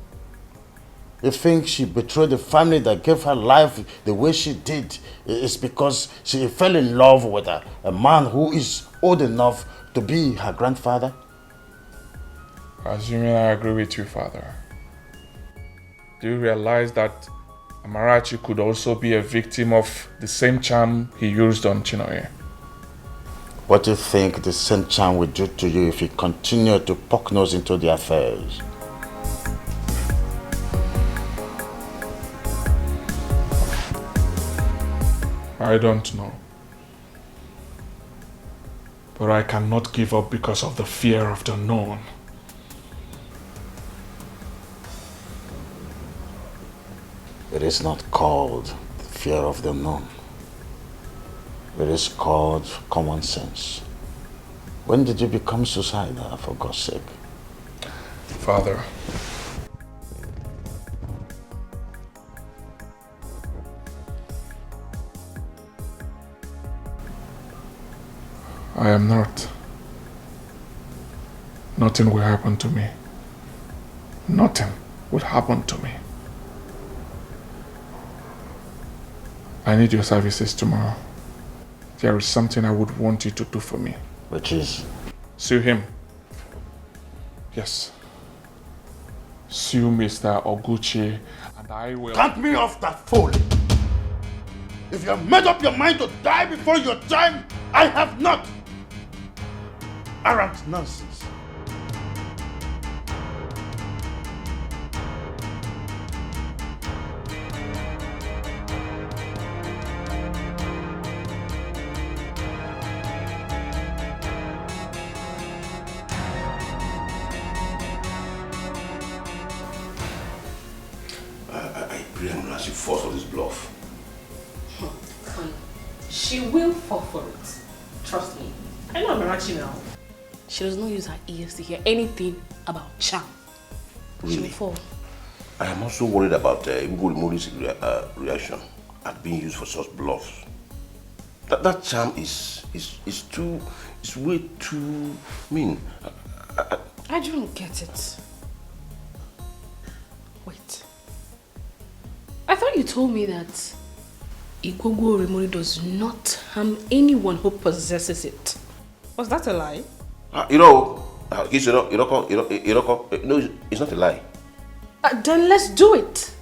You think she betrayed the family that gave her life the way she did is because she fell in love with a man who is old enough to be her grandfather? Assuming I agree with you, Father, do you realize that Amarachi could also be a victim of the same charm he used on Chinoye? What do you think the same charm will do to you if you continue to poke nose into the affairs? I don't know. But I cannot give up because of the fear of the unknown. It is not called the fear of the unknown. It is called common sense. When did you become suicidal, for God's sake? Father, I am not. Nothing will happen to me. Nothing will happen to me. I need your services tomorrow. There is something I would want you to do for me. Which is? Sue him. Yes. Sue Mr. Oguchi and I will... Cut me off that fool! If you have made up your mind to die before your time, I have not! Arrant nonsense. She falls for this bluff. She will fall for it. Trust me. I know Amarachi now. She does not use her ears to hear anything about charm. Really? She will fall. I am also worried about Mori's reaction at being used for such bluffs. That charm is way too mean. I don't get it. Wait. I thought you told me that Igwogwo Remori does not harm anyone who possesses it. Was that a lie? No, it's not a lie. Then let's do it.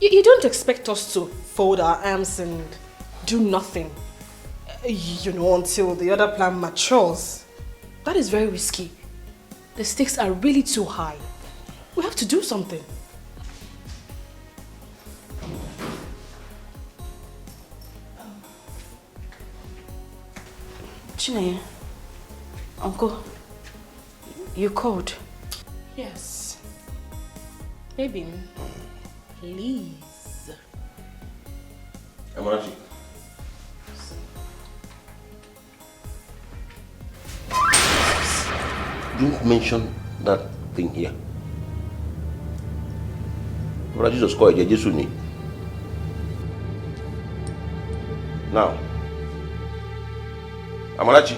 You don't expect us to fold our arms and do nothing, until the other plan matures. That is very risky. The stakes are really too high. We have to do something. Chineye, Uncle, you called? Yes. Maybe. Please. Amarachi, Don't mention that thing here. Brother Jesus called it. Now, Amarachi,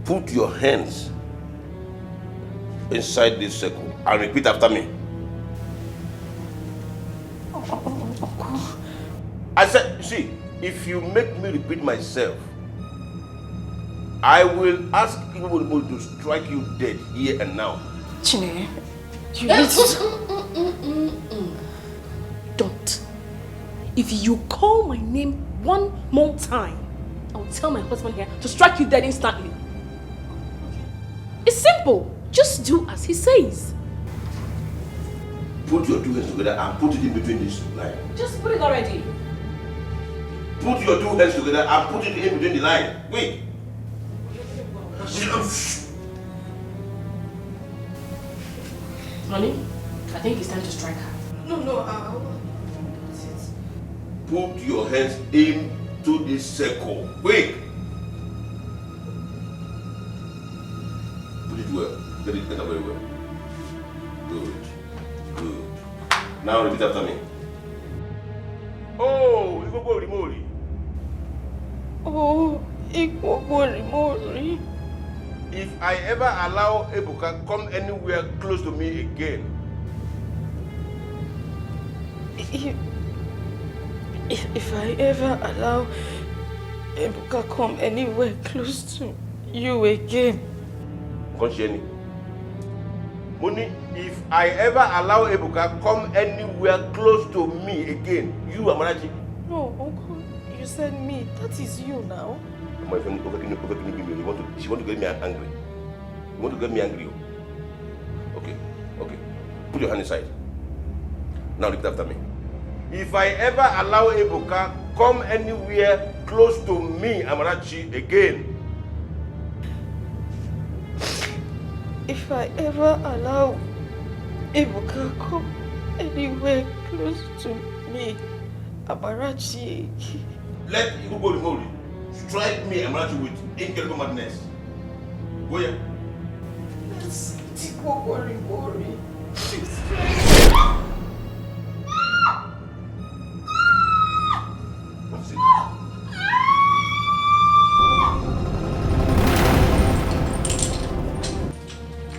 put your hands inside this circle and repeat after me. I said, see, if you make me repeat myself, I will ask people to strike you dead here and now. Chine, you need to... Don't. If you call my name one more time, I will tell my husband here to strike you dead instantly. It's simple. Just do as he says. Put your two hands together and put it in between this line. Just put it already. Put your two hands together and put it in between the line. Wait. Honey, I think it's time to strike her. No, Put your hands into this circle. Quick. Put it well. Get it very well. Good. Good. Now repeat after me. Oh, you go Mori. Oh, Mori. If I ever allow Ebuka come anywhere close to me again. If I ever allow Ebuka come anywhere close to you again. Conscieni. Money, if I ever allow Ebuka come anywhere close to me again, you Amarachi. No, Uncle, you said me. That is you now. My friend, she want to get me angry. You want to get me angry? Okay. Put your hand inside. Now repeat after me. If I ever allow Ebuka come anywhere close to me, Amarachi, again. If I ever allow Ebuka come anywhere close to me, Amarachi. Let Igbo strike me, Amarachi, with incredible madness. Go here. Let's worry. What's it?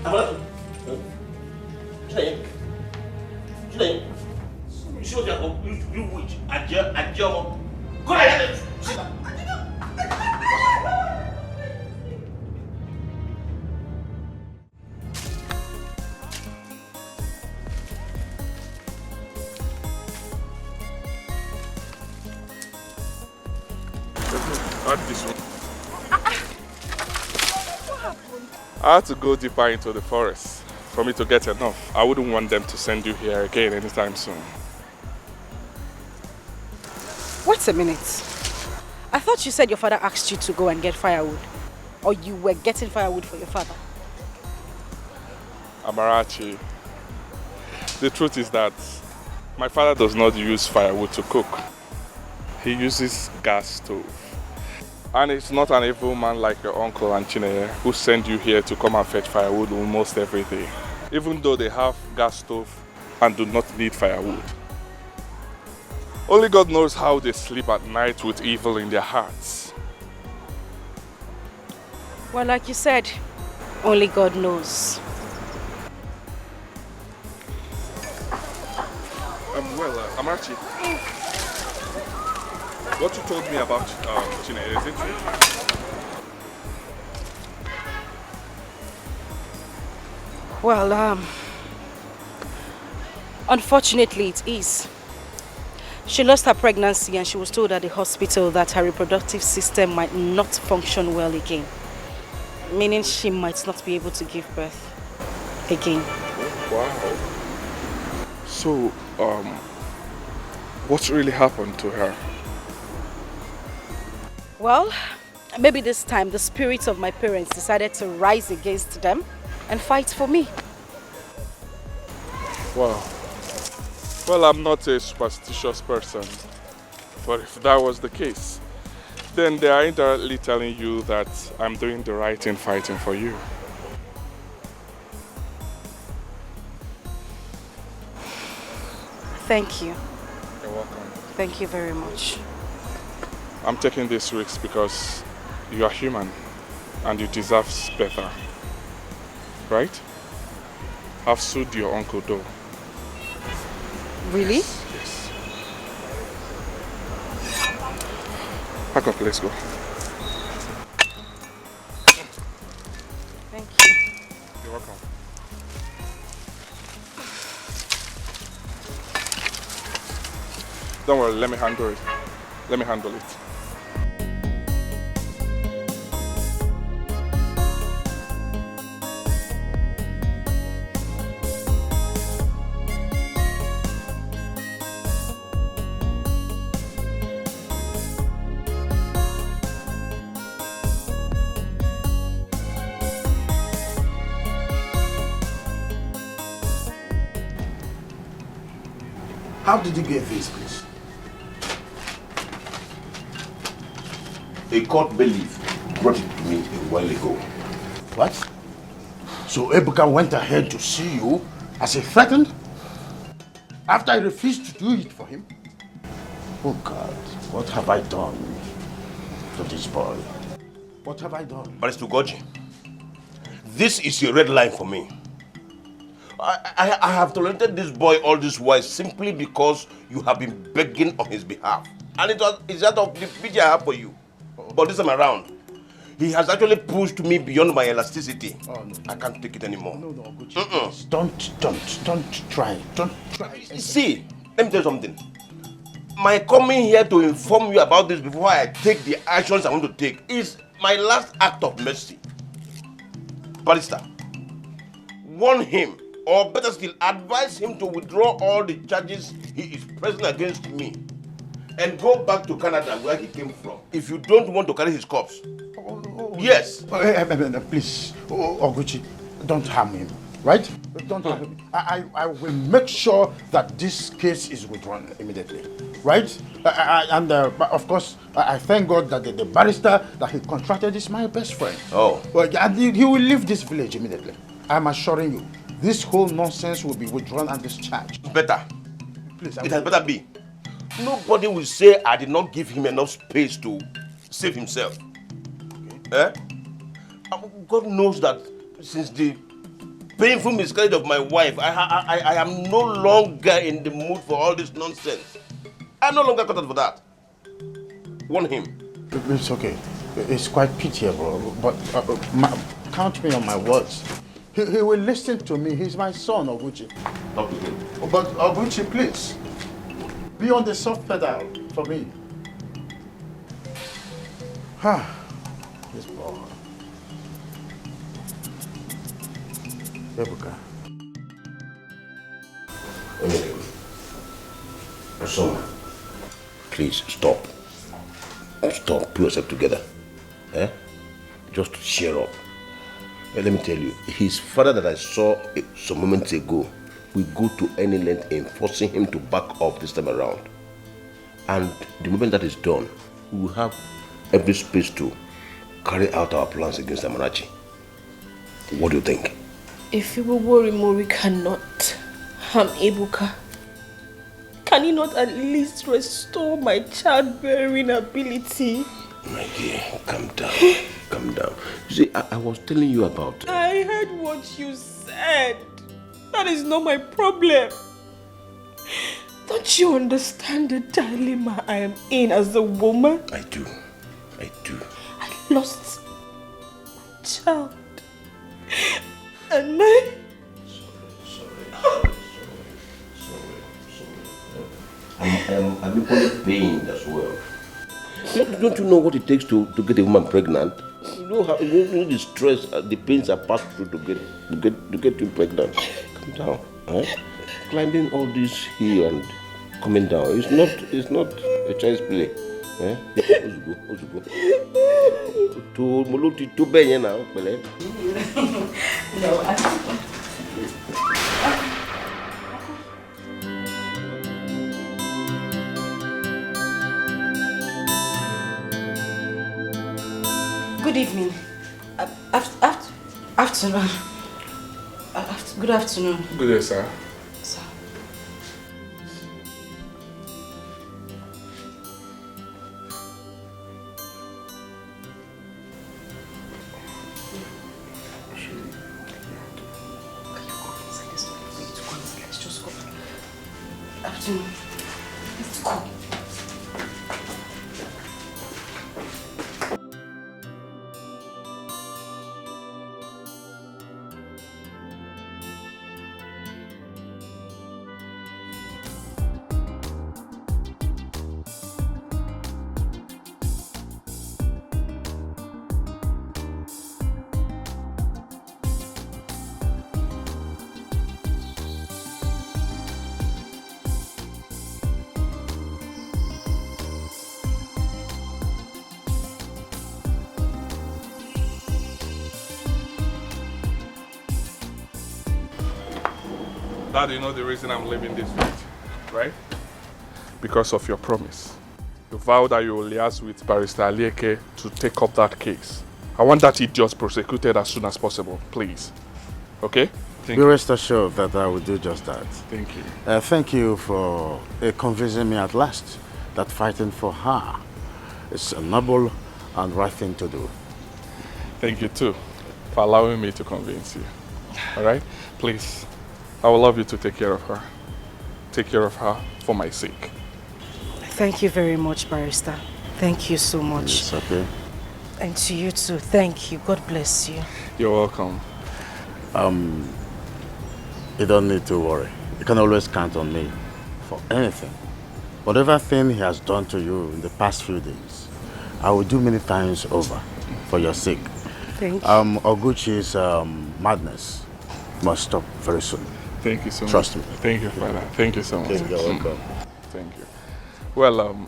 Amarachi. Today. You see what you witch. Adjo. Go ahead. I had to go deeper into the forest for me to get enough. I wouldn't want them to send you here again anytime soon. Wait a minute. I thought you said your father asked you to go and get firewood. Or you were getting firewood for your father. Amarachi, the truth is that my father does not use firewood to cook. He uses gas stove. And it's not an evil man like your uncle and Chineye who send you here to come and fetch firewood almost every day. Even though they have gas stove and do not need firewood. Only God knows how they sleep at night with evil in their hearts. Well, like you said, only God knows. Amarachi, what you told me about Chineye, is it true? Well, unfortunately it is. She lost her pregnancy and she was told at the hospital that her reproductive system might not function well again. Meaning she might not be able to give birth again. Wow. So, what really happened to her? Well, maybe this time the spirits of my parents decided to rise against them and fight for me. Wow. Well, I'm not a superstitious person, but if that was the case, then they are indirectly telling you that I'm doing the right in fighting for you. Thank you. You're welcome. Thank you very much. I'm taking this risk because you are human and you deserve better. Right? I've sued your uncle though. Really? Yes. Pack up, let's go. Thank you. You're welcome. Don't worry, let me handle it. Let me handle it. How did you get this, please? A court bailiff brought it to me a while ago. What? So Ebuka went ahead to see you as he threatened? After I refused to do it for him? Oh God, what have I done to this boy? What have I done? Barrister Goji, this is a red line for me. I have tolerated this boy all this while simply because you have been begging on his behalf. And it's out of the pity I have for you. But this time around, he has actually pushed me beyond my elasticity. Oh, no. I can't take it anymore. No, Gucci, please. Don't try. Don't try. See, let me tell you something. My coming here to inform you about this before I take the actions I want to take is my last act of mercy. Barrister, warn him, or better still, advise him to withdraw all the charges he is pressing against me and go back to Canada where he came from. If you don't want to carry his corpse. Yes. Please, Oguchi, don't harm him, right? Don't harm him. I will make sure that this case is withdrawn immediately, right? And of course, I thank God that the barrister that he contracted is my best friend. Oh. Well, and he will leave this village immediately. I'm assuring you, this whole nonsense will be withdrawn and discharged. Better. Please, it had better be. Nobody will say I did not give him enough space to save himself. Okay. God knows that since the painful miscarriage of my wife, I am no longer in the mood for all this nonsense. I'm no longer cut out for that. Warn him. It's okay. It's quite pitiable, but count me on my words. He will listen to me. He's my son, Oguchi. Talk to him. But Oguchi, please, be on the soft pedal for me. This boy. Ebuka. Osoma, please stop. Stop. Pull yourself together. Just cheer up. Let me tell you, his father that I saw some moments ago will go to any length in forcing him to back off this time around. And the moment that is done, we will have every space to carry out our plans against Amarachi. What do you think? If Ibubo Mori cannot harm Ebuka, can he not at least restore my childbearing ability? My dear, calm down. Calm down. You see, I was telling you about... I heard what you said. That is not my problem. Don't you understand the dilemma I am in as a woman? I do. I do. I lost my child. And my... Sorry. I'm equally pained as well. Don't you know what it takes to get a woman pregnant? You know the stress, the pains are passed through to get you pregnant. Come down, climbing all this hill and coming down. It's not a child's play. Good evening. Afternoon. Good afternoon. Good day, sir. Sir. Dad, you know the reason I'm leaving this week, right? Because of your promise. You vowed that you will liaise with Barrister Dikeh to take up that case. I want that idiot prosecuted as soon as possible, please. Okay? Be rest assured that I will do just that. Thank you. Thank you for convincing me at last that fighting for her is a noble and right thing to do. Thank you too for allowing me to convince you. All right? Please, I would love you to take care of her. Take care of her for my sake. Thank you very much, Barrister. Thank you so much. It's okay. And to you too. Thank you. God bless you. You're welcome. You don't need to worry. You can always count on me for anything. Whatever thing he has done to you in the past few days, I will do many times over for your sake. Thank you. Oguchi's madness must stop very soon. Thank you so much. Trust me. Thank you, Father. Thank you so much. You're welcome. Thank you. Well,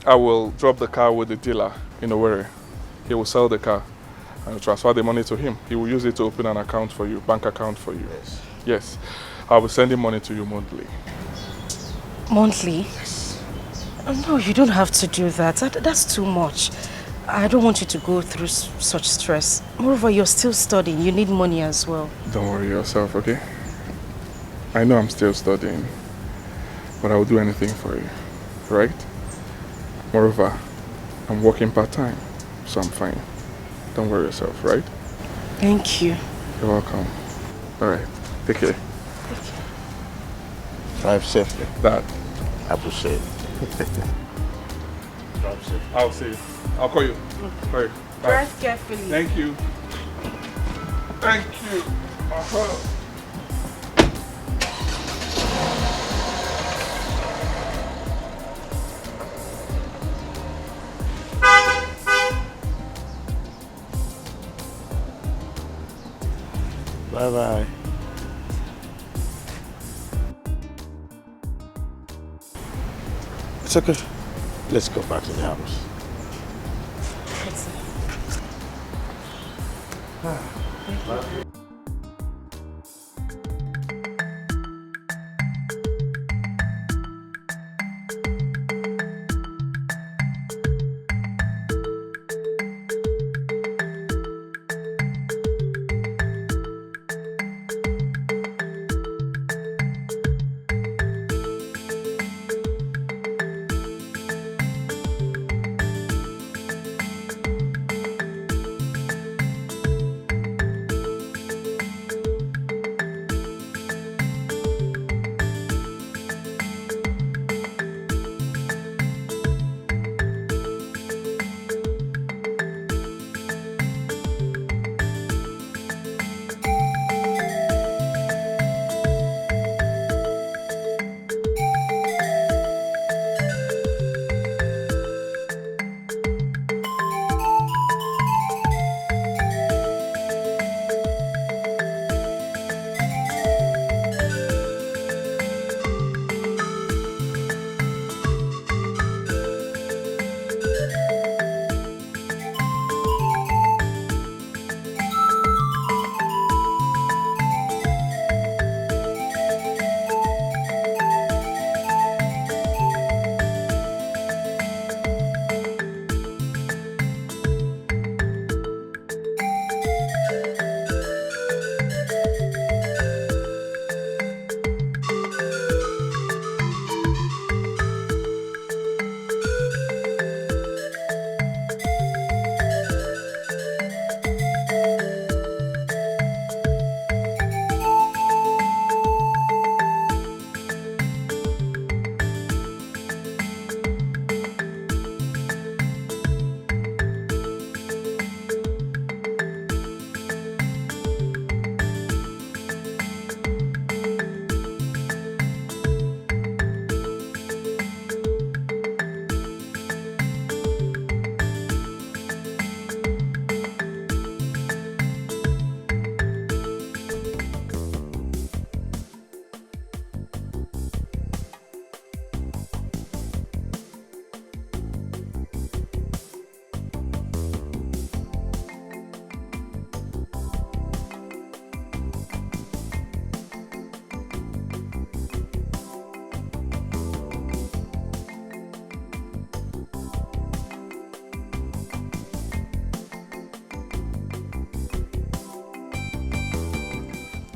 I will drop the car with the dealer in Owerri. He will sell the car and transfer the money to him. He will use it to open an account for you, bank account for you. Yes. Yes. I will send him money to you monthly. Monthly? Yes. No, you don't have to do that. That's too much. I don't want you to go through such stress. Moreover, you're still studying. You need money as well. Don't worry yourself, okay? I know I'm still studying, but I will do anything for you, right? Moreover, I'm working part-time, so I'm fine. Don't worry yourself, right? Thank you. You're welcome. All right, take care. Drive safely. That. I appreciate it. Drive safely. I'll see you. I'll call you. All right. Bye. Drive carefully. Thank you. Thank you. Bye-bye. It's okay. Let's go back to the house.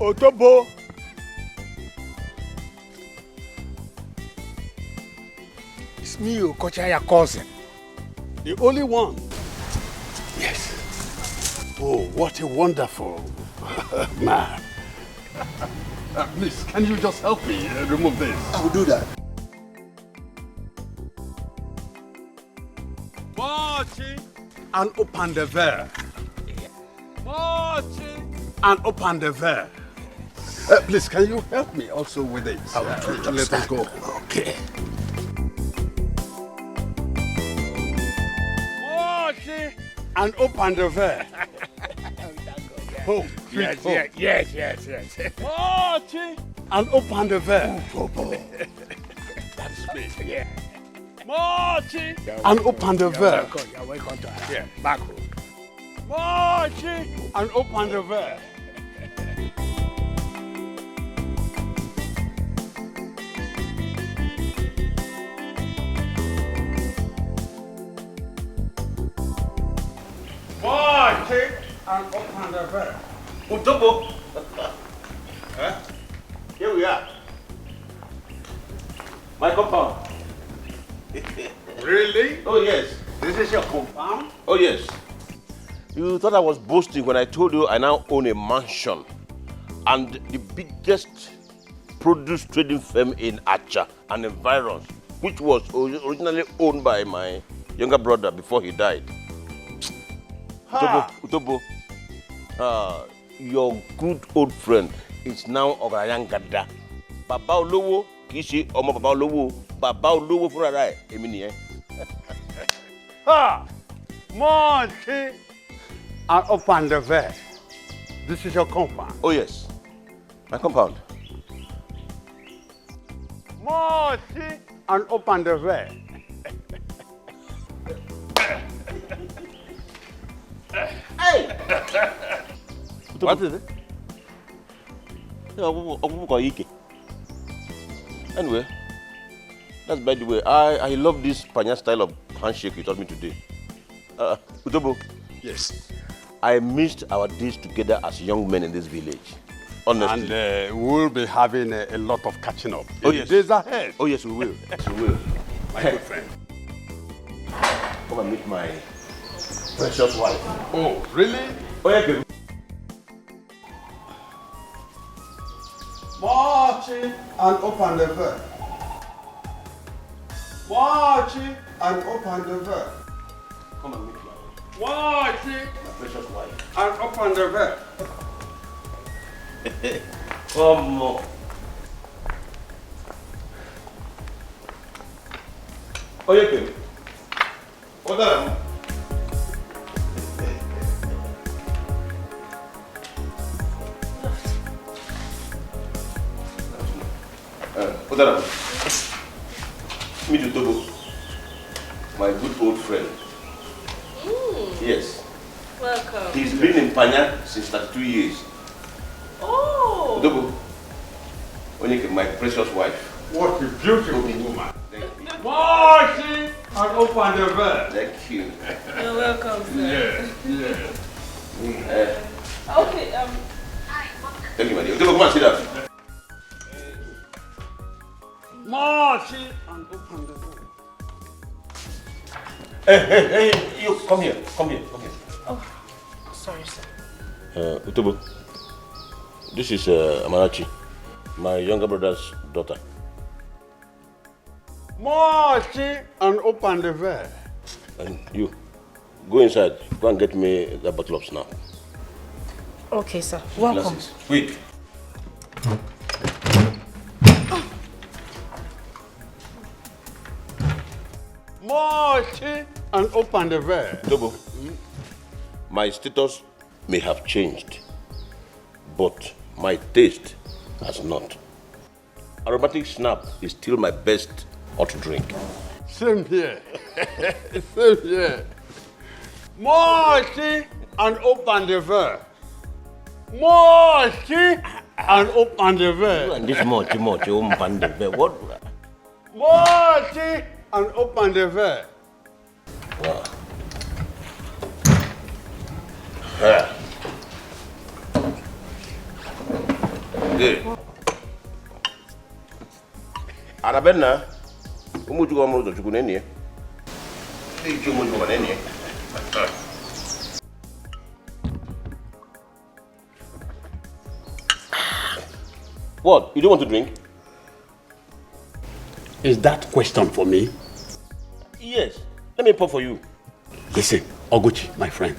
Otobo. It's me, Okocha, your cousin. The only one. Yes. Oh, what a wonderful man. Please, can you just help me remove this? I will do that. Marching and open the veil. Marching and open the veil. Please, can you help me also with it? I will do it. Let us go. Okay. Marching and open the veil. Oh, Yes. Marching and open the veil. That's me. Yeah. Marching and open the veil. You're welcome to us. Yeah, back home. Marching and open the veil. Marching and open the veil. Utobo. Huh? Here we are. My compound. Really? Oh, yes. This is your compound? Oh, yes. You thought I was boasting when I told you I now own a mansion and the biggest produce trading firm in Acha and environs, which was originally owned by my younger brother before he died. Utobo, your good old friend is now Ograyan Gada. Baba Olowo, Kishi, Omo Baba Olowo, Baba Olowo Furarai, Emini, eh? Ha! Marching and open the veil. This is your compound. Oh, yes. My compound. Marching and open the veil. Hey! What is it? Anyway, that's by the way. I love this Panya style of handshake you taught me today. Utobo. Yes. I missed our days together as young men in this village. Honestly. And we'll be having a lot of catching up. Oh, in yes. the days ahead. Oh, yes, we will. Yes, we will. My good friend. Come and meet my precious wife. Oh, really? Oh, yeah, baby. Marching and open the veil. Marching and open the veil. Come and meet my Marching precious wife. and open the veil. Come on. Oh, yeah, baby. What are Odara, meet Utobo, my good old friend. Yes. Welcome. He's been in Panya since 32 years. Oh. Utobo, Onyeke, my precious wife. What a beautiful woman. Thank you. Marching and open the veil. Thank you. You're welcome, sir. Yeah. Okay, Thank you, my dear. Utobo, come and sit down. Marching and open the veil. Hey, you come here. Oh, sorry, sir. Utobo, this is Amarachi, my younger brother's daughter. Marching and open the veil. And you, go inside. Go and get me that bottle of snap. Okay, sir. Welcome. Glasses. Quick. Marching and open the veil. Utobo, my status may have changed, but my taste has not. Aromatic snap is still my best hot drink. Same here. Same here. Marching and open the veil. Marching and open the veil. And this much, open the veil. What? Marching and open the veil. Wow. Good. Arabena, umuju wa muru dojugu neni. Hey, umuju wa neni. What? You don't want to drink? Is that question for me? Yes. Let me pour for you. Listen, Oguchi, my friend.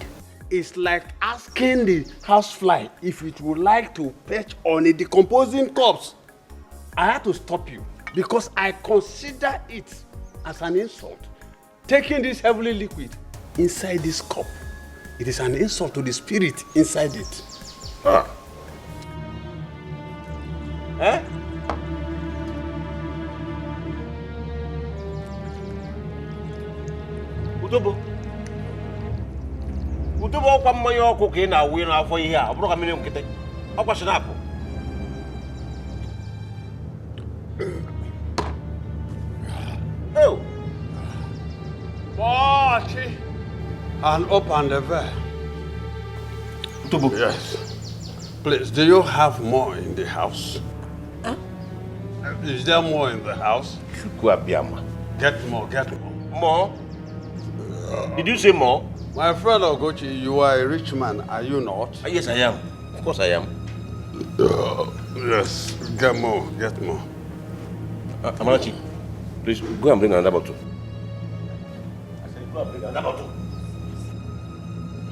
It's like asking the housefly if it would like to perch on a decomposing corpse. I had to stop you because I consider it as an insult. Taking this heavily liquid inside this cup, it is an insult to the spirit inside it. Ah. Eh? Utobo. Utobo ọkwa mmanya ọkụ ka ị na-awụ n'afọ ihe a, ọ bụrụ ka mmiri nkịtị. Ọkwa shinapụ. Oh. Marty, and open the veil. Utobo. Yes. Please, do you have more in the house? Huh? Is there more in the house? Get more, get more. More? Did you say more? My friend Ogochi, you are a rich man, are you not? Yes, I am. Of course I am. Yes, get more, get more. Amarachi, please go and bring another bottle. I said go and bring another bottle.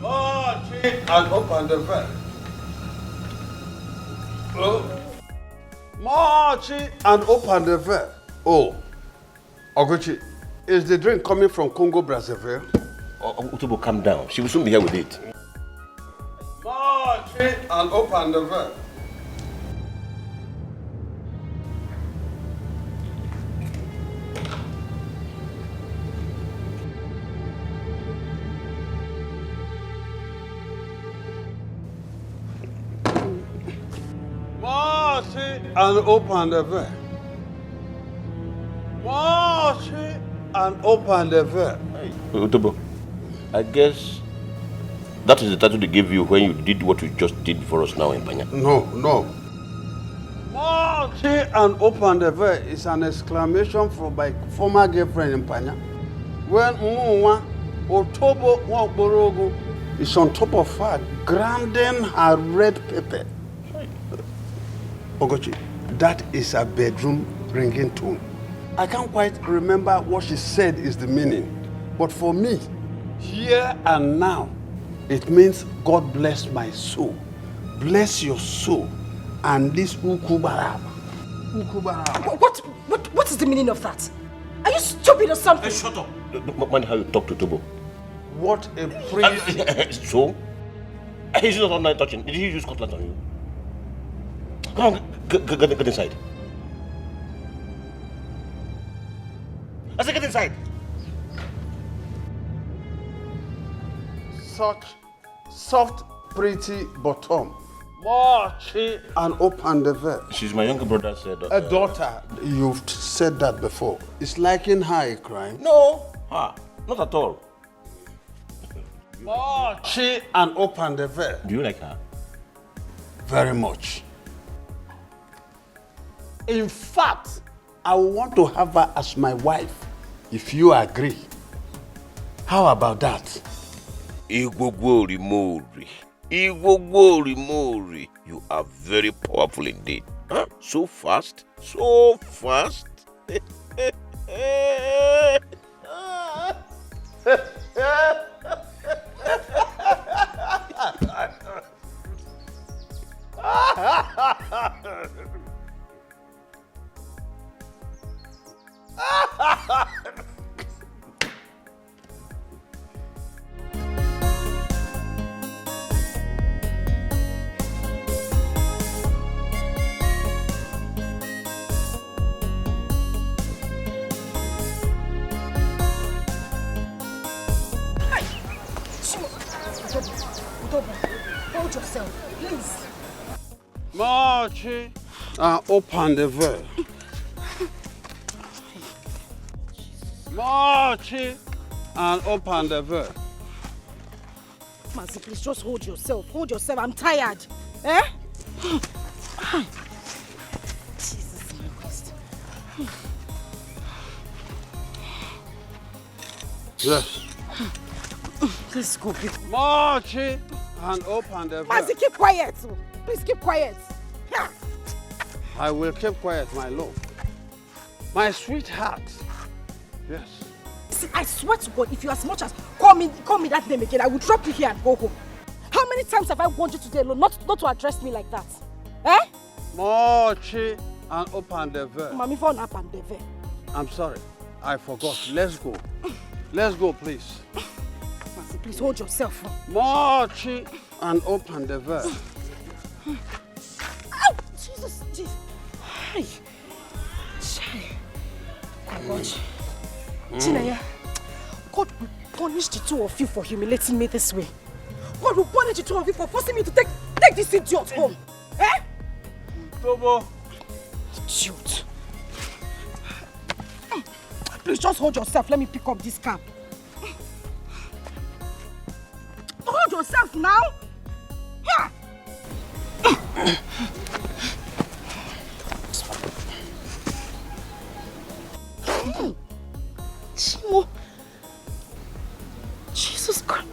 Marty, and open the veil. Oh. Marchi and open the veil. Oh, Oguchi, is the drink coming from Congo Brazzaville? Utobo, calm down. She will soon be here with it. Marchi and open the veil. Marchi and open the veil. Marchi and open the veil. Hey, Utobo, I guess that is the title they gave you when you did what you just did for us now in Panya. No, no. Marchi and open the veil is an exclamation from my former girlfriend in Panya. When Mwa Otobo Wakborogo is on top of her, grinding her red pepper. Ogochi, that is a bedroom ringing tone. I can't quite remember what she said is the meaning. But for me, here and now, it means God bless my soul. Bless your soul. And this Ukubaraba. What is the meaning of that? Are you stupid or something? Hey, shut up. Don't mind how you talk to Tobo. What a priest. So? He's not online touching. Did he use cutlass on you? Come on, get inside. I said get inside. Such soft, pretty bottom. Marchi and open the veil. She's my younger brother's daughter. A daughter. You've said that before. Is liking her a crime? No, not at all. Marchi and open the veil. Do you like her? Very much. In fact, I want to have her as my wife, if you agree. How about that? Igwogwori Mori. You are very powerful indeed. Huh? So fast. So fast. Hold yourself, please. Marchi and open the veil. Marchi and open the veil. Mercy, please just hold yourself. Hold yourself. I'm tired. Eh? Yes. Let's go, big. Marching and open the door. Mazi, keep quiet. Please keep quiet. I will keep quiet, my love. My sweetheart. Yes. See, I swear to God, if you as much as call me that name again, I will drop you here and go home. How many times have I warned you today alone not to address me like that? Eh? Marching and open the door. Mommy, phone up and the door. I'm sorry. I forgot. Let's go. Let's go, please. Mazi, please hold yourself. Marching and open the door. Ow! Jesus. Hi. Oh God. Chinaya, God will punish the two of you for humiliating me this way. God will punish the two of you for forcing me to take this idiot home. Eh? Tobo. Idiot. Please just hold yourself. Let me pick up this cab. Hold yourself now. Yeah. Chimo. Jesus Christ.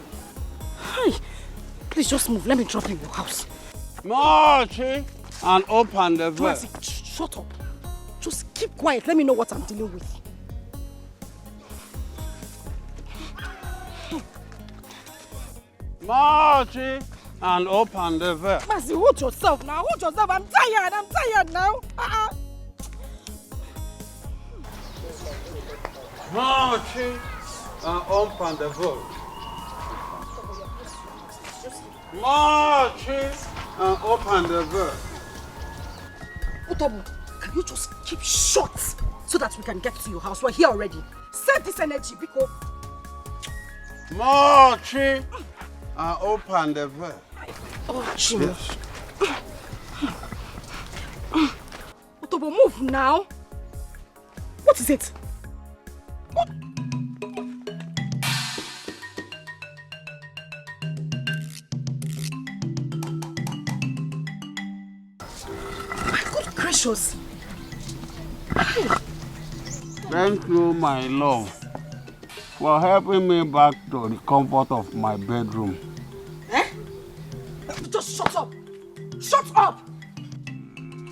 Hi. Please just move. Let me drop you in your house. Marching and open the door. Shut up. Just keep quiet. Let me know what I'm dealing with. Marching and open the door. Mazi, hold yourself now. Hold yourself. I'm tired now. Marching and open the door. Marching and open the door. Utobu, can you just keep short so that we can get to your house? We're here already. Save this energy, Biko. Marching and open the door. Oh, Chimo. Yes. Utobu, move now. What is it? What? My good gracious. Thank you, my love, for helping me back to the comfort of my bedroom. Eh? Just shut up. Shut up.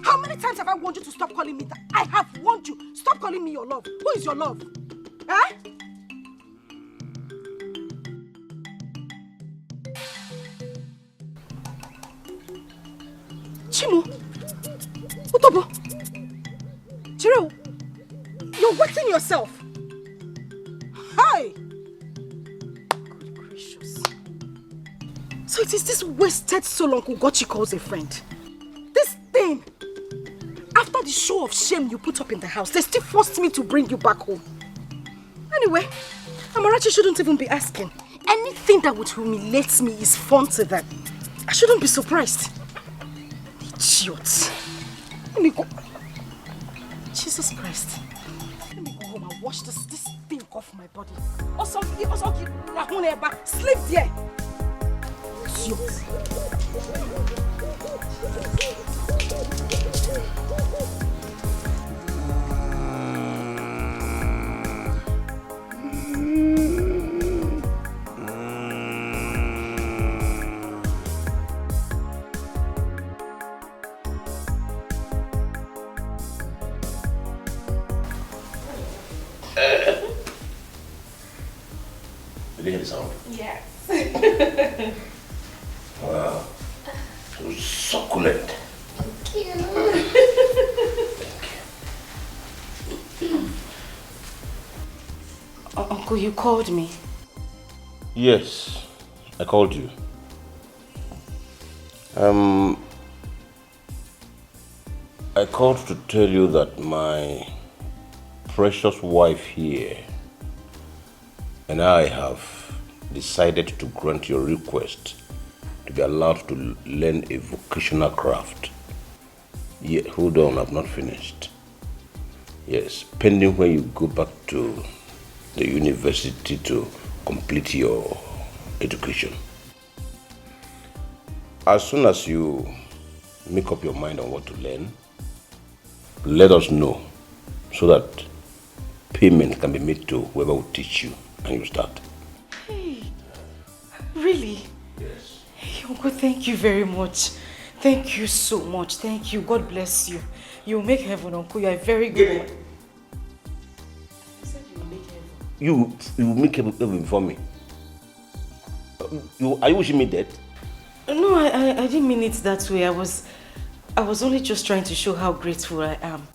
How many times have I warned you to stop calling me that? I have warned you. Stop calling me your love. Who is your love? Eh? Chimo. Utobo. Chiro. You're wetting yourself. Hi. Good gracious. So it is this wasted soul Uncle Gochi calls a friend. This thing. After the show of shame you put up in the house, they still forced me to bring you back home. Anyway, Amarachi shouldn't even be asking. Anything that would humiliate me is fun to them. I shouldn't be surprised. Idiot. Let me go. Jesus Christ. Let me go home and wash this thing off my body. Also, sleep there. Idiot. Did you hear the sound? Yes. Wow. So succulent. Thank you. Uncle, you called me. Yes, I called you. I called to tell you that my precious wife here and I have decided to grant your request to be allowed to learn a vocational craft. Yeah, hold on, I've not finished. Yes, pending when you go back to the university to complete your education. As soon as you make up your mind on what to learn, let us know so that payment can be made to whoever will teach you and you start. Hey, really? Yes. Hey, Uncle, thank you very much. Thank you so much. Thank you. God bless you. You'll make heaven, Uncle. You are very good. You said you will make heaven. You will make heaven for me. Are you wishing me dead? No, I didn't mean it that way. I was only just trying to show how grateful I am.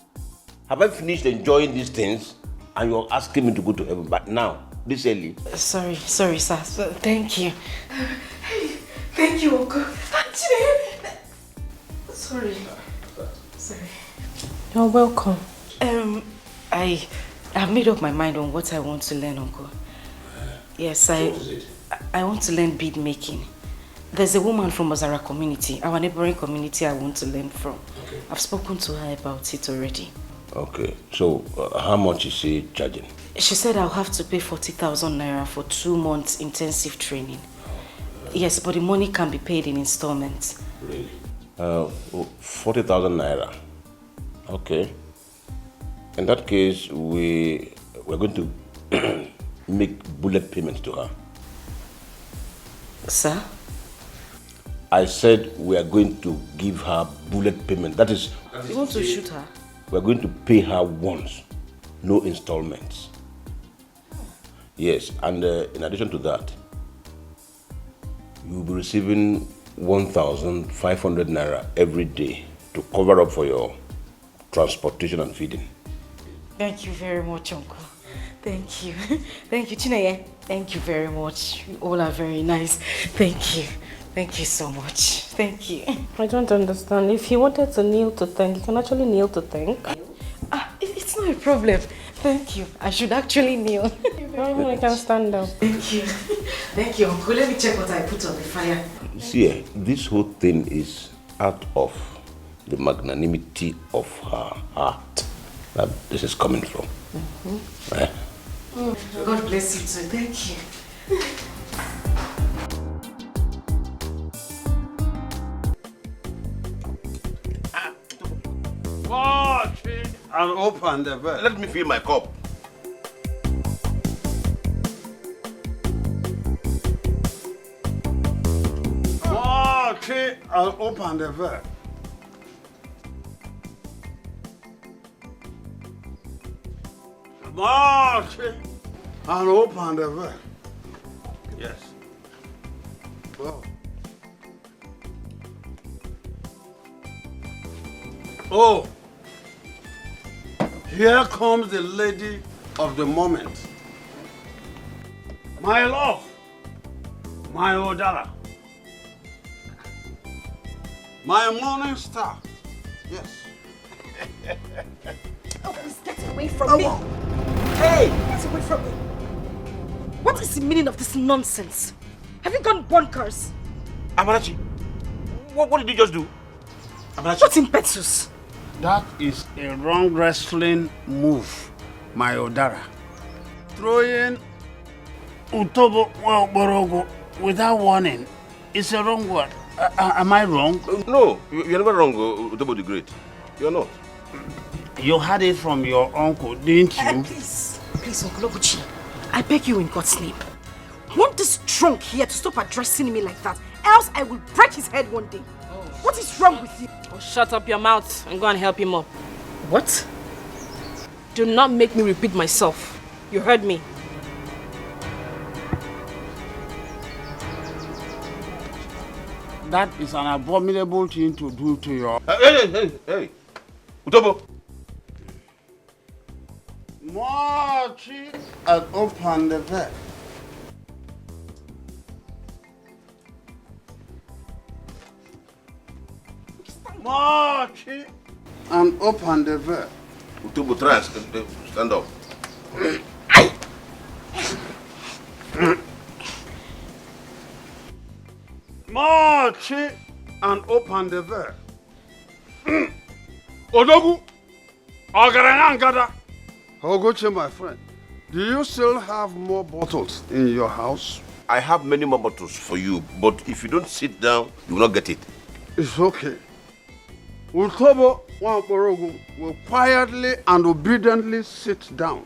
Have I finished enjoying these things and you're asking me to go to heaven? But now, this early. Sorry, sir. Thank you. Hey, thank you, Uncle. Sorry. You're welcome. I have made up my mind on what I want to learn, Uncle. Yes, I want to learn bead making. There's a woman from Ozara community, our neighboring community, I want to learn from. Okay. I've spoken to her about it already. Okay, so how much is she charging? She said I'll have to pay 40,000 naira for 2 months intensive training. Yes, but the money can be paid in installments. Really? 40,000 naira. Okay. In that case, we're going to make bullet payments to her. Sir? I said we are going to give her bullet payment. That is... You want to shoot her? We are going to pay her once, no installments. Yes, and in addition to that, you will be receiving 1,500 naira every day to cover up for your transportation and feeding. Thank you very much, Uncle. Thank you. Thank you, Chineye. Thank you very much. You all are very nice. Thank you. Thank you so much. Thank you. I don't understand. If you wanted to kneel to thank, you can actually kneel to thank. It's not a problem. Thank you. I should actually kneel. I can stand up. Thank you. Thank you, Uncle. Let me check what I put on the fire. See, this whole thing is out of the magnanimity of her heart that this is coming from. Right? God bless you too. Thank you. Watch it and open the bed. Let me fill my cup. Watch it and open the bed. Watch it and open the bed. Yes. Oh. Oh, here comes the lady of the moment. My love, my Odara, my morning star. Yes. Oh, please get away from me. Hey, get away from me. What is the meaning of this nonsense? Have you gone bonkers? Amarachi, what did you just do? Amarachi. What's impetus? That is a wrong wrestling move, my Odara. Throwing Utobo Borogo without warning is a wrong word. Am I wrong? No, you're never wrong, Utobo the Great. You're not. You had it from your uncle, didn't you? Please, Uncle Oguchi, I beg you in God's name. Want this drunk here to stop addressing me like that, else I will break his head one day. What is wrong with you? Oh, shut up your mouth and go and help him up. What? Do not make me repeat myself. You heard me. That is an abominable thing to do to your... Hey! Utobo! Mochi and open the bed. Mochi and open the bed. Utobo, try and stand up. Mochi and open the bed. Odogu! Ogarangada! Ogoche, my friend, do you still have more bottles in your house? I have many more bottles for you, but if you don't sit down, you will not get it. It's okay. Utobo Wamporogu will quietly and obediently sit down.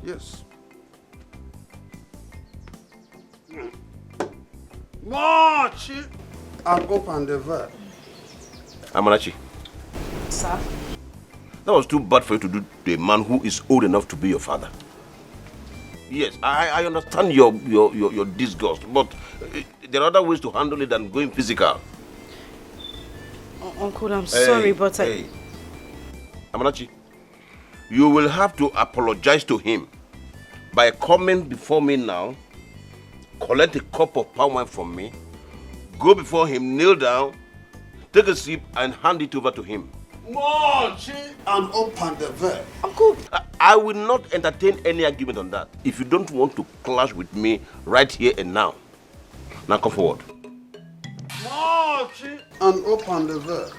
Yes. March and open the verb. Amarachi. Sir? That was too bad for you to do to a man who is old enough to be your father. Yes, I understand your disgust, but there are other ways to handle it than going physical. Uncle, I'm sorry, but Hey. Amarachi, you will have to apologize to him by coming before me now, collect a cup of palm wine from me, go before him, kneel down, take a sip and hand it over to him. March and open the verb. Uncle, I will not entertain any argument on that if you don't want to clash with me right here and now. Now come forward. March and open the verb.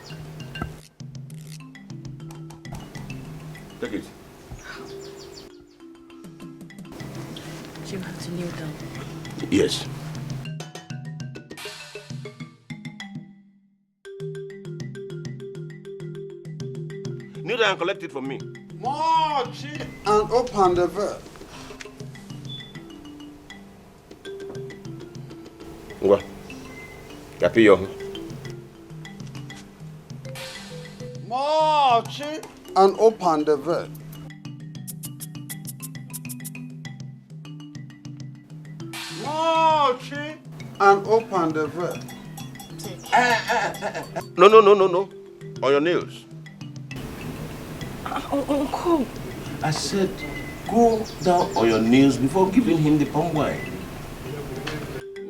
Take it. You have to kneel down. Yes. Kneel down and collect it from me. March and open the verb. What? Happy young. March and open the verb. March and open the verb. No. On your nails. Uncle. I said, go down on your knees before giving him the palm wine.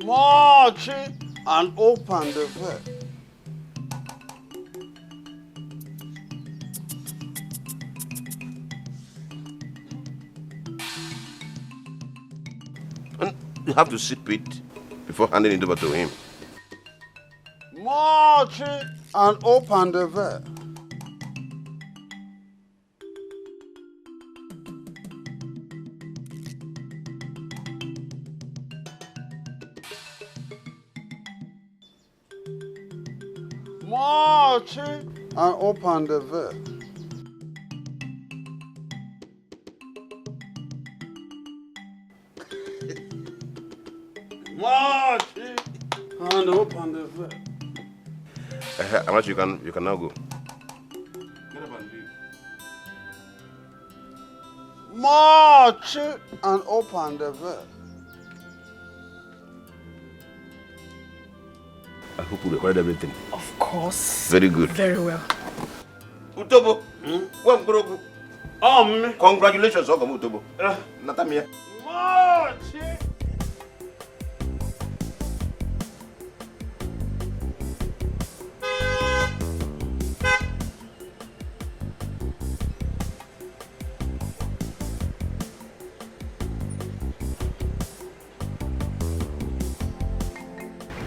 March and open the verb. And you have to sip it before handing it over to him. March and open the verb. March and open the verb. March and open the verb. How much you can now go. Get up and leave. March and open the verb. I hope you recorded everything. Of course. Very good. Very well. Utobo, congratulations, Utobo. Natamia. March.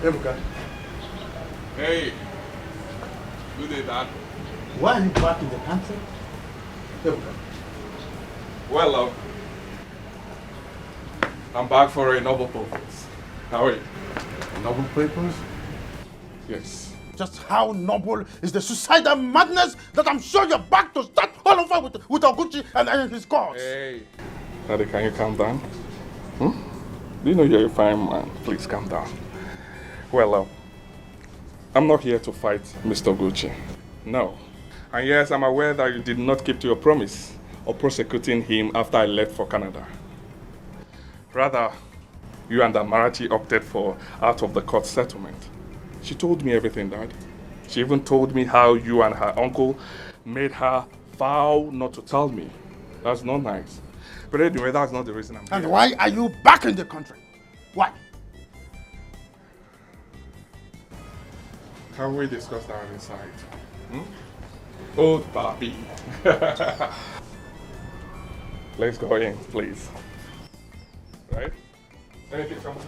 Ebuka. Hey. Good day, Dad. Why are you back in the country? Ebuka. Well, I'm back for a novel purpose. How are you? Noble papers? Yes. Just how noble is the suicidal madness that I'm sure you're back to start all over with Oguchi and his cause? Hey. Daddy, can you calm down? Do you know you're a fine man? Please calm down. Well, I'm not here to fight Mr. Gucci. No. And yes, I'm aware that you did not keep to your promise of prosecuting him after I left for Canada. Rather, you and Amarachi opted for out-of-the-court settlement. She told me everything, Dad. She even told me how you and her uncle made her vow not to tell me. That's not nice. But anyway, that's not the reason I'm here. And why are you back in the country? Why? Can we discuss that inside? Old papi. Let's go in, please. Right? Anything come on?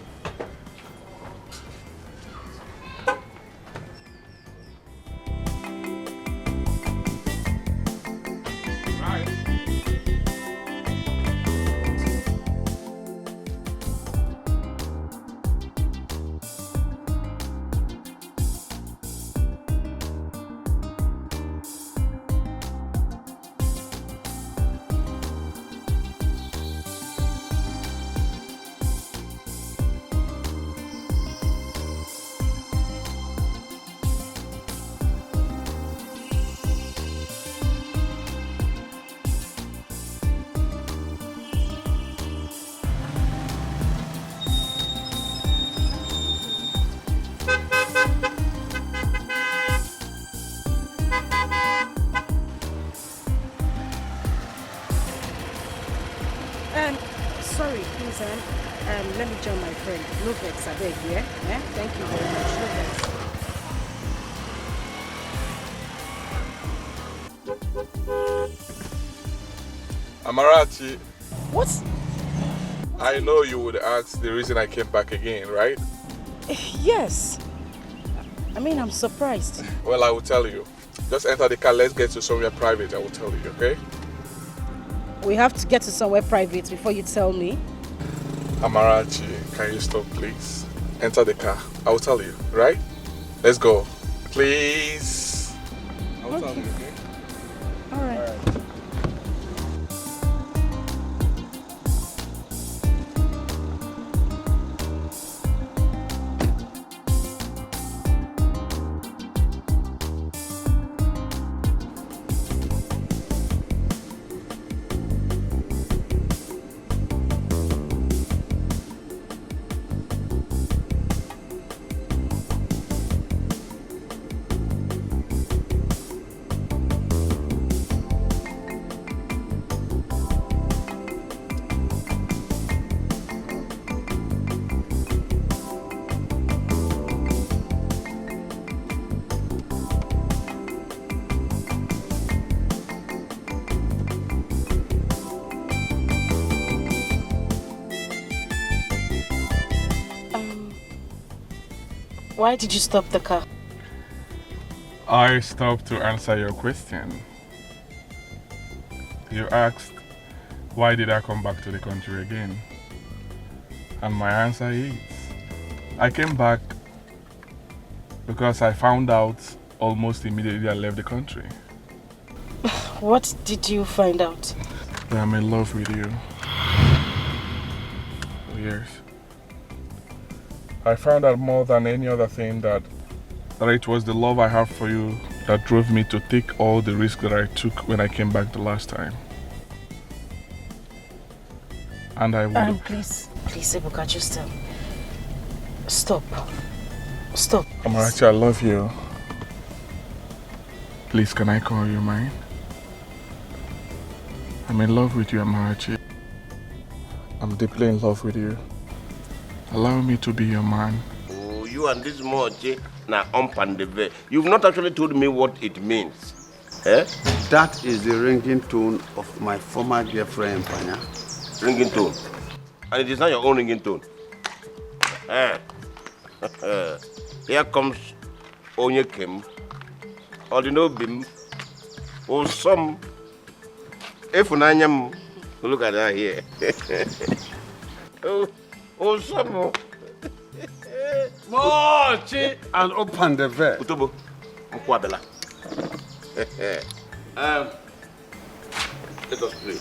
Let me join my friend. No vex, I beg, yeah? Thank you very much. No vex. Amarachi. What? I know you would ask the reason I came back again, right? Yes. I mean, I'm surprised. Well, I will tell you. Just enter the car, let's get to somewhere private, I will tell you, okay? We have to get to somewhere private before you tell me. Amarachi, can you stop, please? Enter the car, I will tell you, right? Let's go. Please. I will tell you, okay? All right. Why did you stop the car? I stopped to answer your question. You asked, why did I come back to the country again? And my answer is, I came back because I found out almost immediately I left the country. What did you find out? That I'm in love with you. Yes. I found out more than any other thing that it was the love I have for you that drove me to take all the risks that I took when I came back the last time. And I would... Please, Ebuka, just stop. Stop. Amarachi, I love you. Please, can I call you mine? I'm in love with you, Amarachi. I'm deeply in love with you. Allow me to be your man. Oh, you and this moche na and the ve. You've not actually told me what it means. Eh? That is the ringing tone of my former girlfriend, Panya. Ringing tone? And it is not your own ringing tone? Eh? Here comes Onyekem, Odinobim, or some. Efunanyam, look at that here. Oh, some. Mochi and open the ver. Utobo, Mkwabela. Let us pray.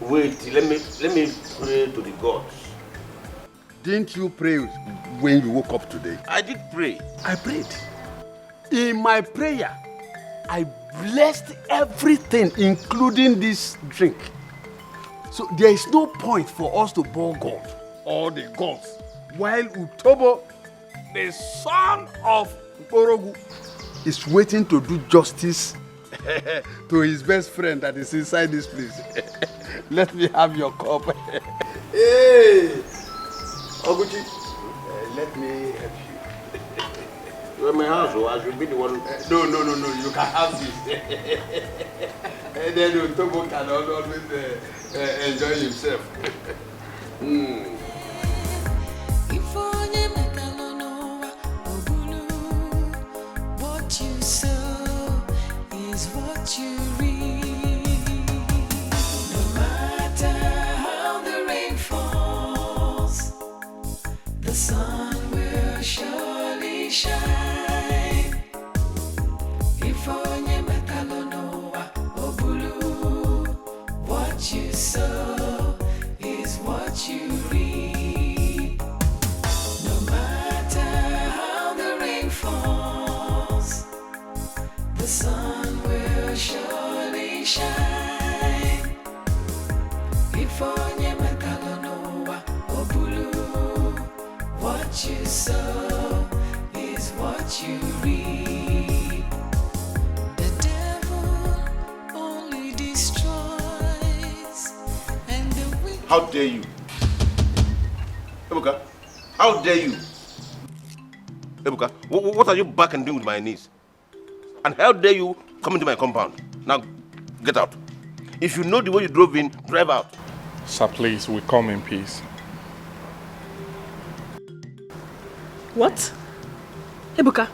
Wait, let me pray to the gods. Didn't you pray when you woke up today? I did pray. I prayed. In my prayer, I blessed everything, including this drink. So there is no point for us to bow God or the gods, while Utobo, the son of Orogu, is waiting to do justice to his best friend that is inside this place. Let me have your cup. Hey, Oguchi, let me help you. You're in my house, so I should be the one. No, you can have this. And then Utobo can always enjoy himself. What you sow is what you reap. No matter how the rain falls, the sun will surely shine. If onye metalonoa obulu, what you sow is what you reap. No matter how the rain falls, the sun will surely shine. If onye metalonoa obulu, what you sow is what you reap. The devil only destroys How dare you? Ebuka, how dare you? Ebuka, what are you back and doing with my niece? And how dare you come into my compound? Now, get out. If you know the way you drove in, drive out. Sir, please, we come in peace. What? Ebuka,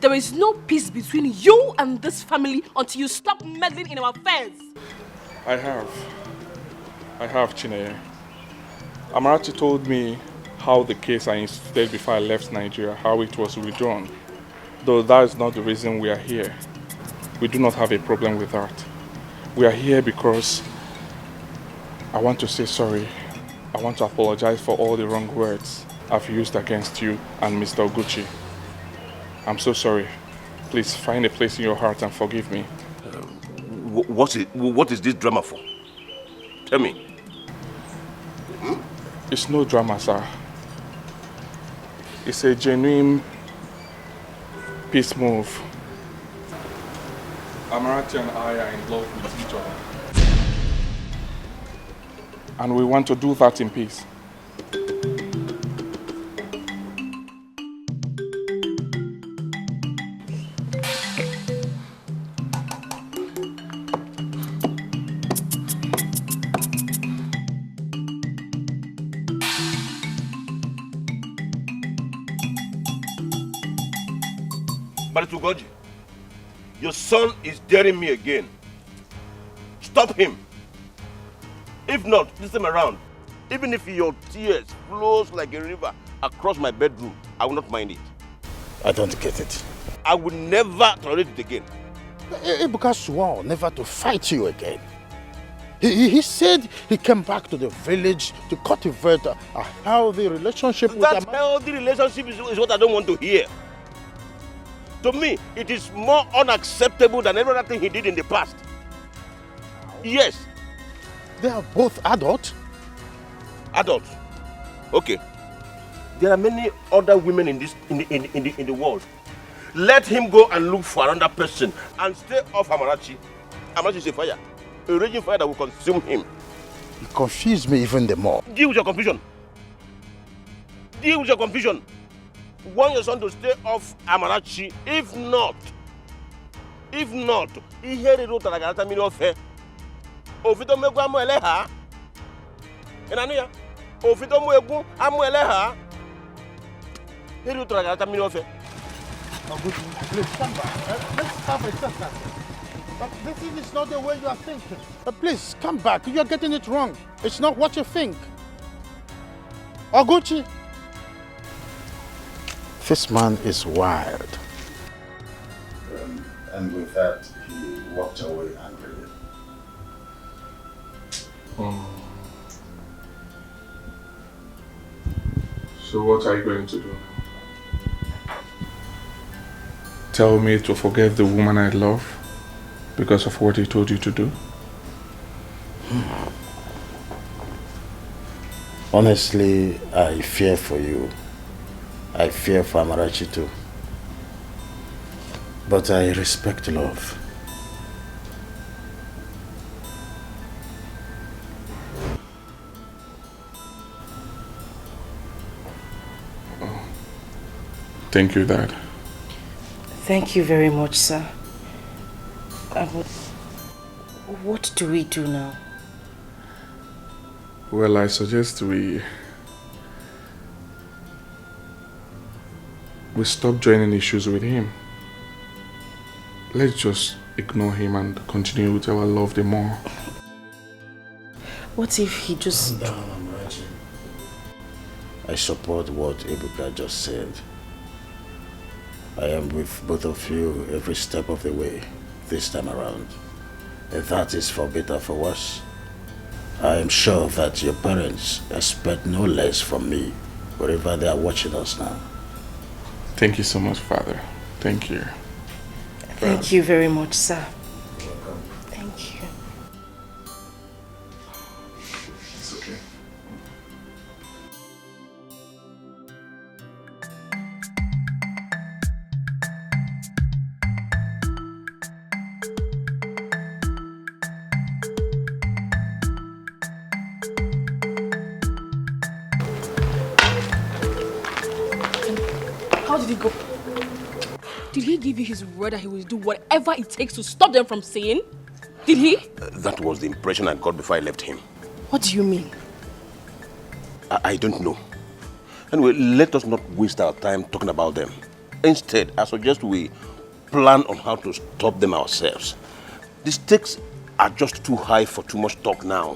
there is no peace between you and this family until you stop meddling in our affairs. I have, Chineye. Amarachi told me how the case I instituted before I left Nigeria, how it was withdrawn. Though that is not the reason we are here. We do not have a problem with that. We are here because I want to say sorry. I want to apologize for all the wrong words I've used against you and Mr. Oguchi. I'm so sorry. Please find a place in your heart and forgive me. What is this drama for? Tell me. It's no drama, sir. It's a genuine peace move. Amarachi and I are in love with each other. And we want to do that in peace. Baritugoji, your son is daring me again. Stop him. If not, this time around, even if your tears flows like a river across my bedroom, I will not mind it. I don't get it. I will never tolerate it again. Ebuka swore never to fight you again. He said he came back to the village to cultivate a healthy relationship with That healthy relationship is what I don't want to hear. To me, it is more unacceptable than every other thing he did in the past. Yes. They are both adults. Adults. Okay. There are many other women in the world. Let him go and look for another person and stay off Amarachi. Amarachi is a fire. A raging fire that will consume him. You confuse me even the more. Deal with your confusion. Deal with your confusion. Want your son to stay off Amarachi. If not, he heard it like another million of her. Ofito megu amu eleha. Enania. Ofito megu amu eleha. Heard it like another million of her. Please come back. Let's have a discussion. But this is not the way you are thinking. Please come back. You are getting it wrong. It's not what you think. Oguchi. This man is wild. And with that, he walked away angrily. So what are you going to do now? Tell me to forget the woman I love because of what he told you to do? Honestly, I fear for you. I fear for Amarachi too. But I respect love. Thank you, Dad. Thank you very much, sir. What do we do now? Well, I suggest we stop joining issues with him. Let's just ignore him and continue with our love the more. What if he just... I support what Ebuka just said. I am with both of you every step of the way this time around. If that is for better or for worse, I am sure that your parents expect no less from me wherever they are watching us now. Thank you so much, Father. Thank you. Thank you very much, sir. Thank you. It's okay. How did he go? Did he give you his word that he will do whatever it takes to stop them from saying? Did he? That was the impression I got before I left him. What do you mean? I don't know. Anyway, let us not waste our time talking about them. Instead, I suggest we plan on how to stop them ourselves. The stakes are just too high for too much talk now.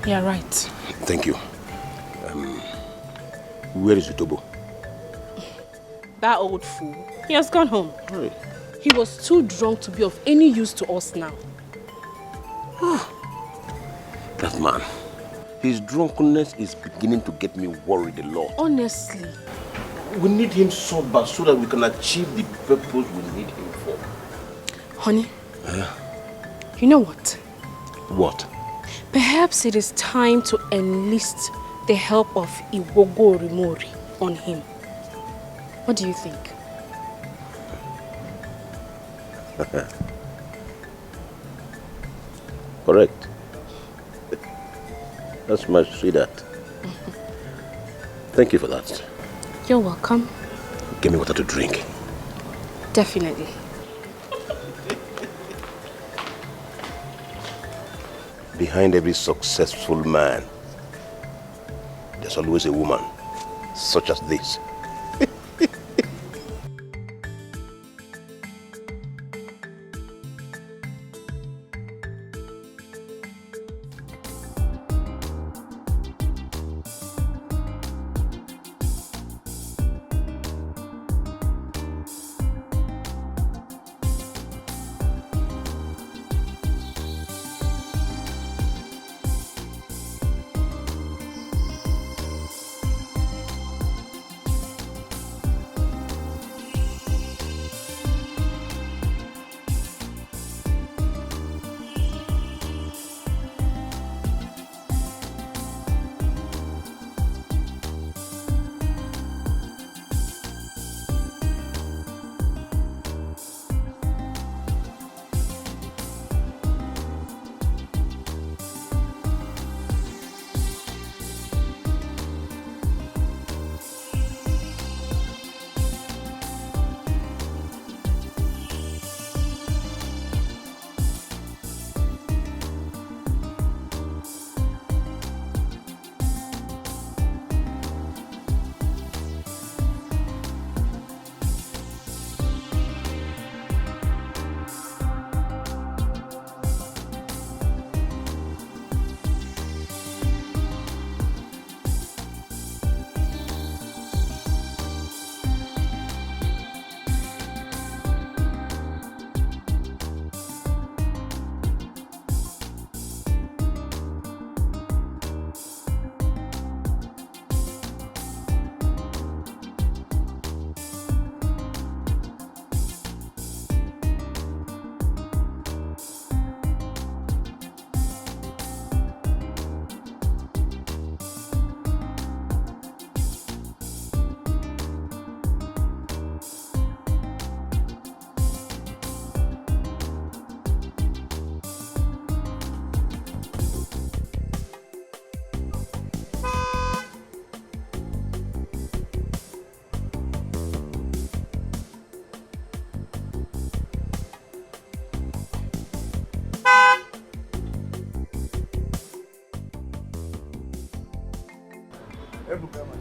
You're right. Thank you. Where is Utobo? That old fool. He has gone home. Hey. He was too drunk to be of any use to us now. That man. His drunkenness is beginning to get me worried a lot. Honestly. We need him sober so that we can achieve the purpose we need him for. Honey, you know what? What? Perhaps it is time to enlist the help of Iwogo Rimori on him. What do you think? Correct. That's my sweetheart. Thank you for that. You're welcome. Give me water to drink. Definitely. Behind every successful man, there's always a woman such as this.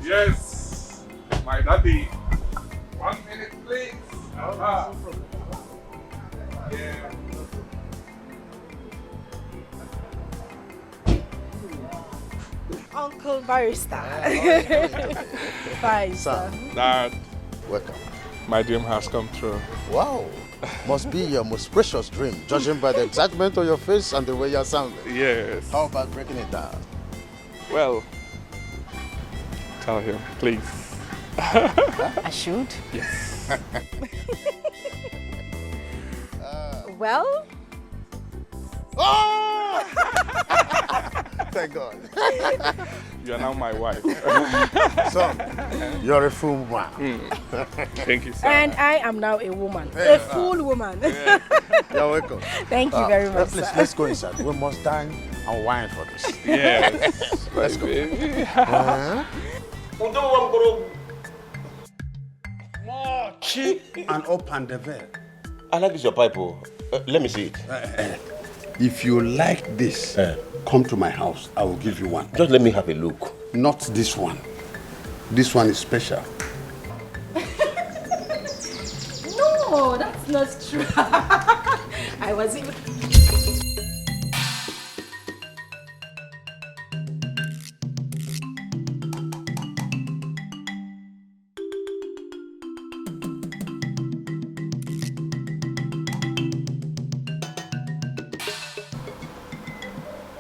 Yes, my daddy. 1 minute, please. Yeah. Uncle Barrister. Bye, sir. Dad. Welcome. My dream has come true. Wow. Must be your most precious dream, judging by the excitement on your face and the way you're sounding. Yes. How about breaking it down? Well, tell him, please. I should? Yes. Well? Oh! thank God. You are now my wife. Son, you're a fool man. Thank you, sir. And I am now a woman. Yeah. A full woman. You're welcome. Thank you very much, Please, sir. let's go inside. We must dine and wine for this. Yes. Let's go. More cheap and open the veil. I like this your pipe. Let me see it. If you like this, come to my house. I will give you one. Just let me have a look. Not this one. This one is special. No, that's not true. I was even...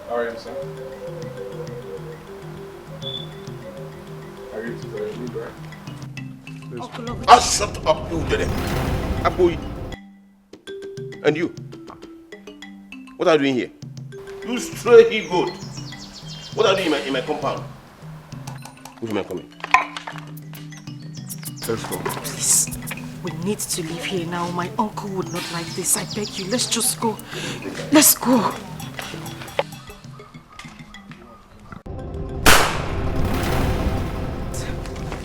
How are you, sir? Are you to the room, right? Ah, shut up, you did it. Aboy. And you? What are you doing here? You stray he goat. What are you doing in my compound? Which man coming? Let's go. Please, we need to leave here now. My uncle would not like this. I beg you, let's just go. Let's go.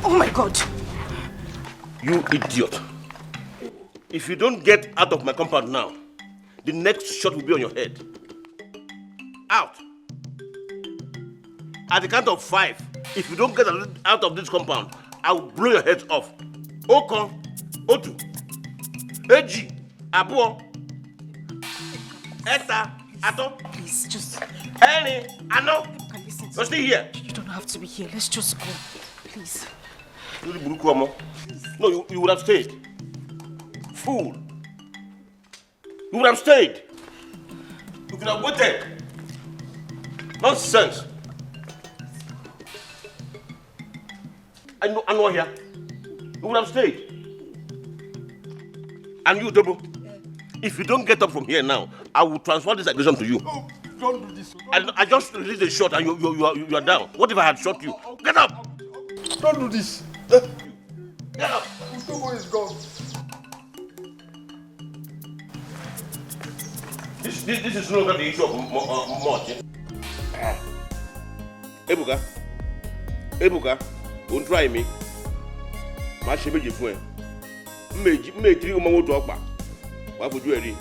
Oh my God. You idiot. If you don't get out of my compound now, the next shot will be on your head. Out. At the count of 5, if you don't get out of this compound, I will blow your heads off. Okon, Otu, Eji, Abuo, Eta, Ato. Please, just... Eni, Ano. You're still here. You don't have to be here. Let's just go. Please. No, you would have stayed. Fool. You would have stayed. You could have waited. Nonsense. I know here. You would have stayed. And you, Double, if you don't get up from here now, I will transfer this aggression to you. Oh, don't do this. I just released a shot and you are down. What if I had shot you? Get up! Don't do this. Get up! Utobo is gone. This is no longer the issue of much. Ebuka, don't try me. My shame is for me 3 women to Okpa. What would you ready?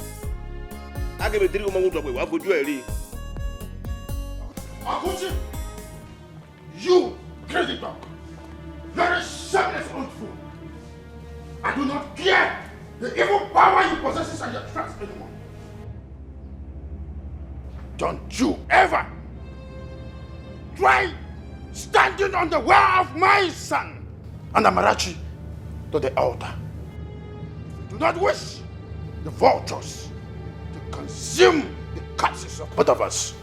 I give me 3 women to Okpa. What would you ready? Akuchi, you crazy dog. You're a shameless old fool. I do not care the evil power you possess and your trust anymore. Don't you ever try standing on the way of my son and Amarachi to the altar. If you do not wish the vultures to consume the corpses of both of us,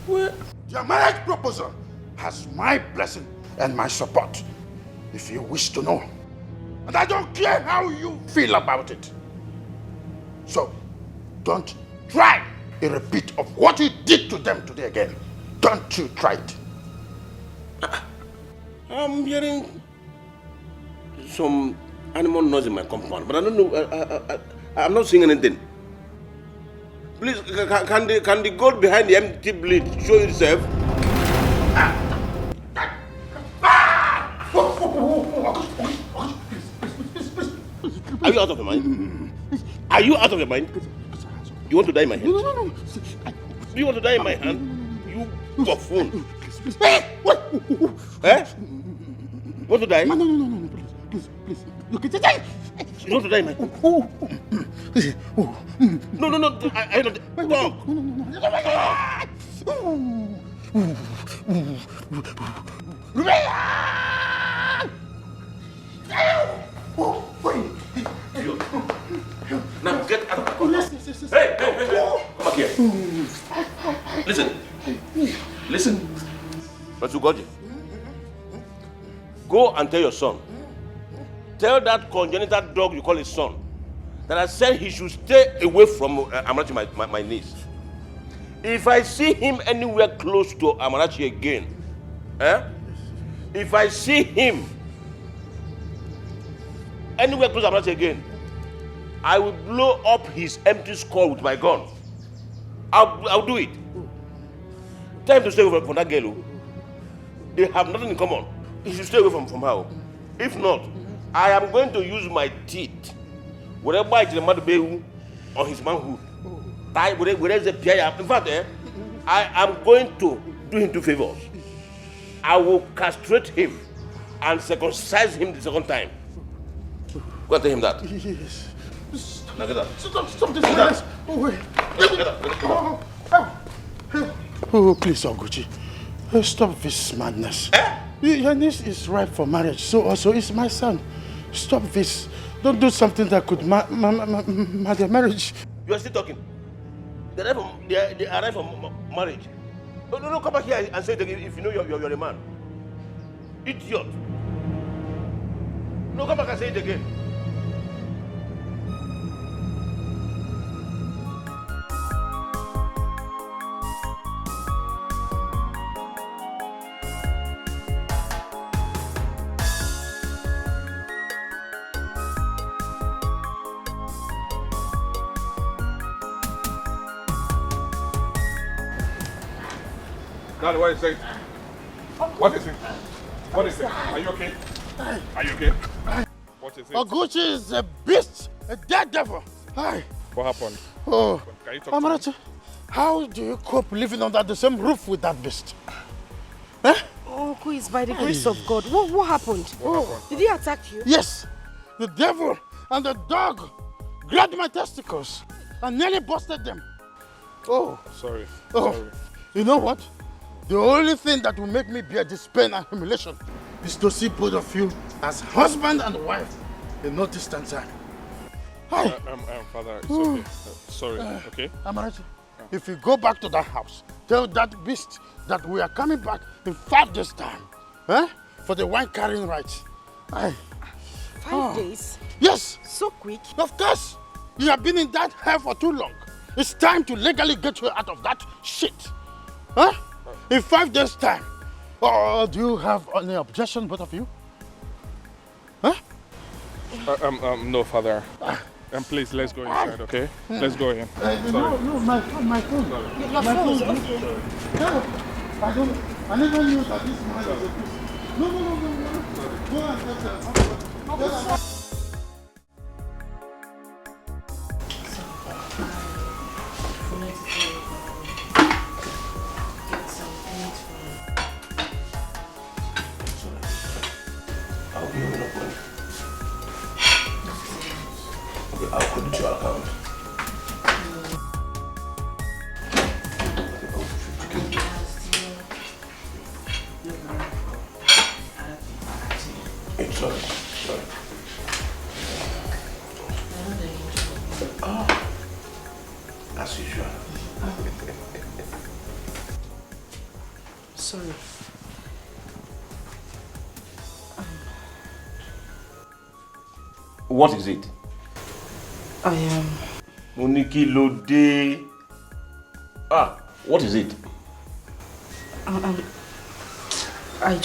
your marriage proposal has my blessing and my support, if you wish to know. And I don't care how you feel about it. So, don't try a repeat of what you did to them today again. Don't you try it. I'm hearing some animal noise in my compound, but I don't know. I'm not seeing anything. Please, can the goat behind the empty bleed show itself? Are you out of your mind? Are you out of your mind? You want to die in my hand? No. Do you want to die in my hand? You buffoon. Eh? You want to die? No. Please. You can die. You want to die in my hand? No. I don't. Stop. Now get out of the corner. Hey, come back here. Listen. Masugoji. Go and tell your son. Tell that congenital dog you call his son that I said he should stay away from Amarachi, my niece. If I see him anywhere close to Amarachi again, if I see him anywhere close to Amarachi again, I will blow up his empty skull with my gun. I'll do it. Tell him to stay away from that girl. They have nothing in common. He should stay away from her. If not, I am going to use my teeth. Whatever I tell him on his manhood. In fact, I am going to do him 2 favors. I will castrate him and circumcise him the second time. Go and tell him that. Yes. Now get that. Stop this, guys. Oh, wait. Oh, please, Oguchi. Stop this madness. Your niece is ripe for marriage, so also is my son. Stop this. Don't do something that could mar their marriage. You are still talking. They arrive from marriage. No, come back here and say it again if you know you're a man. Idiot. No, come back and say it again. Daddy, what is it? What is it? What is it? Are you okay? Are you okay? What is it? Oguchi is a beast, a dead devil. Hi. What happened? Oh, Can you talk Amarachi, how do you cope living under the same roof with that beast? Uncle, it's by the grace of God. What happened? Did he attack you? Yes. The devil and the dog grabbed my testicles and nearly busted them. Oh. Sorry. Oh. Sorry. You know what? The only thing that will make me bear this pain and humiliation is to see both of you as husband and wife in no distant time. Hi. Father, it's okay. Sorry, okay? Amarachi, if you go back to that house, tell that beast that we are coming back in 5 days' time. For the wine carrying rights. 5 days? Yes. So quick? Of course. You have been in that hell for too long. It's time to legally get you out of that shit. In 5 days' time. Do you have any objection, both of you? No, Father. Please, let's go inside, okay? Let's go in. No, my phone. My phone. No, I never knew that this man was a priest. No. Go and get her. I'll be moving up money. Okay, I'll put it to your account. It's sorry. As usual. Sorry. What is it? I am. Moniki Lode. What is it? I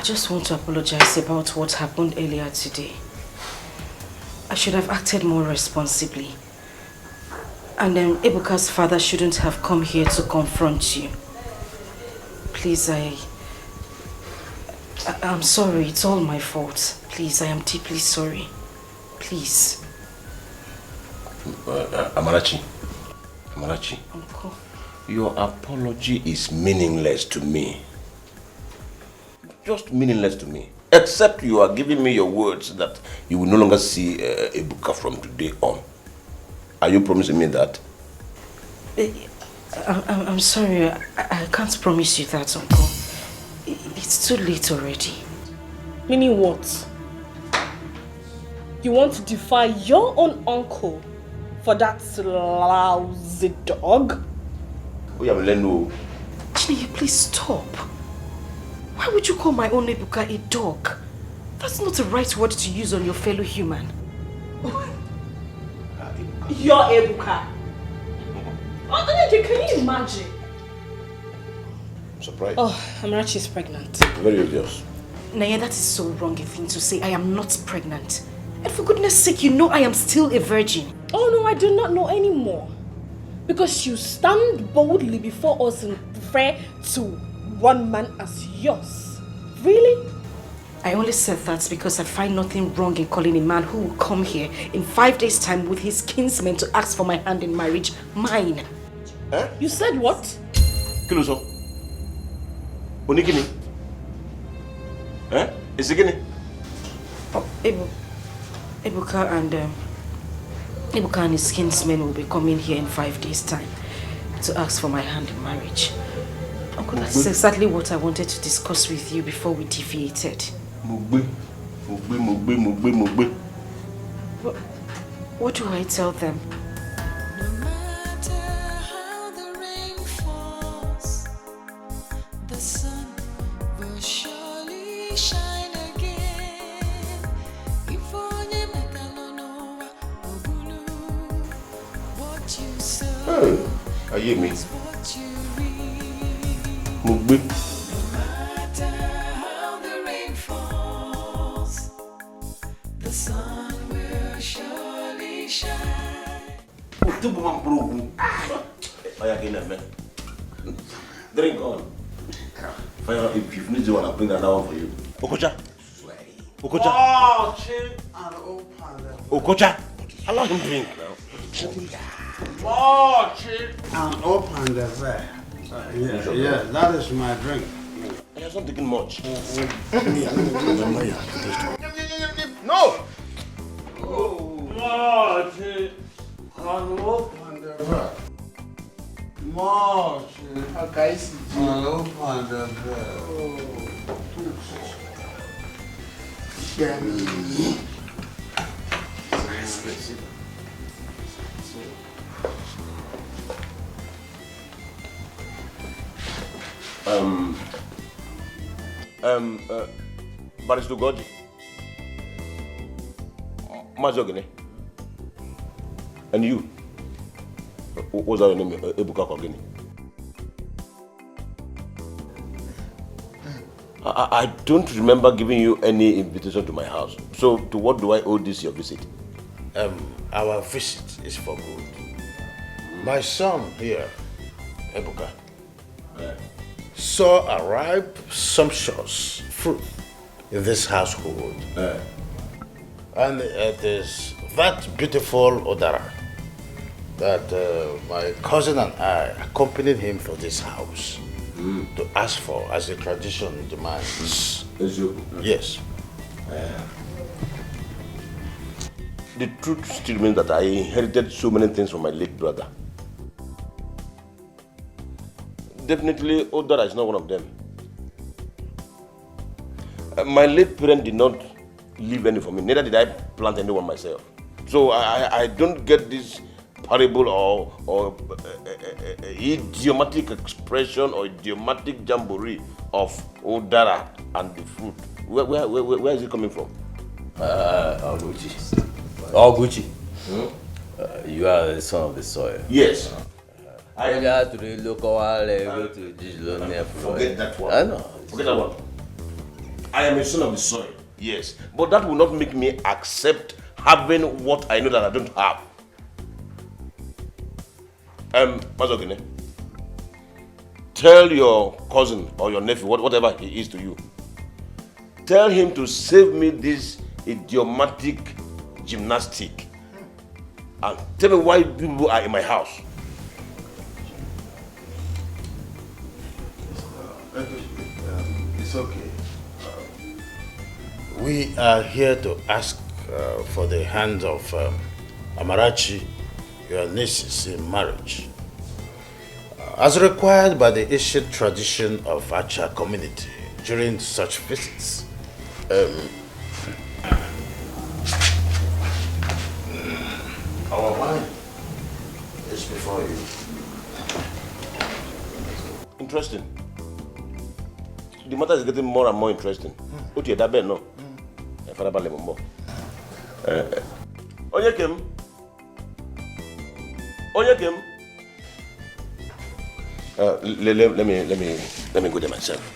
just want to apologize about what happened earlier today. I should have acted more responsibly. And Ebuka's father shouldn't have come here to confront you. Please, I'm sorry. It's all my fault. Please, I am deeply sorry. Please. Amarachi. Uncle. Your apology is meaningless to me. Just meaningless to me. Except you are giving me your words that you will no longer see Ebuka from today on. Are you promising me that? I'm sorry. I can't promise you that, Uncle. It's too late already. Meaning what? You want to defy your own uncle for that lousy dog? Oh, yeah, no. Chini, please stop. Why would you call my own Ebuka a dog? That's not the right word to use on your fellow human. Your Ebuka. Dikeh, can you imagine? I'm surprised. Oh, Amarachi's pregnant. Very obvious. Naya, that is so wrong a thing to say. I am not pregnant. And for goodness sake, you know I am still a virgin. Oh no, I do not know anymore. Because you stand boldly before us and refer to one man as yours. Really? I only said that because I find nothing wrong in calling a man who will come here in 5 days' time with his kinsmen to ask for my hand in marriage mine. Eh? You said what? Kiluso. Onikini. Eh? Is it gini? Ebuka and his kinsmen will be coming here in 5 days' time to ask for my hand in marriage. Uncle, that's exactly what I wanted to discuss with you before we deviated. Mugbe. What do I tell them? The sun will surely shine again. If only Metalanoa Obulu, what you sow. Hey, are you me? Mugbe. The sun will surely shine. Drink on. If you need one, I'll bring another one for you. Okocha. Oh, chill and open them. Okocha. Allow him drink now. Oh, chill and open the bear. Yeah, that is my drink. I have not taken much. No! More chill and open the bear. More chill and open the bear. Baristo Goji. Mazogene. And you? What's your name? Ebuka Kogini. I don't remember giving you any invitation to my house. So, to what do I owe this your visit? Our visit is for good. My son here, Ebuka, saw a ripe, sumptuous fruit in this household. And it is that beautiful Odara that my cousin and I accompanied him for this house to ask for as the tradition demands. Yes. The truth still remains that I inherited so many things from my late brother. Definitely, Odara is not one of them. My late parent did not leave any for me, neither did I plant anyone myself. So I don't get this parable or idiomatic expression or idiomatic jamboree of Odara and the fruit. Where is it coming from? Oguchi. You are the son of the soil. Yes. I got to the local go to digital. Forget that one. I know. Forget that one. I am a son of the soil, yes. But that will not make me accept having what I know that I don't have. Mazogene, tell your cousin or your nephew, whatever he is to you, tell him to save me this idiomatic gymnastic and tell me why people are in my house. It's okay. We are here to ask for the hand of Amarachi, your nieces, in marriage. As required by the ancient tradition of Acha community during such visits. Our wine is before you. Interesting. The matter is getting more and more interesting. What you that no? Let me go there myself.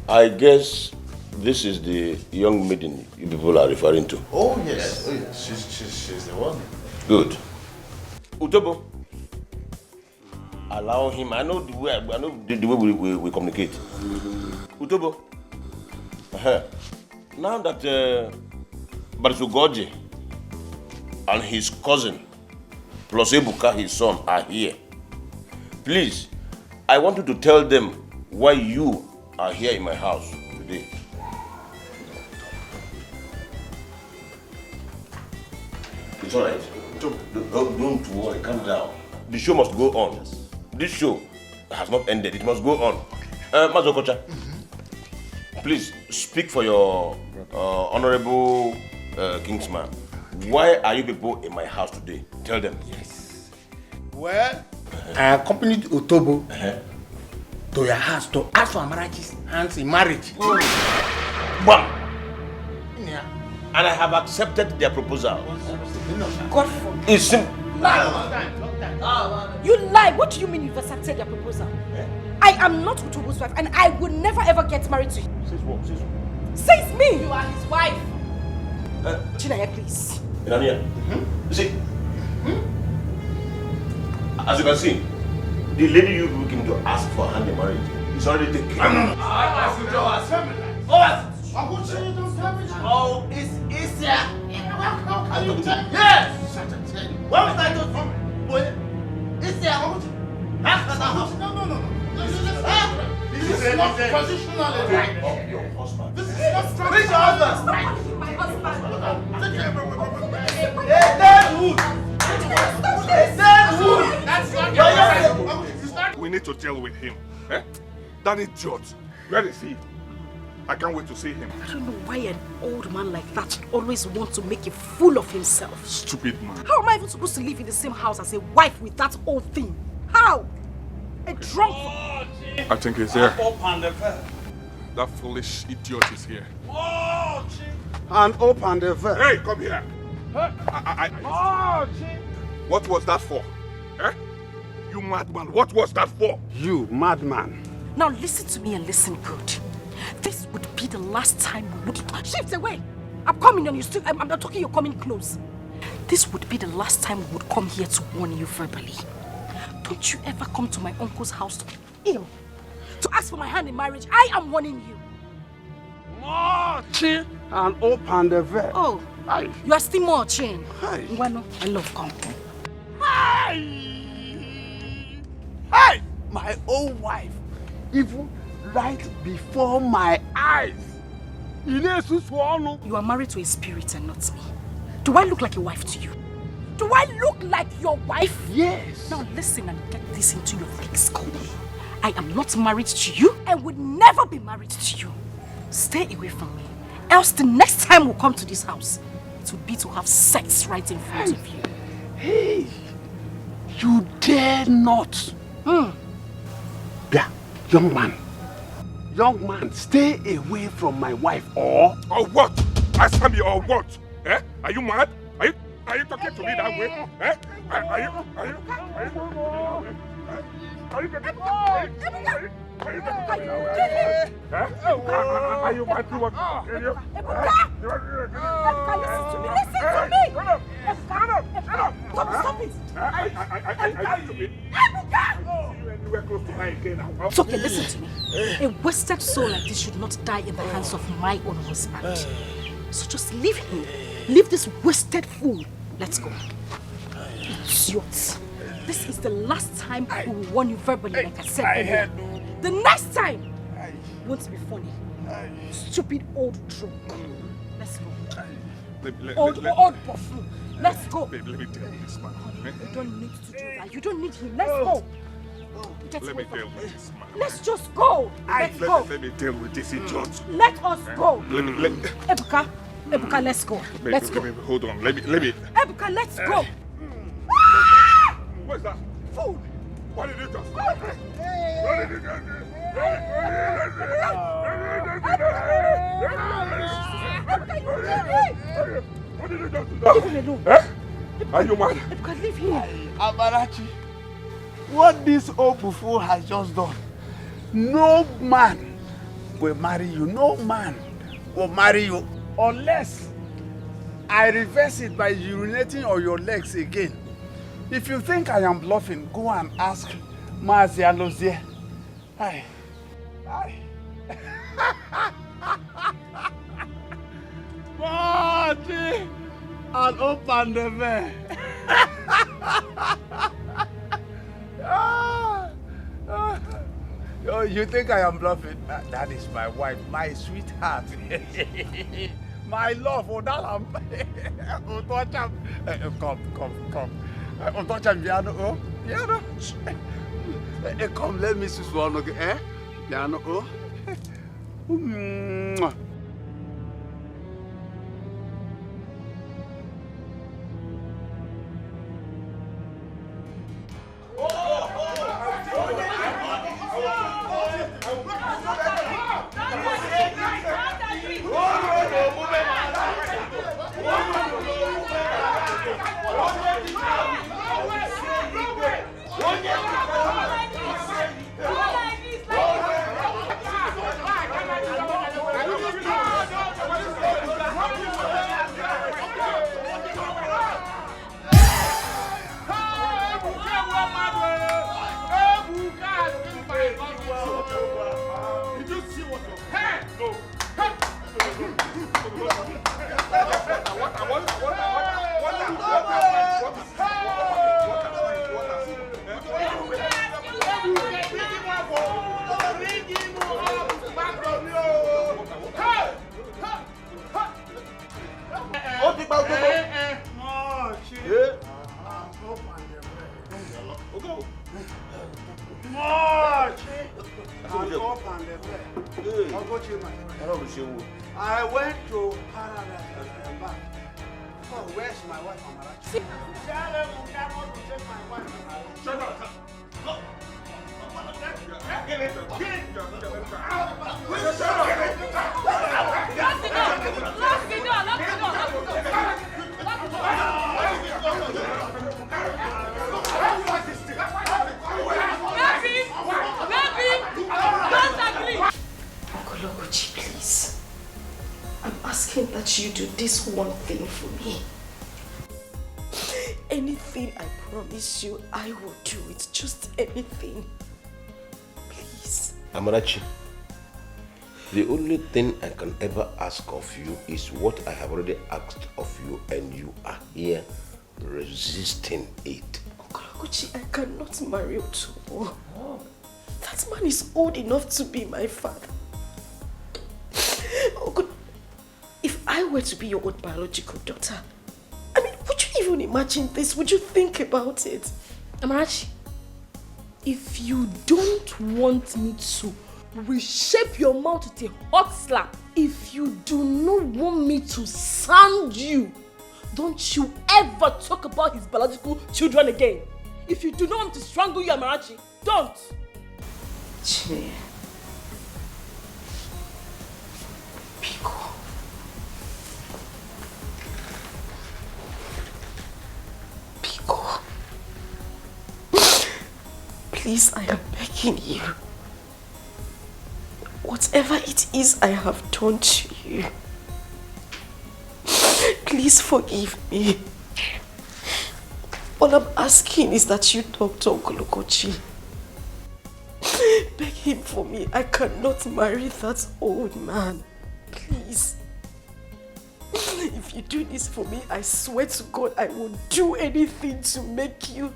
I guess this is the young maiden you people are referring to. Oh yes, oh, yes. She's the one. Good. Utobo, allow him. I know the way we communicate. Utobo, now that Barisugoji and his cousin plus Ebuka, his son, are here, please, I want you to tell them why you are here in my house today. It's all right. Don't worry, calm down. The show must go on. Yes. This show has not ended. It must go on. Mazokocha, please speak for your honorable kingsman. Why are you people in my house today? Tell them. Yes. Well, I accompanied Utobo to your house to ask for Amarachi's hands in marriage. Bam! Yeah. And I have accepted their proposal. God forbid. It's simple. You lie. What do you mean you've accepted their proposal? I am not Utobo's wife and I would never ever get married to him. Says what? Says what? Says me. You are his wife. Chinaya, please. Inania, you see, as you can see, the lady you looking to ask for hand in marriage is already taken. Oh, it's easier. Yes! What was I doing from? It's there. No. This is not traditionally right. Your husband. This is not traditional. Which husband? My husband. We need to deal with him. That idiot. Where is he? I can't wait to see him. I don't know why an old man like that should always want to make a fool of himself. Stupid man. How am I even supposed to live in the same house as a wife with that old thing? How? A drunk. I think he's here. That foolish idiot is here. And open the veil. Hey, come here. What was that for? You madman, what was that for? You madman. Now listen to me and listen good. This would be the last time we would... Shift away! I'm coming and you still... I'm not talking, you're coming close. This would be the last time we would come here to warn you verbally. Don't you ever come to my uncle's house to ask for my hand in marriage. I am warning you. Marching and open the veil. Oh, you are still marching. Ngwano, I love company. Hey! My own wife, even right before my eyes. You are married to a spirit and not me. Do I look like a wife to you? Do I look like your wife? Yes. Now listen and get this into your thick skull. I am not married to you and would never be married to you. Stay away from me. Else the next time we come to this house, it would be to have sex right in front of you. Hey, you dare not. Yeah, young man, stay away from my wife or what? Answer me or what? Are you mad? Are you talking to me that way? Are you talking Are you mad to what? Listen to me! Stop it! It's okay, listen to me. A wasted soul like this should not die in the hands of my own husband. So just leave him. Leave this wasted fool. Let's go. Idiot. This is the last time we will warn you verbally, like I said earlier. The next time won't be funny. Stupid old drunk. Let's go. Old buffoon. Let's go. Babe, let me deal with this man. You don't need to do that. You don't need him. Let's go. Let me deal with this man. Let's just go. Let's go. Let me deal with this idiot. Let us go. Ebuka, let's go. Babe, Let's go. Babe, hold on. Let me. Ebuka, let's go. What's that? Food. What did you just? What did you just? What did you just do? Leave him alone. Are you mad? Ebuka, leave him. Amarachi, what this old fool has just done, no man will marry you. No man will marry you unless I reverse it by urinating on your legs again. If you think I am bluffing, go and ask Mazia Lozie. Hi. Marty, and open the door. Oh, you think I am bluffing? That is my wife, my sweetheart. My love, Odalam. Come. Otocham, piano, piano. Come, let me see one again. Piano, I went to paradise and back. Oh, where's my wife, Amarachi? Tell them you cannot take my wife. Shut up. Look. Get it. Please. I'm asking that you do this one thing for me. Anything I promise you, I will do it. Just anything. Please. Amarachi, the only thing I can ever ask of you is what I have already asked of you, and you are here resisting it. Okoroguchi, I cannot marry Otobo. That man is old enough to be my father. Oh God, if I were to be your own biological daughter, I mean, would you even imagine this? Would you think about it? Amarachi, if you don't want me to reshape your mouth with a hot slap, if you do not want me to sound you, don't you ever talk about his biological children again. If you do not want me to strangle you, Amarachi, don't. Chineye. Biko. Please, I am begging you. Whatever it is I have done to you, please forgive me. All I'm asking is that you talk to Uncle Okochi. Beg him for me. I cannot marry that old man. Please. If you do this for me, I swear to God, I will do anything to make you.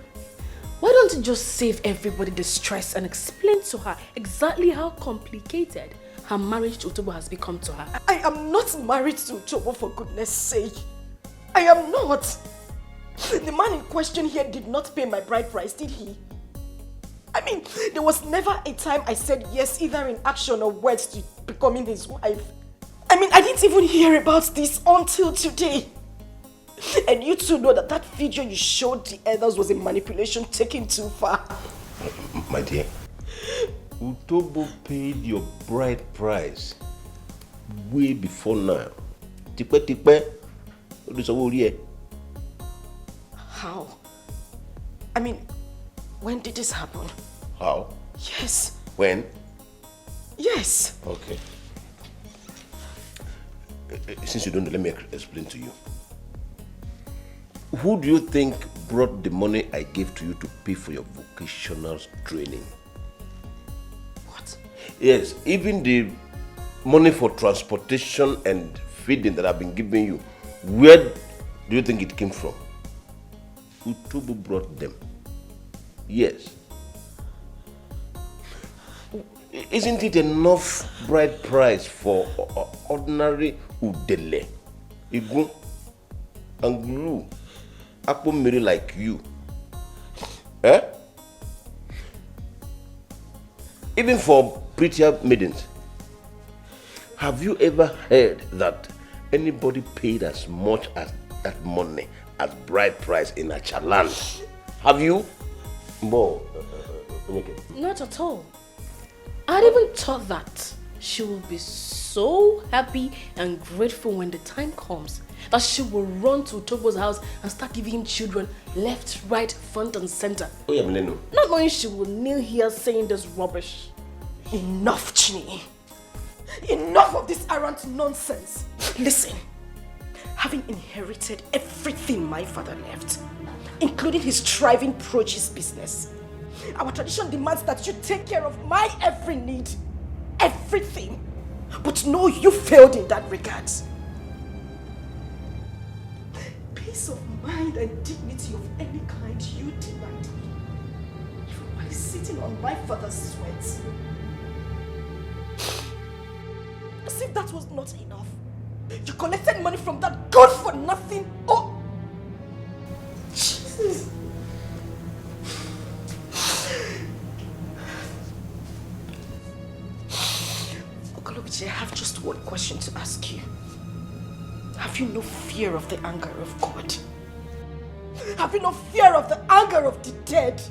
Why don't you just save everybody the stress and explain to her exactly how complicated her marriage to Utobo has become to her? I am not married to Utobo, for goodness sake. I am not. The man in question here did not pay my bride price, did he? I mean, there was never a time I said yes, either in action or words, to becoming his wife. I mean, I didn't even hear about this until today. And you two know that video you showed the others was a manipulation taken too far. My dear, Utobo paid your bride price way before now. How? I mean, when did this happen? How? Yes. When? Yes. Okay. Since you don't know, let me explain to you. Who do you think brought the money I gave to you to pay for your vocational training? What? Yes, even the money for transportation and feeding that I've been giving you, where do you think it came from? Utobo brought them. Yes. Isn't it enough bride price for ordinary Udele, Igun, and Guru, Akpomiri like you? Eh? Even for prettier maidens. Have you ever heard that anybody paid as much as that money as bride price in Achaland? Have you? More. Not at all. I'd even thought that she will be so happy and grateful when the time comes that she will run to Utobo's house and start giving him children left, right, front and center. Oh yeah, Mileno. Not knowing she will kneel here saying this rubbish. Enough, Chini. Enough of this errant nonsense. Listen, having inherited everything my father left, including his thriving produce business, our tradition demands that you take care of my every need. Everything. But no, you failed in that regard. Peace of mind and dignity of any kind you denied me. While sitting on my father's sweat. As if that was not enough. You collected money from that god for nothing. Oh! Jesus! I have just one question to ask you. Have you no fear of the anger of God? Have you no fear of the anger of the dead?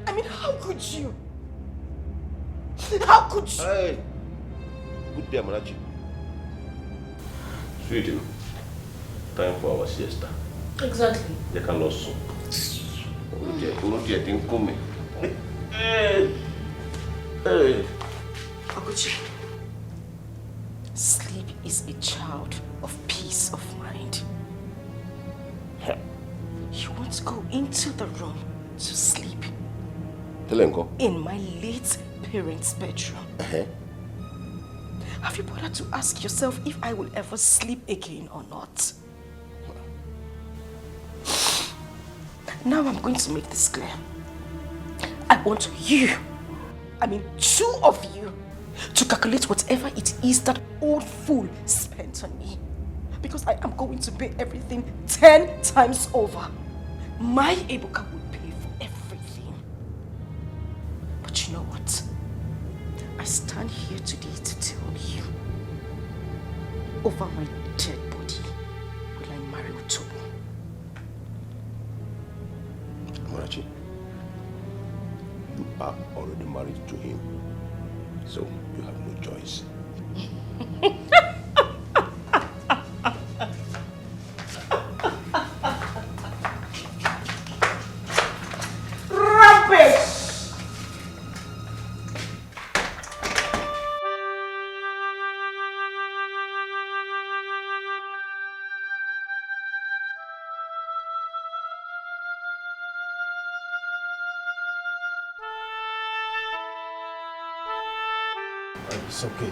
I mean, how could you? How could you? Hey, good day, Marachi. Sweetie, time for our siesta. Exactly. They can also. Didn't come. Hey. Oguchi, sleep is a child of peace of mind. You want to go into the room to sleep. In my late parents' bedroom. Have you bothered to ask yourself if I will ever sleep again or not? Now I'm going to make this clear. I want you, I mean 2 of you, to calculate whatever it is that old fool spent on me. Because I am going to pay everything 10 times over. My Ebuka will pay for everything. But you know what? I stand here today to tell you, over my dead body will I marry Utobo. Marachi, you are already married to him, so you have no choice.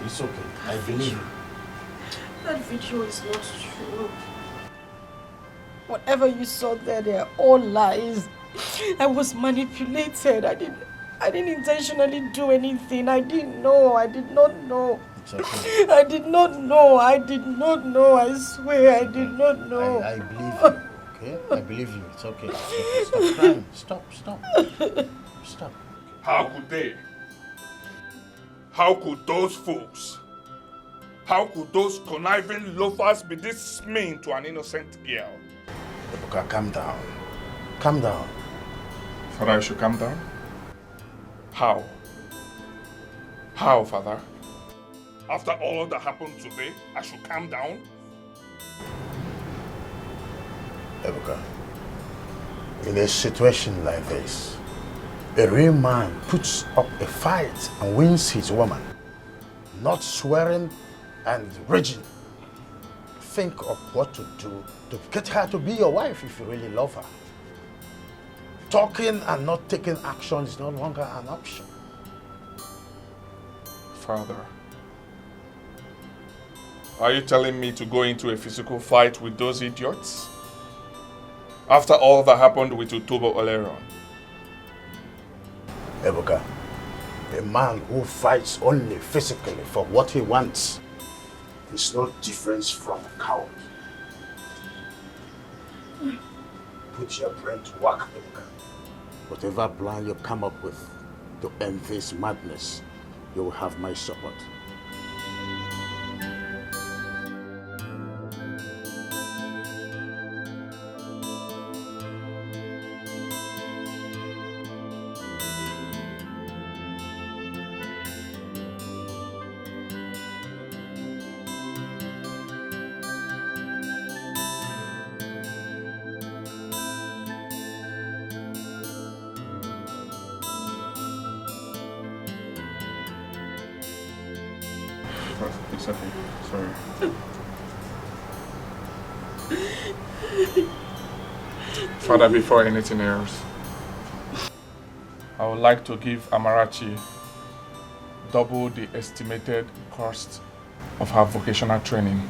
It's okay. I believe you. That video is not true. Whatever you saw there, they are all lies. I was manipulated. I didn't intentionally do anything. I didn't know. I did not know. It's okay. I did not know. I did not know. I swear I did not know. I believe you, okay? I believe you. It's okay. It's okay. Stop crying. Stop. How could they? How could those fools? How could those conniving loafers be this mean to an innocent girl? Ebuka, calm down. Calm down. Father, I should calm down? How? How, Father? After all that happened today, I should calm down? Ebuka, in a situation like this, a real man puts up a fight and wins his woman, not swearing and raging. Think of what to do to get her to be your wife if you really love her. Talking and not taking action is no longer an option. Father, are you telling me to go into a physical fight with those idiots? After all that happened with Utobo Oleron? Ebuka, a man who fights only physically for what he wants is no difference from a coward. Put your brain to work, Ebuka. Whatever plan you come up with to end this madness, you will have my support. It's okay. Sorry. Father, before anything else, I would like to give Amarachi double the estimated cost of her vocational training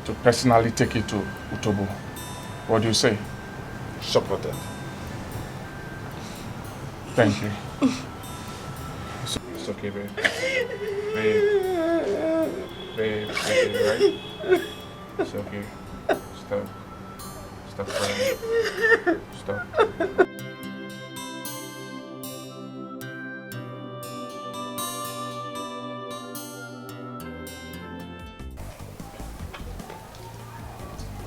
to personally take it to Utobo. What do you say? Supported. Thank you. It's okay, babe. Babe, right? It's okay. Stop crying. Stop.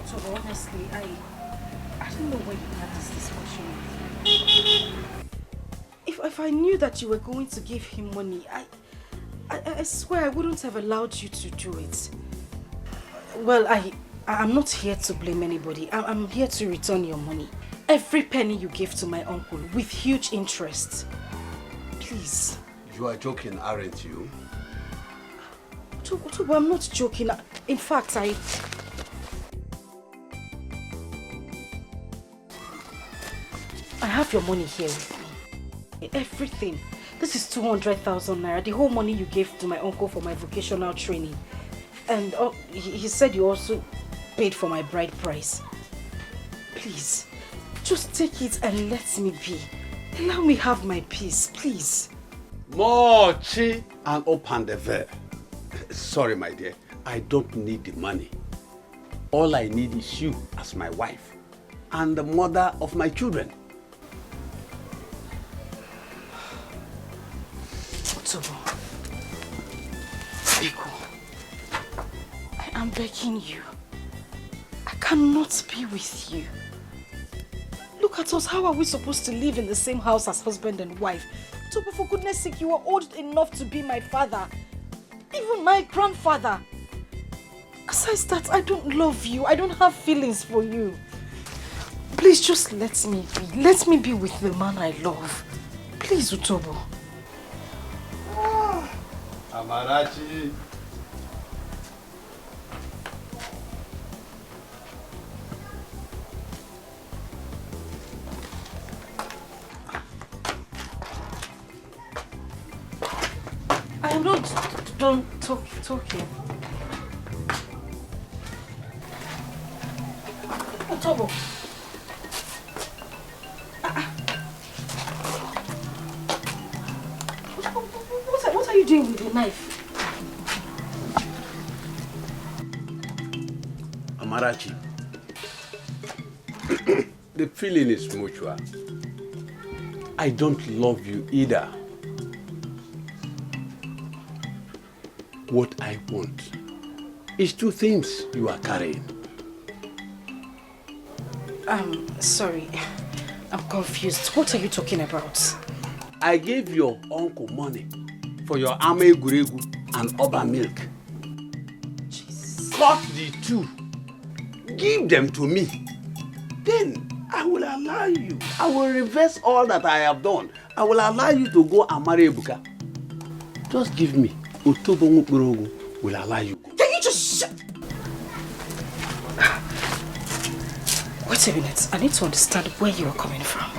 So honestly, I don't know where you had this discussion with. If I knew that you were going to give him money, I swear I wouldn't have allowed you to do it. Well, I'm not here to blame anybody. I'm here to return your money. Every penny you gave to my uncle with huge interest. Please. You are joking, aren't you? Tobo, I'm not joking. In fact, I have your money here with me. Everything. This is 200,000 naira, the whole money you gave to my uncle for my vocational training. And he said you also paid for my bride price. Please, just take it and let me be. Allow me have my peace, please. Mochi and open the veil. Sorry, my dear. I don't need the money. All I need is you as my wife and the mother of my children. Tobo, Biko, I am begging you. I cannot be with you. Look at us. How are we supposed to live in the same house as husband and wife? Tobo, for goodness sake, you are old enough to be my father. Even my grandfather. Besides that, I don't love you. I don't have feelings for you. Please just let me be. Let me be with the man I love. Please, Utobo. Amarachi. I am not done talking. Otobo. What are you doing with the knife? Amarachi, the feeling is mutual. I don't love you either. What I want is two things you are carrying. Sorry. I'm confused. What are you talking about? I gave your uncle money for your ame guregu and oba milk. Cut the two. Give them to me. Then I will allow you. I will reverse all that I have done. I will allow you to go and marry Ebuka. Just give me. Otobo Mukburogu will allow you. Can you just shut? Wait a minute. I need to understand where you are coming from.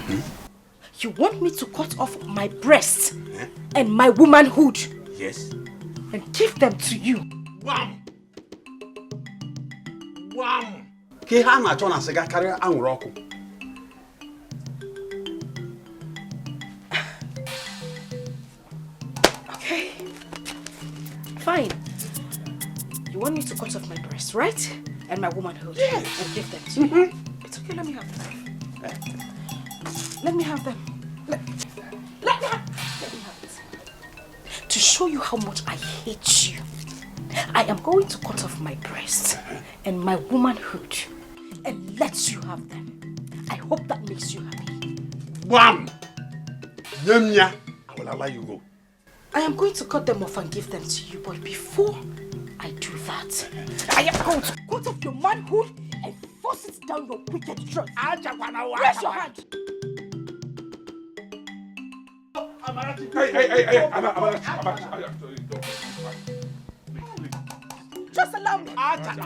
You want me to cut off my breasts and my womanhood? Yes. And give them to you? Wham! Wham! Ke ha na achọ na siga karịa anwụrụ ọkụ. Okay. Fine. You want me to cut off my breasts, right? And my womanhood? Yes. And give them to you? It's okay, let me have them. Let me have them. Let me have it. To show you how much I hate you, I am going to cut off my breasts and my womanhood and let you have them. I hope that makes you happy. Wham! Nyemnya, I will allow you go. I am going to cut them off and give them to you, but before I do that, I am going to cut off your manhood and force it down your wicked throat. Raise your hand. Hey, Amarachi. Just allow me. Amarachi,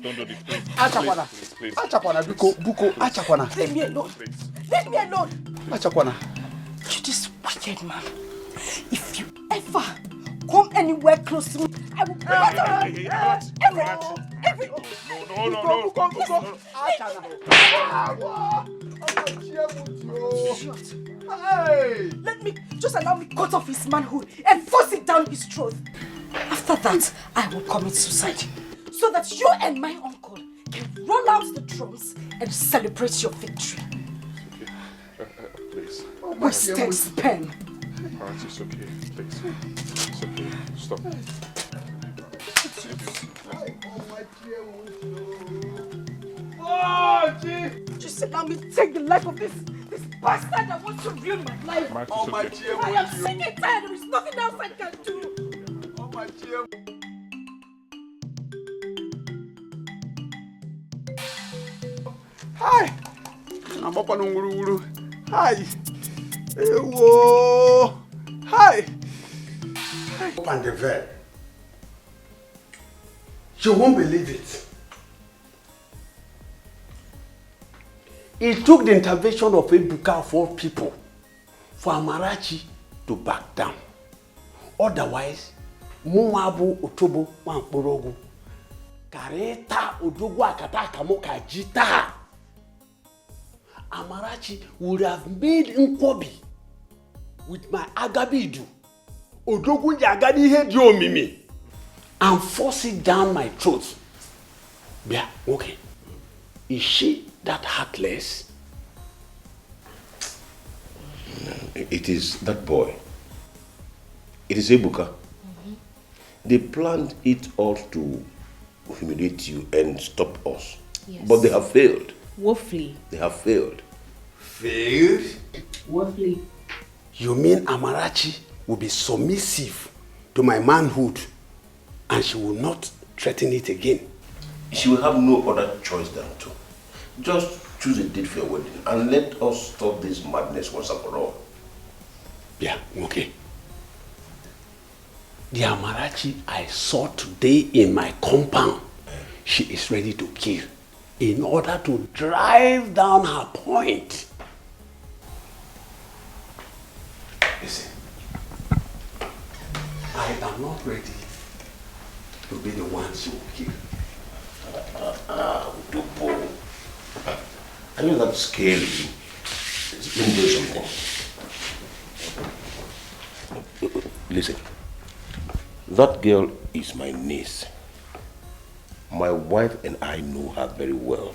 don't do this. Please. Achakwana. Please. Achakwana, Buko, Achakwana. Leave me alone. Leave me alone. Achakwana. You this wicked man. If you ever come anywhere close to me, I will bring out every. No. Hey! Just allow me cut off his manhood and force it down his throat. After that, I will commit suicide. So that you and my uncle can roll out the drums and celebrate your victory. Please. Wasted sperm. Alright, it's okay. Please. It's okay. Stop. Just allow me to take the life of this bastard that wants to ruin my life. I am sick and tired. There is nothing else I can do. Hi. Nabokwa no nguru. Hi. Ewo. Hi. Open the veil. You won't believe it. It took the intervention of Ebuka of all people for Amarachi to back down. Otherwise, Muabu Otobo Wankporogu Kareta Odogu Akata Kamoka Jita. Amarachi would have made Nkwobi with my Agabidu Odogu Jagadi Hedio Mimi and force it down my throat. Yeah, okay. Is she that heartless? It is that boy. It is Ebuka. They planned it all to humiliate you and stop us. Yes. But they have failed. Woefully. They have failed. Failed? Woefully. You mean Amarachi will be submissive to my manhood and she will not threaten it again? She will have no other choice than to. Just choose a date for your wedding and let us stop this madness once and for all. Yeah, okay. The Amarachi I saw today in my compound, she is ready to kill in order to drive down her point. Listen, I am not ready will be the ones who will kill. Utobo. I know that's scary. Let me do something. Listen. That girl is my niece. My wife and I know her very well.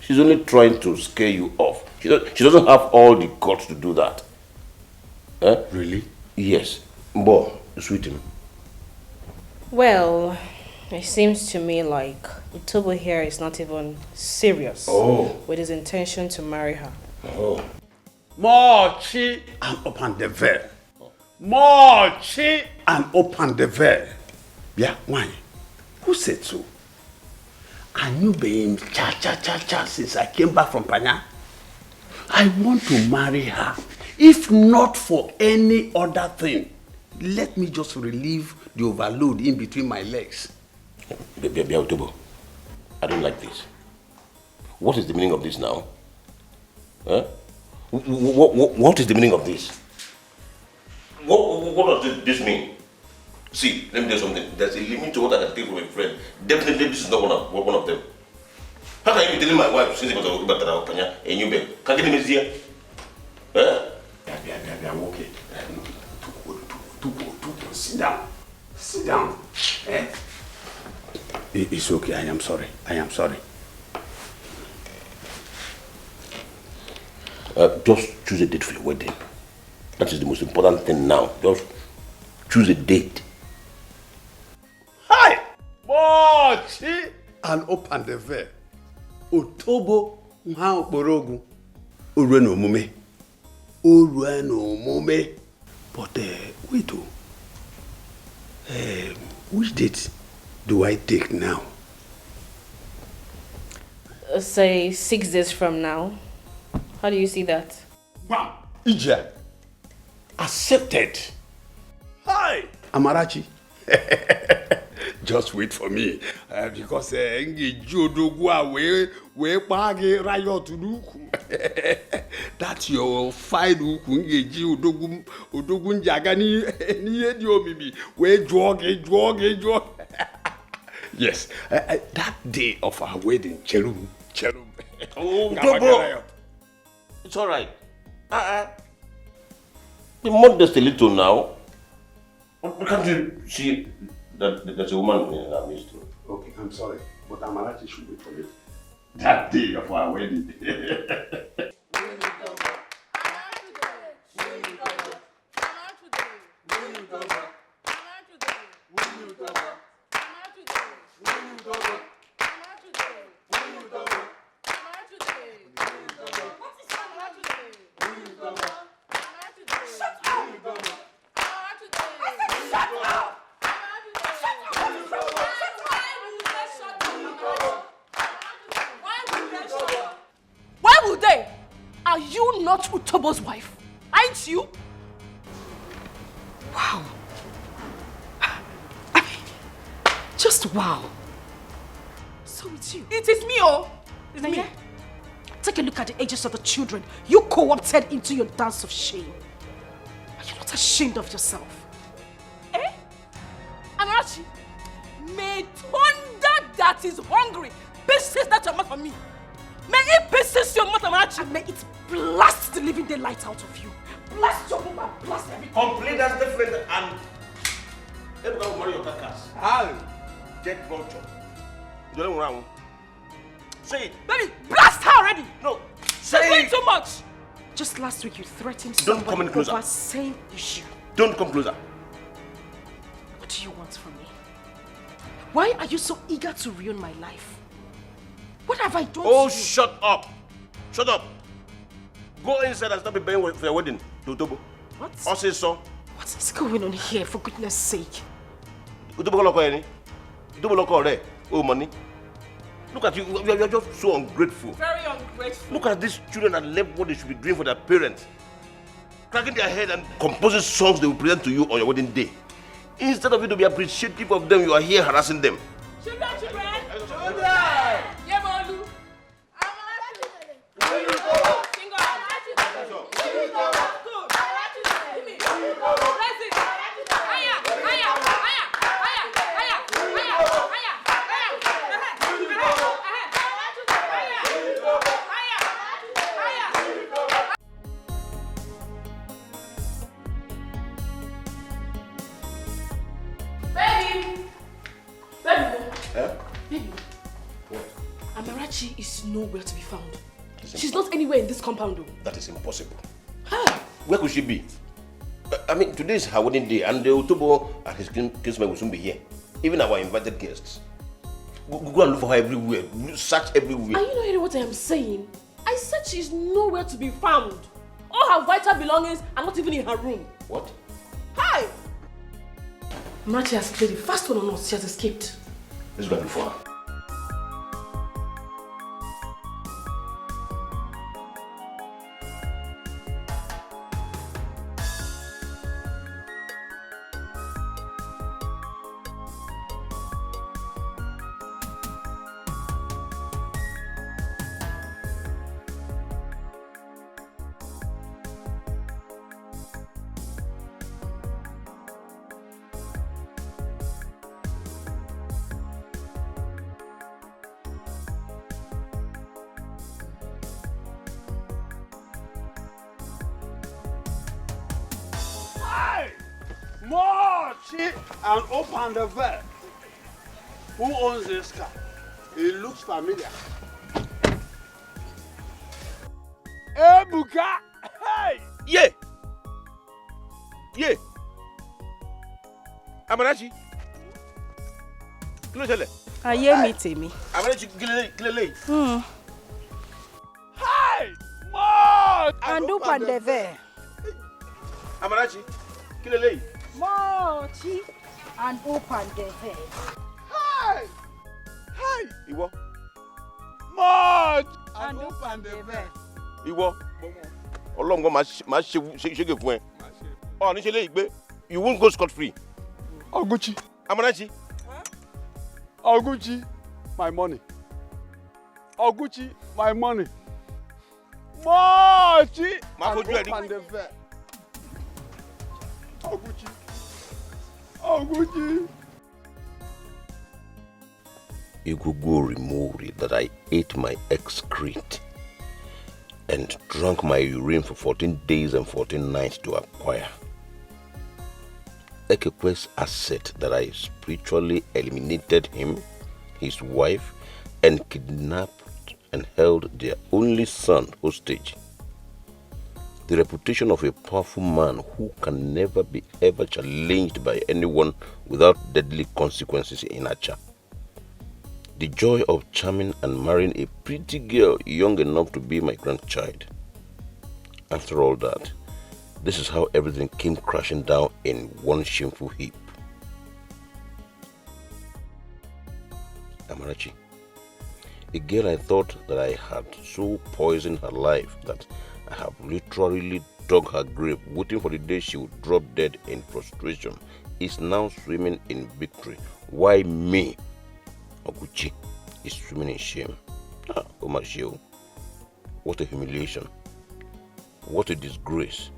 She's only trying to scare you off. She doesn't have all the guts to do that. Eh? Really? Yes. Boy, sweet. Well, it seems to me like Utobo here is not even serious with his intention to marry her. Oh. More chi and open the veil. More chi and open the veil. Yeah, why? Who said so? I knew being cha since I came back from Panya. I want to marry her. If not for any other thing, let me just relieve the overload in between my legs. Utobo, I don't like this. What is the meaning of this now? Huh? What is the meaning of this? What does this mean? See, let me tell you something. There's a limit to what I can take from a friend. Definitely, this is not one of them. How can you be telling my wife since you got to talk about and you beg? Can't get me here? I'm okay. Sit down. Sit down. It's okay. I am sorry. Just choose a date for your wedding. That is the most important thing now. Just choose a date. Hi! Mochi! And open the veil. Utobo nha okporogu. Ureno omume. But wait which date do I take now? Say 6 days from now. How do you see that? Wow! Ija! Accepted! Hi! Amarachi! Just wait for me, because that's your fine Udogun Jagani Yes, that day of our wedding, Cherum. Oh, Udobo! It's all right. Be modest a little now. Can't you see that there's a woman in our midst? Okay, I'm sorry, but Amarachi should wait for me. That day of our wedding. Are you not Utobo's wife? Aren't you? Wow. I mean, just wow. So it's you. It is me, oh. It's me. Take a look at the ages of the children you co-opted into your dance of shame. Are you not ashamed of yourself? Eh? Amarachi, may thunder that is hungry pieces that your mouth for me. May it pieces your mouth, Amarachi. And may it blast the living daylight out of you. Blast your woman, blast everything. Complete as different and everybody will marry your carcass. How? Get vulture. You don't want to say it. Baby, blast her already. No. Say it too much. Just last week you threatened Don't come any closer. over same issue. Don't come closer. What do you want from me? Why are you so eager to ruin my life? What have I done to you? Shut up. Shut up. Go inside and start preparing for your wedding, Utobo. What? Also, so. What is going on here, for goodness sake? Utobo loko any? Utobo loko re? Oh, money. Look at you. You are just so ungrateful. Very ungrateful. Look at these children that left what they should be doing for their parents. Cracking their head and composing songs they will present to you on your wedding day. Instead of you to be appreciative of them, you are here harassing them. Children! Amarachi is nowhere to be found. She's not anywhere in this compound. That is impossible. Where could she be? I mean, today is her wedding day, and the Otobo and his kinsmen will soon be here. Even our invited guests. Go and look for her everywhere. Search everywhere. Are you not hearing what I am saying? I said she's nowhere to be found. All her vital belongings are not even in her room. What? Hi! Amarachi has cleared the first one on us. She has escaped. Let's go and look for her. And open the valve. Who owns this car? It looks familiar. Hey, Buka! Hey! Yeah! Yeah! Amarachi! Kí ló ṣẹlẹ̀? Ayé mi tèmi. Amarachi, kí lélẹ́yìí? Hey! More! And open the valve. Amarachi, kí lélẹ́yìí? Mochi and open the valve. Hey! Hey! Ìwọ. More! And open the valve. Ìwọ. Ọlọ́run gan máa ṣege fún ẹ. Ọ̀ ní ṣe lè gbé. You won't go scot free. Oguchi. Amarachi. Oguchi, my money. Oguchi, my money. Mochi! Máa fojú ẹ rí. Open the valve. Oguchi. Oguchi. Igugu removed that I ate my excrete and drank my urine for 14 days and 14 nights to acquire. Ekekwe's asset that I spiritually eliminated him, his wife, and kidnapped and held their only son hostage. The reputation of a powerful man who can never be ever challenged by anyone without deadly consequences in Acha. The joy of charming and marrying a pretty girl young enough to be my grandchild. After all that, this is how everything came crashing down in one shameful heap. Amarachi, a girl I thought that I had so poisoned her life that I have literally dug her grave, waiting for the day she would drop dead in frustration, is now swimming in victory. Why me? Oguchi is swimming in shame. Omashio. What a humiliation. What a disgrace.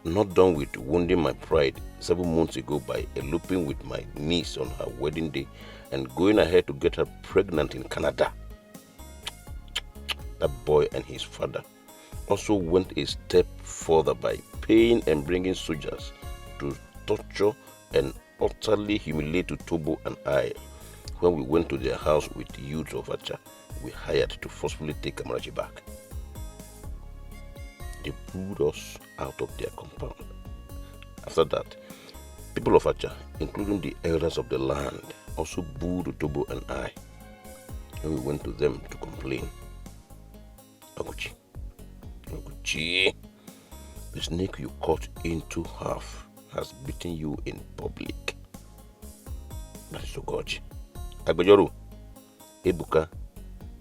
Not done with wounding my pride 7 months ago by eloping with my niece on her wedding day and going ahead to get her pregnant in Canada. That boy and his father also went a step further by paying and bringing soldiers to torture and utterly humiliate Tobo and I when we went to their house with the youths of Acha we hired to forcefully take Amarachi back. They pulled us out of their compound. After that, people of Acha, including the elders of the land, also booed Tobo and I when we went to them to complain. Oguchi, the snake you cut into half has beaten you in public. That is Ogochi. Agbejoru, Ebuka,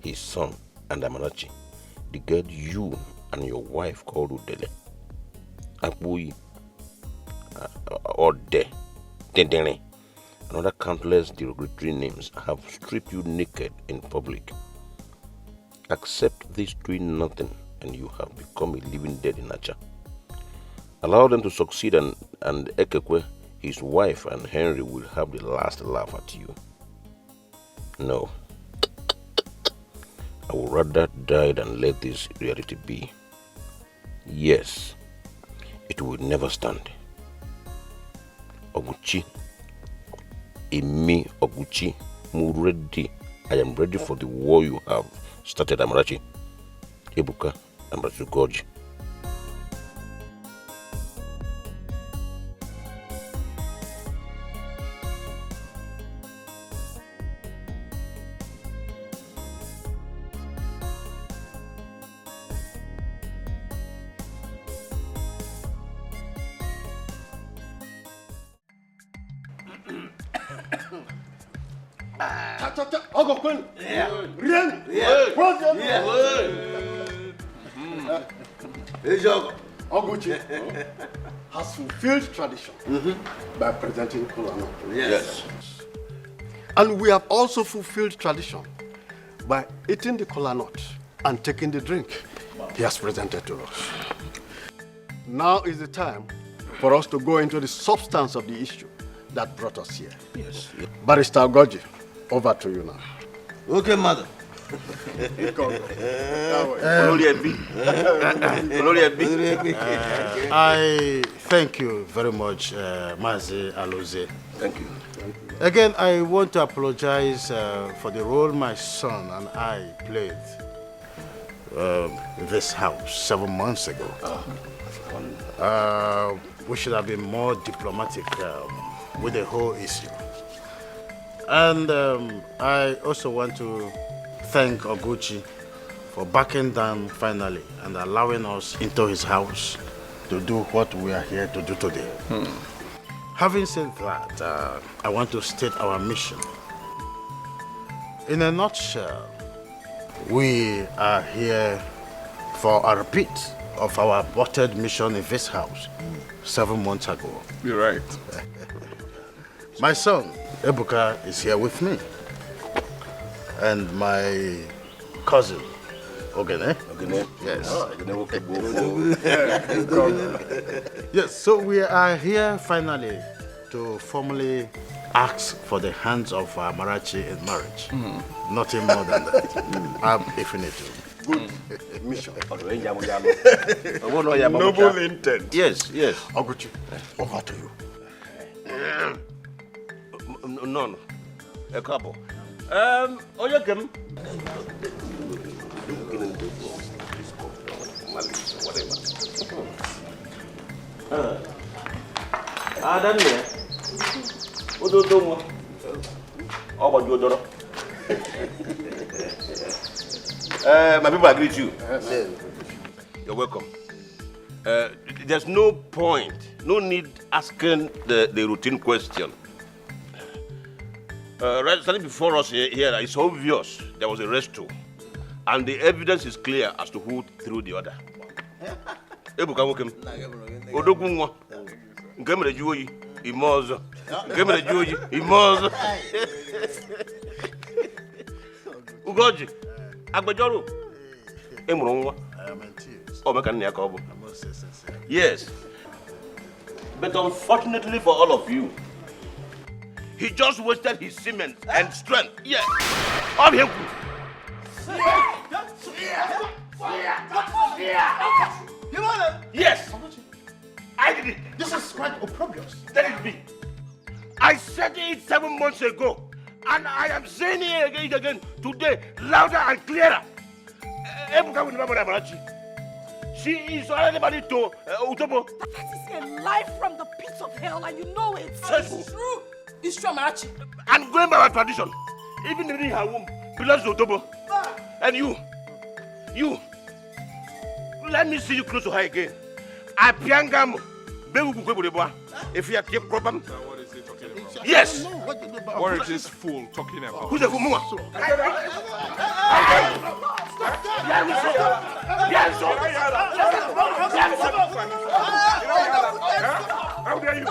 his son, and Amarachi, the girl you and your wife called Udele, Akbuyi, or Dedene, and other countless derogatory names have stripped you naked in public. Accept this doing nothing and you have become a living dead in Acha. Allow them to succeed and Ekekwe, his wife, and Henry will have the last laugh at you. No. I would rather die than let this reality be. Yes, it will never stand. Oguchi, Emi Oguchi, mu ready I am ready for the war you have started, Amarachi. Ebuka, Amarachi Gorge. Oguchi has fulfilled tradition by presenting kola nut. Yes. And we have also fulfilled tradition by eating the kola nut and taking the drink he has presented to us. Now is the time for us to go into the substance of the issue that brought us here. Yes. Barrister Goji, over to you now. Okay, madam. I thank you very much, Mazi Aloze. Thank you. Again, I want to apologize for the role my son and I played in this house 7 months ago. We should have been more diplomatic with the whole issue. And I also want to thank Oguchi for backing down finally and allowing us into his house to do what we are here to do today. Having said that, I want to state our mission. In a nutshell, we are here for a repeat of our aborted mission in this house 7 months ago. You're right. My son, Ebuka, is here with me. And my cousin, Ogene. Ogene? Yes. Oh, Yes, so we are here finally to formally ask for the hands of Amarachi in marriage. Nothing more than that. I'm infinitive. Good mission. Noble intent. Yes, yes. Oguchi, over to you. No. A couple. Oyakem. Adam here. Ododomo. My people agree with you. You're welcome. There's no point, no need asking the routine question. Right standing before us here, it's obvious there was a rescue, and the evidence is clear as to who threw the order. Ebuka Wokem, Odogunwa, Ngemere Juoyi, Imozo, Ngemere Juoyi, Imozo. Ugoji, Agbejoru, Emurongwa. I am in tears. Oh, Mekania Kobo. I must say sincerely. Yes. But unfortunately for all of you, he just wasted his semen and strength. Yes. All him. Yes. I did it. This is quite opprobrious. Let it be. I said it 7 months ago, and I am saying it again today, louder and clearer. Ebuka will remember Amarachi. She is already married to Utobo. That is a lie from the pits of hell, and you know it. It's true. It's true, Amarachi. And going by our tradition, even in her womb belongs to Utobo. And you, let me see you close to her again. Apiangam, if you keep problem. What is he talking about? Yes. What is this fool talking about? Who's the fool? How dare you?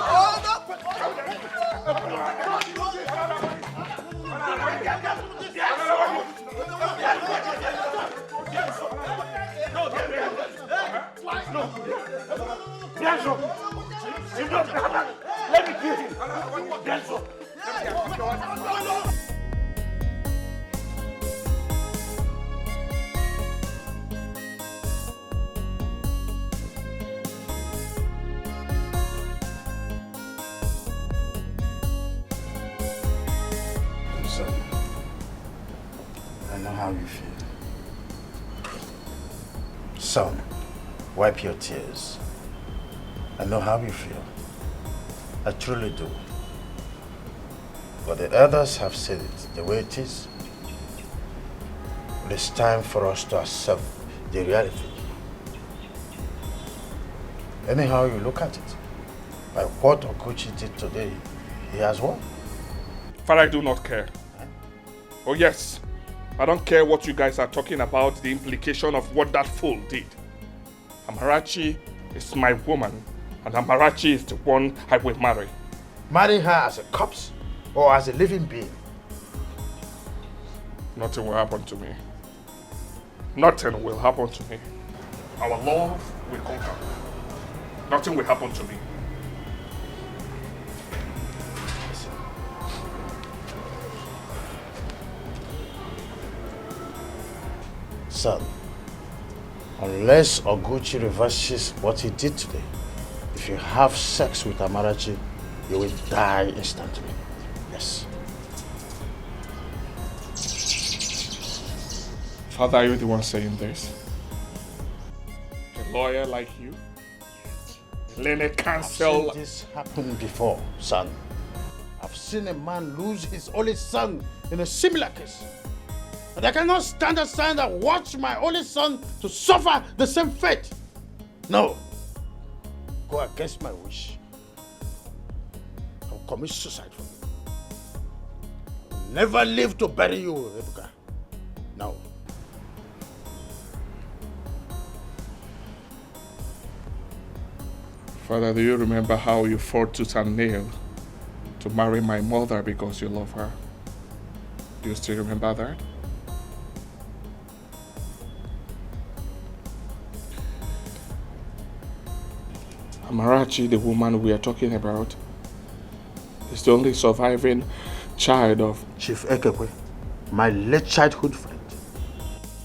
Let me kill him. how you feel. Son, wipe your tears. I know how you feel. I truly do. But the others have said it the way it is. It is time for us to accept the reality. Anyhow you look at it, by what Oguchi did today, he has won. Father, I do not care. Oh yes, I don't care what you guys are talking about, the implication of what that fool did. Amarachi is my woman, and Amarachi is the one I will marry. Marry her as a corpse or as a living being? Nothing will happen to me. Nothing will happen to me. Our love will conquer. Nothing will happen to me. Son, unless Oguchi reverses what he did today, if you have sex with Amarachi, you will die instantly. Yes. Father, are you the one saying this? A lawyer like you? Learned counsel. I've seen this happen before, son. I've seen a man lose his only son in a similar case. And I cannot stand aside and watch my only son to suffer the same fate. No. Go against my wish. I'll commit suicide for you. I'll never live to bury you, Rebecca. No. Father, do you remember how you fought tooth and nail to marry my mother because you love her? Do you still remember that? Amarachi, the woman we are talking about, is the only surviving child of Chief Ekekwe, my late childhood friend.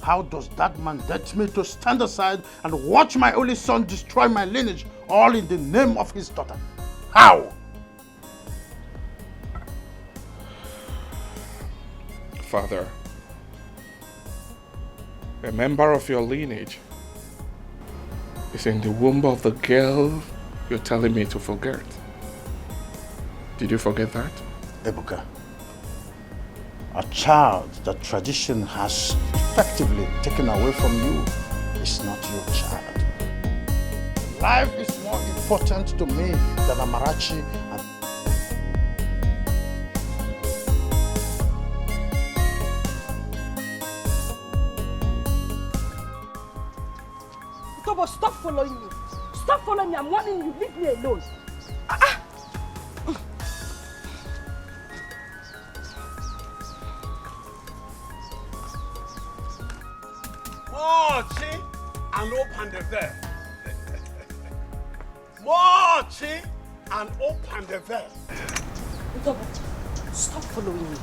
How does that man dare me to stand aside and watch my only son destroy my lineage, all in the name of his daughter? How? Father, a member of your lineage is in the womb of the girl you're telling me to forget. Did you forget that? Ebuka, a child that tradition has effectively taken away from you is not your child. Life is more important to me than Amarachi and Tobo, stop following me. Stop following me. I'm warning you. Leave me alone. Mochi and open the veil. Mochi and open the veil. Tobo, stop following me.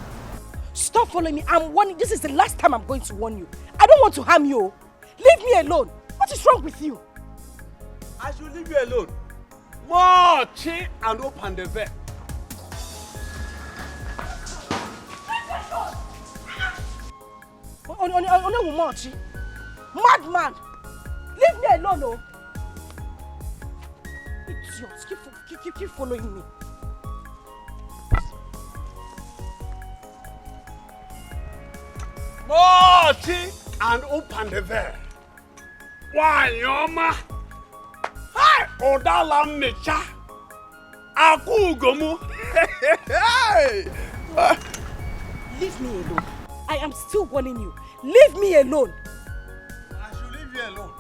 Stop following me. I'm warning. This is the last time I'm going to warn you. I don't want to harm you. Leave me alone. What is wrong with you? I should leave you alone. Mochi and open the veil. Mochi. Madman. Leave me alone, oh. Idiots. Keep following me. Mochi and open the veil. Why, Yoma? Hi, Odala Mecha. Akugomu. Leave me alone. I am still warning you. Leave me alone. I should leave you alone.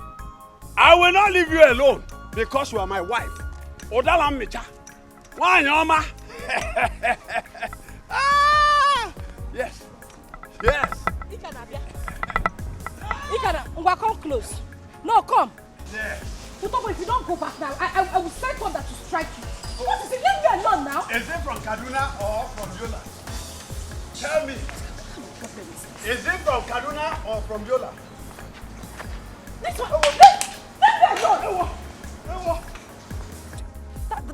I will not leave you alone because you are my wife. Odala Mecha. Why, Yoma? Yes. Yes. Ikana, come close. No, come. Yes. Utobo, if you don't go back now, I will send thunder to strike you. What is it? Leave me alone now. Is it from Kaduna or from Yola? Tell me. Is it from Kaduna or from Yola? This one. Leave me alone.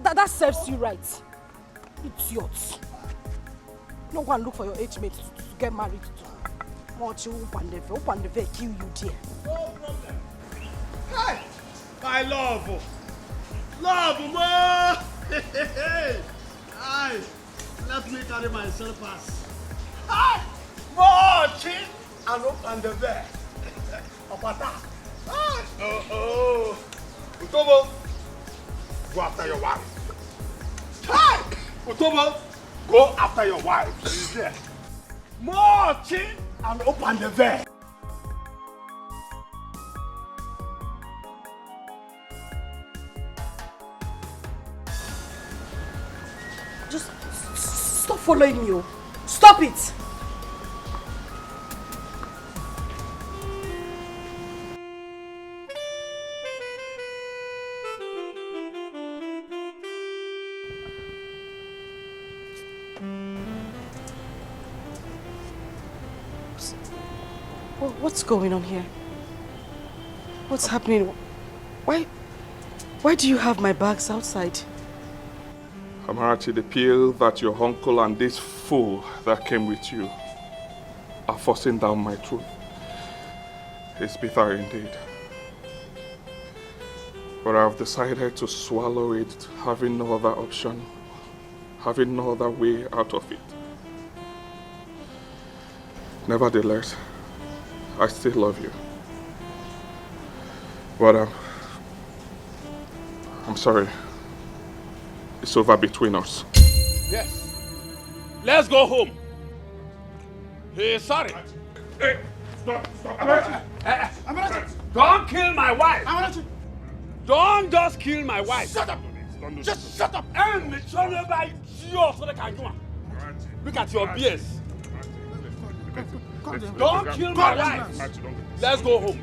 That serves you right. Idiots. No one look for your age mate to get married to. Watch you open the veil, kill you there. No problem. Hey, my love. Love, ma. Hey, let me carry my slippers. Hey, watch it and open the veil. Opata. Oh. Utobo, go after your wife. Hey, Utobo, go after your wife. She's there. Watch it and open the veil. Just stop following me. Stop it. What's going on here? What's happening? Why do you have my bags outside? Amarachi, the pill that your uncle and this fool that came with you are forcing down my throat. It's bitter indeed. But I've decided to swallow it, having no other option, having no other way out of it. Nevertheless, I still love you. But I'm sorry. It's over between us. Yes. Let's go home. Hey, sorry. Hey, stop. Amarachi. Don't kill my wife. Amarachi. Don't just kill my wife. Shut up. Just shut up. And look at your beers. Don't kill my wife. Let's go home.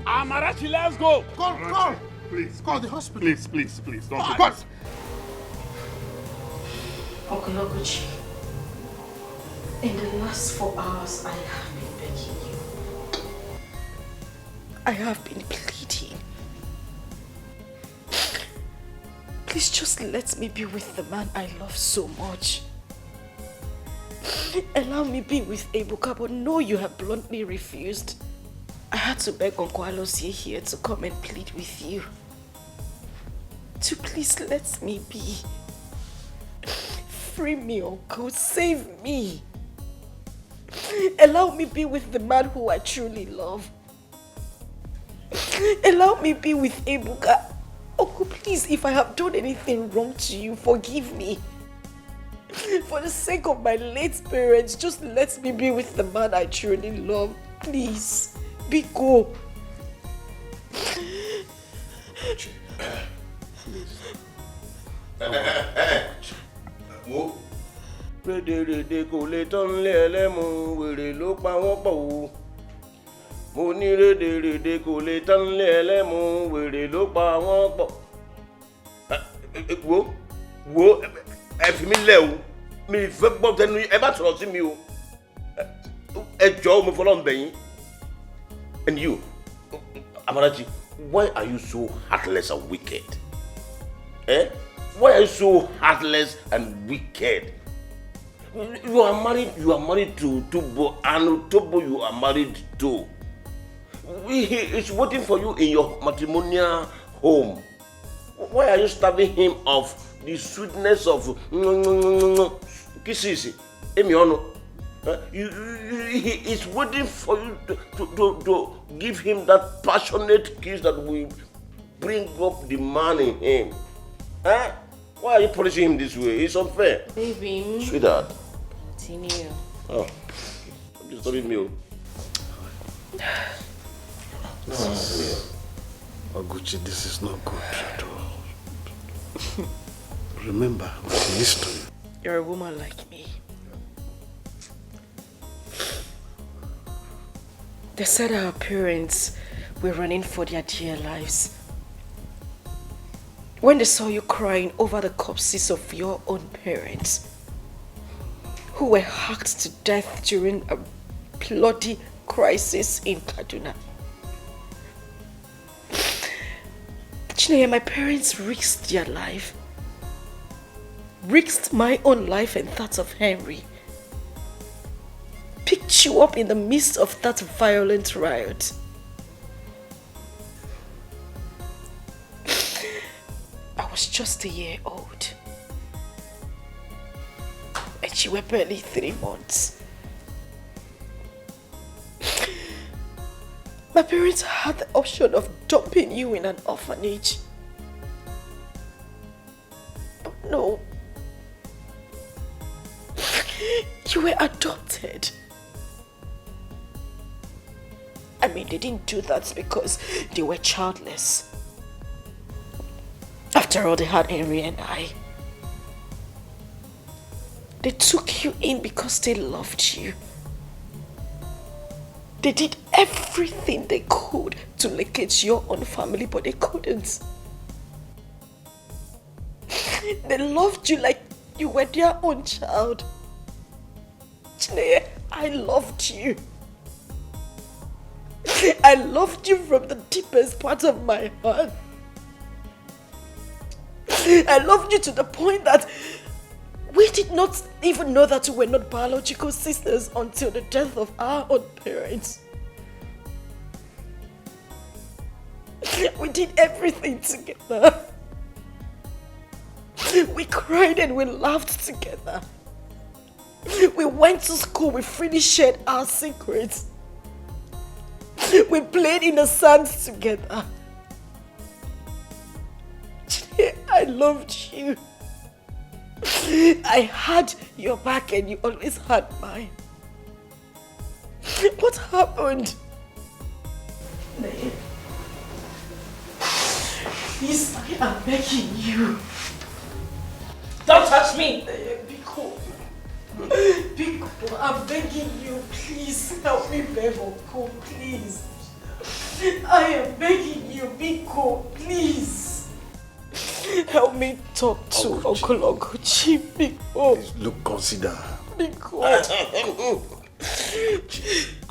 Amarachi, let's go. Call. Please. Call the hospital. Please. Don't do this. Uncle Oguchi, in the last 4 hours, I have been begging you. I have been pleading. Please just let me be with the man I love so much. Allow me be with Ebuka, but no, you have bluntly refused. I had to beg Uncle Alosie here to come and plead with you. To please let me be. Free me, Uncle. Save me. Allow me be with the man who I truly love. Allow me be with Ebuka. Uncle, please, if I have done anything wrong to you, forgive me. For the sake of my late parents, just let me be with the man I truly love. Please, Biko. Wo rédèrèdè kò lè tán lé ẹlẹ́mu wèrè ló pa wọ́n pọ̀ o. Mo ní rédèrèdè kò lè tán lé ẹlẹ́mu wèrè ló pa wọ́n pọ̀. Wo ẹ fi mí lẹ̀ o. Mi fẹ́ gbọ́ tẹnu ẹ bá sọ̀rọ̀ sí mi o. Ẹ jọ̀ọ́ mo fọlọ́ ń bẹ̀ yín. And you, Amarachi, why are you so heartless and wicked? Why are you so heartless and wicked? You are married to Tobo, and Tobo you are married to. He is waiting for you in your matrimonial home. Why are you starving him of the sweetness of kisses? He is waiting for you to give him that passionate kiss that will bring up the man in him. Why are you punishing him this way? It's unfair. Baby. Sweetheart. Continue. Oh, I'm disturbing you. No, Oguchi, this is not good at all. Remember the history. You're a woman like me. They said our parents were running for their dear lives. When they saw you crying over the corpses of your own parents, who were hacked to death during a bloody crisis in Kaduna. Chineye, my parents risked their life, risked my own life and that of Henry, picked you up in the midst of that violent riot. I was just a year old. And you were barely 3 months. My parents had the option of dumping you in an orphanage. But no. You were adopted. I mean, they didn't do that because they were childless. After all, they had Henry and I. They took you in because they loved you. They did everything they could to locate your own family, but they couldn't. They loved you like you were their own child. Chineye, I loved you. I loved you from the deepest part of my heart. I loved you to the point that we did not even know that we were not biological sisters until the death of our own parents. We did everything together. We cried and we laughed together. We went to school, we freely shared our secrets. We played in the sand together. I loved you. I had your back and you always had mine. What happened? Please, I am begging you. Don't touch me! Be cool. Be cool. I'm begging you. Please help me beg Uncle, please. I am begging you. Be cool, please. Help me talk to Uncle Oguchi. Be cool. Please, look, consider. Be cool.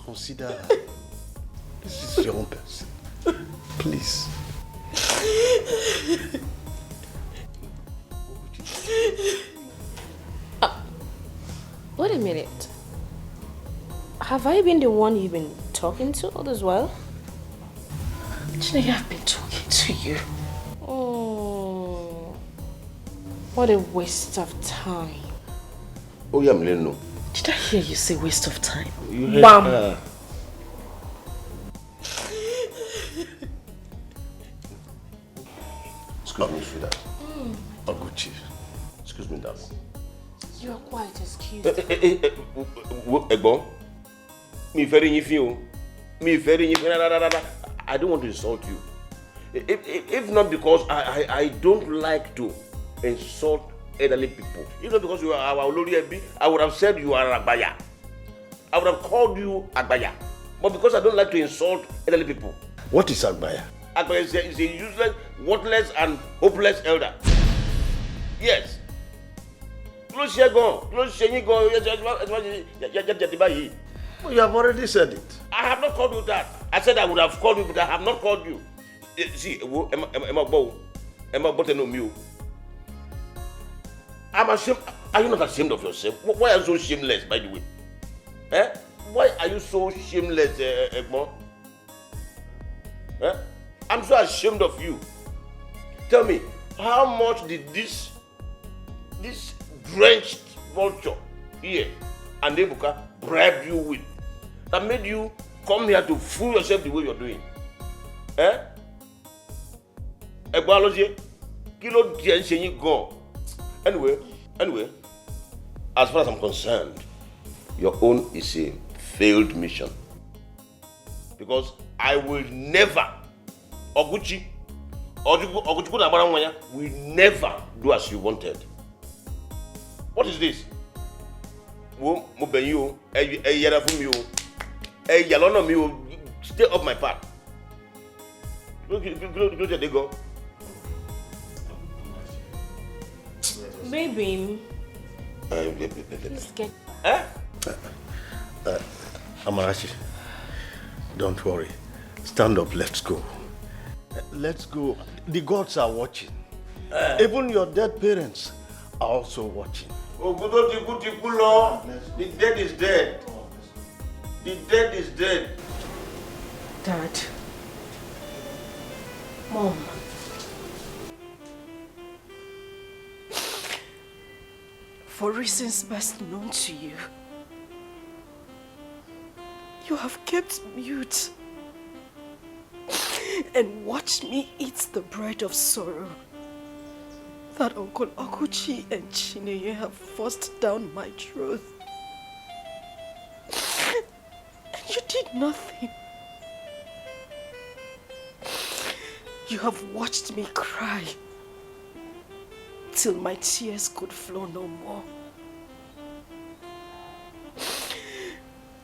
Consider. This is your own person. Please. Wait a minute. Have I been the one you've been talking to all this while? Chineye, I've been talking to you. Oh, what a waste of time. Oh, yeah, Mleno. Did I hear you say waste of time? You heard Bam. her. Excuse me, sweetheart. Oguchi. Excuse me, darling. You are quite excused. Egbon, I don't want to insult you. If not because I don't like to insult elderly people. If not because you are our Olori Ebi, I would have said you are Agbaya. I would have called you Agbaya. But because I don't like to insult elderly people. What is Agbaya? Agbaya is a useless, worthless, and hopeless elder. Yes. Oh, you have already said it. I have not called you that. I said I would have called you, but I have not called you. See, I'm ashamed. Are you not ashamed of yourself? Why are you so shameless, by the way? Eh? Why are you so shameless, Egmont? Eh? I'm so ashamed of you. Tell me, how much did this drenched vulture here and Ebuka bribe you with that made you come here to fool yourself the way you're doing? Eh? Anyway, as far as I'm concerned, your own is a failed mission. Because I will never, Oguchi will never do as you wanted. What is this? Stay off my path. Look, they go. Baby, please get Amarachi, don't worry. Stand up, let's go. Let's go. The gods are watching. Even your dead parents are also watching. Oh, the dead is dead. The dead is dead. Dad. Mom. For reasons best known to you, you have kept mute and watched me eat the bread of sorrow that Uncle Okuchi and Chineye have forced down my throat. And you did nothing. You have watched me cry till my tears could flow no more.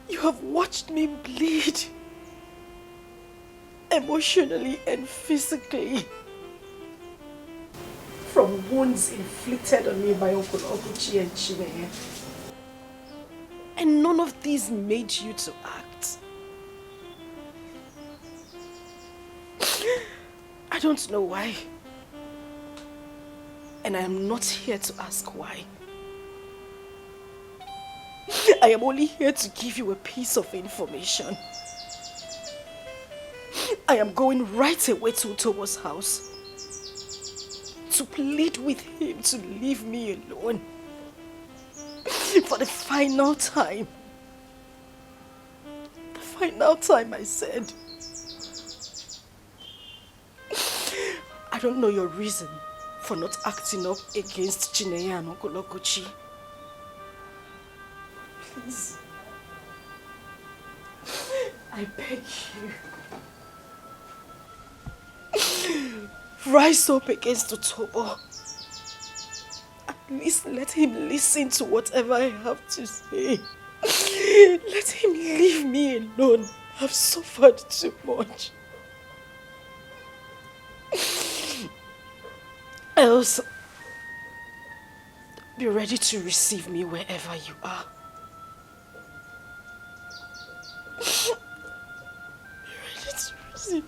You have watched me bleed emotionally and physically from wounds inflicted on me by Uncle Okuchi and Chineye. And none of these made you to act. I don't know why. And I am not here to ask why. I am only here to give you a piece of information. I am going right away to Tobo's house to plead with him to leave me alone for the final time. The final time, I said. I don't know your reason for not acting up against Chineye and Uncle Okuchi. Please. I beg you. Rise up against Tobo. At least let him listen to whatever I have to say. Let him leave me alone. I've suffered too much. Else, be ready to receive me wherever you are. Be ready to receive.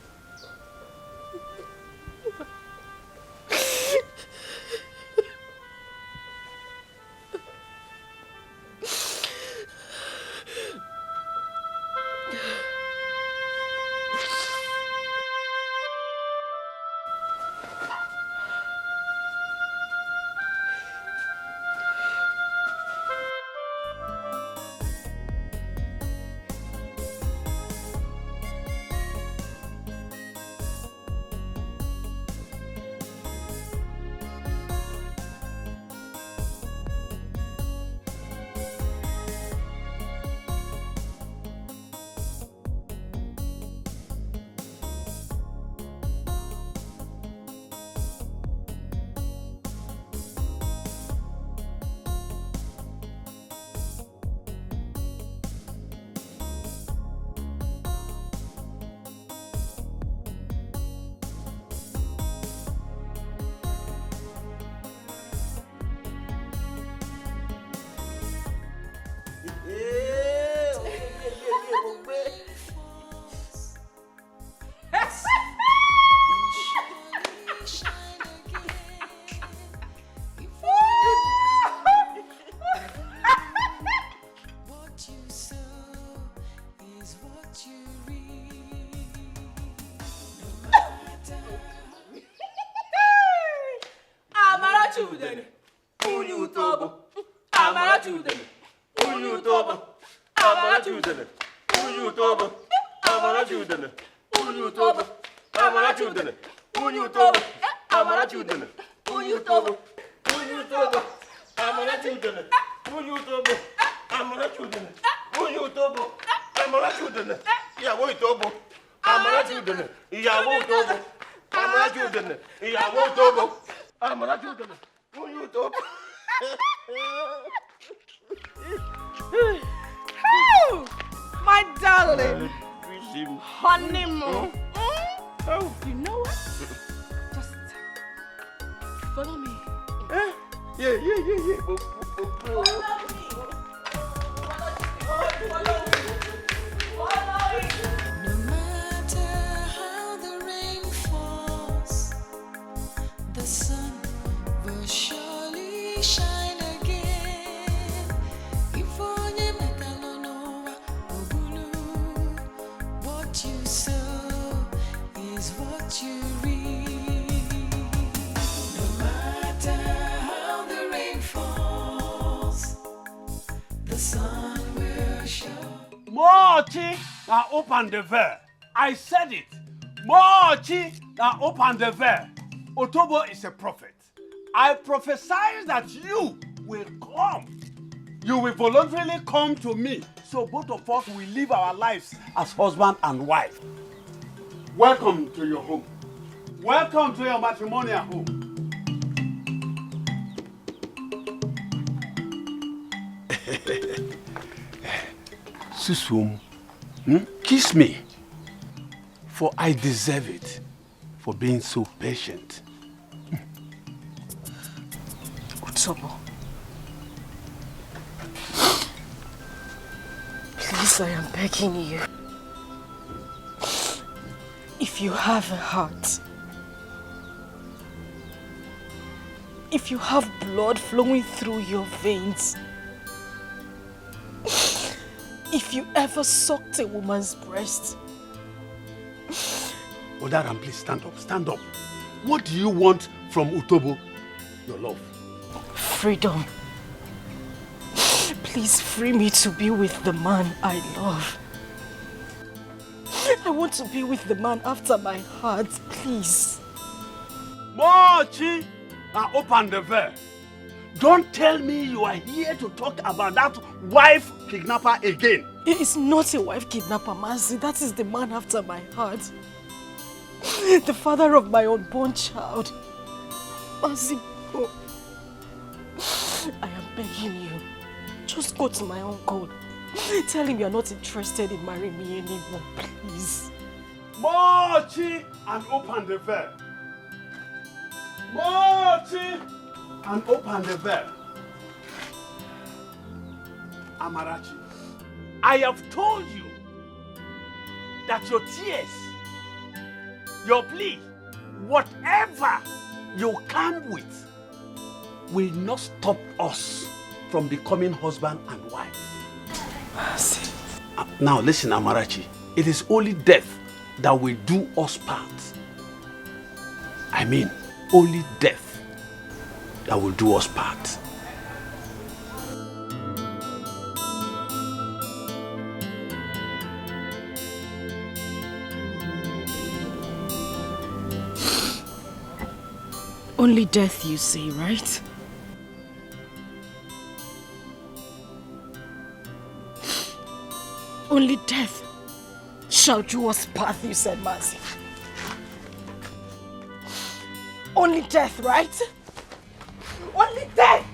My darling. Honeymoon. You know what? Just follow me. Yeah. No matter how the rain falls, the sun will surely shine again. If only metalonoa obulu Mochi, now open the veil. I said it. Mochi, now open the veil. Otobo is a prophet. I prophesy that you will come. You will voluntarily come to me. So both of us will live our lives as husband and wife. Welcome to your home. Welcome to your matrimonial home. Susum, kiss me, for I deserve it for being so patient. Otobo, please, I am begging you. If you have a heart, if you have blood flowing through your veins, if you ever sucked a woman's breast. Odaram, please stand up, stand up. What do you want from Otobo, your love? Freedom. Please free me to be with the man I love. I want to be with the man after my heart, please. Mochi, now open the veil. Don't tell me you are here to talk about that wife kidnapper again. He is not a wife kidnapper, Mazi. That is the man after my heart. The father of my unborn child. Mazi, oh. I am begging you. Just go to my uncle. Tell him you are not interested in marrying me anymore, please. Mochi, and open the veil. Mochi, and open the veil. Amarachi, I have told you that your tears, your plea, whatever you come with, will not stop us from becoming husband and wife. Now listen, Amarachi, it is only death that will do us part. I mean, only death that will do us part. Only death, you say, right? Only death shall do us path, you said, Mazi. Only death, right? Only death!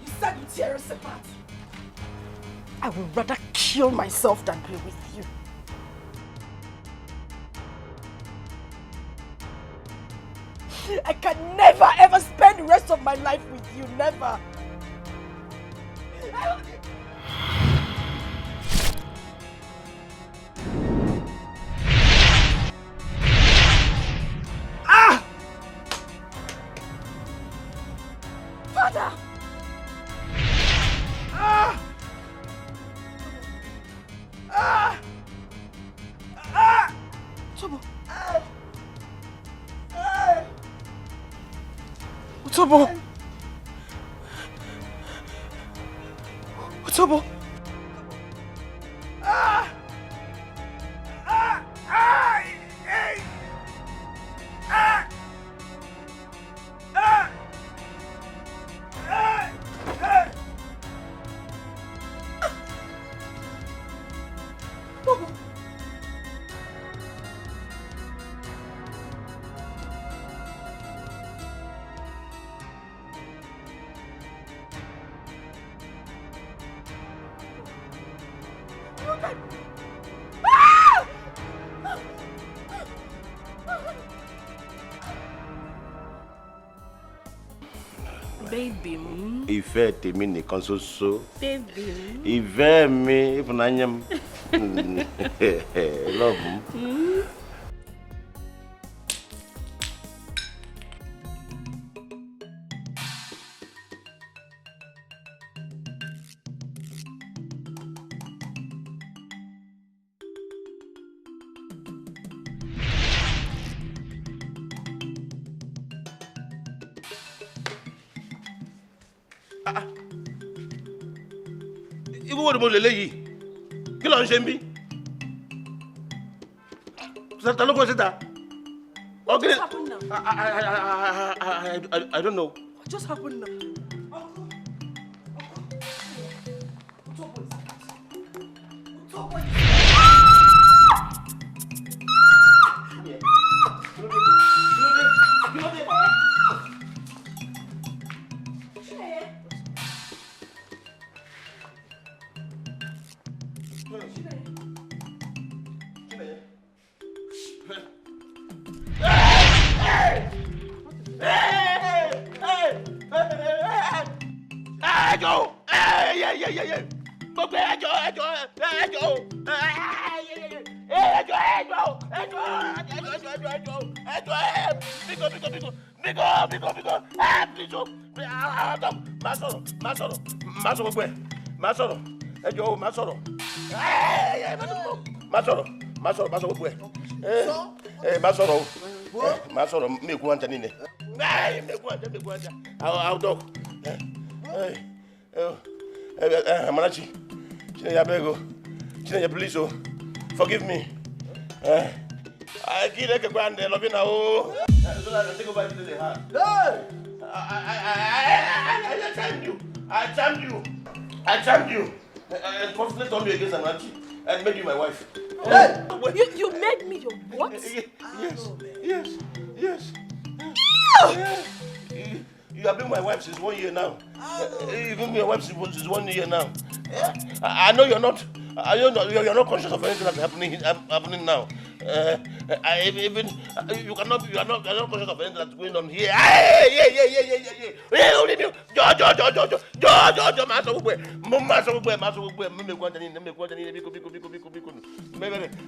You said you tear us apart. I would rather kill myself than be with you. I can never ever spend the rest of my life with you, never. Ah! Father! Ah! Ah! Ah! Tobo! Otobo! Otobo! Ah! Ah! Ah! Hey! Ah! Ah! Ah! Ah! Tobo! Baby. Ìfẹ́ tèmi nìkan ṣoṣo. Baby. Ìfẹ́ mi ìfúnnáyà mi. Love me. Ibu wo ni mo lè léyìí? Kí ló ń ṣe ń bí? Talo go sit down. What just happened now? I don't know. What just happened now? Amarachi, please, forgive me. I can't let a grand love now. So I can take over to the heart. I charmed you. And fortunately told me against Amarachi and made you my wife. You made me your what? Yes. You have been my wife since 1 year now. You've been my wife since 1 year now. I know you're not. You're not conscious of anything that's happening now. You are not conscious of anything that's going on here.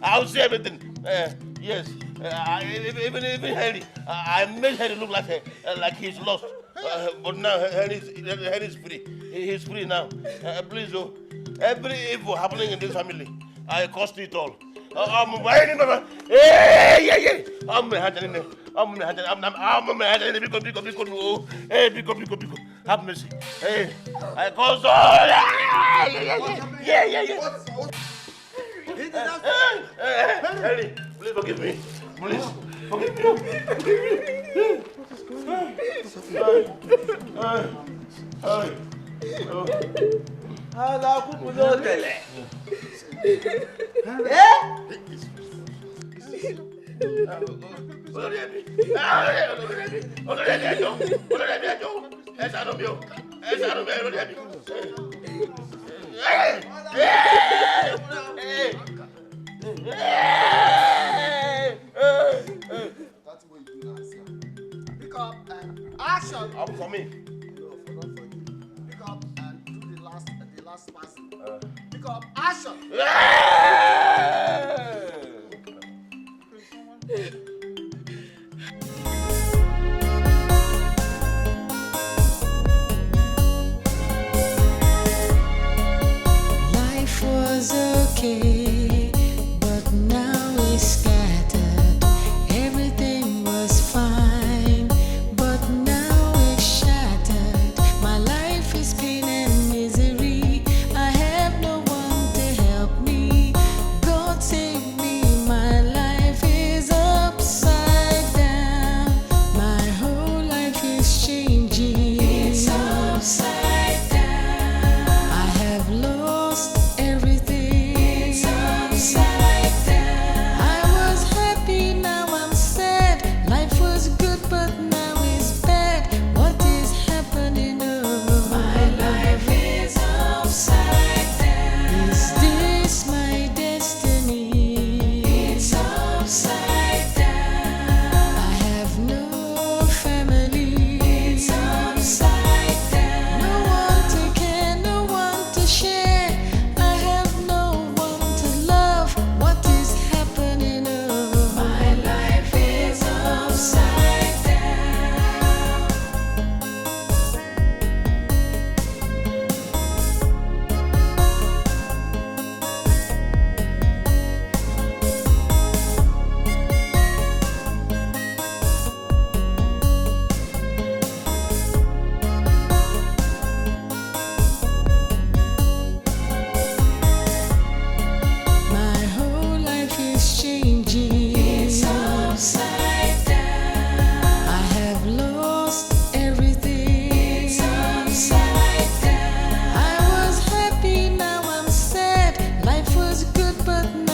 I'll see everything. Yes. Even Henry. I made Henry look like he's lost. But now Henry is free. He's free now. Please, every evil happening in this family, I cost it all. I'm have mercy. I caused all. Henry, please forgive me. Please forgive me. Pick up and action. Up for me. Pick up and do the last passing. Pick up action. Life was okay, but now it's scattered. Everything was fine, but now it's shattered. My life is pain and misery. I have no one to help me. God at night.